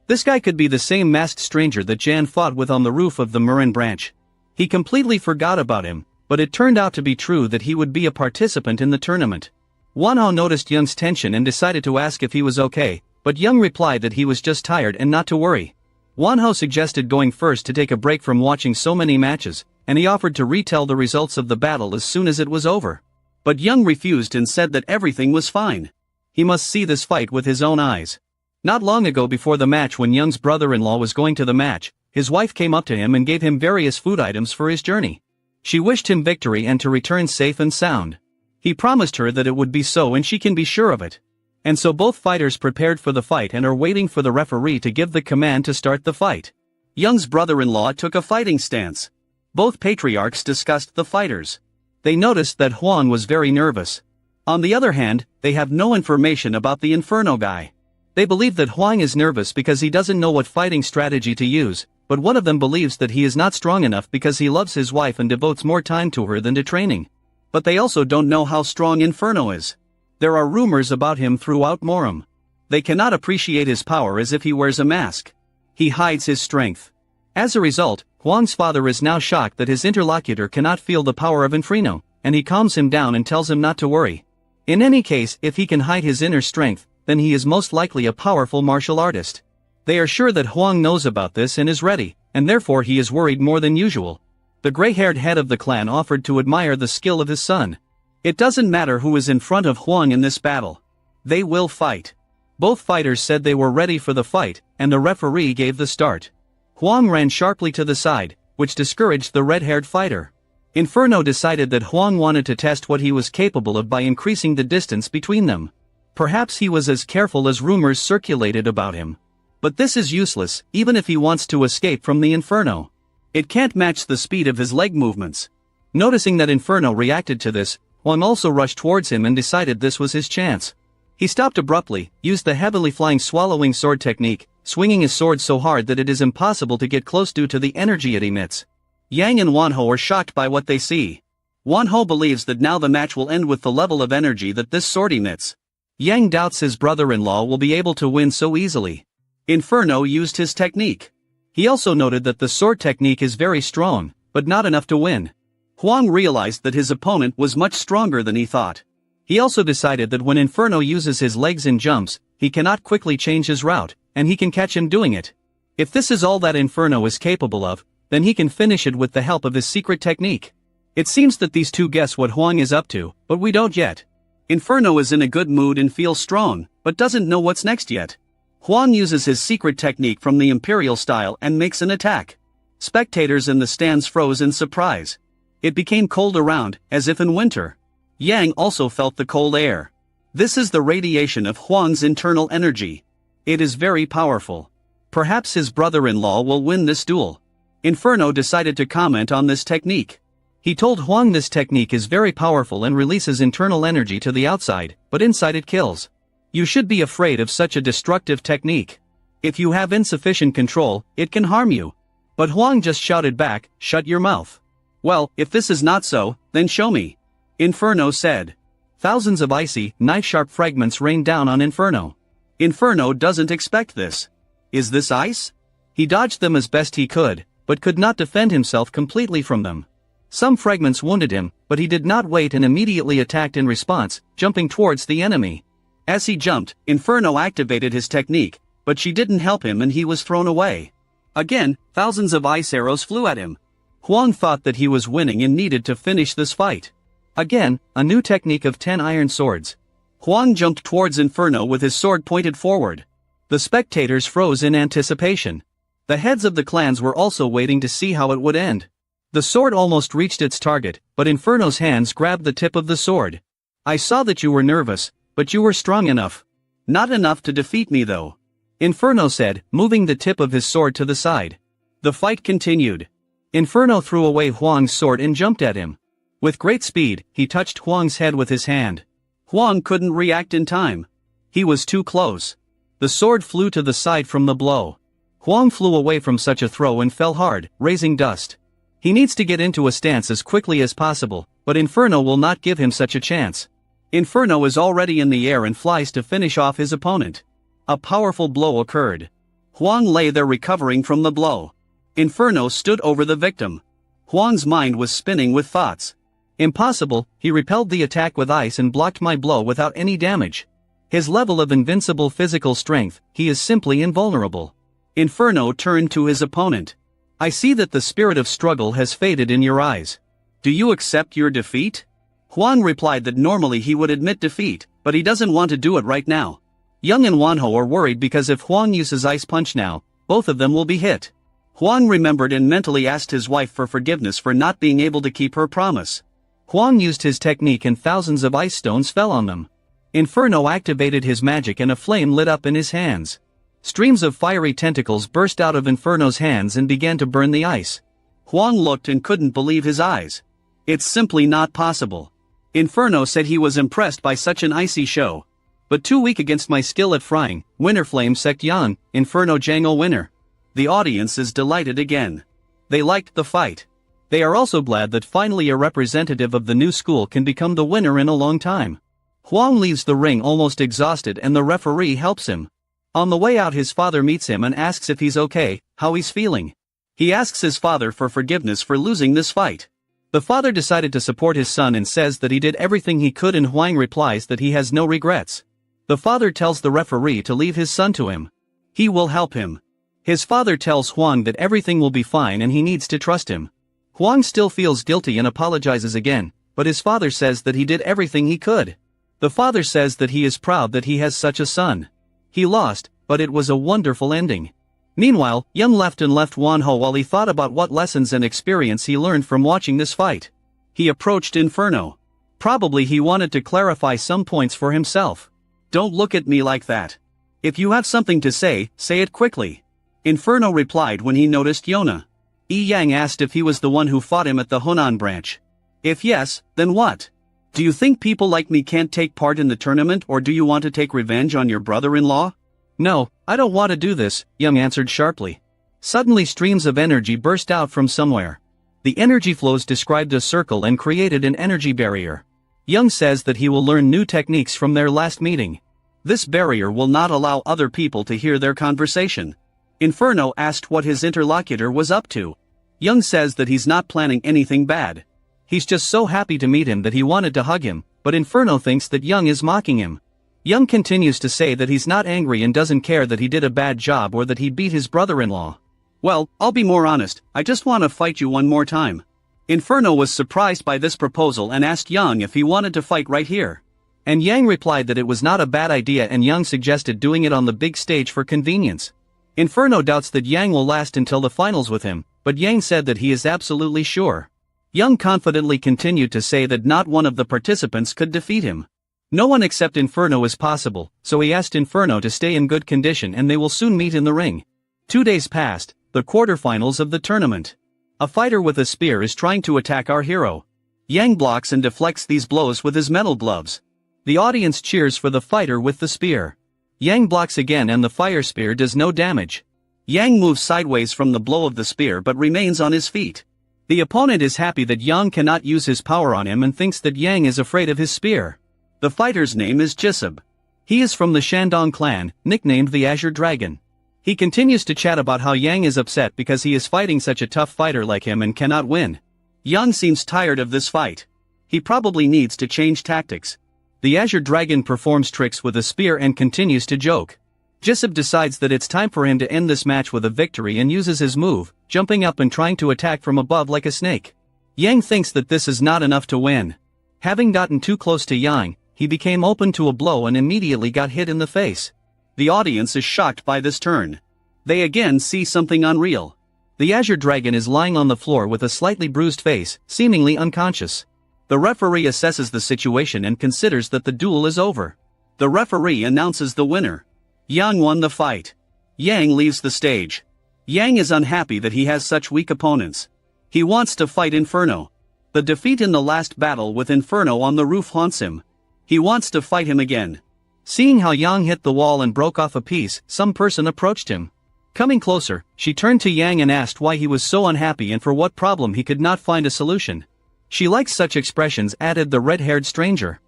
This guy could be the same masked stranger that Jan fought with on the roof of the Murim branch. He completely forgot about him, but it turned out to be true that he would be a participant in the tournament. Wonho noticed Young's tension and decided to ask if he was okay, but Young replied that he was just tired and not to worry. Wonho suggested going first to take a break from watching so many matches, and he offered to retell the results of the battle as soon as it was over. But Young refused and said that everything was fine. He must see this fight with his own eyes. Not long ago, before the match, when Young's brother-in-law was going to the match, his wife came up to him and gave him various food items for his journey. She wished him victory and to return safe and sound. He promised her that it would be so, and she can be sure of it. And so both fighters prepared for the fight and are waiting for the referee to give the command to start the fight. Young's brother-in-law took a fighting stance. Both patriarchs discussed the fighters. They noticed that Huang was very nervous. On the other hand, they have no information about the Inferno guy. They believe that Huang is nervous because he doesn't know what fighting strategy to use, but one of them believes that he is not strong enough because he loves his wife and devotes more time to her than to training. But they also don't know how strong Inferno is. There are rumors about him throughout Murim. They cannot appreciate his power as if he wears a mask. He hides his strength. As a result, Huang's father is now shocked that his interlocutor cannot feel the power of Inferno, and he calms him down and tells him not to worry. In any case, if he can hide his inner strength, then he is most likely a powerful martial artist. They are sure that Huang knows about this and is ready, and therefore he is worried more than usual. The gray-haired head of the clan offered to admire the skill of his son. It doesn't matter who is in front of Huang in this battle. They will fight. Both fighters said they were ready for the fight, and the referee gave the start. Huang ran sharply to the side, which discouraged the red-haired fighter. Inferno decided that Huang wanted to test what he was capable of by increasing the distance between them. Perhaps he was as careful as rumors circulated about him. But this is useless, even if he wants to escape from the Inferno. It can't match the speed of his leg movements. Noticing that Inferno reacted to this, Huang also rushed towards him and decided this was his chance. He stopped abruptly, used the heavily flying swallowing sword technique, swinging his sword so hard that it is impossible to get close due to the energy it emits. Yang and Wanho are shocked by what they see. Wanho believes that now the match will end with the level of energy that this sword emits. Yang doubts his brother-in-law will be able to win so easily. Inferno used his technique. He also noted that the sword technique is very strong, but not enough to win. Huang realized that his opponent was much stronger than he thought. He also decided that when Inferno uses his legs and jumps, he cannot quickly change his route, and he can catch him doing it. If this is all that Inferno is capable of, then he can finish it with the help of his secret technique. It seems that these two guess what Huang is up to, but we don't yet. Inferno is in a good mood and feels strong, but doesn't know what's next yet. Huang uses his secret technique from the Imperial style and makes an attack. Spectators in the stands froze in surprise. It became cold around, as if in winter. Yang also felt the cold air. This is the radiation of Huang's internal energy. It is very powerful. Perhaps his brother-in-law will win this duel. Inferno decided to comment on this technique. He told Huang this technique is very powerful and releases internal energy to the outside, but inside it kills. You should be afraid of such a destructive technique. If you have insufficient control, it can harm you. But Huang just shouted back, "Shut your mouth." Well, if this is not so, then show me. Inferno said. Thousands of icy, knife-sharp fragments rained down on Inferno. Inferno doesn't expect this. Is this ice? He dodged them as best he could, but could not defend himself completely from them. Some fragments wounded him, but he did not wait and immediately attacked in response, jumping towards the enemy. As he jumped, Inferno activated his technique, but she didn't help him and he was thrown away. Again, thousands of ice arrows flew at him. Huang thought that he was winning and needed to finish this fight. Again, a new technique of 10 iron swords. Huang jumped towards Inferno with his sword pointed forward. The spectators froze in anticipation. The heads of the clans were also waiting to see how it would end. The sword almost reached its target, but Inferno's hands grabbed the tip of the sword. I saw that you were nervous, but you were strong enough. Not enough to defeat me though. Inferno said, moving the tip of his sword to the side. The fight continued. Inferno threw away Huang's sword and jumped at him. With great speed, he touched Huang's head with his hand. Huang couldn't react in time. He was too close. The sword flew to the side from the blow. Huang flew away from such a throw and fell hard, raising dust. He needs to get into a stance as quickly as possible, but Inferno will not give him such a chance. Inferno is already in the air and flies to finish off his opponent. A powerful blow occurred. Huang lay there recovering from the blow. Inferno stood over the victim. Huang's mind was spinning with thoughts. Impossible, he repelled the attack with ice and blocked my blow without any damage. His level of invincible physical strength, he is simply invulnerable. Inferno turned to his opponent. I see that the spirit of struggle has faded in your eyes. Do you accept your defeat? Huang replied that normally he would admit defeat, but he doesn't want to do it right now. Young and Wanho are worried because if Huang uses Ice Punch now, both of them will be hit. Huang remembered and mentally asked his wife for forgiveness for not being able to keep her promise. Huang used his technique and thousands of ice stones fell on them. Inferno activated his magic and a flame lit up in his hands. Streams of fiery tentacles burst out of Inferno's hands and began to burn the ice. Huang looked and couldn't believe his eyes. It's simply not possible. Inferno said he was impressed by such an icy show. But too weak against my skill at frying. Winner Flame Sect Yan, Inferno Jangle winner. The audience is delighted again. They liked the fight. They are also glad that finally a representative of the new school can become the winner in a long time. Huang leaves the ring almost exhausted and the referee helps him. On the way out his father meets him and asks if he's okay, how he's feeling. He asks his father for forgiveness for losing this fight. The father decided to support his son and says that he did everything he could and Huang replies that he has no regrets. The father tells the referee to leave his son to him. He will help him. His father tells Huang that everything will be fine and he needs to trust him. Huang still feels guilty and apologizes again, but his father says that he did everything he could. The father says that he is proud that he has such a son. He lost, but it was a wonderful ending. Meanwhile, Young left Wanho while he thought about what lessons and experience he learned from watching this fight. He approached Inferno. Probably he wanted to clarify some points for himself. Don't look at me like that. If you have something to say it quickly. Inferno replied when he noticed Yona. Yi Yang asked if he was the one who fought him at the Hunan branch. If yes, then what? Do you think people like me can't take part in the tournament or do you want to take revenge on your brother-in-law? No, I don't want to do this, Young answered sharply. Suddenly streams of energy burst out from somewhere. The energy flows described a circle and created an energy barrier. Young says that he will learn new techniques from their last meeting. This barrier will not allow other people to hear their conversation. Inferno asked what his interlocutor was up to. Young says that he's not planning anything bad. He's just so happy to meet him that he wanted to hug him, but Inferno thinks that Young is mocking him. Young continues to say that he's not angry and doesn't care that he did a bad job or that he beat his brother-in-law. Well, I'll be more honest, I just want to fight you one more time. Inferno was surprised by this proposal and asked Young if he wanted to fight right here. And Yang replied that it was not a bad idea and Young suggested doing it on the big stage for convenience. Inferno doubts that Yang will last until the finals with him, but Yang said that he is absolutely sure. Young confidently continued to say that not one of the participants could defeat him. No one except Inferno is possible, so he asked Inferno to stay in good condition and they will soon meet in the ring. 2 days passed, the quarterfinals of the tournament. A fighter with a spear is trying to attack our hero. Yang blocks and deflects these blows with his metal gloves. The audience cheers for the fighter with the spear. Yang blocks again and the fire spear does no damage. Yang moves sideways from the blow of the spear but remains on his feet. The opponent is happy that Yang cannot use his power on him and thinks that Yang is afraid of his spear. The fighter's name is Jisub. He is from the Shandong clan, nicknamed the Azure Dragon. He continues to chat about how Yang is upset because he is fighting such a tough fighter like him and cannot win. Yang seems tired of this fight. He probably needs to change tactics. The Azure Dragon performs tricks with a spear and continues to joke. Jisub decides that it's time for him to end this match with a victory and uses his move, jumping up and trying to attack from above like a snake. Yang thinks that this is not enough to win. Having gotten too close to Yang, he became open to a blow and immediately got hit in the face. The audience is shocked by this turn. They again see something unreal. The Azure Dragon is lying on the floor with a slightly bruised face, seemingly unconscious. The referee assesses the situation and considers that the duel is over. The referee announces the winner. Yang won the fight. Yang leaves the stage. Yang is unhappy that he has such weak opponents. He wants to fight Inferno. The defeat in the last battle with Inferno on the roof haunts him. He wants to fight him again. Seeing how Yang hit the wall and broke off a piece, some person approached him. Coming closer, she turned to Yang and asked why he was so unhappy and for what problem he could not find a solution. She likes such expressions, added the red-haired stranger.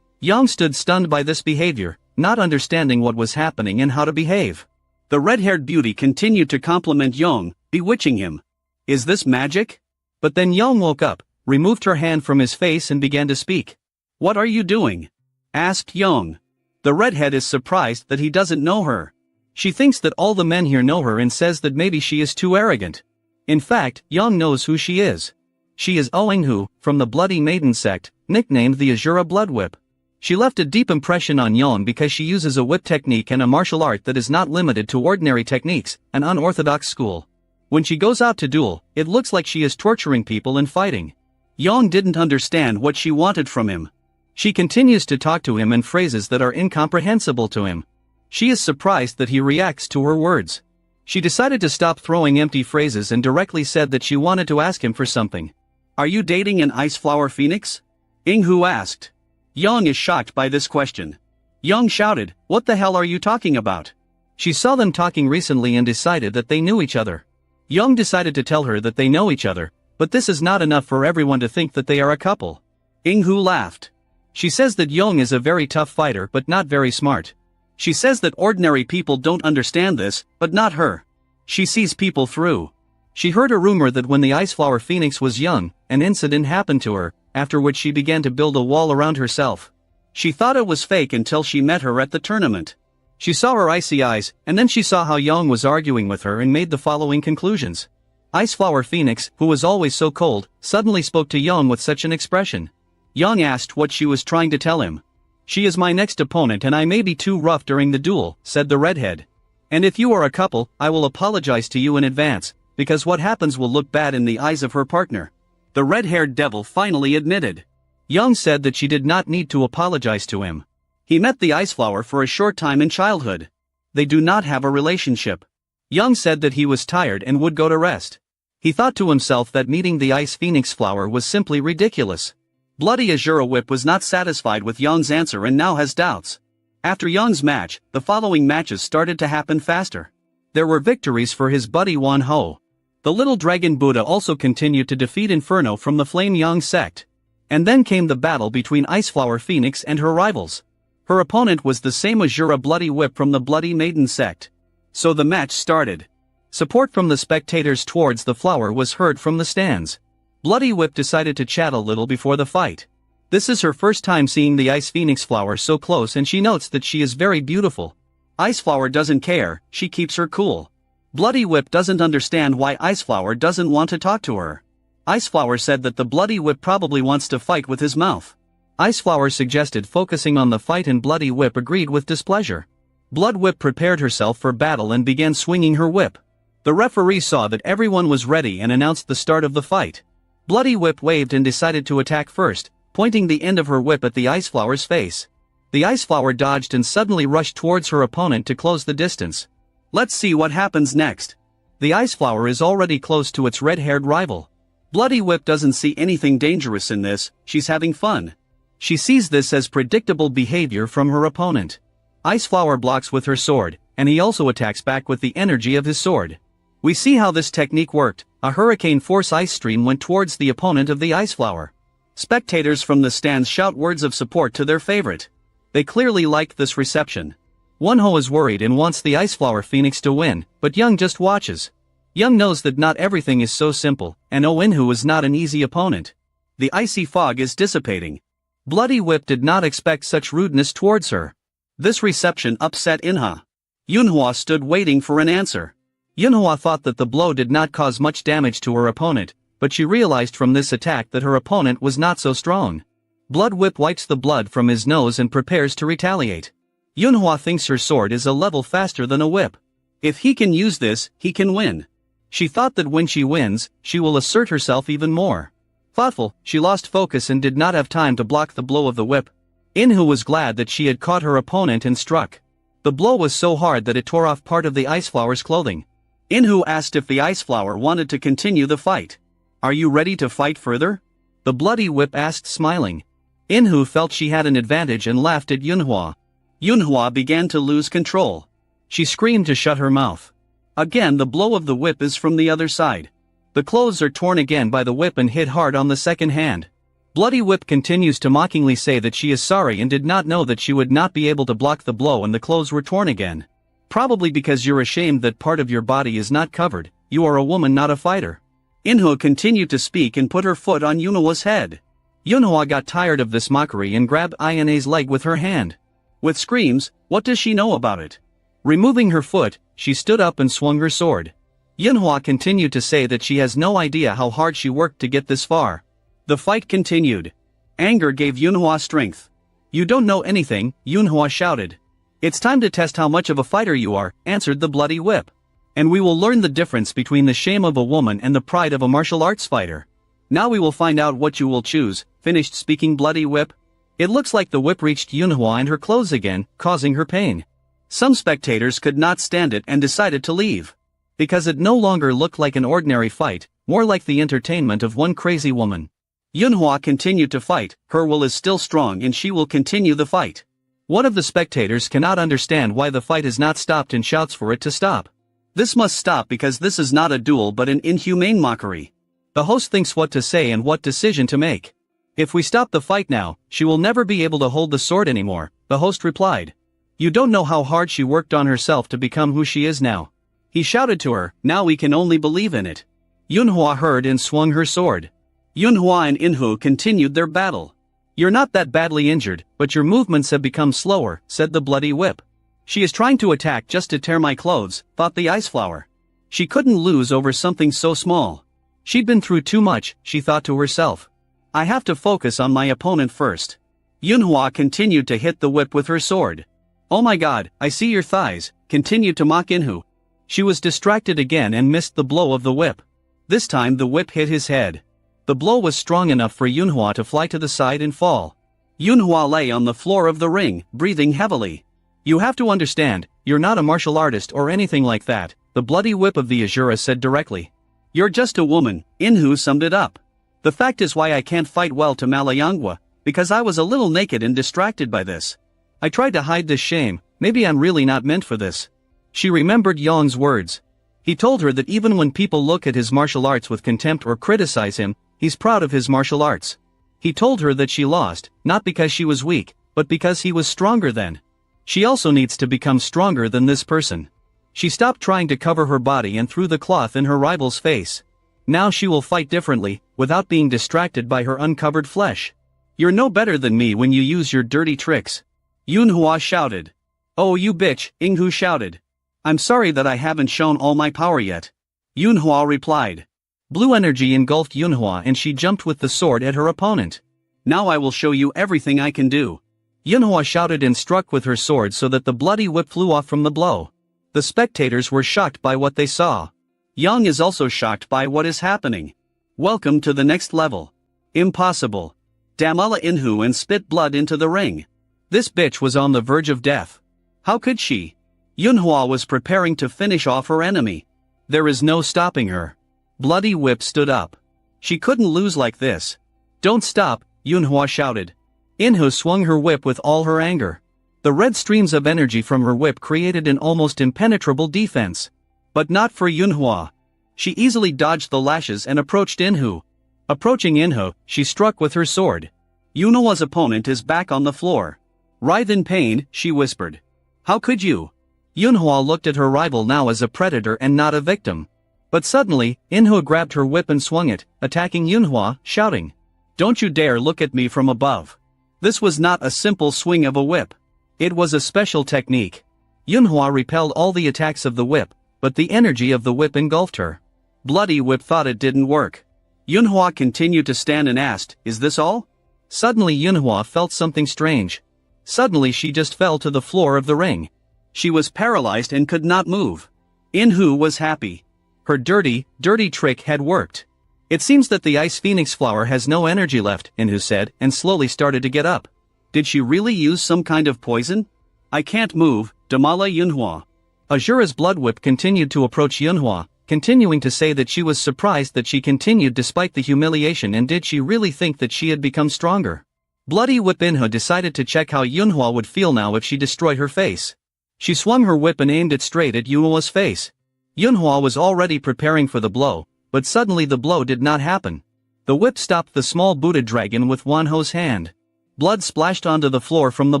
Yang stood stunned by this behavior, not understanding what was happening and how to behave. The red-haired beauty continued to compliment Yang, bewitching him. Is this magic? But then Yang woke up, removed her hand from his face and began to speak. What are you doing? Asked Yang. The redhead is surprised that he doesn't know her. She thinks that all the men here know her and says that maybe she is too arrogant. In fact, Young knows who she is. She is Oh Eun-hoo, from the Bloody Maiden sect, nicknamed the Azura Blood Whip. She left a deep impression on Young because she uses a whip technique and a martial art that is not limited to ordinary techniques, an unorthodox school. When she goes out to duel, it looks like she is torturing people and fighting. Young didn't understand what she wanted from him. She continues to talk to him in phrases that are incomprehensible to him. She is surprised that he reacts to her words. She decided to stop throwing empty phrases and directly said that she wanted to ask him for something. "Are you dating an Ice Flower Phoenix?" Eun-hoo asked. Young is shocked by this question. Young shouted, "What the hell are you talking about?" She saw them talking recently and decided that they knew each other. Young decided to tell her that they know each other, but this is not enough for everyone to think that they are a couple. Eun-hoo laughed. She says that Young is a very tough fighter but not very smart. She says that ordinary people don't understand this, but not her. She sees people through. She heard a rumor that when the Ice Flower Phoenix was young, an incident happened to her, after which she began to build a wall around herself. She thought it was fake until she met her at the tournament. She saw her icy eyes, and then she saw how Young was arguing with her and made the following conclusions. Ice Flower Phoenix, who was always so cold, suddenly spoke to Young with such an expression. Young asked what she was trying to tell him. "She is my next opponent and I may be too rough during the duel," said the redhead. "And if you are a couple, I will apologize to you in advance, because what happens will look bad in the eyes of her partner." The red-haired devil finally admitted. Young said that she did not need to apologize to him. He met the Ice Flower for a short time in childhood. They do not have a relationship. Young said that he was tired and would go to rest. He thought to himself that meeting the Ice Phoenix Flower was simply ridiculous. Bloody Azura Whip was not satisfied with Young's answer and now has doubts. After Young's match, the following matches started to happen faster. There were victories for his buddy Won-ho. The little dragon Buddha also continued to defeat Inferno from the Flame Young sect. And then came the battle between Ice Flower Phoenix and her rivals. Her opponent was the same Azura Bloody Whip from the Bloody Maiden sect. So the match started. Support from the spectators towards the flower was heard from the stands. Bloody Whip decided to chat a little before the fight. This is her first time seeing the Ice Phoenix Flower so close and she notes that she is very beautiful. Ice Flower doesn't care, she keeps her cool. Bloody Whip doesn't understand why Ice Flower doesn't want to talk to her. Ice Flower said that the Bloody Whip probably wants to fight with his mouth. Ice Flower suggested focusing on the fight and Bloody Whip agreed with displeasure. Blood Whip prepared herself for battle and began swinging her whip. The referee saw that everyone was ready and announced the start of the fight. Bloody Whip waved and decided to attack first, pointing the end of her whip at the Ice Flower's face. The Ice Flower dodged and suddenly rushed towards her opponent to close the distance. Let's see what happens next. The Ice Flower is already close to its red-haired rival. Bloody Whip doesn't see anything dangerous in this, she's having fun. She sees this as predictable behavior from her opponent. Ice Flower blocks with her sword, and he also attacks back with the energy of his sword. We see how this technique worked. A hurricane force ice stream went towards the opponent of the Ice Flower. Spectators from the stands shout words of support to their favorite. They clearly liked this reception. Won-ho is worried and wants the Ice Flower Phoenix to win, but Young just watches. Young knows that not everything is so simple, and Oh Eun-hoo is not an easy opponent. The icy fog is dissipating. Bloody Whip did not expect such rudeness towards her. This reception upset Eun-hoo. Eun-hoo stood waiting for an answer. Eun-hoo thought that the blow did not cause much damage to her opponent, but she realized from this attack that her opponent was not so strong. Blood Whip wipes the blood from his nose and prepares to retaliate. Eun-hoo thinks her sword is a level faster than a whip. If he can use this, he can win. She thought that when she wins, she will assert herself even more. Thoughtful, she lost focus and did not have time to block the blow of the whip. Eun-hoo was glad that she had caught her opponent and struck. The blow was so hard that it tore off part of the Ice Flower's clothing. Eun-hoo asked if the Ice Flower wanted to continue the fight. "Are you ready to fight further?" The Bloody Whip asked, smiling. Eun-hoo felt she had an advantage and laughed at Eun-hoo. Eun-hoo began to lose control. She screamed to shut her mouth. Again the blow of the whip is from the other side. The clothes are torn again by the whip and hit hard on the second hand. Bloody Whip continues to mockingly say that she is sorry and did not know that she would not be able to block the blow and the clothes were torn again. Probably because you're ashamed that part of your body is not covered, you are a woman not a fighter. Eun-hoo continued to speak and put her foot on Eun-hoo's head. Eun-hoo got tired of this mockery and grabbed Iona's leg with her hand. With screams, what does she know about it? Removing her foot, she stood up and swung her sword. Yunhua continued to say that she has no idea how hard she worked to get this far. The fight continued. Anger gave Yunhua strength. "You don't know anything," Yunhua shouted. "It's time to test how much of a fighter you are," answered the bloody whip. "And we will learn the difference between the shame of a woman and the pride of a martial arts fighter. Now we will find out what you will choose," finished speaking bloody whip. It looks like the whip reached Yunhua and her clothes again, causing her pain. Some spectators could not stand it and decided to leave. Because it no longer looked like an ordinary fight, more like the entertainment of one crazy woman. Yunhua continued to fight, her will is still strong and she will continue the fight. One of the spectators cannot understand why the fight is not stopped and shouts for it to stop. "This must stop because this is not a duel but an inhumane mockery." The host thinks what to say and what decision to make. "If we stop the fight now, she will never be able to hold the sword anymore," the host replied. "You don't know how hard she worked on herself to become who she is now." He shouted to her, "Now we can only believe in it." Yunhua heard and swung her sword. Yunhua and Inhu continued their battle. "You're not that badly injured, but your movements have become slower," said the bloody whip. "She is trying to attack just to tear my clothes," thought the ice flower. She couldn't lose over something so small. She'd been through too much, she thought to herself. "I have to focus on my opponent first." Yunhua continued to hit the whip with her sword. "Oh my god, I see your thighs," continued to mock Inhu. She was distracted again and missed the blow of the whip. This time the whip hit his head. The blow was strong enough for Yunhua to fly to the side and fall. Yunhua lay on the floor of the ring, breathing heavily. "You have to understand, you're not a martial artist or anything like that," the bloody whip of the Azura said directly. "You're just a woman," Inhu summed it up. "The fact is why I can't fight well to Malayangwa, because I was a little naked and distracted by this. I tried to hide this shame, maybe I'm really not meant for this." She remembered Yong's words. He told her that even when people look at his martial arts with contempt or criticize him, he's proud of his martial arts. He told her that she lost, not because she was weak, but because he was stronger than. She also needs to become stronger than this person. She stopped trying to cover her body and threw the cloth in her rival's face. Now she will fight differently, without being distracted by her uncovered flesh. "You're no better than me when you use your dirty tricks," Yunhua shouted. "Oh you bitch," Inhu shouted. "I'm sorry that I haven't shown all my power yet," Yunhua replied. Blue energy engulfed Yunhua and she jumped with the sword at her opponent. "Now I will show you everything I can do." Yunhua shouted and struck with her sword so that the bloody whip flew off from the blow. The spectators were shocked by what they saw. Yang is also shocked by what is happening. "Welcome to the next level." "Impossible." Damala Inhu and spit blood into the ring. This bitch was on the verge of death. How could she? Yunhua was preparing to finish off her enemy. There is no stopping her. Bloody whip stood up. She couldn't lose like this. "Don't stop," Yunhua shouted. Inhu swung her whip with all her anger. The red streams of energy from her whip created an almost impenetrable defense. But not for Yunhua. She easily dodged the lashes and approached Inhu. Approaching Inhu, she struck with her sword. Yunhua's opponent is back on the floor. "Writhe in pain," she whispered. "How could you?" Yunhua looked at her rival now as a predator and not a victim. But suddenly, Inhu grabbed her whip and swung it, attacking Yunhua, shouting, "Don't you dare look at me from above." This was not a simple swing of a whip. It was a special technique. Yunhua repelled all the attacks of the whip, but the energy of the whip engulfed her. Bloody Whip thought it didn't work. Yunhua continued to stand and asked, "Is this all?" Suddenly Yunhua felt something strange. Suddenly she just fell to the floor of the ring. She was paralyzed and could not move. Inhu was happy. Her dirty trick had worked. "It seems that the ice phoenix flower has no energy left," Inhu said, and slowly started to get up. "Did she really use some kind of poison?" "I can't move," Damala Yunhua. Azura's blood whip continued to approach Yunhua, continuing to say that she was surprised that she continued despite the humiliation and did she really think that she had become stronger. Bloody Whip Inhu decided to check how Yunhua would feel now if she destroyed her face. She swung her whip and aimed it straight at Yunhua's face. Yunhua was already preparing for the blow, but suddenly the blow did not happen. The whip stopped the small Buddha dragon with Wanho's hand. Blood splashed onto the floor from the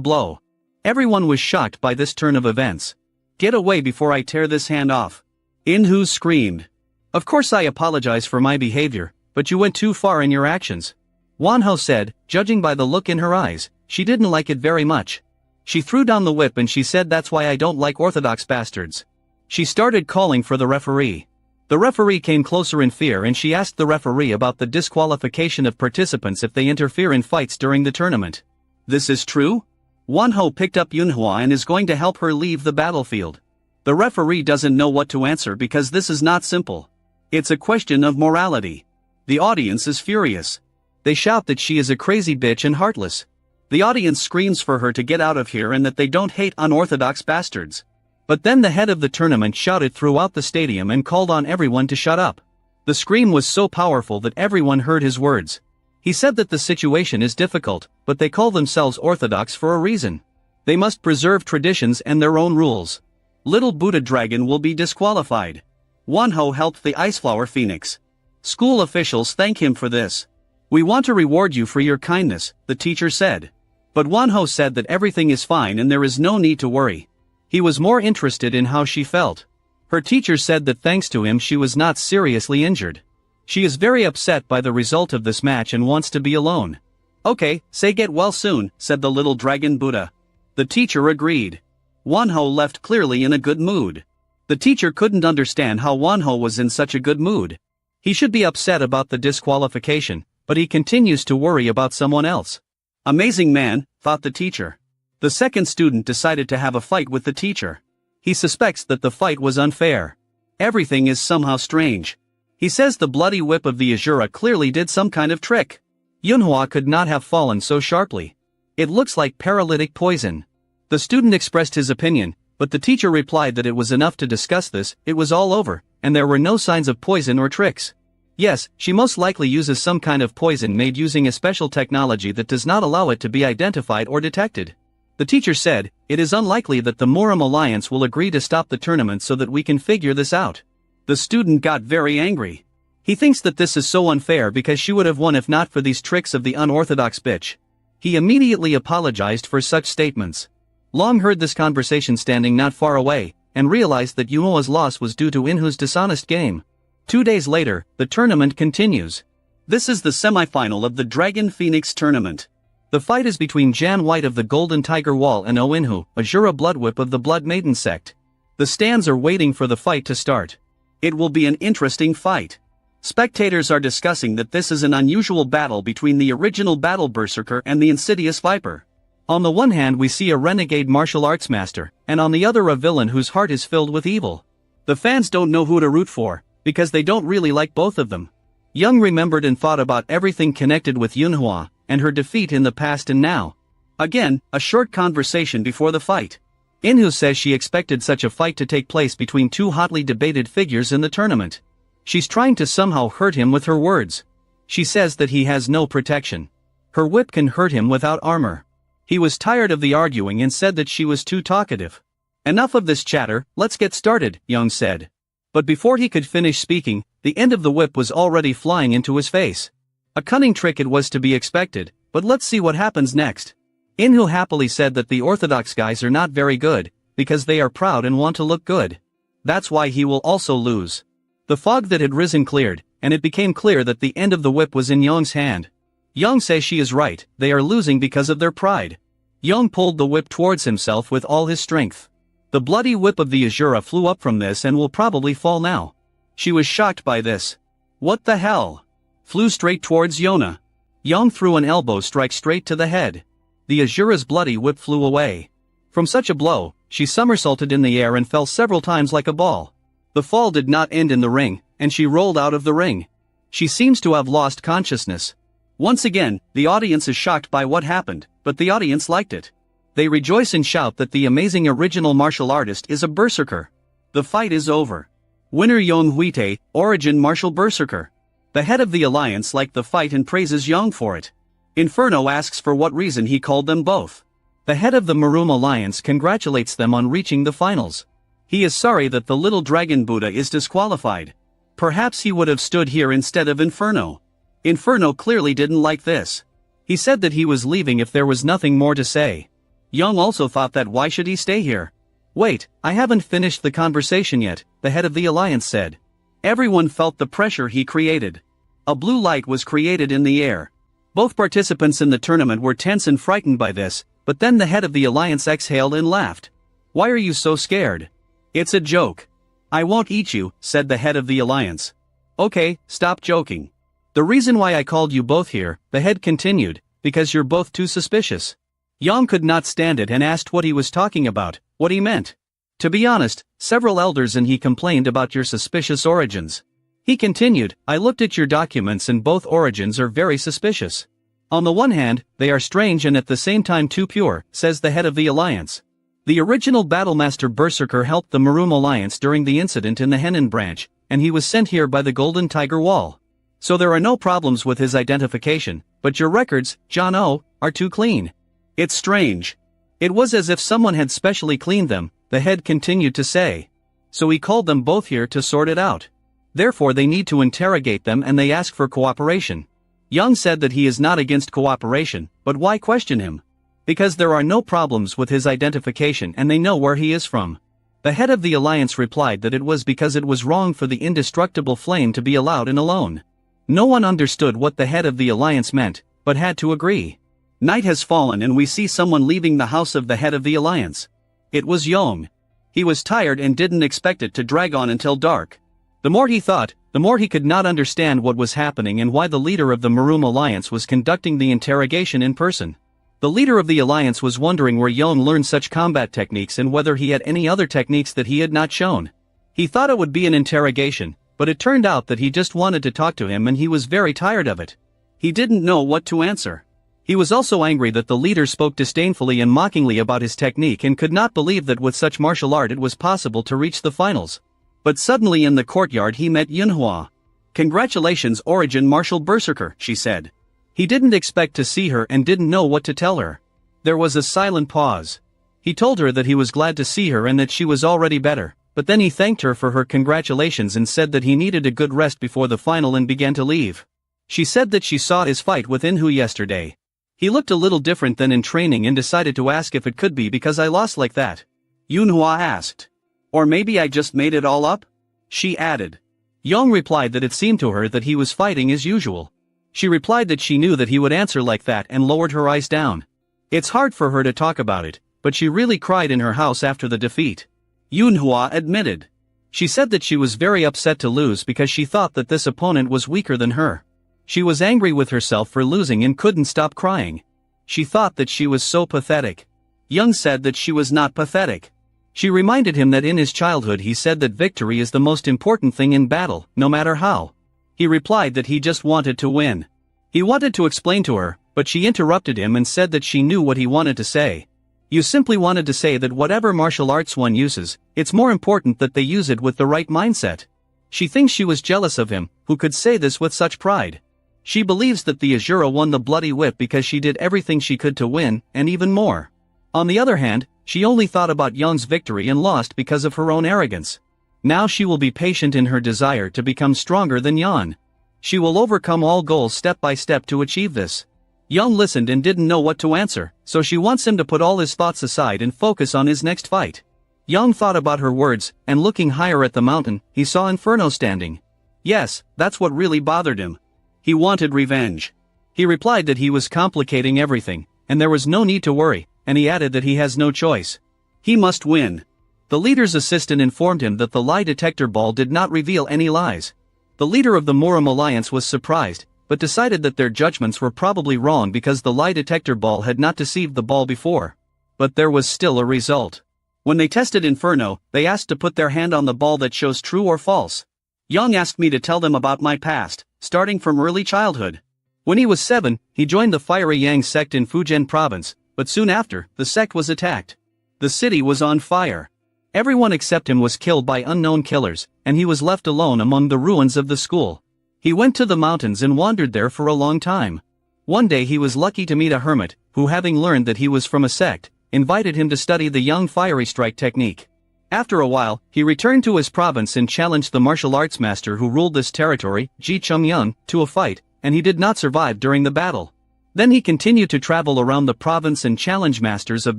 blow. Everyone was shocked by this turn of events. "Get away before I tear this hand off," Inhu screamed. "Of course I apologize for my behavior, but you went too far in your actions," Wanho said, judging by the look in her eyes. She didn't like it very much. She threw down the whip and she said, "That's why I don't like orthodox bastards." She started calling for the referee. The referee came closer in fear and she asked the referee about the disqualification of participants if they interfere in fights during the tournament. This is true? Wonho picked up Yunhua and is going to help her leave the battlefield. The referee doesn't know what to answer because this is not simple. It's a question of morality. The audience is furious. They shout that she is a crazy bitch and heartless. The audience screams for her to get out of here and that they don't hate unorthodox bastards. But then the head of the tournament shouted throughout the stadium and called on everyone to shut up. The scream was so powerful that everyone heard his words. He said that the situation is difficult, but they call themselves orthodox for a reason. They must preserve traditions and their own rules. Little Buddha Dragon will be disqualified. Wonho helped the Iceflower Phoenix. School officials thank him for this. We want to reward you for your kindness, the teacher said. But Wonho said that everything is fine and there is no need to worry. He was more interested in how she felt. Her teacher said that thanks to him she was not seriously injured. She is very upset by the result of this match and wants to be alone. Okay, say get well soon, said the little dragon Buddha. The teacher agreed. Wonho left clearly in a good mood. The teacher couldn't understand how Wonho was in such a good mood. He should be upset about the disqualification, but he continues to worry about someone else. Amazing man, thought the teacher. The second student decided to have a fight with the teacher. He suspects that the fight was unfair. Everything is somehow strange. He says the bloody whip of the Azura clearly did some kind of trick. Yunhua could not have fallen so sharply. It looks like paralytic poison. The student expressed his opinion, but the teacher replied that it was enough to discuss this, it was all over, and there were no signs of poison or tricks. Yes, she most likely uses some kind of poison made using a special technology that does not allow it to be identified or detected. The teacher said, it is unlikely that the Murim Alliance will agree to stop the tournament so that we can figure this out. The student got very angry. He thinks that this is so unfair because she would have won if not for these tricks of the unorthodox bitch. He immediately apologized for such statements. Long heard this conversation standing not far away, and realized that Yunoa's loss was due to Inhu's dishonest game. 2 days later, the tournament continues. This is the semi-final of the Dragon Phoenix tournament. The fight is between Jan White of the Golden Tiger Wall and Oinhu, Azura Bloodwhip of the Blood Maiden sect. The stands are waiting for the fight to start. It will be an interesting fight. Spectators are discussing that this is an unusual battle between the original Battle Berserker and the insidious Viper. On the one hand we see a renegade martial arts master, and on the other a villain whose heart is filled with evil. The fans don't know who to root for, because they don't really like both of them. Young remembered and thought about everything connected with Yunhua, and her defeat in the past and now. Again, a short conversation before the fight. Inhu says she expected such a fight to take place between two hotly debated figures in the tournament. She's trying to somehow hurt him with her words. She says that he has no protection. Her whip can hurt him without armor. He was tired of the arguing and said that she was too talkative. Enough of this chatter, let's get started, Young said. But before he could finish speaking, the end of the whip was already flying into his face. A cunning trick it was to be expected, but let's see what happens next. Inhu happily said that the orthodox guys are not very good, because they are proud and want to look good. That's why he will also lose. The fog that had risen cleared, and it became clear that the end of the whip was in Young's hand. Young says she is right, they are losing because of their pride. Young pulled the whip towards himself with all his strength. The bloody whip of the Azura flew up from this and will probably fall now. She was shocked by this. What the hell? Flew straight towards Yona. Young threw an elbow strike straight to the head. The Azura's bloody whip flew away. From such a blow, she somersaulted in the air and fell several times like a ball. The fall did not end in the ring, and she rolled out of the ring. She seems to have lost consciousness. Once again, the audience is shocked by what happened, but the audience liked it. They rejoice and shout that the amazing original martial artist is a berserker. The fight is over. Winner Yong Huite, Origin Martial Berserker. The head of the alliance liked the fight and praises Young for it. Inferno asks for what reason he called them both. The head of the Murim Alliance congratulates them on reaching the finals. He is sorry that the little dragon Buddha is disqualified. Perhaps he would have stood here instead of Inferno. Inferno clearly didn't like this. He said that he was leaving if there was nothing more to say. Young also thought that why should he stay here? Wait, I haven't finished the conversation yet, the head of the alliance said. Everyone felt the pressure he created. A blue light was created in the air. Both participants in the tournament were tense and frightened by this, but then the head of the alliance exhaled and laughed. Why are you so scared? It's a joke. I won't eat you, said the head of the alliance. Okay, stop joking. The reason why I called you both here, the head continued, because you're both too suspicious. Yang could not stand it and asked what he was talking about, what he meant. To be honest, several elders and he complained about your suspicious origins. He continued, I looked at your documents and both origins are very suspicious. On the one hand, they are strange and at the same time too pure, says the head of the alliance. The original Battlemaster Berserker helped the Murim Alliance during the incident in the Henan branch, and he was sent here by the Golden Tiger Wall. So there are no problems with his identification, but your records, John O, are too clean. It's strange. It was as if someone had specially cleaned them, the head continued to say. So he called them both here to sort it out. Therefore they need to interrogate them and they ask for cooperation. Young said that he is not against cooperation, but why question him? Because there are no problems with his identification and they know where he is from. The head of the alliance replied that it was because it was wrong for the indestructible flame to be allowed in alone. No one understood what the head of the alliance meant, but had to agree. Night has fallen and we see someone leaving the house of the head of the alliance. It was Yong. He was tired and didn't expect it to drag on until dark. The more he thought, the more he could not understand what was happening and why the leader of the Murim Alliance was conducting the interrogation in person. The leader of the alliance was wondering where Yong learned such combat techniques and whether he had any other techniques that he had not shown. He thought it would be an interrogation, but it turned out that he just wanted to talk to him and he was very tired of it. He didn't know what to answer. He was also angry that the leader spoke disdainfully and mockingly about his technique and could not believe that with such martial art it was possible to reach the finals. But suddenly in the courtyard he met Yunhua. Congratulations Origin Martial Berserker, she said. He didn't expect to see her and didn't know what to tell her. There was a silent pause. He told her that he was glad to see her and that she was already better, but then he thanked her for her congratulations and said that he needed a good rest before the final and began to leave. She said that she saw his fight with Inhu yesterday. He looked a little different than in training and decided to ask if it could be because I lost like that. Yunhua asked. Or maybe I just made it all up? She added. Yong replied that it seemed to her that he was fighting as usual. She replied that she knew that he would answer like that and lowered her eyes down. It's hard for her to talk about it, but she really cried in her house after the defeat. Yunhua admitted. She said that she was very upset to lose because she thought that this opponent was weaker than her. She was angry with herself for losing and couldn't stop crying. She thought that she was so pathetic. Young said that she was not pathetic. She reminded him that in his childhood he said that victory is the most important thing in battle, no matter how. He replied that he just wanted to win. He wanted to explain to her, but she interrupted him and said that she knew what he wanted to say. You simply wanted to say that whatever martial arts one uses, it's more important that they use it with the right mindset. She thinks she was jealous of him, who could say this with such pride. She believes that the Azura won the bloody whip because she did everything she could to win, and even more. On the other hand, she only thought about Young's victory and lost because of her own arrogance. Now she will be patient in her desire to become stronger than Yan. She will overcome all goals step by step to achieve this. Young listened and didn't know what to answer, so she wants him to put all his thoughts aside and focus on his next fight. Young thought about her words, and looking higher at the mountain, he saw Inferno standing. Yes, that's what really bothered him. He wanted revenge. He replied that he was complicating everything, and there was no need to worry, and he added that he has no choice. He must win. The leader's assistant informed him that the lie detector ball did not reveal any lies. The leader of the Murim Alliance was surprised, but decided that their judgments were probably wrong because the lie detector ball had not deceived the ball before. But there was still a result. When they tested Inferno, they asked to put their hand on the ball that shows true or false. Young asked me to tell them about my past, starting from early childhood. When he was 7, he joined the Fiery Yang sect in Fujian province, but soon after, the sect was attacked. The city was on fire. Everyone except him was killed by unknown killers, and he was left alone among the ruins of the school. He went to the mountains and wandered there for a long time. One day he was lucky to meet a hermit, who having learned that he was from a sect, invited him to study the Yang Fiery Strike technique. After a while, he returned to his province and challenged the martial arts master who ruled this territory, Ji Chungyun, to a fight, and he did not survive during the battle. Then he continued to travel around the province and challenge masters of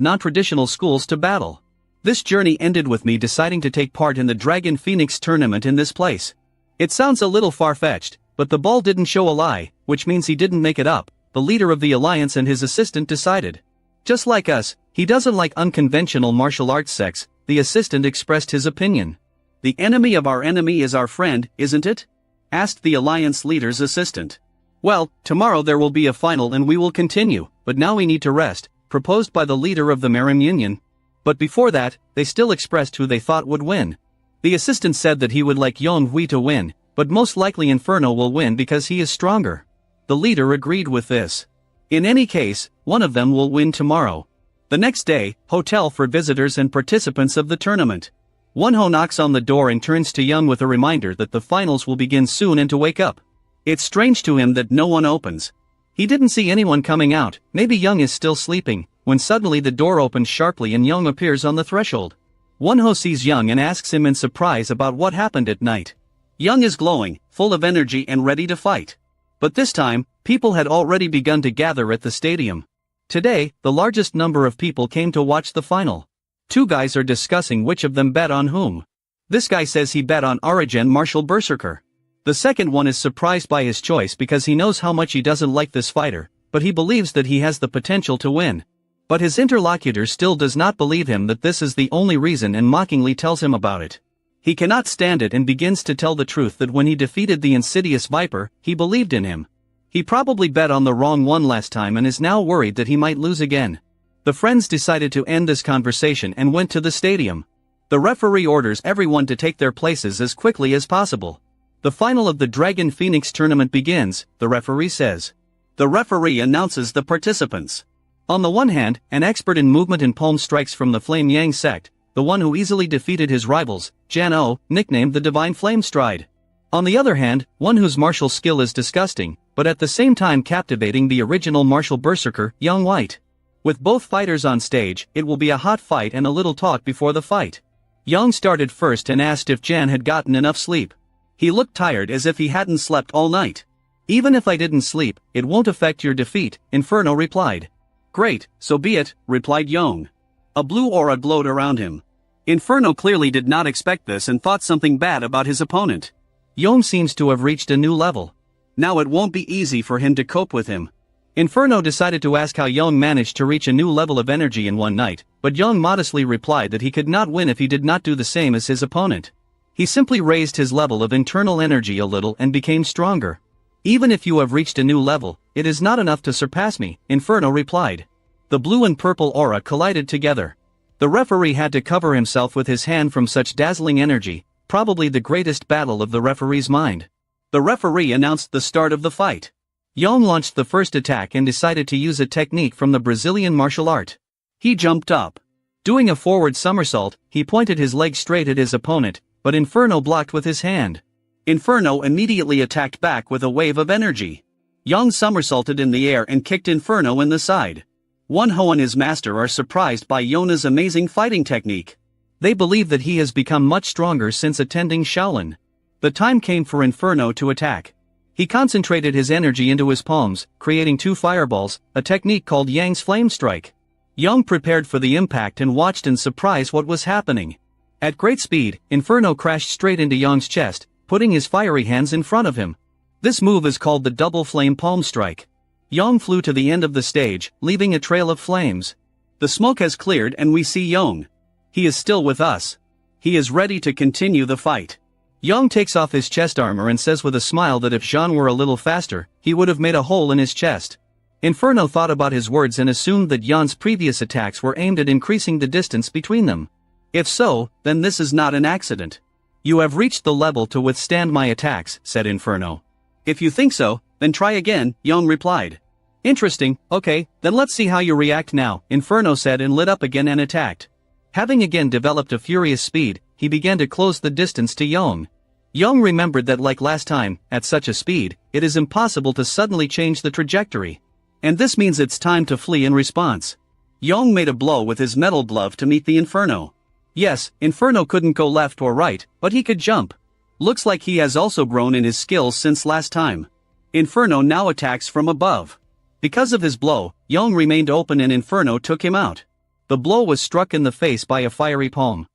non-traditional schools to battle. This journey ended with me deciding to take part in the Dragon Phoenix tournament in this place. It sounds a little far-fetched, but the ball didn't show a lie, which means he didn't make it up, the leader of the alliance and his assistant decided. Just like us, he doesn't like unconventional martial arts sects, the assistant expressed his opinion. The enemy of our enemy is our friend, isn't it? Asked the alliance leader's assistant. Well, tomorrow there will be a final and we will continue, but now we need to rest, proposed by the leader of the Murim Union. But before that, they still expressed who they thought would win. The assistant said that he would like Yonghui to win, but most likely Inferno will win because he is stronger. The leader agreed with this. In any case, one of them will win tomorrow. The next day, hotel for visitors and participants of the tournament. Wonho knocks on the door and turns to Young with a reminder that the finals will begin soon and to wake up. It's strange to him that no one opens. He didn't see anyone coming out, maybe Young is still sleeping, when suddenly the door opens sharply and Young appears on the threshold. Wonho sees Young and asks him in surprise about what happened at night. Young is glowing, full of energy and ready to fight. But this time, people had already begun to gather at the stadium. Today, the largest number of people came to watch the final. Two guys are discussing which of them bet on whom. This guy says he bet on Origin Martial Berserker. The second one is surprised by his choice because he knows how much he doesn't like this fighter, but he believes that he has the potential to win. But his interlocutor still does not believe him that this is the only reason and mockingly tells him about it. He cannot stand it and begins to tell the truth that when he defeated the insidious Viper, he believed in him. He probably bet on the wrong one last time and is now worried that he might lose again. The friends decided to end this conversation and went to the stadium. The referee orders everyone to take their places as quickly as possible. The final of the Dragon Phoenix tournament begins, the referee says. The referee announces the participants. On the one hand, an expert in movement and palm strikes from the Flame Yang sect, the one who easily defeated his rivals, Jan O, nicknamed the Divine Flame Stride. On the other hand, one whose martial skill is disgusting, but at the same time captivating, the original martial berserker, Young White. With both fighters on stage, it will be a hot fight and a little talk before the fight. Young started first and asked if Jan had gotten enough sleep. He looked tired as if he hadn't slept all night. Even if I didn't sleep, it won't affect your defeat, Inferno replied. Great, so be it, replied Young. A blue aura glowed around him. Inferno clearly did not expect this and thought something bad about his opponent. Young seems to have reached a new level. Now it won't be easy for him to cope with him. Inferno decided to ask how Young managed to reach a new level of energy in one night, but Young modestly replied that he could not win if he did not do the same as his opponent. He simply raised his level of internal energy a little and became stronger. Even if you have reached a new level, it is not enough to surpass me, Inferno replied. The blue and purple aura collided together. The referee had to cover himself with his hand from such dazzling energy, probably the greatest battle of the referee's mind. The referee announced the start of the fight. Young launched the first attack and decided to use a technique from the Brazilian martial art. He jumped up. Doing a forward somersault, he pointed his leg straight at his opponent, but Inferno blocked with his hand. Inferno immediately attacked back with a wave of energy. Young somersaulted in the air and kicked Inferno in the side. Wonho and his master are surprised by Yona's amazing fighting technique. They believe that he has become much stronger since attending Shaolin. The time came for Inferno to attack. He concentrated his energy into his palms, creating two fireballs, a technique called Yang's Flame Strike. Young prepared for the impact and watched in surprise what was happening. At great speed, Inferno crashed straight into Young's chest, putting his fiery hands in front of him. This move is called the Double Flame Palm Strike. Young flew to the end of the stage, leaving a trail of flames. The smoke has cleared and we see Young. He is still with us. He is ready to continue the fight. Young takes off his chest armor and says with a smile that if Jean were a little faster, he would have made a hole in his chest. Inferno thought about his words and assumed that Jan's previous attacks were aimed at increasing the distance between them. If so, then this is not an accident. You have reached the level to withstand my attacks, said Inferno. If you think so, then try again, Young replied. Interesting, okay, then let's see how you react now, Inferno said and lit up again and attacked. Having again developed a furious speed, he began to close the distance to Young. Young remembered that like last time, at such a speed, it is impossible to suddenly change the trajectory. And this means it's time to flee in response. Young made a blow with his metal glove to meet the Inferno. Yes, Inferno couldn't go left or right, but he could jump. Looks like he has also grown in his skills since last time. Inferno now attacks from above. Because of his blow, Young remained open and Inferno took him out. The blow was struck in the face by a fiery palm.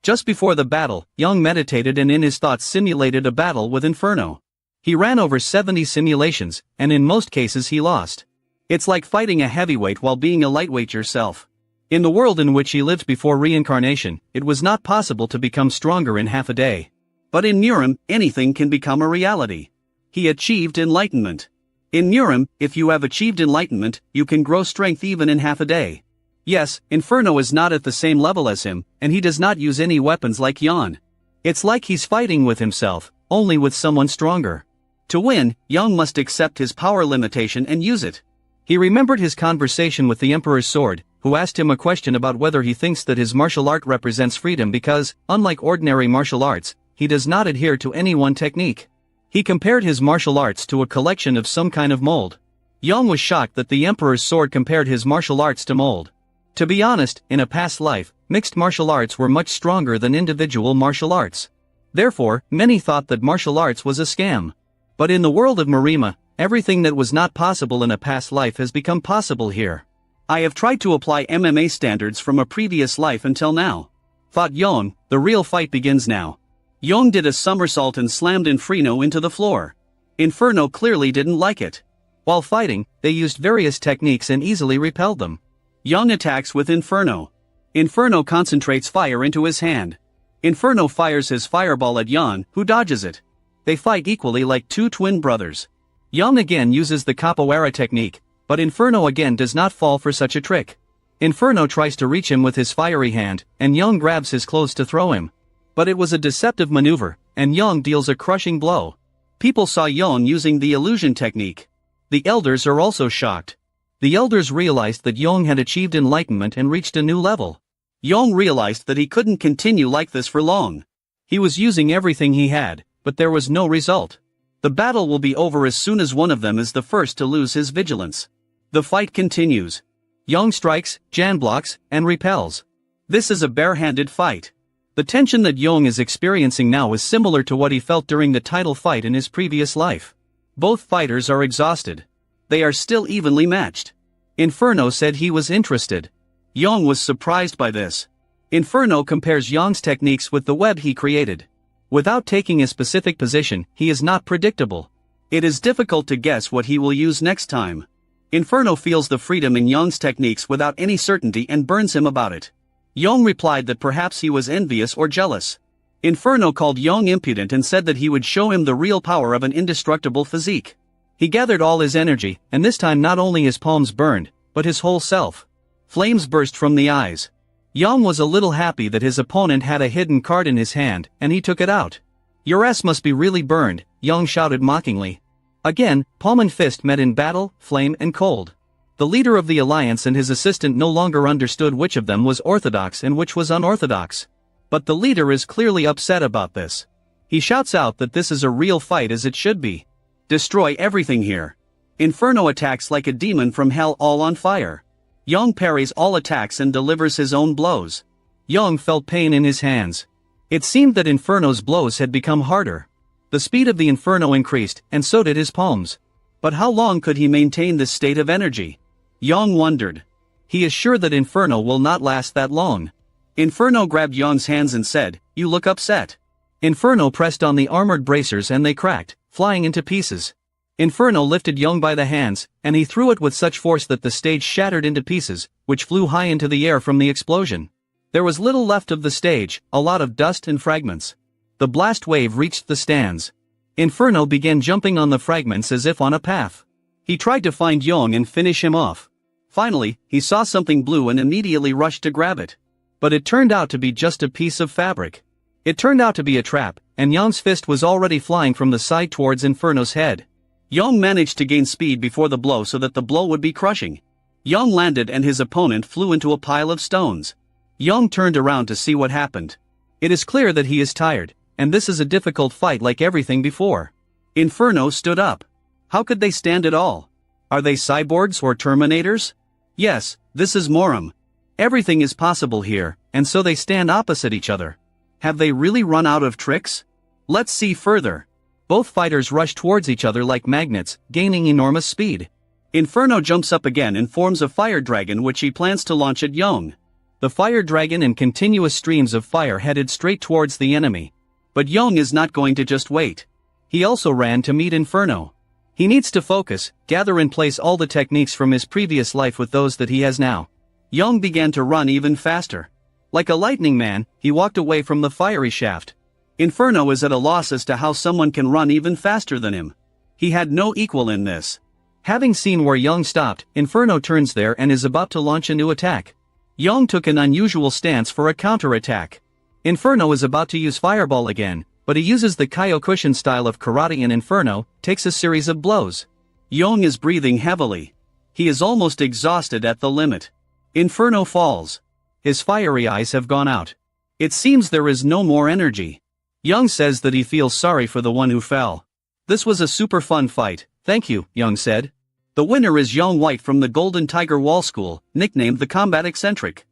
Just before the battle, Young meditated and in his thoughts simulated a battle with Inferno. He ran over 70 simulations, and in most cases he lost. It's like fighting a heavyweight while being a lightweight yourself. In the world in which he lived before reincarnation, it was not possible to become stronger in half a day. But in Murim, anything can become a reality. He achieved enlightenment. In Murim, if you have achieved enlightenment, you can grow strength even in half a day. Yes, Inferno is not at the same level as him, and he does not use any weapons like Yon. It's like he's fighting with himself, only with someone stronger. To win, Yang must accept his power limitation and use it. He remembered his conversation with the Emperor's sword, who asked him a question about whether he thinks that his martial art represents freedom because, unlike ordinary martial arts, he does not adhere to any one technique. He compared his martial arts to a collection of some kind of mold. Yang was shocked that the Emperor's sword compared his martial arts to mold. To be honest, in a past life, mixed martial arts were much stronger than individual martial arts. Therefore, many thought that martial arts was a scam. But in the world of Murima, everything that was not possible in a past life has become possible here. I have tried to apply MMA standards from a previous life until now. Thought Yong, the real fight begins now. Yong did a somersault and slammed Inferno into the floor. Inferno clearly didn't like it. While fighting, they used various techniques and easily repelled them. Yong attacks with Inferno. Inferno concentrates fire into his hand. Inferno fires his fireball at Yon, who dodges it. They fight equally like two twin brothers. Yang again uses the capoeira technique, but Inferno again does not fall for such a trick. Inferno tries to reach him with his fiery hand, and Yang grabs his clothes to throw him. But it was a deceptive maneuver, and Yang deals a crushing blow. People saw Yang using the illusion technique. The elders are also shocked. The elders realized that Yang had achieved enlightenment and reached a new level. Yang realized that he couldn't continue like this for long. He was using everything he had, but there was no result. The battle will be over as soon as one of them is the first to lose his vigilance. The fight continues. Yang strikes, Jan blocks, and repels. This is a bare-handed fight. The tension that Yang is experiencing now is similar to what he felt during the title fight in his previous life. Both fighters are exhausted. They are still evenly matched. Inferno said he was interested. Yang was surprised by this. Inferno compares Yang's techniques with the web he created. Without taking a specific position, he is not predictable. It is difficult to guess what he will use next time. Inferno feels the freedom in Yang's techniques without any certainty and burns him about it. Yang replied that perhaps he was envious or jealous. Inferno called Yang impudent and said that he would show him the real power of an indestructible physique. He gathered all his energy, and this time not only his palms burned, but his whole self. Flames burst from the eyes. Yang was a little happy that his opponent had a hidden card in his hand, and he took it out. "Your ass must be really burned," Yang shouted mockingly. Again, palm and fist met in battle, flame and cold. The leader of the alliance and his assistant no longer understood which of them was orthodox and which was unorthodox. But the leader is clearly upset about this. He shouts out that this is a real fight as it should be. "Destroy everything here." Inferno attacks like a demon from hell, all on fire. Yang parries all attacks and delivers his own blows. Yang felt pain in his hands. It seemed that Inferno's blows had become harder. The speed of the Inferno increased, and so did his palms. But how long could he maintain this state of energy? Yang wondered. He is sure that Inferno will not last that long. Inferno grabbed Yang's hands and said, "You look upset." Inferno pressed on the armored bracers and they cracked, flying into pieces. Inferno lifted Yang by the hands, and he threw it with such force that the stage shattered into pieces, which flew high into the air from the explosion. There was little left of the stage, a lot of dust and fragments. The blast wave reached the stands. Inferno began jumping on the fragments as if on a path. He tried to find Yang and finish him off. Finally, he saw something blue and immediately rushed to grab it. But it turned out to be just a piece of fabric. It turned out to be a trap, and Yang's fist was already flying from the side towards Inferno's head. Yang managed to gain speed before the blow so that the blow would be crushing. Yang landed and his opponent flew into a pile of stones. Yang turned around to see what happened. It is clear that he is tired, and this is a difficult fight like everything before. Inferno stood up. How could they stand at all? Are they cyborgs or Terminators? Yes, this is Murim. Everything is possible here, and so they stand opposite each other. Have they really run out of tricks? Let's see further. Both fighters rush towards each other like magnets, gaining enormous speed. Inferno jumps up again and forms a fire dragon which he plans to launch at Yang. The fire dragon in continuous streams of fire headed straight towards the enemy. But Yang is not going to just wait. He also ran to meet Inferno. He needs to focus, gather in place all the techniques from his previous life with those that he has now. Young began to run even faster. Like a lightning man, he walked away from the fiery shaft. Inferno is at a loss as to how someone can run even faster than him. He had no equal in this. Having seen where Young stopped, Inferno turns there and is about to launch a new attack. Young took an unusual stance for a counter-attack. Inferno is about to use Fireball again, but he uses the Kyokushin style of karate and Inferno takes a series of blows. Young is breathing heavily. He is almost exhausted at the limit. Inferno falls. His fiery eyes have gone out. It seems there is no more energy. Young says that he feels sorry for the one who fell. This was a super fun fight, thank you, Young said. The winner is Young White from the Golden Tiger Wall School, nicknamed the Combat Eccentric.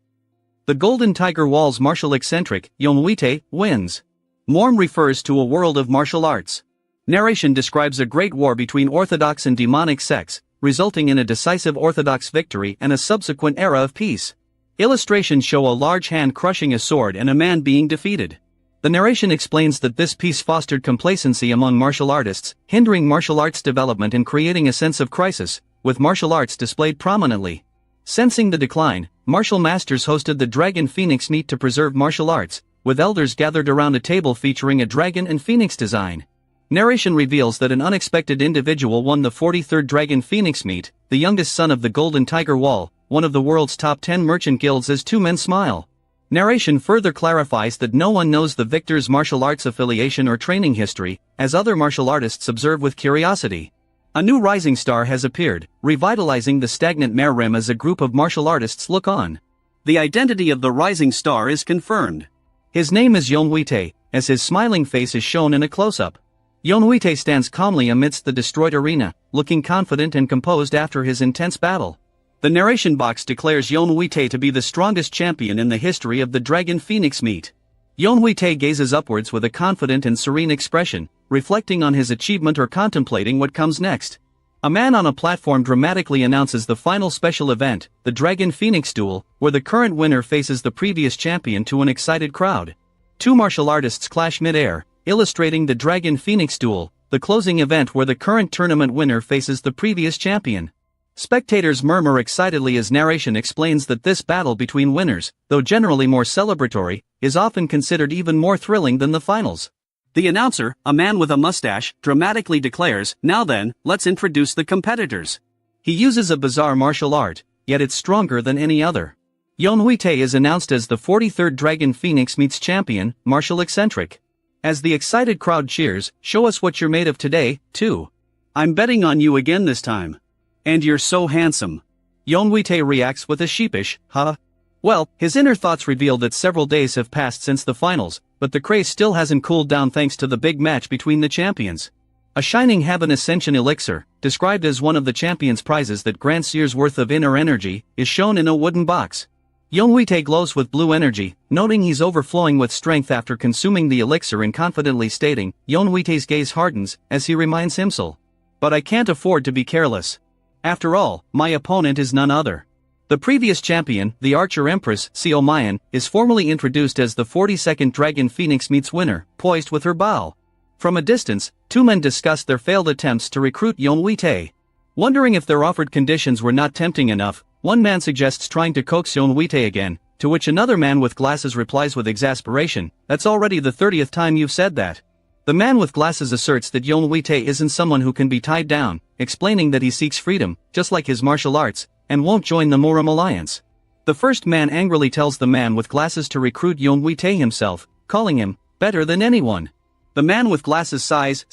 The Golden Tiger Wall's martial eccentric, Young White, wins. Murim refers to a world of martial arts. Narration describes a great war between orthodox and demonic sects, resulting in a decisive orthodox victory and a subsequent era of peace. Illustrations show a large hand crushing a sword and a man being defeated. The narration explains that this peace fostered complacency among martial artists, hindering martial arts development and creating a sense of crisis, with martial arts displayed prominently. Sensing the decline, martial masters hosted the Dragon Phoenix meet to preserve martial arts, with elders gathered around a table featuring a dragon and phoenix design. Narration reveals that an unexpected individual won the 43rd Dragon Phoenix meet, the youngest son of the Golden Tiger Wall, one of the world's top 10 merchant guilds, as two men smile. Narration further clarifies that no one knows the victor's martial arts affiliation or training history, as other martial artists observe with curiosity. A new rising star has appeared, revitalizing the stagnant Murim as a group of martial artists look on. The identity of the rising star is confirmed. His name is Young White, as his smiling face is shown in a close-up. Young White stands calmly amidst the destroyed arena, looking confident and composed after his intense battle. The narration box declares Young White to be the strongest champion in the history of the Dragon Phoenix meet. Young White gazes upwards with a confident and serene expression, reflecting on his achievement or contemplating what comes next. A man on a platform dramatically announces the final special event, the Dragon Phoenix duel, where the current winner faces the previous champion to an excited crowd. Two martial artists clash mid-air, illustrating the Dragon Phoenix duel, the closing event where the current tournament winner faces the previous champion. Spectators murmur excitedly as narration explains that this battle between winners, though generally more celebratory, is often considered even more thrilling than the finals. The announcer, a man with a mustache, dramatically declares, "Now then, let's introduce the competitors." He uses a bizarre martial art, yet it's stronger than any other. Young White is announced as the 43rd Dragon Phoenix meets champion, martial eccentric. As the excited crowd cheers, "Show us what you're made of today, too. I'm betting on you again this time. And you're so handsome." Young White reacts with a sheepish, "Huh?" Well, his inner thoughts reveal that several days have passed since the finals, but the craze still hasn't cooled down thanks to the big match between the champions. A shining Heaven Ascension elixir, described as one of the champion's prizes that grants years worth of inner energy, is shown in a wooden box. Young White glows with blue energy, noting he's overflowing with strength after consuming the elixir and confidently stating, Young White's gaze hardens, as he reminds himself. "But I can't afford to be careless. After all, my opponent is none other." The previous champion, the Archer Empress, Seo Mayan, is formally introduced as the 42nd Dragon Phoenix meets winner, poised with her bow. From a distance, two men discuss their failed attempts to recruit Young White. Wondering if their offered conditions were not tempting enough, one man suggests trying to coax Young White again, to which another man with glasses replies with exasperation, "That's already the 30th time you've said that." The man with glasses asserts that Young White isn't someone who can be tied down, explaining that he seeks freedom, just like his martial arts, and won't join the Murim alliance. The first man angrily tells the man with glasses to recruit Young White himself, calling him better than anyone. The man with glasses sighs,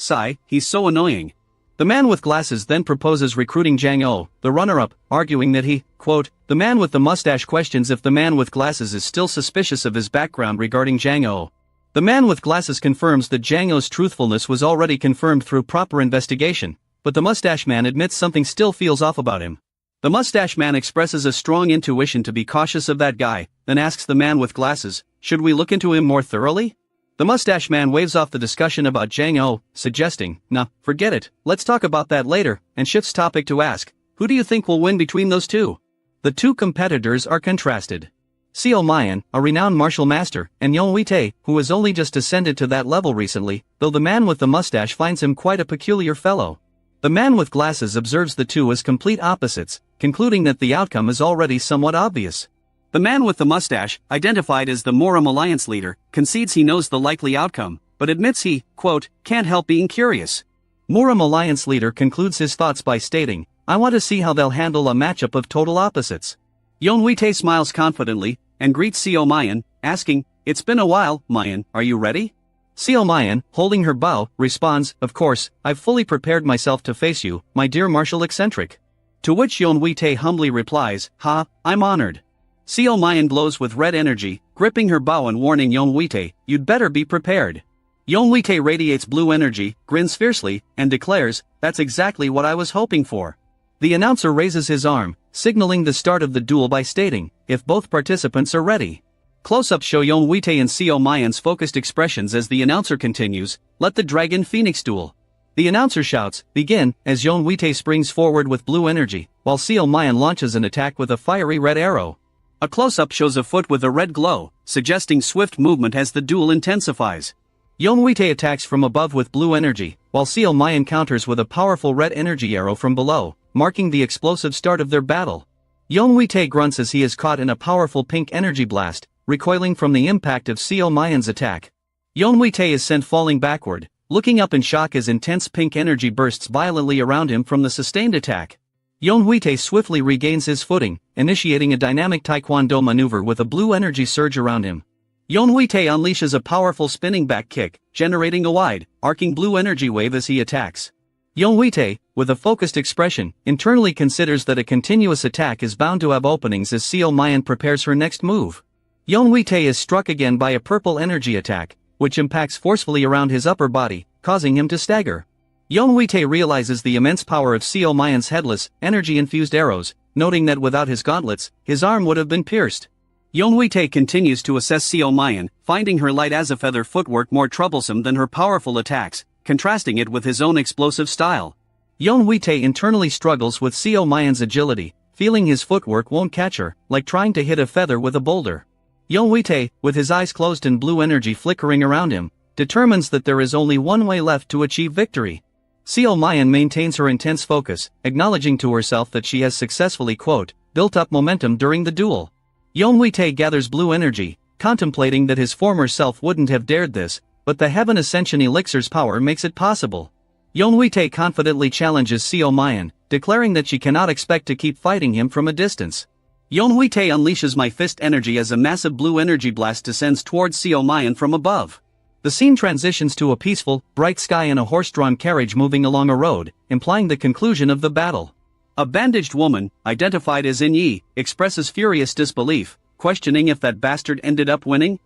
he's so annoying. The man with glasses then proposes recruiting Jang Oh, the runner-up, arguing that he, quote, the man with the mustache questions if the man with glasses is still suspicious of his background regarding Jang Oh. The man with glasses confirms that Jang Oh's truthfulness was already confirmed through proper investigation, but the mustache man admits something still feels off about him. The mustache man expresses a strong intuition to be cautious of that guy, then asks the man with glasses, should we look into him more thoroughly? The mustache man waves off the discussion about Jang Oh, suggesting, nah, forget it, let's talk about that later, and shifts topic to ask, who do you think will win between those two? The two competitors are contrasted. Seo Mayan, a renowned martial master, and Young White, who has only just ascended to that level recently, though the man with the mustache finds him quite a peculiar fellow. The man with glasses observes the two as complete opposites, concluding that the outcome is already somewhat obvious. The man with the mustache, identified as the Murim Alliance leader, concedes he knows the likely outcome, but admits he, quote, can't help being curious. Murim Alliance leader concludes his thoughts by stating, I want to see how they'll handle a matchup of total opposites. Yeonwhite smiles confidently, and greets Seo Mayan, asking, it's been a while, Mayan, are you ready? Seo Mayan, holding her bow, responds, of course, I've fully prepared myself to face you, my dear martial eccentric. To which Yeonwhite humbly replies, I'm honored. Seo Mayan glows with red energy, gripping her bow and warning Yeonwhite, you'd better be prepared. Yeonwhite radiates blue energy, grins fiercely, and declares, that's exactly what I was hoping for. The announcer raises his arm, signaling the start of the duel by stating, if both participants are ready. Close-ups show Yeonwhite and Seo Mayan's focused expressions as the announcer continues, let the Dragon Phoenix duel. The announcer shouts, begin, as Yeonwhite springs forward with blue energy, while Seo Mayan launches an attack with a fiery red arrow. A close-up shows a foot with a red glow, suggesting swift movement as the duel intensifies. Yeonwhite attacks from above with blue energy, while Seo Mayan counters with a powerful red energy arrow from below, marking the explosive start of their battle. Yeonwhite grunts as he is caught in a powerful pink energy blast, recoiling from the impact of Seo Mayan's attack. Yeonwhite is sent falling backward, looking up in shock as intense pink energy bursts violently around him from the sustained attack. Yeonwhite swiftly regains his footing, initiating a dynamic taekwondo maneuver with a blue energy surge around him. Yeonwhite unleashes a powerful spinning back kick, generating a wide, arcing blue energy wave as he attacks. Yeonwhite, with a focused expression, internally considers that a continuous attack is bound to have openings as Seo Mayan prepares her next move. Yeonwhite is struck again by a purple energy attack, which impacts forcefully around his upper body, causing him to stagger. Yeonwhite realizes the immense power of Seo Mayan's headless, energy-infused arrows, noting that without his gauntlets, his arm would have been pierced. Yeonwhite continues to assess Seo Mayan, finding her light-as-a-feather footwork more troublesome than her powerful attacks, contrasting it with his own explosive style. Yeonwhite internally struggles with Seo Mayan's agility, feeling his footwork won't catch her, like trying to hit a feather with a boulder. Yeonwhite, with his eyes closed and blue energy flickering around him, determines that there is only one way left to achieve victory. Seo Mayan maintains her intense focus, acknowledging to herself that she has successfully, quote, built up momentum during the duel. Yeonwhite gathers blue energy, contemplating that his former self wouldn't have dared this, but the Heaven Ascension Elixir's power makes it possible. Yeonwhite confidently challenges Seo Mayan, declaring that she cannot expect to keep fighting him from a distance. Yeonwhite unleashes my fist energy as a massive blue energy blast descends towards Seo Mayan from above. The scene transitions to a peaceful, bright sky and a horse-drawn carriage moving along a road, implying the conclusion of the battle. A bandaged woman, identified as In-yi, expresses furious disbelief, questioning if that bastard ended up winning,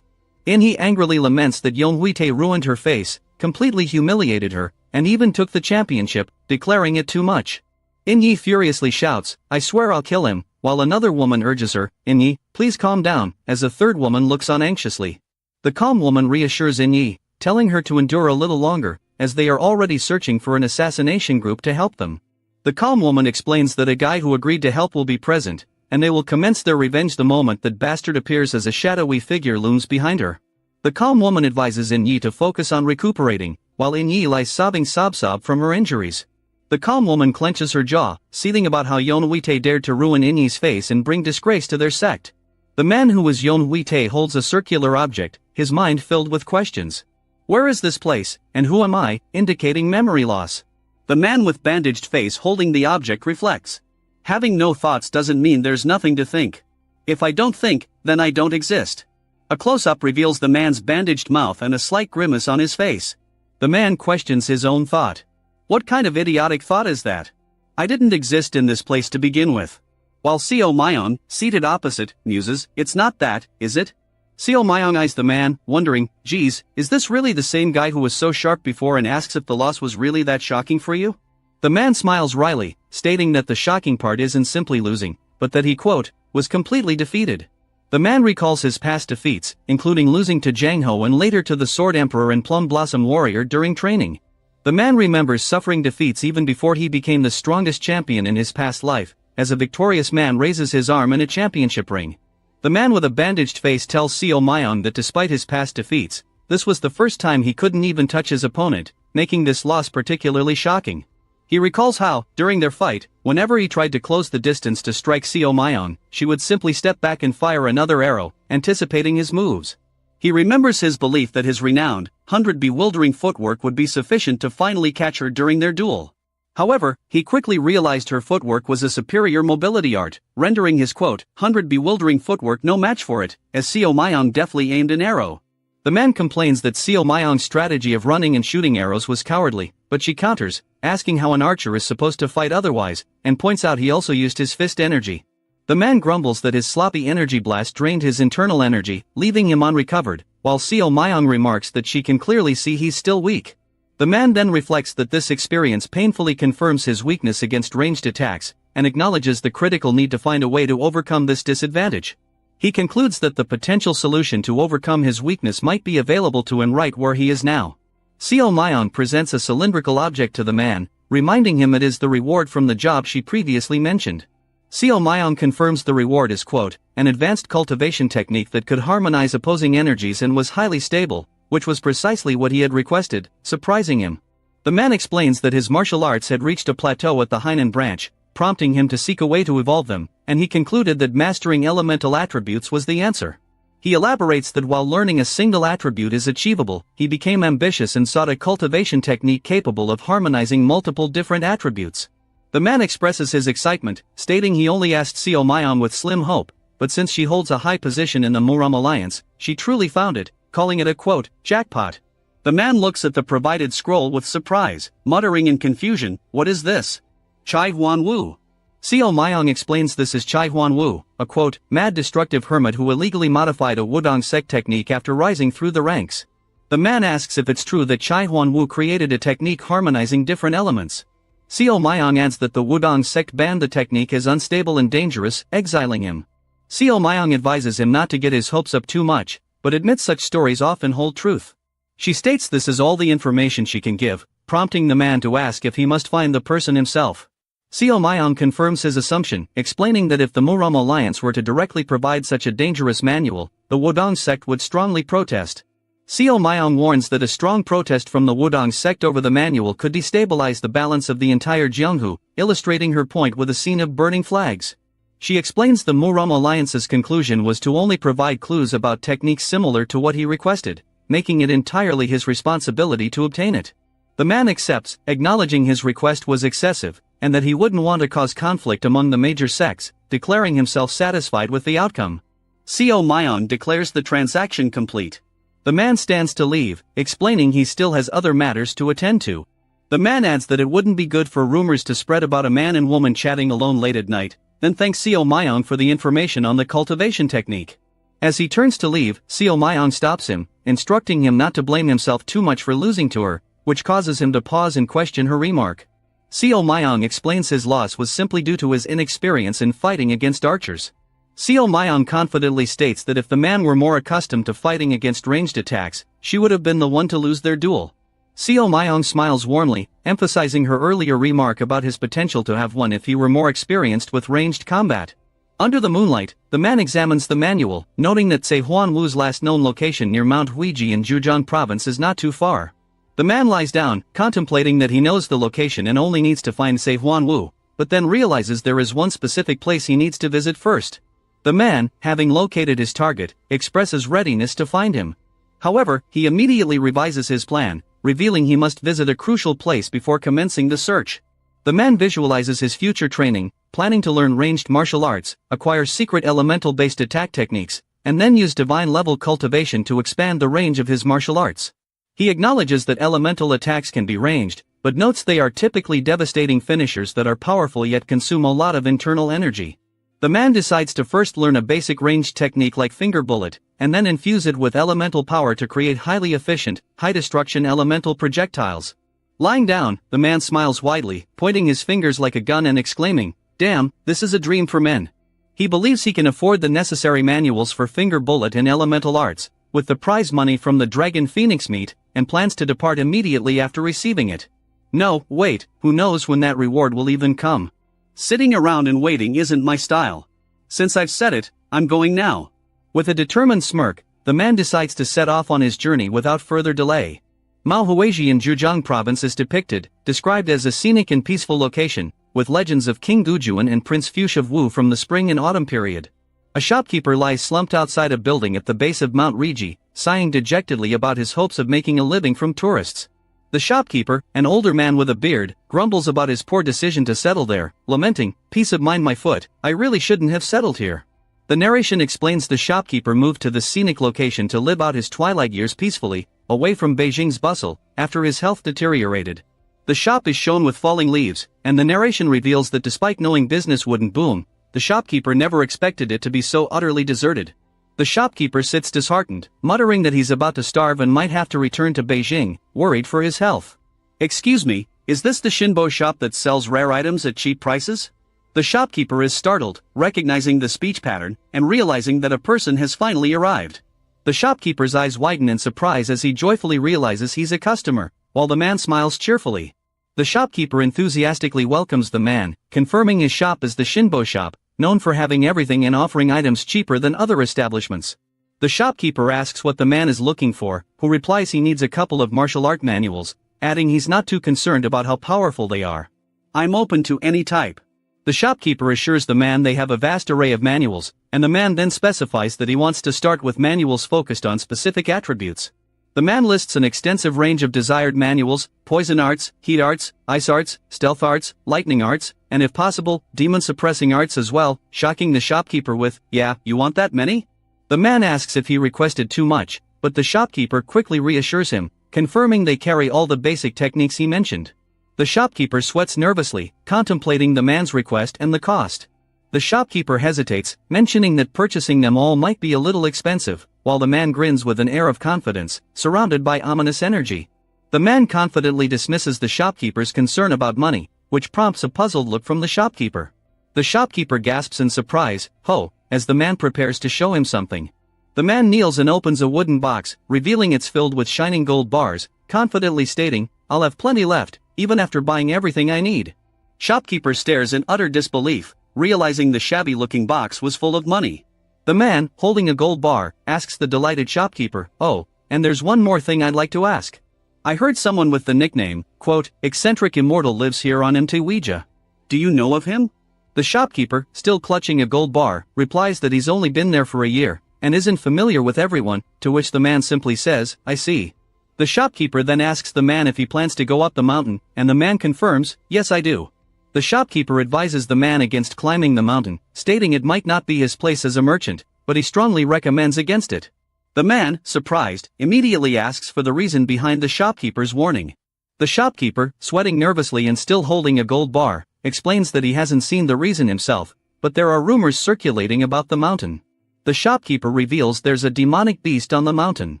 In-yi angrily laments that Yeonwhite ruined her face, completely humiliated her, and even took the championship, declaring it too much. In-yi furiously shouts, I swear I'll kill him, while another woman urges her, In-yi, please calm down, as a third woman looks on anxiously. The calm woman reassures In-yi, telling her to endure a little longer, as they are already searching for an assassination group to help them. The calm woman explains that a guy who agreed to help will be present, and they will commence their revenge the moment that bastard appears as a shadowy figure looms behind her. The calm woman advises In-yi to focus on recuperating, while In-yi lies sobbing sob from her injuries. The calm woman clenches her jaw, seething about how Yeonwhite dared to ruin In-yi's face and bring disgrace to their sect. The man who was Yeonwhite holds a circular object, his mind filled with questions. Where is this place, and who am I, indicating memory loss? The man with bandaged face holding the object reflects. Having no thoughts doesn't mean there's nothing to think. If I don't think, then I don't exist. A close-up reveals the man's bandaged mouth and a slight grimace on his face. The man questions his own thought. What kind of idiotic thought is that? I didn't exist in this place to begin with. While Seo Mayan, seated opposite, muses, it's not that, is it? Seo Mayan eyes the man, wondering, geez, is this really the same guy who was so sharp before, and asks if the loss was really that shocking for you? The man smiles wryly, stating that the shocking part isn't simply losing, but that he, quote, was completely defeated. The man recalls his past defeats, including losing to Jang Ho and later to the Sword Emperor and Plum Blossom Warrior during training. The man remembers suffering defeats even before he became the strongest champion in his past life, as a victorious man raises his arm in a championship ring. The man with a bandaged face tells Seo Mayan that despite his past defeats, this was the first time he couldn't even touch his opponent, making this loss particularly shocking. He recalls how, during their fight, whenever he tried to close the distance to strike Seo Myung, she would simply step back and fire another arrow, anticipating his moves. He remembers his belief that his renowned, 100 bewildering footwork would be sufficient to finally catch her during their duel. However, he quickly realized her footwork was a superior mobility art, rendering his quote, 100 bewildering footwork no match for it, as Seo Myung deftly aimed an arrow. The man complains that Seo Myung's strategy of running and shooting arrows was cowardly, but she counters, asking how an archer is supposed to fight otherwise, and points out he also used his fist energy. The man grumbles that his sloppy energy blast drained his internal energy, leaving him unrecovered, while Seo Myung remarks that she can clearly see he's still weak. The man then reflects that this experience painfully confirms his weakness against ranged attacks, and acknowledges the critical need to find a way to overcome this disadvantage. He concludes that the potential solution to overcome his weakness might be available to him right where he is now. Seo Myung presents a cylindrical object to the man, reminding him it is the reward from the job she previously mentioned. Seo Myung confirms the reward is quote, an advanced cultivation technique that could harmonize opposing energies and was highly stable, which was precisely what he had requested, surprising him. The man explains that his martial arts had reached a plateau at the Hainan branch, prompting him to seek a way to evolve them, and he concluded that mastering elemental attributes was the answer. He elaborates that while learning a single attribute is achievable, he became ambitious and sought a cultivation technique capable of harmonizing multiple different attributes. The man expresses his excitement, stating he only asked Seo Myung with slim hope, but since she holds a high position in the Murim alliance, she truly found it, calling it a quote, jackpot. The man looks at the provided scroll with surprise, muttering in confusion, what is this? Chai Huan Wu. Seo Myung explains this as Chai Huan Wu, a quote, mad destructive hermit who illegally modified a Wudong sect technique after rising through the ranks. The man asks if it's true that Chai Huan Wu created a technique harmonizing different elements. Seo Myung adds that the Wudong sect banned the technique as unstable and dangerous, exiling him. Seo Myung advises him not to get his hopes up too much, but admits such stories often hold truth. She states this is all the information she can give, prompting the man to ask if he must find the person himself. Seo Myung confirms his assumption, explaining that if the Murim alliance were to directly provide such a dangerous manual, the Wudong sect would strongly protest. Seo Myung warns that a strong protest from the Wudong sect over the manual could destabilize the balance of the entire Jianghu, illustrating her point with a scene of burning flags. She explains the Murim alliance's conclusion was to only provide clues about techniques similar to what he requested, making it entirely his responsibility to obtain it. The man accepts, acknowledging his request was excessive, and that he wouldn't want to cause conflict among the major sects, declaring himself satisfied with the outcome. Seo Myung declares the transaction complete. The man stands to leave, explaining he still has other matters to attend to. The man adds that it wouldn't be good for rumors to spread about a man and woman chatting alone late at night, then thanks Seo Myung for the information on the cultivation technique. As he turns to leave, Seo Myung stops him, instructing him not to blame himself too much for losing to her, which causes him to pause and question her remark. Seo Myung explains his loss was simply due to his inexperience in fighting against archers. Seo Myung confidently states that if the man were more accustomed to fighting against ranged attacks, she would have been the one to lose their duel. Seo Myung smiles warmly, emphasizing her earlier remark about his potential to have won if he were more experienced with ranged combat. Under the moonlight, the man examines the manual, noting that Se Huan Wu's last known location near Mount Huiji in Zhejiang province is not too far. The man lies down, contemplating that he knows the location and only needs to find Se Huan Wu, but then realizes there is one specific place he needs to visit first. The man, having located his target, expresses readiness to find him. However, he immediately revises his plan, revealing he must visit a crucial place before commencing the search. The man visualizes his future training, planning to learn ranged martial arts, acquire secret elemental-based attack techniques, and then use divine-level cultivation to expand the range of his martial arts. He acknowledges that elemental attacks can be ranged, but notes they are typically devastating finishers that are powerful yet consume a lot of internal energy. The man decides to first learn a basic ranged technique like finger bullet, and then infuse it with elemental power to create highly efficient, high-destruction elemental projectiles. Lying down, the man smiles widely, pointing his fingers like a gun and exclaiming, "Damn, this is a dream for men." He believes he can afford the necessary manuals for finger bullet and elemental arts, with the prize money from the Dragon Phoenix meat, and plans to depart immediately after receiving it. No, wait, who knows when that reward will even come. Sitting around and waiting isn't my style. Since I've said it, I'm going now. With a determined smirk, the man decides to set off on his journey without further delay. Maohuaji in Zhejiang province is depicted, described as a scenic and peaceful location, with legends of King Gujuan and Prince Fuchs of Wu from the spring and autumn period. A shopkeeper lies slumped outside a building at the base of Mount Rigi, sighing dejectedly about his hopes of making a living from tourists. The shopkeeper, an older man with a beard, grumbles about his poor decision to settle there, lamenting, "Peace of mind my foot, I really shouldn't have settled here." The narration explains the shopkeeper moved to the scenic location to live out his twilight years peacefully, away from Beijing's bustle, after his health deteriorated. The shop is shown with falling leaves, and the narration reveals that despite knowing business wouldn't boom, the shopkeeper never expected it to be so utterly deserted. The shopkeeper sits disheartened, muttering that he's about to starve and might have to return to Beijing, worried for his health. "Excuse me, is this the Shinbo shop that sells rare items at cheap prices?" The shopkeeper is startled, recognizing the speech pattern, and realizing that a person has finally arrived. The shopkeeper's eyes widen in surprise as he joyfully realizes he's a customer, while the man smiles cheerfully. The shopkeeper enthusiastically welcomes the man, confirming his shop is the Shinbo shop, known for having everything and offering items cheaper than other establishments. The shopkeeper asks what the man is looking for, who replies he needs a couple of martial art manuals, adding he's not too concerned about how powerful they are. "I'm open to any type." The shopkeeper assures the man they have a vast array of manuals, and the man then specifies that he wants to start with manuals focused on specific attributes. The man lists an extensive range of desired manuals: poison arts, heat arts, ice arts, stealth arts, lightning arts, and if possible, demon-suppressing arts as well, shocking the shopkeeper with, "Yeah, you want that many?" The man asks if he requested too much, but the shopkeeper quickly reassures him, confirming they carry all the basic techniques he mentioned. The shopkeeper sweats nervously, contemplating the man's request and the cost. The shopkeeper hesitates, mentioning that purchasing them all might be a little expensive, while the man grins with an air of confidence, surrounded by ominous energy. The man confidently dismisses the shopkeeper's concern about money, which prompts a puzzled look from the shopkeeper. The shopkeeper gasps in surprise, "Ho," as the man prepares to show him something. The man kneels and opens a wooden box, revealing it's filled with shining gold bars, confidently stating, "I'll have plenty left, even after buying everything I need." Shopkeeper stares in utter disbelief, realizing the shabby-looking box was full of money. The man, holding a gold bar, asks the delighted shopkeeper, "Oh, and there's one more thing I'd like to ask. I heard someone with the nickname, quote, eccentric immortal lives here on Mtwija. Do you know of him?" The shopkeeper, still clutching a gold bar, replies that he's only been there for a year, and isn't familiar with everyone, to which the man simply says, "I see." The shopkeeper then asks the man if he plans to go up the mountain, and the man confirms, "Yes I do." The shopkeeper advises the man against climbing the mountain, stating it might not be his place as a merchant, but he strongly recommends against it. The man, surprised, immediately asks for the reason behind the shopkeeper's warning. The shopkeeper, sweating nervously and still holding a gold bar, explains that he hasn't seen the reason himself, but there are rumors circulating about the mountain. The shopkeeper reveals there's a demonic beast on the mountain.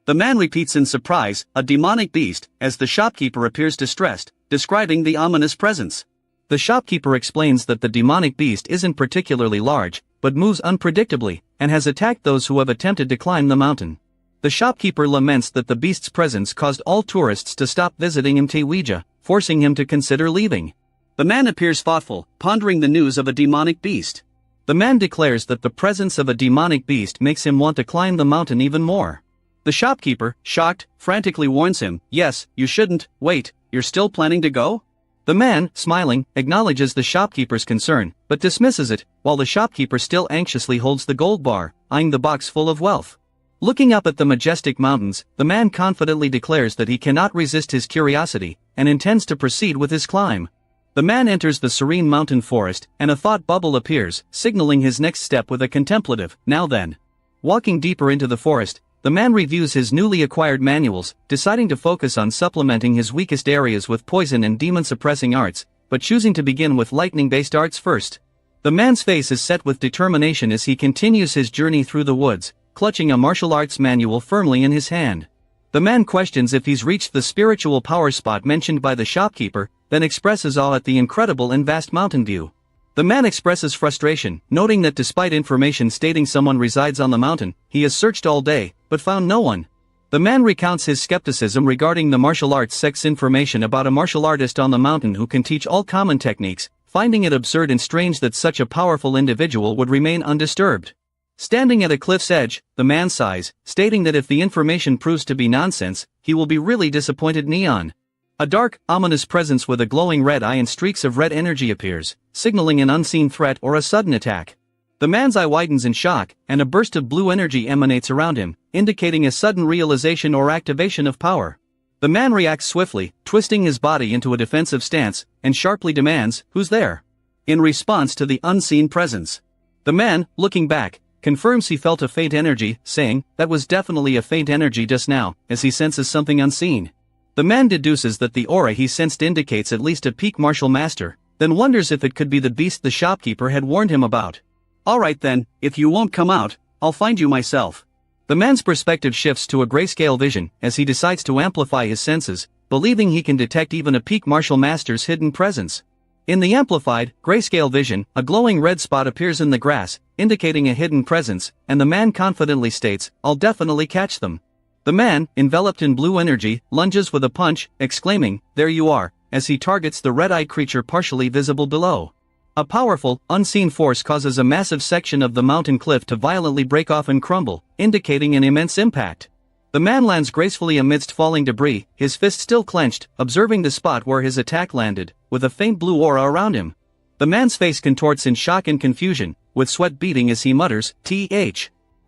The man repeats in surprise, "A demonic beast," as the shopkeeper appears distressed, describing the ominous presence. The shopkeeper explains that the demonic beast isn't particularly large, but moves unpredictably, and has attacked those who have attempted to climb the mountain. The shopkeeper laments that the beast's presence caused all tourists to stop visiting Mtwija, forcing him to consider leaving. The man appears thoughtful, pondering the news of a demonic beast. The man declares that the presence of a demonic beast makes him want to climb the mountain even more. The shopkeeper, shocked, frantically warns him, "Yes, you shouldn't, wait, you're still planning to go?" The man, smiling, acknowledges the shopkeeper's concern, but dismisses it, while the shopkeeper still anxiously holds the gold bar, eyeing the box full of wealth. Looking up at the majestic mountains, the man confidently declares that he cannot resist his curiosity, and intends to proceed with his climb. The man enters the serene mountain forest, and a thought bubble appears, signaling his next step with a contemplative, "Now then." Walking deeper into the forest, the man reviews his newly acquired manuals, deciding to focus on supplementing his weakest areas with poison and demon-suppressing arts, but choosing to begin with lightning-based arts first. The man's face is set with determination as he continues his journey through the woods, clutching a martial arts manual firmly in his hand. The man questions if he's reached the spiritual power spot mentioned by the shopkeeper, then expresses awe at the incredible and vast mountain view. The man expresses frustration, noting that despite information stating someone resides on the mountain, he has searched all day, but found no one. The man recounts his skepticism regarding the martial arts sect's information about a martial artist on the mountain who can teach all common techniques, finding it absurd and strange that such a powerful individual would remain undisturbed. Standing at a cliff's edge, the man sighs, stating that if the information proves to be nonsense, he will be really disappointed. Neon. A dark, ominous presence with a glowing red eye and streaks of red energy appears, signaling an unseen threat or a sudden attack. The man's eye widens in shock, and a burst of blue energy emanates around him, indicating a sudden realization or activation of power. The man reacts swiftly, twisting his body into a defensive stance, and sharply demands, "Who's there?" in response to the unseen presence. The man, looking back, confirms he felt a faint energy, saying, "That was definitely a faint energy just now," as he senses something unseen. The man deduces that the aura he sensed indicates at least a peak martial master, then wonders if it could be the beast the shopkeeper had warned him about. "Alright then, if you won't come out, I'll find you myself." The man's perspective shifts to a grayscale vision as he decides to amplify his senses, believing he can detect even a peak martial master's hidden presence. In the amplified, grayscale vision, a glowing red spot appears in the grass, indicating a hidden presence, and the man confidently states, "I'll definitely catch them." The man, enveloped in blue energy, lunges with a punch, exclaiming, "There you are," as he targets the red-eyed creature partially visible below. A powerful, unseen force causes a massive section of the mountain cliff to violently break off and crumble, indicating an immense impact. The man lands gracefully amidst falling debris, his fist still clenched, observing the spot where his attack landed, with a faint blue aura around him. The man's face contorts in shock and confusion, with sweat beading as he mutters,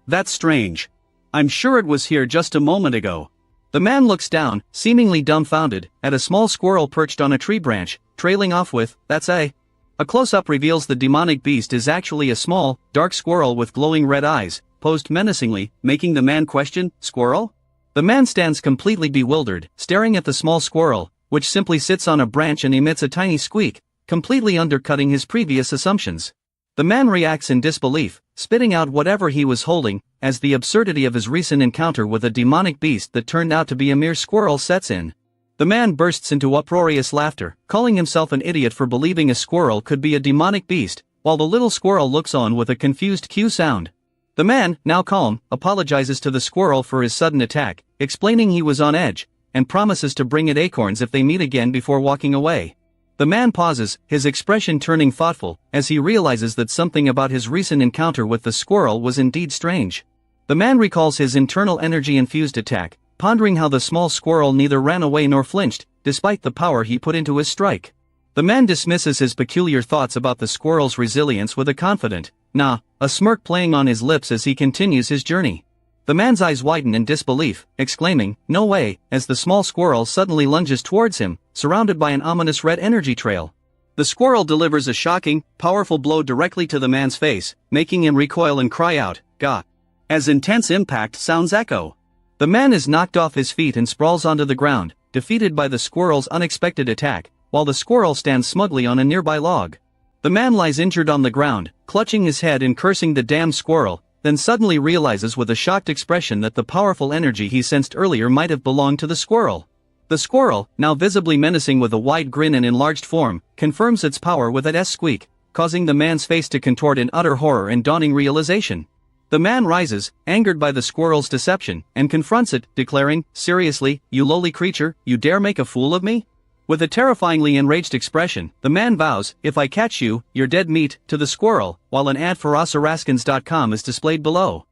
"That's strange. I'm sure it was here just a moment ago." The man looks down, seemingly dumbfounded, at a small squirrel perched on a tree branch, trailing off with, "That's a." A close-up reveals the demonic beast is actually a small, dark squirrel with glowing red eyes, posed menacingly, making the man question, "Squirrel?" The man stands completely bewildered, staring at the small squirrel, which simply sits on a branch and emits a tiny squeak, completely undercutting his previous assumptions. The man reacts in disbelief, spitting out whatever he was holding, as the absurdity of his recent encounter with a demonic beast that turned out to be a mere squirrel sets in. The man bursts into uproarious laughter, calling himself an idiot for believing a squirrel could be a demonic beast, while the little squirrel looks on with a confused Q sound. The man, now calm, apologizes to the squirrel for his sudden attack, explaining he was on edge, and promises to bring it acorns if they meet again before walking away. The man pauses, his expression turning thoughtful, as he realizes that something about his recent encounter with the squirrel was indeed strange. The man recalls his internal energy-infused attack, pondering how the small squirrel neither ran away nor flinched, despite the power he put into his strike. The man dismisses his peculiar thoughts about the squirrel's resilience with a confident, "Nah," a smirk playing on his lips as he continues his journey. The man's eyes widen in disbelief, exclaiming, "No way," as the small squirrel suddenly lunges towards him, surrounded by an ominous red energy trail. The squirrel delivers a shocking, powerful blow directly to the man's face, making him recoil and cry out, "Gah!" as intense impact sounds echo. The man is knocked off his feet and sprawls onto the ground, defeated by the squirrel's unexpected attack, while the squirrel stands smugly on a nearby log. The man lies injured on the ground, clutching his head and cursing the damned squirrel, then suddenly realizes with a shocked expression that the powerful energy he sensed earlier might have belonged to the squirrel. The squirrel, now visibly menacing with a wide grin and enlarged form, confirms its power with a squeak, causing the man's face to contort in utter horror and dawning realization. The man rises, angered by the squirrel's deception, and confronts it, declaring, "Seriously, you lowly creature, you dare make a fool of me?" With a terrifyingly enraged expression, the man vows, "If I catch you, you're dead meat," to the squirrel, while an ad for osaraskins.com is displayed below.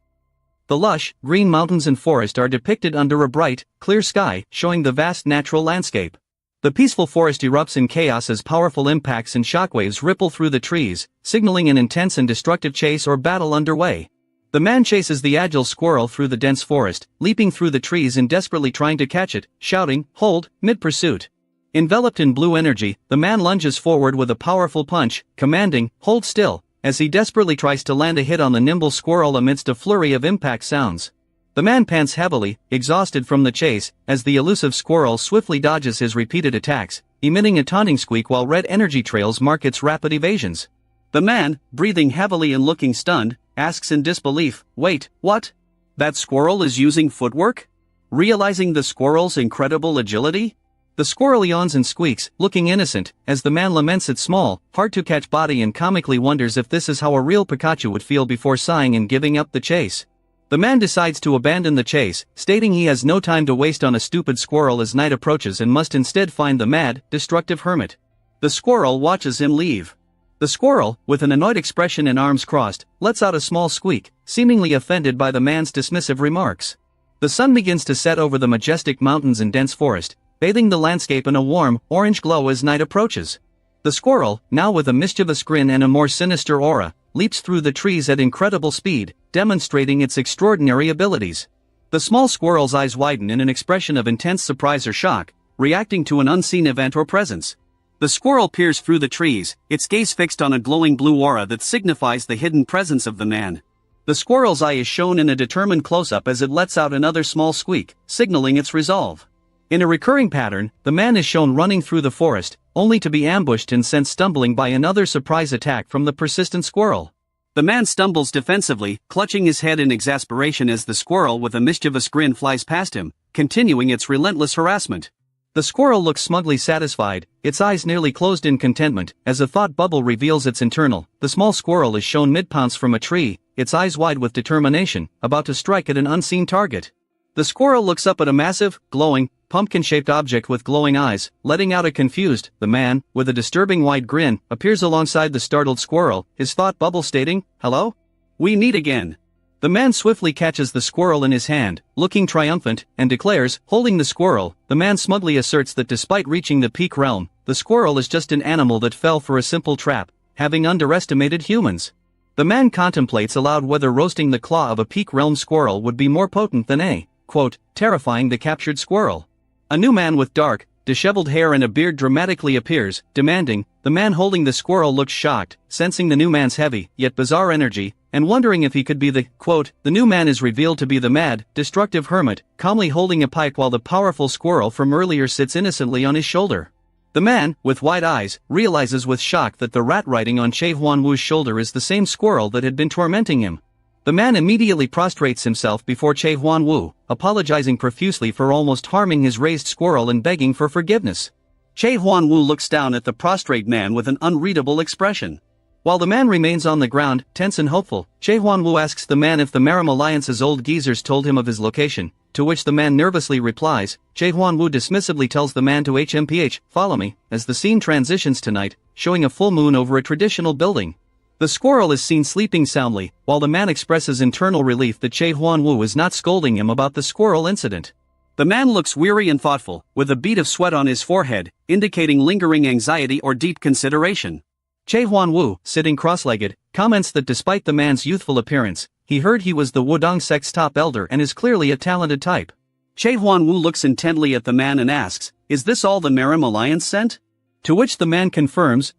The lush, green mountains and forest are depicted under a bright, clear sky, showing the vast natural landscape. The peaceful forest erupts in chaos as powerful impacts and shockwaves ripple through the trees, signaling an intense and destructive chase or battle underway. The man chases the agile squirrel through the dense forest, leaping through the trees and desperately trying to catch it, shouting, "Hold," mid-pursuit. Enveloped in blue energy, the man lunges forward with a powerful punch, commanding, "Hold still," as he desperately tries to land a hit on the nimble squirrel amidst a flurry of impact sounds. The man pants heavily, exhausted from the chase, as the elusive squirrel swiftly dodges his repeated attacks, emitting a taunting squeak while red energy trails mark its rapid evasions. The man, breathing heavily and looking stunned, asks in disbelief, "Wait, what? That squirrel is using footwork?" Realizing the squirrel's incredible agility, the squirrel yawns and squeaks, looking innocent, as the man laments its small, hard-to-catch body and comically wonders if this is how a real Pikachu would feel before sighing and giving up the chase. The man decides to abandon the chase, stating he has no time to waste on a stupid squirrel as night approaches and must instead find the mad, destructive hermit. The squirrel watches him leave. The squirrel, with an annoyed expression and arms crossed, lets out a small squeak, seemingly offended by the man's dismissive remarks. The sun begins to set over the majestic mountains and dense forest, bathing the landscape in a warm, orange glow as night approaches. The squirrel, now with a mischievous grin and a more sinister aura, leaps through the trees at incredible speed, demonstrating its extraordinary abilities. The small squirrel's eyes widen in an expression of intense surprise or shock, reacting to an unseen event or presence. The squirrel peers through the trees, its gaze fixed on a glowing blue aura that signifies the hidden presence of the man. The squirrel's eye is shown in a determined close-up as it lets out another small squeak, signaling its resolve. In a recurring pattern, the man is shown running through the forest, only to be ambushed and sent stumbling by another surprise attack from the persistent squirrel. The man stumbles defensively, clutching his head in exasperation as the squirrel with a mischievous grin flies past him, continuing its relentless harassment. The squirrel looks smugly satisfied, its eyes nearly closed in contentment, as a thought bubble reveals its internal. The small squirrel is shown mid-pounce from a tree, its eyes wide with determination, about to strike at an unseen target. The squirrel looks up at a massive, glowing, pumpkin-shaped object with glowing eyes, letting out a confused. The man, with a disturbing wide grin, appears alongside the startled squirrel, his thought bubble stating, "Hello? We meet again." The man swiftly catches the squirrel in his hand, looking triumphant, and declares, holding the squirrel. The man smugly asserts that despite reaching the peak realm, the squirrel is just an animal that fell for a simple trap, having underestimated humans. The man contemplates aloud whether roasting the claw of a peak realm squirrel would be more potent than terrifying the captured squirrel. A new man with dark, disheveled hair and a beard dramatically appears, demanding. The man holding the squirrel looks shocked, sensing the new man's heavy, yet bizarre energy, and wondering if he could be the new man is revealed to be the mad, destructive hermit, calmly holding a pipe while the powerful squirrel from earlier sits innocently on his shoulder. The man, with wide eyes, realizes with shock that the rat riding on Che Huan-Wu's shoulder is the same squirrel that had been tormenting him. The man immediately prostrates himself before Che Huan-Wu, apologizing profusely for almost harming his raised squirrel and begging for forgiveness. Che Huan-Wu looks down at the prostrate man with an unreadable expression. While the man remains on the ground, tense and hopeful, Che Huan-Wu asks the man if the Murim Alliance's old geezers told him of his location, to which the man nervously replies. Che Huan-Wu dismissively tells the man to HMPH, "Follow me," as the scene transitions to night, showing a full moon over a traditional building. The squirrel is seen sleeping soundly, while the man expresses internal relief that Che Huan-Wu is not scolding him about the squirrel incident. The man looks weary and thoughtful, with a bead of sweat on his forehead, indicating lingering anxiety or deep consideration. Che Huan-Wu, sitting cross-legged, comments that despite the man's youthful appearance, he heard he was the Wudong sect's top elder and is clearly a talented type. Che Huan-Wu looks intently at the man and asks, "Is this all the Murim Alliance sent?" To which the man confirms,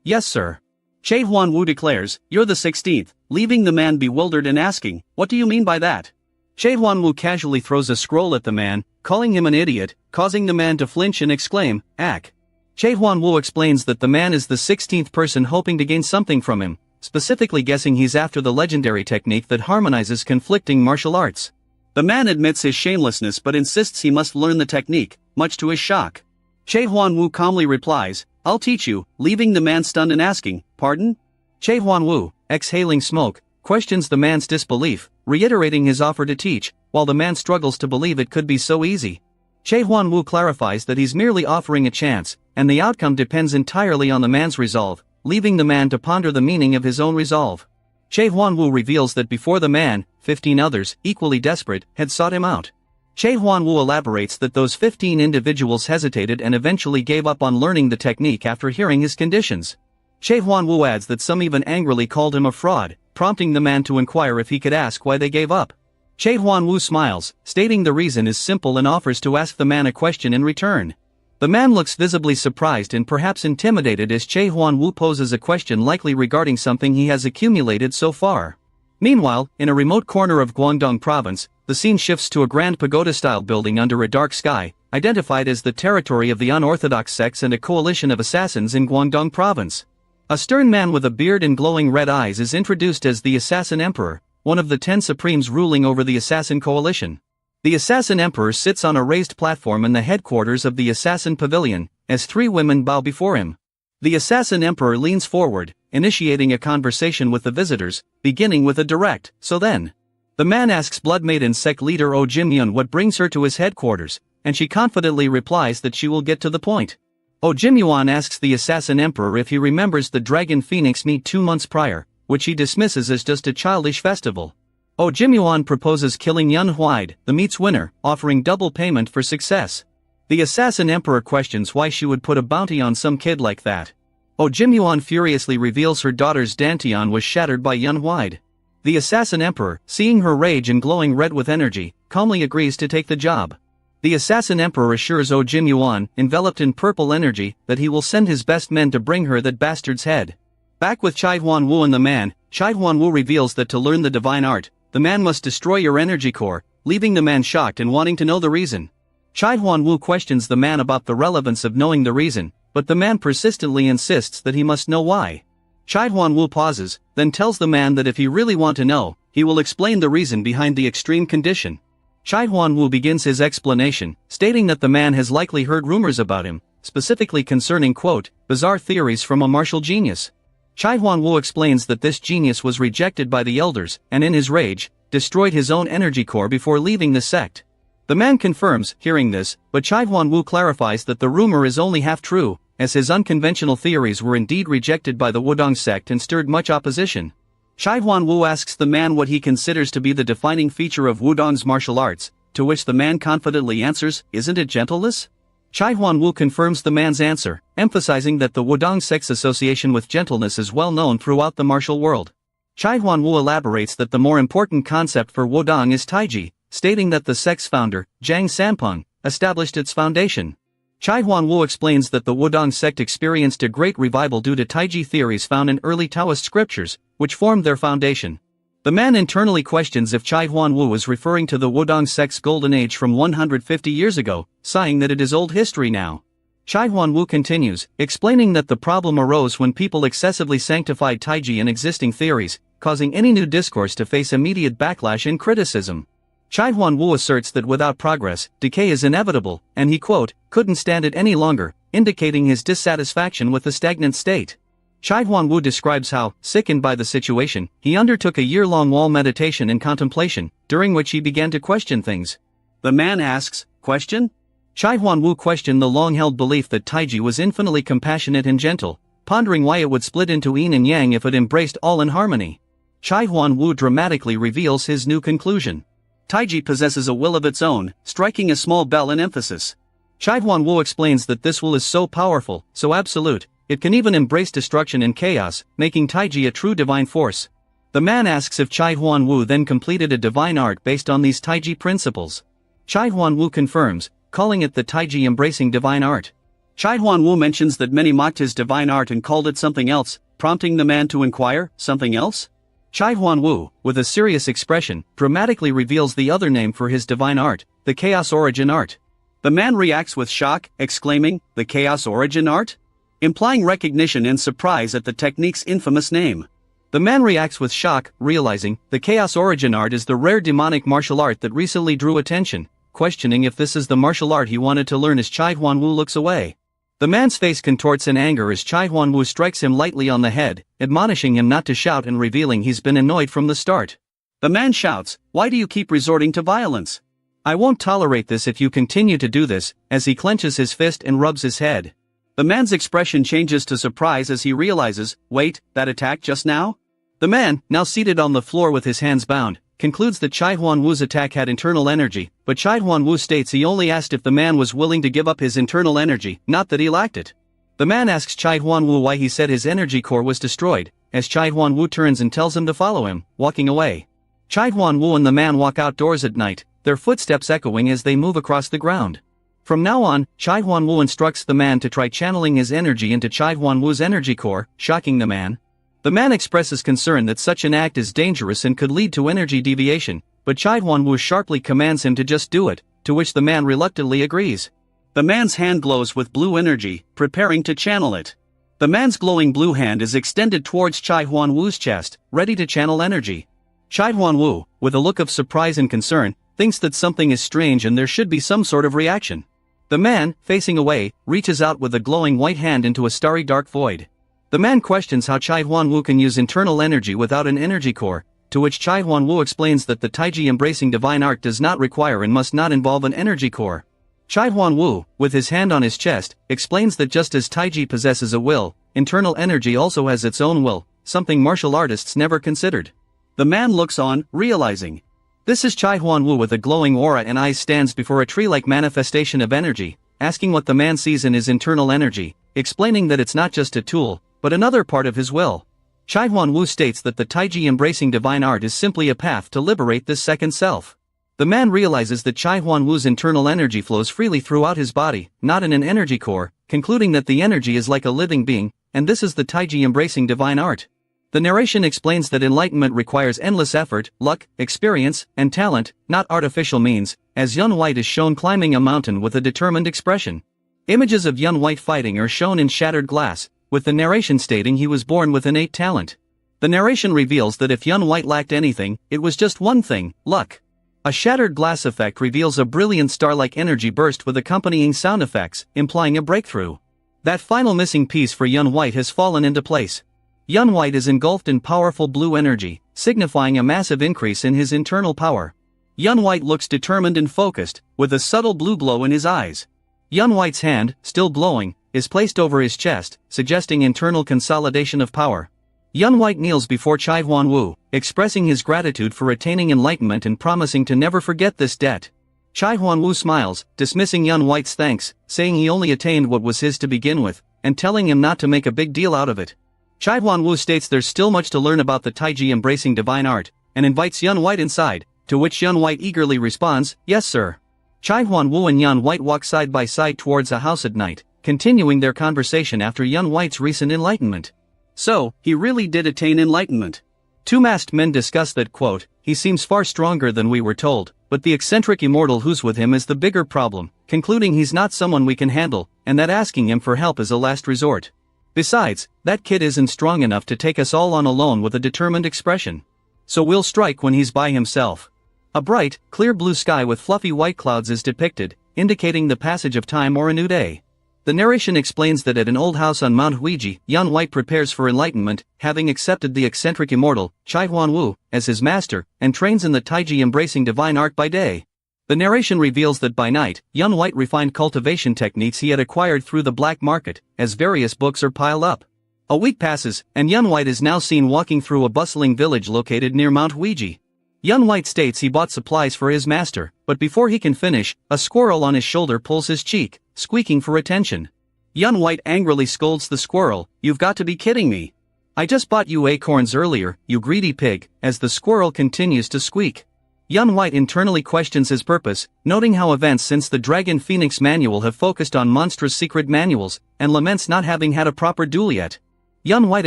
"Yes, sir." Che Huan-Wu declares, "You're the 16th, leaving the man bewildered and asking, "What do you mean by that?" Che Huan-Wu casually throws a scroll at the man, calling him an idiot, causing the man to flinch and exclaim, "Ack." Che Huan-Wu explains that the man is the 16th person hoping to gain something from him, specifically guessing he's after the legendary technique that harmonizes conflicting martial arts. The man admits his shamelessness but insists he must learn the technique, much to his shock. Che Huan-Wu calmly replies, "I'll teach you," leaving the man stunned and asking, "Pardon?" Che Huan-Wu, exhaling smoke, questions the man's disbelief, reiterating his offer to teach, while the man struggles to believe it could be so easy. Che Huan-Wu clarifies that he's merely offering a chance, and the outcome depends entirely on the man's resolve, leaving the man to ponder the meaning of his own resolve. Che Huan-Wu reveals that before the man, 15 others, equally desperate, had sought him out. Che Huan-Wu elaborates that those 15 individuals hesitated and eventually gave up on learning the technique after hearing his conditions. Che Huan-Wu adds that some even angrily called him a fraud, prompting the man to inquire if he could ask why they gave up. Che Huan-Wu smiles, stating the reason is simple and offers to ask the man a question in return. The man looks visibly surprised and perhaps intimidated as Che Huan-Wu poses a question likely regarding something he has accumulated so far. Meanwhile, in a remote corner of Guangdong province, the scene shifts to a grand pagoda-style building under a dark sky, identified as the territory of the unorthodox sects and a coalition of assassins in Guangdong province. A stern man with a beard and glowing red eyes is introduced as the Assassin Emperor, one of the 10 supremes ruling over the Assassin Coalition. The Assassin Emperor sits on a raised platform in the headquarters of the Assassin Pavilion, as 3 women bow before him. The Assassin Emperor leans forward, initiating a conversation with the visitors, beginning with a direct, "So then?" The man asks Blood Maiden sect leader Oh Jimyun what brings her to his headquarters, and she confidently replies that she will get to the point. Oh Jimuan asks the assassin emperor if he remembers the dragon phoenix meet 2 months prior, which he dismisses as just a childish festival. Oh Jimuan proposes killing Yun Huide, the meet's winner, offering double payment for success. The assassin emperor questions why she would put a bounty on some kid like that. Oh Jimuan furiously reveals her daughter's dantian was shattered by Yun Huide. The assassin emperor, seeing her rage and glowing red with energy, calmly agrees to take the job. The assassin emperor assures Oh Jimuan, enveloped in purple energy, that he will send his best men to bring her that bastard's head. Back with Chai Huan-Wu and the man, Chai Huan-Wu reveals that to learn the divine art, the man must destroy your energy core, leaving the man shocked and wanting to know the reason. Chai Huan-Wu questions the man about the relevance of knowing the reason, but the man persistently insists that he must know why. Chai Huan-Wu pauses, then tells the man that if he really want to know, he will explain the reason behind the extreme condition. Chai Huan-Wu begins his explanation, stating that the man has likely heard rumors about him, specifically concerning quote, bizarre theories from a martial genius. Chai Huan-Wu explains that this genius was rejected by the elders, and in his rage, destroyed his own energy core before leaving the sect. The man confirms, hearing this, but Chai Huan-Wu clarifies that the rumor is only half true, as his unconventional theories were indeed rejected by the Wudong sect and stirred much opposition. Chai Huan-Wu asks the man what he considers to be the defining feature of Wudong's martial arts, to which the man confidently answers, "Isn't it gentleness?" Chai Huan-Wu confirms the man's answer, emphasizing that the Wudong sect's association with gentleness is well known throughout the martial world. Chai Huan-Wu elaborates that the more important concept for Wudong is Taiji, stating that the sect's founder, Zhang Sanpeng, established its foundation. Chai Huan-Wu explains that the Wudong sect experienced a great revival due to Taiji theories found in early Taoist scriptures, which formed their foundation. The man internally questions if Chai Huan-Wu is referring to the Wudong sect's golden age from 150 years ago, sighing that it is old history now. Chai Huan-Wu continues, explaining that the problem arose when people excessively sanctified Taiji and existing theories, causing any new discourse to face immediate backlash and criticism. Chai Huan-Wu asserts that without progress, decay is inevitable, and he quote, couldn't stand it any longer, indicating his dissatisfaction with the stagnant state. Chai Huan-Wu describes how, sickened by the situation, he undertook a year-long wall meditation and contemplation, during which he began to question things. The man asks, question? Chai Huan-Wu questioned the long-held belief that Taiji was infinitely compassionate and gentle, pondering why it would split into yin and yang if it embraced all in harmony. Chai Huan-Wu dramatically reveals his new conclusion. Taiji possesses a will of its own, striking a small bell in emphasis. Chai Huan-Wu explains that this will is so powerful, so absolute, it can even embrace destruction and chaos, making Taiji a true divine force. The man asks if Chai Huan-Wu then completed a divine art based on these Taiji principles. Chai Huan-Wu confirms, calling it the Taiji embracing divine art. Chai Huan-Wu mentions that many mocked his divine art and called it something else, prompting the man to inquire, something else? Chai Huan-Wu, with a serious expression, dramatically reveals the other name for his divine art, the Chaos Origin Art. The man reacts with shock, exclaiming, the Chaos Origin Art? Implying recognition and surprise at the technique's infamous name. The man reacts with shock, realizing, the Chaos Origin Art is the rare demonic martial art that recently drew attention, questioning if this is the martial art he wanted to learn as Chai Huan-Wu looks away. The man's face contorts in anger as Chai Huan-Wu strikes him lightly on the head, admonishing him not to shout and revealing he's been annoyed from the start. The man shouts, why do you keep resorting to violence? I won't tolerate this if you continue to do this, as he clenches his fist and rubs his head. The man's expression changes to surprise as he realizes, wait, that attack just now? The man, now seated on the floor with his hands bound, concludes that Chai Huan-Wu's attack had internal energy, but Chai Huan-Wu states he only asked if the man was willing to give up his internal energy, not that he lacked it. The man asks Chai Huan-Wu why he said his energy core was destroyed, as Chai Huan-Wu turns and tells him to follow him, walking away. Chai Huan-Wu and the man walk outdoors at night, their footsteps echoing as they move across the ground. From now on, Chai Huan-Wu instructs the man to try channeling his energy into Chai Huan-Wu's energy core, shocking the man. The man expresses concern that such an act is dangerous and could lead to energy deviation, but Chai Huan-Wu sharply commands him to just do it, to which the man reluctantly agrees. The man's hand glows with blue energy, preparing to channel it. The man's glowing blue hand is extended towards Chai Huan-Wu's chest, ready to channel energy. Chai Huan-Wu, with a look of surprise and concern, thinks that something is strange and there should be some sort of reaction. The man, facing away, reaches out with a glowing white hand into a starry dark void. The man questions how Chai Huan-Wu can use internal energy without an energy core, to which Chai Huan-Wu explains that the Taiji embracing divine art does not require and must not involve an energy core. Chai Huan-woo, with his hand on his chest, explains that just as Taiji possesses a will, internal energy also has its own will, something martial artists never considered. The man looks on, realizing. This is Chai Huan-woo with a glowing aura and eyes stands before a tree-like manifestation of energy, asking what the man sees in his internal energy, explaining that it's not just a tool, but another part of his will. Chai Huan-woo states that the Taiji embracing divine art is simply a path to liberate this second self. The man realizes that Chai Huan-woo's internal energy flows freely throughout his body, not in an energy core, concluding that the energy is like a living being, and this is the Taiji embracing divine art. The narration explains that enlightenment requires endless effort, luck, experience, and talent, not artificial means, as Yun White is shown climbing a mountain with a determined expression. Images of Yun White fighting are shown in shattered glass, with the narration stating he was born with innate talent. The narration reveals that if Yun White lacked anything, it was just one thing, luck. A shattered glass effect reveals a brilliant star-like energy burst with accompanying sound effects, implying a breakthrough. That final missing piece for Yun White has fallen into place. Yun White is engulfed in powerful blue energy, signifying a massive increase in his internal power. Yun White looks determined and focused, with a subtle blue glow in his eyes. Yun White's hand, still glowing, is placed over his chest, suggesting internal consolidation of power. Yun White kneels before Chai Huan-woo, expressing his gratitude for attaining enlightenment and promising to never forget this debt. Chai Huan-woo smiles, dismissing Yun White's thanks, saying he only attained what was his to begin with, and telling him not to make a big deal out of it. Chai Huan-woo states there's still much to learn about the Taiji embracing divine art, and invites Yun White inside, to which Yun White eagerly responds, "Yes sir." Chai Huan-woo and Yun White walk side by side towards a house at night, continuing their conversation after Yun White's recent enlightenment. So, he really did attain enlightenment. Two masked men discuss that quote, he seems far stronger than we were told, but the eccentric immortal who's with him is the bigger problem, concluding he's not someone we can handle, and that asking him for help is a last resort. Besides, that kid isn't strong enough to take us all on alone with a determined expression. So we'll strike when he's by himself. A bright, clear blue sky with fluffy white clouds is depicted, indicating the passage of time or a new day. The narration explains that at an old house on Mount Huiji, Yun White prepares for enlightenment, having accepted the eccentric immortal, Chai Huan-woo, as his master, and trains in the Taiji embracing divine art by day. The narration reveals that by night, Yun White refined cultivation techniques he had acquired through the black market, as various books are piled up. A week passes, and Yun White is now seen walking through a bustling village located near Mount Huiji. Yun White states he bought supplies for his master, but before he can finish, a squirrel on his shoulder pulls his cheek, squeaking for attention. Yun White angrily scolds the squirrel, "You've got to be kidding me. I just bought you acorns earlier, you greedy pig," as the squirrel continues to squeak. Yun White internally questions his purpose, noting how events since the Dragon Phoenix manual have focused on monstrous secret manuals, and laments not having had a proper duel yet. Yun White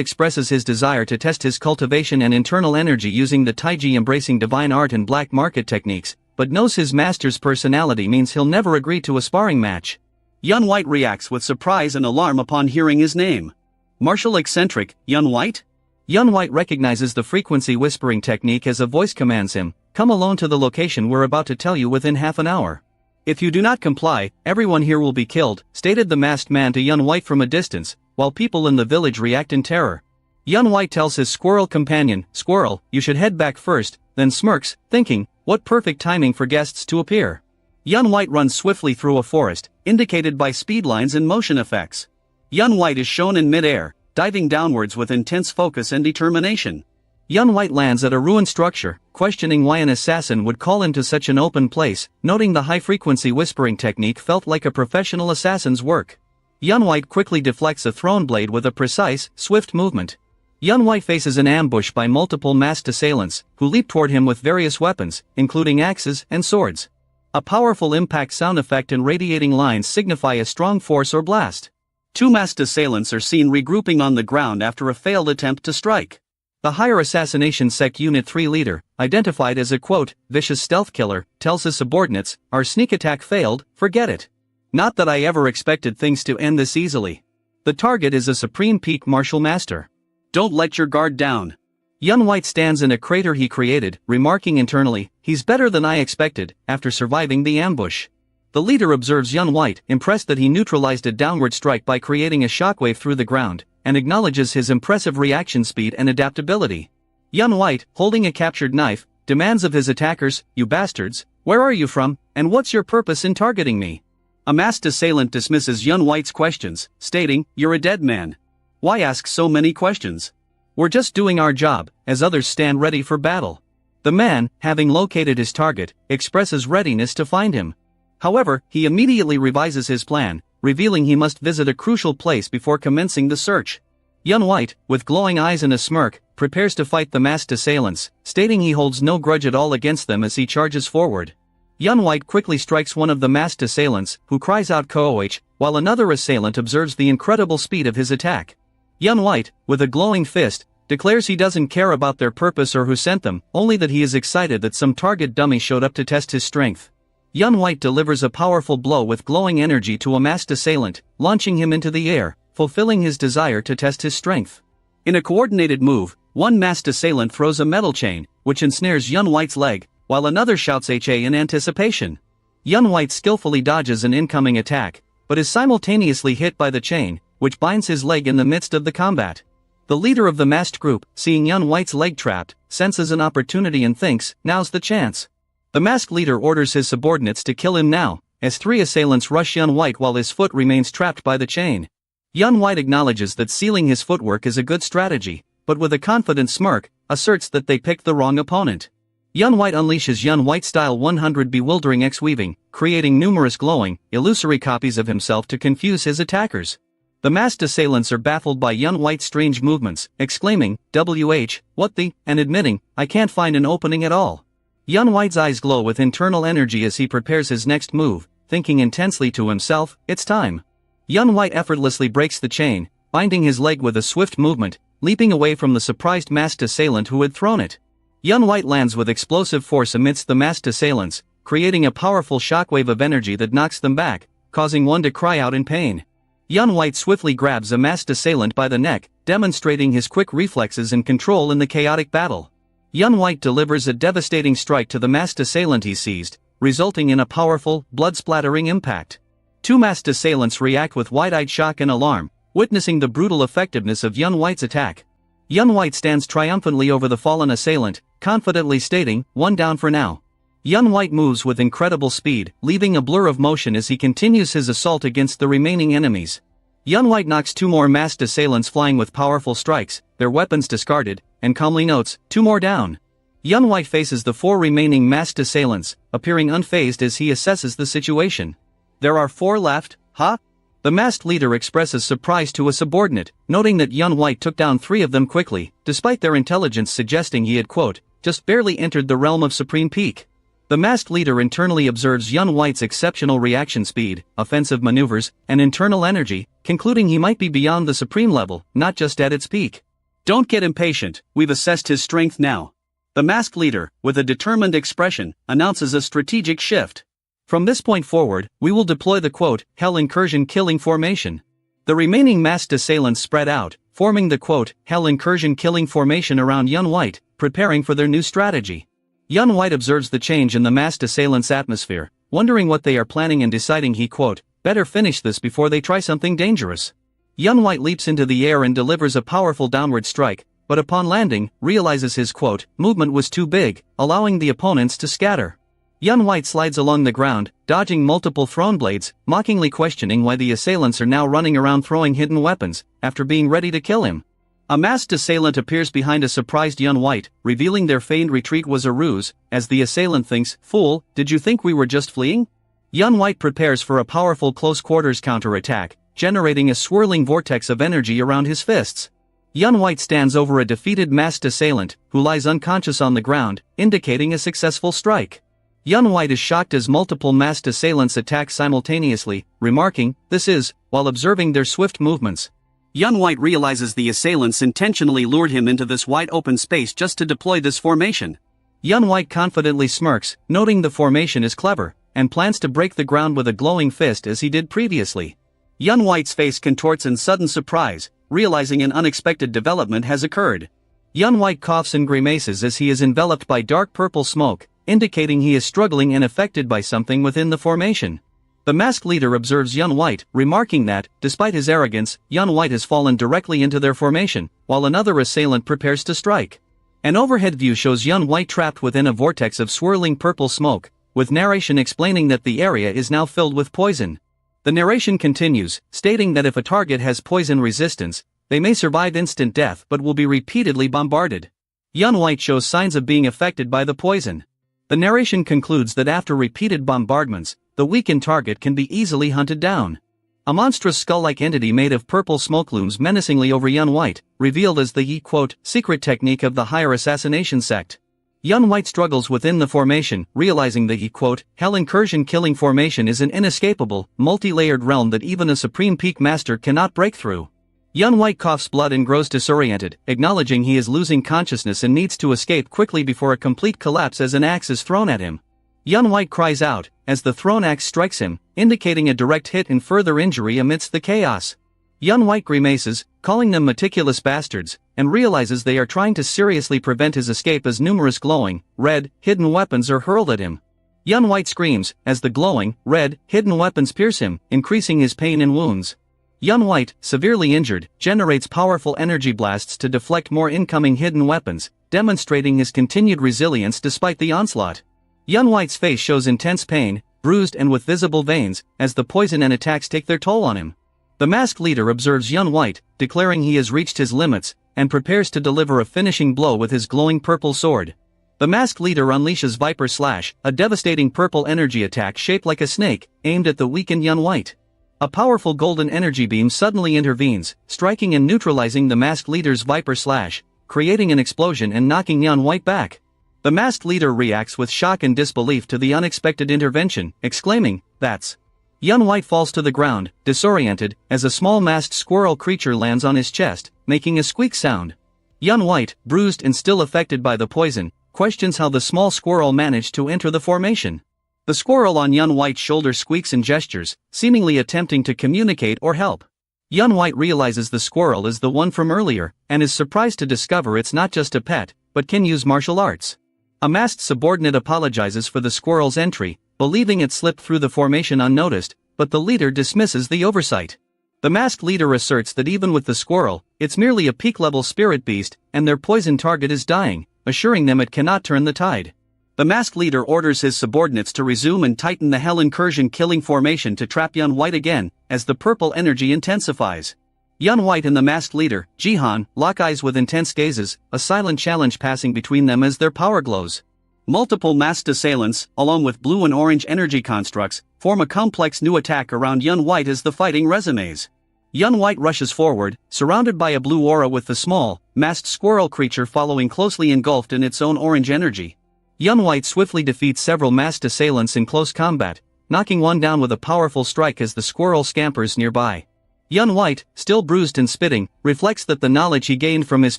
expresses his desire to test his cultivation and internal energy using the Taiji embracing divine art and black market techniques, but knows his master's personality means he'll never agree to a sparring match. Yun White reacts with surprise and alarm upon hearing his name. Martial eccentric, Yun White? Yun White recognizes the frequency whispering technique as a voice commands him, "Come alone to the location we're about to tell you within half an hour. If you do not comply, everyone here will be killed," stated the masked man to Yun White from a distance, while people in the village react in terror. Yun White tells his squirrel companion, "Squirrel, you should head back first," then smirks, thinking, what perfect timing for guests to appear. Yun White runs swiftly through a forest, indicated by speed lines and motion effects. Yun White is shown in mid-air, diving downwards with intense focus and determination. Yun White lands at a ruined structure, questioning why an assassin would call into such an open place, noting the high-frequency whispering technique felt like a professional assassin's work. Yun White quickly deflects a thrown blade with a precise, swift movement. Yun White faces an ambush by multiple masked assailants, who leap toward him with various weapons, including axes and swords. A powerful impact sound effect and radiating lines signify a strong force or blast. Two masked assailants are seen regrouping on the ground after a failed attempt to strike. The Higher Assassination Sect Unit 3 leader, identified as a quote, vicious stealth killer, tells his subordinates, "Our sneak attack failed, forget it. Not that I ever expected things to end this easily. The target is a supreme peak martial master. Don't let your guard down." Yun White stands in a crater he created, remarking internally, "He's better than I expected," after surviving the ambush. The leader observes Yun White, impressed that he neutralized a downward strike by creating a shockwave through the ground, and acknowledges his impressive reaction speed and adaptability. Yun White, holding a captured knife, demands of his attackers, "You bastards, where are you from, and what's your purpose in targeting me?" A masked assailant dismisses Yun White's questions, stating, "You're a dead man. Why ask so many questions? We're just doing our job," as others stand ready for battle. The man, having located his target, expresses readiness to find him. However, he immediately revises his plan, revealing he must visit a crucial place before commencing the search. Yun White, with glowing eyes and a smirk, prepares to fight the masked assailants, stating he holds no grudge at all against them as he charges forward. Yun White quickly strikes one of the masked assailants, who cries out "Koh," while another assailant observes the incredible speed of his attack. Yun White, with a glowing fist, declares he doesn't care about their purpose or who sent them, only that he is excited that some target dummy showed up to test his strength. Yun White delivers a powerful blow with glowing energy to a masked assailant, launching him into the air, fulfilling his desire to test his strength. In a coordinated move, one masked assailant throws a metal chain, which ensnares Yun White's leg, while another shouts "HA" in anticipation. Yun White skillfully dodges an incoming attack, but is simultaneously hit by the chain, which binds his leg in the midst of the combat. The leader of the masked group, seeing Yun White's leg trapped, senses an opportunity and thinks, "Now's the chance." The masked leader orders his subordinates to kill him now, as three assailants rush Yun White while his foot remains trapped by the chain. Yun White acknowledges that sealing his footwork is a good strategy, but with a confident smirk, asserts that they picked the wrong opponent. Yun White unleashes Yun White-style 100 bewildering X-weaving, creating numerous glowing, illusory copies of himself to confuse his attackers. The masked assailants are baffled by Yun White's strange movements, exclaiming, "WH, what the," and admitting, "I can't find an opening at all." Yun White's eyes glow with internal energy as he prepares his next move, thinking intensely to himself, "It's time." Yun White effortlessly breaks the chain, binding his leg with a swift movement, leaping away from the surprised masked assailant who had thrown it. Yun White lands with explosive force amidst the masked assailants, creating a powerful shockwave of energy that knocks them back, causing one to cry out in pain. Yun White swiftly grabs a masked assailant by the neck, demonstrating his quick reflexes and control in the chaotic battle. Yun White delivers a devastating strike to the masked assailant he seized, resulting in a powerful, blood-splattering impact. Two masked assailants react with wide-eyed shock and alarm, witnessing the brutal effectiveness of Yun White's attack. Yun White stands triumphantly over the fallen assailant, confidently stating, "One down for now." Yun White moves with incredible speed, leaving a blur of motion as he continues his assault against the remaining enemies. Yun White knocks two more masked assailants flying with powerful strikes, their weapons discarded, and calmly notes, "Two more down." Yun White faces the four remaining masked assailants, appearing unfazed as he assesses the situation. "There are four left, huh?" The masked leader expresses surprise to a subordinate, noting that Yun White took down three of them quickly, despite their intelligence suggesting he had, quote, "just barely entered the realm of supreme peak." The masked leader internally observes Yun White's exceptional reaction speed, offensive maneuvers, and internal energy, concluding he might be beyond the supreme level, not just at its peak. "Don't get impatient, we've assessed his strength now." The masked leader, with a determined expression, announces a strategic shift. "From this point forward, we will deploy the quote, Hell Incursion Killing Formation." The remaining masked assailants spread out, forming the quote, Hell Incursion Killing Formation around Yun White, preparing for their new strategy. Yun White observes the change in the masked assailants' atmosphere, wondering what they are planning and deciding he quote, "better finish this before they try something dangerous." Yun White leaps into the air and delivers a powerful downward strike, but upon landing, realizes his quote, movement was too big, allowing the opponents to scatter. Yun White slides along the ground, dodging multiple thrown blades, mockingly questioning why the assailants are now running around throwing hidden weapons, after being ready to kill him. A masked assailant appears behind a surprised Yun White, revealing their feigned retreat was a ruse, as the assailant thinks, "Fool, did you think we were just fleeing?" Yun White prepares for a powerful close-quarters counter-attack, generating a swirling vortex of energy around his fists. Yun White stands over a defeated masked assailant, who lies unconscious on the ground, indicating a successful strike. Yun White is shocked as multiple masked assailants attack simultaneously, remarking, "This is," while observing their swift movements. Yun White realizes the assailants intentionally lured him into this wide-open space just to deploy this formation. Yun White confidently smirks, noting the formation is clever, and plans to break the ground with a glowing fist as he did previously. Yun White's face contorts in sudden surprise, realizing an unexpected development has occurred. Yun White coughs and grimaces as he is enveloped by dark purple smoke, indicating he is struggling and affected by something within the formation. The masked leader observes Yun White, remarking that, despite his arrogance, Yun White has fallen directly into their formation, while another assailant prepares to strike. An overhead view shows Yun White trapped within a vortex of swirling purple smoke, with narration explaining that the area is now filled with poison. The narration continues, stating that if a target has poison resistance, they may survive instant death but will be repeatedly bombarded. Yun White shows signs of being affected by the poison. The narration concludes that after repeated bombardments, the weakened target can be easily hunted down. A monstrous skull-like entity made of purple smoke looms menacingly over Yun White, revealed as the secret technique of the higher assassination sect. Yun White struggles within the formation, realizing the hell incursion killing formation is an inescapable, multi-layered realm that even a supreme peak master cannot break through. Yun White coughs blood and grows disoriented, acknowledging he is losing consciousness and needs to escape quickly before a complete collapse as an axe is thrown at him. Yun White cries out, as the thrown axe strikes him, indicating a direct hit and further injury amidst the chaos. Yun White grimaces, calling them meticulous bastards, and realizes they are trying to seriously prevent his escape as numerous glowing, red, hidden weapons are hurled at him. Yun White screams, as the glowing, red, hidden weapons pierce him, increasing his pain and wounds. Yun White, severely injured, generates powerful energy blasts to deflect more incoming hidden weapons, demonstrating his continued resilience despite the onslaught. Yun White's face shows intense pain, bruised and with visible veins, as the poison and attacks take their toll on him. The masked leader observes Yun White, declaring he has reached his limits, and prepares to deliver a finishing blow with his glowing purple sword. The masked leader unleashes Viper Slash, a devastating purple energy attack shaped like a snake, aimed at the weakened Yun White. A powerful golden energy beam suddenly intervenes, striking and neutralizing the masked leader's Viper Slash, creating an explosion and knocking Yun White back. The masked leader reacts with shock and disbelief to the unexpected intervention, exclaiming, "That's..." Yun White falls to the ground, disoriented, as a small masked squirrel creature lands on his chest, making a squeak sound. Yun White, bruised and still affected by the poison, questions how the small squirrel managed to enter the formation. The squirrel on Yun White's shoulder squeaks and gestures, seemingly attempting to communicate or help. Yun White realizes the squirrel is the one from earlier, and is surprised to discover it's not just a pet, but can use martial arts. A masked subordinate apologizes for the squirrel's entry, believing it slipped through the formation unnoticed, but the leader dismisses the oversight. The masked leader asserts that even with the squirrel, it's merely a peak-level spirit beast, and their poison target is dying, assuring them it cannot turn the tide. The masked leader orders his subordinates to resume and tighten the hell incursion killing formation to trap Yun White again, as the purple energy intensifies. Yun White and the masked leader, Jihan, lock eyes with intense gazes, a silent challenge passing between them as their power glows. Multiple masked assailants, along with blue and orange energy constructs, form a complex new attack around Yun White as the fighting resumes. Yun White rushes forward, surrounded by a blue aura with the small, masked squirrel creature following closely engulfed in its own orange energy. Yun White swiftly defeats several masked assailants in close combat, knocking one down with a powerful strike as the squirrel scampers nearby. Yun White, still bruised and spitting, reflects that the knowledge he gained from his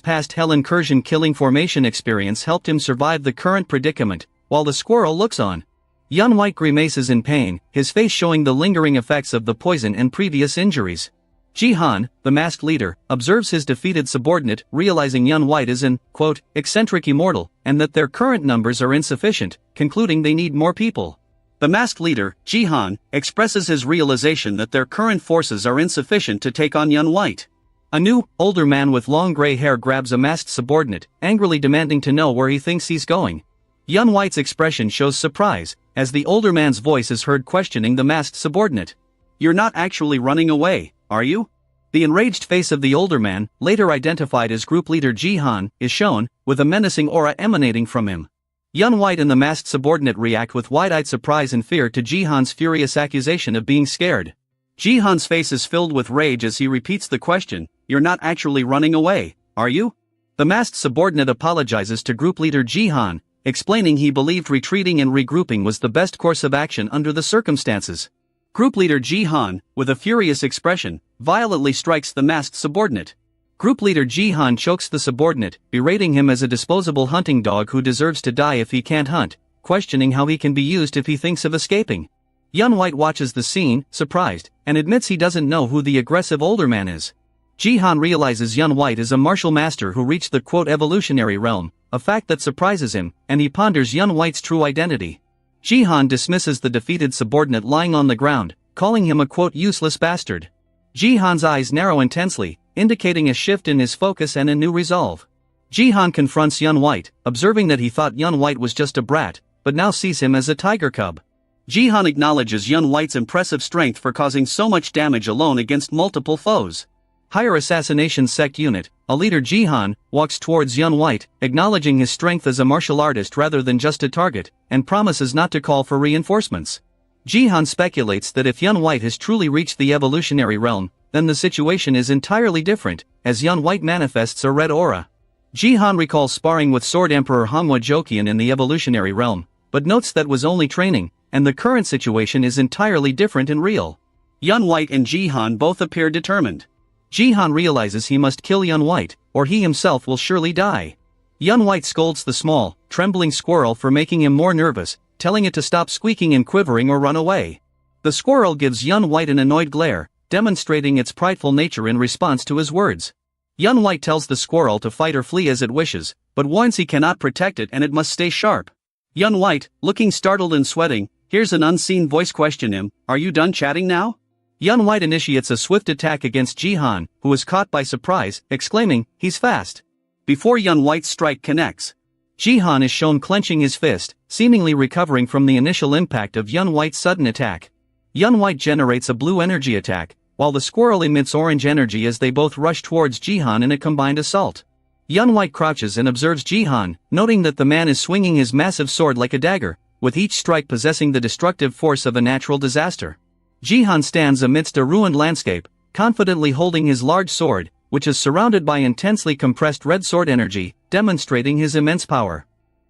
past hell incursion killing formation experience helped him survive the current predicament, while the squirrel looks on. Yun White grimaces in pain, his face showing the lingering effects of the poison and previous injuries. Jihan, the masked leader, observes his defeated subordinate, realizing Yun White is an, eccentric immortal, and that their current numbers are insufficient, concluding they need more people. The masked leader, Jihan, expresses his realization that their current forces are insufficient to take on Yun White. A new, older man with long gray hair grabs a masked subordinate, angrily demanding to know where he thinks he's going. Yun White's expression shows surprise, as the older man's voice is heard questioning the masked subordinate. "You're not actually running away, are you?" The enraged face of the older man, later identified as group leader Jihan, is shown, with a menacing aura emanating from him. Yun White and the masked subordinate react with wide-eyed surprise and fear to Jihan's furious accusation of being scared. Jihan's face is filled with rage as he repeats the question, "You're not actually running away, are you?" The masked subordinate apologizes to group leader Jihan, explaining he believed retreating and regrouping was the best course of action under the circumstances. Group leader Jihan, with a furious expression, violently strikes the masked subordinate. Group leader Jihan chokes the subordinate, berating him as a disposable hunting dog who deserves to die if he can't hunt, questioning how he can be used if he thinks of escaping. Yun White watches the scene, surprised, and admits he doesn't know who the aggressive older man is. Jihan realizes Yun White is a martial master who reached the evolutionary realm, a fact that surprises him, and he ponders Yun White's true identity. Jihan dismisses the defeated subordinate lying on the ground, calling him a useless bastard. Jihan's eyes narrow intensely, indicating a shift in his focus and a new resolve. Jihan confronts Yun White, observing that he thought Yun White was just a brat, but now sees him as a tiger cub. Jihan acknowledges Yun White's impressive strength for causing so much damage alone against multiple foes. Higher Assassination Sect Unit, a leader Jihan, walks towards Yun White, acknowledging his strength as a martial artist rather than just a target, and promises not to call for reinforcements. Jihan speculates that if Yun White has truly reached the evolutionary realm, then the situation is entirely different, as Yun White manifests a red aura. Jihan recalls sparring with Sword Emperor Hanwha Jokian in the evolutionary realm, but notes that was only training, and the current situation is entirely different and real. Yun White and Jihan both appear determined. Jihan realizes he must kill Yun White, or he himself will surely die. Yun White scolds the small, trembling squirrel for making him more nervous, telling it to stop squeaking and quivering or run away. The squirrel gives Yun White an annoyed glare, demonstrating its prideful nature in response to his words. Yun White tells the squirrel to fight or flee as it wishes, but warns he cannot protect it and it must stay sharp. Yun White, looking startled and sweating, hears an unseen voice question him, "Are you done chatting now?" Yun White initiates a swift attack against Jihan, who is caught by surprise, exclaiming, "He's fast." Before Yun White's strike connects, Jihan is shown clenching his fist, seemingly recovering from the initial impact of Yun White's sudden attack. Yun White generates a blue energy attack, while the squirrel emits orange energy as they both rush towards Jihan in a combined assault. Yun White crouches and observes Jihan, noting that the man is swinging his massive sword like a dagger, with each strike possessing the destructive force of a natural disaster. Jihan stands amidst a ruined landscape, confidently holding his large sword, which is surrounded by intensely compressed red sword energy, demonstrating his immense power.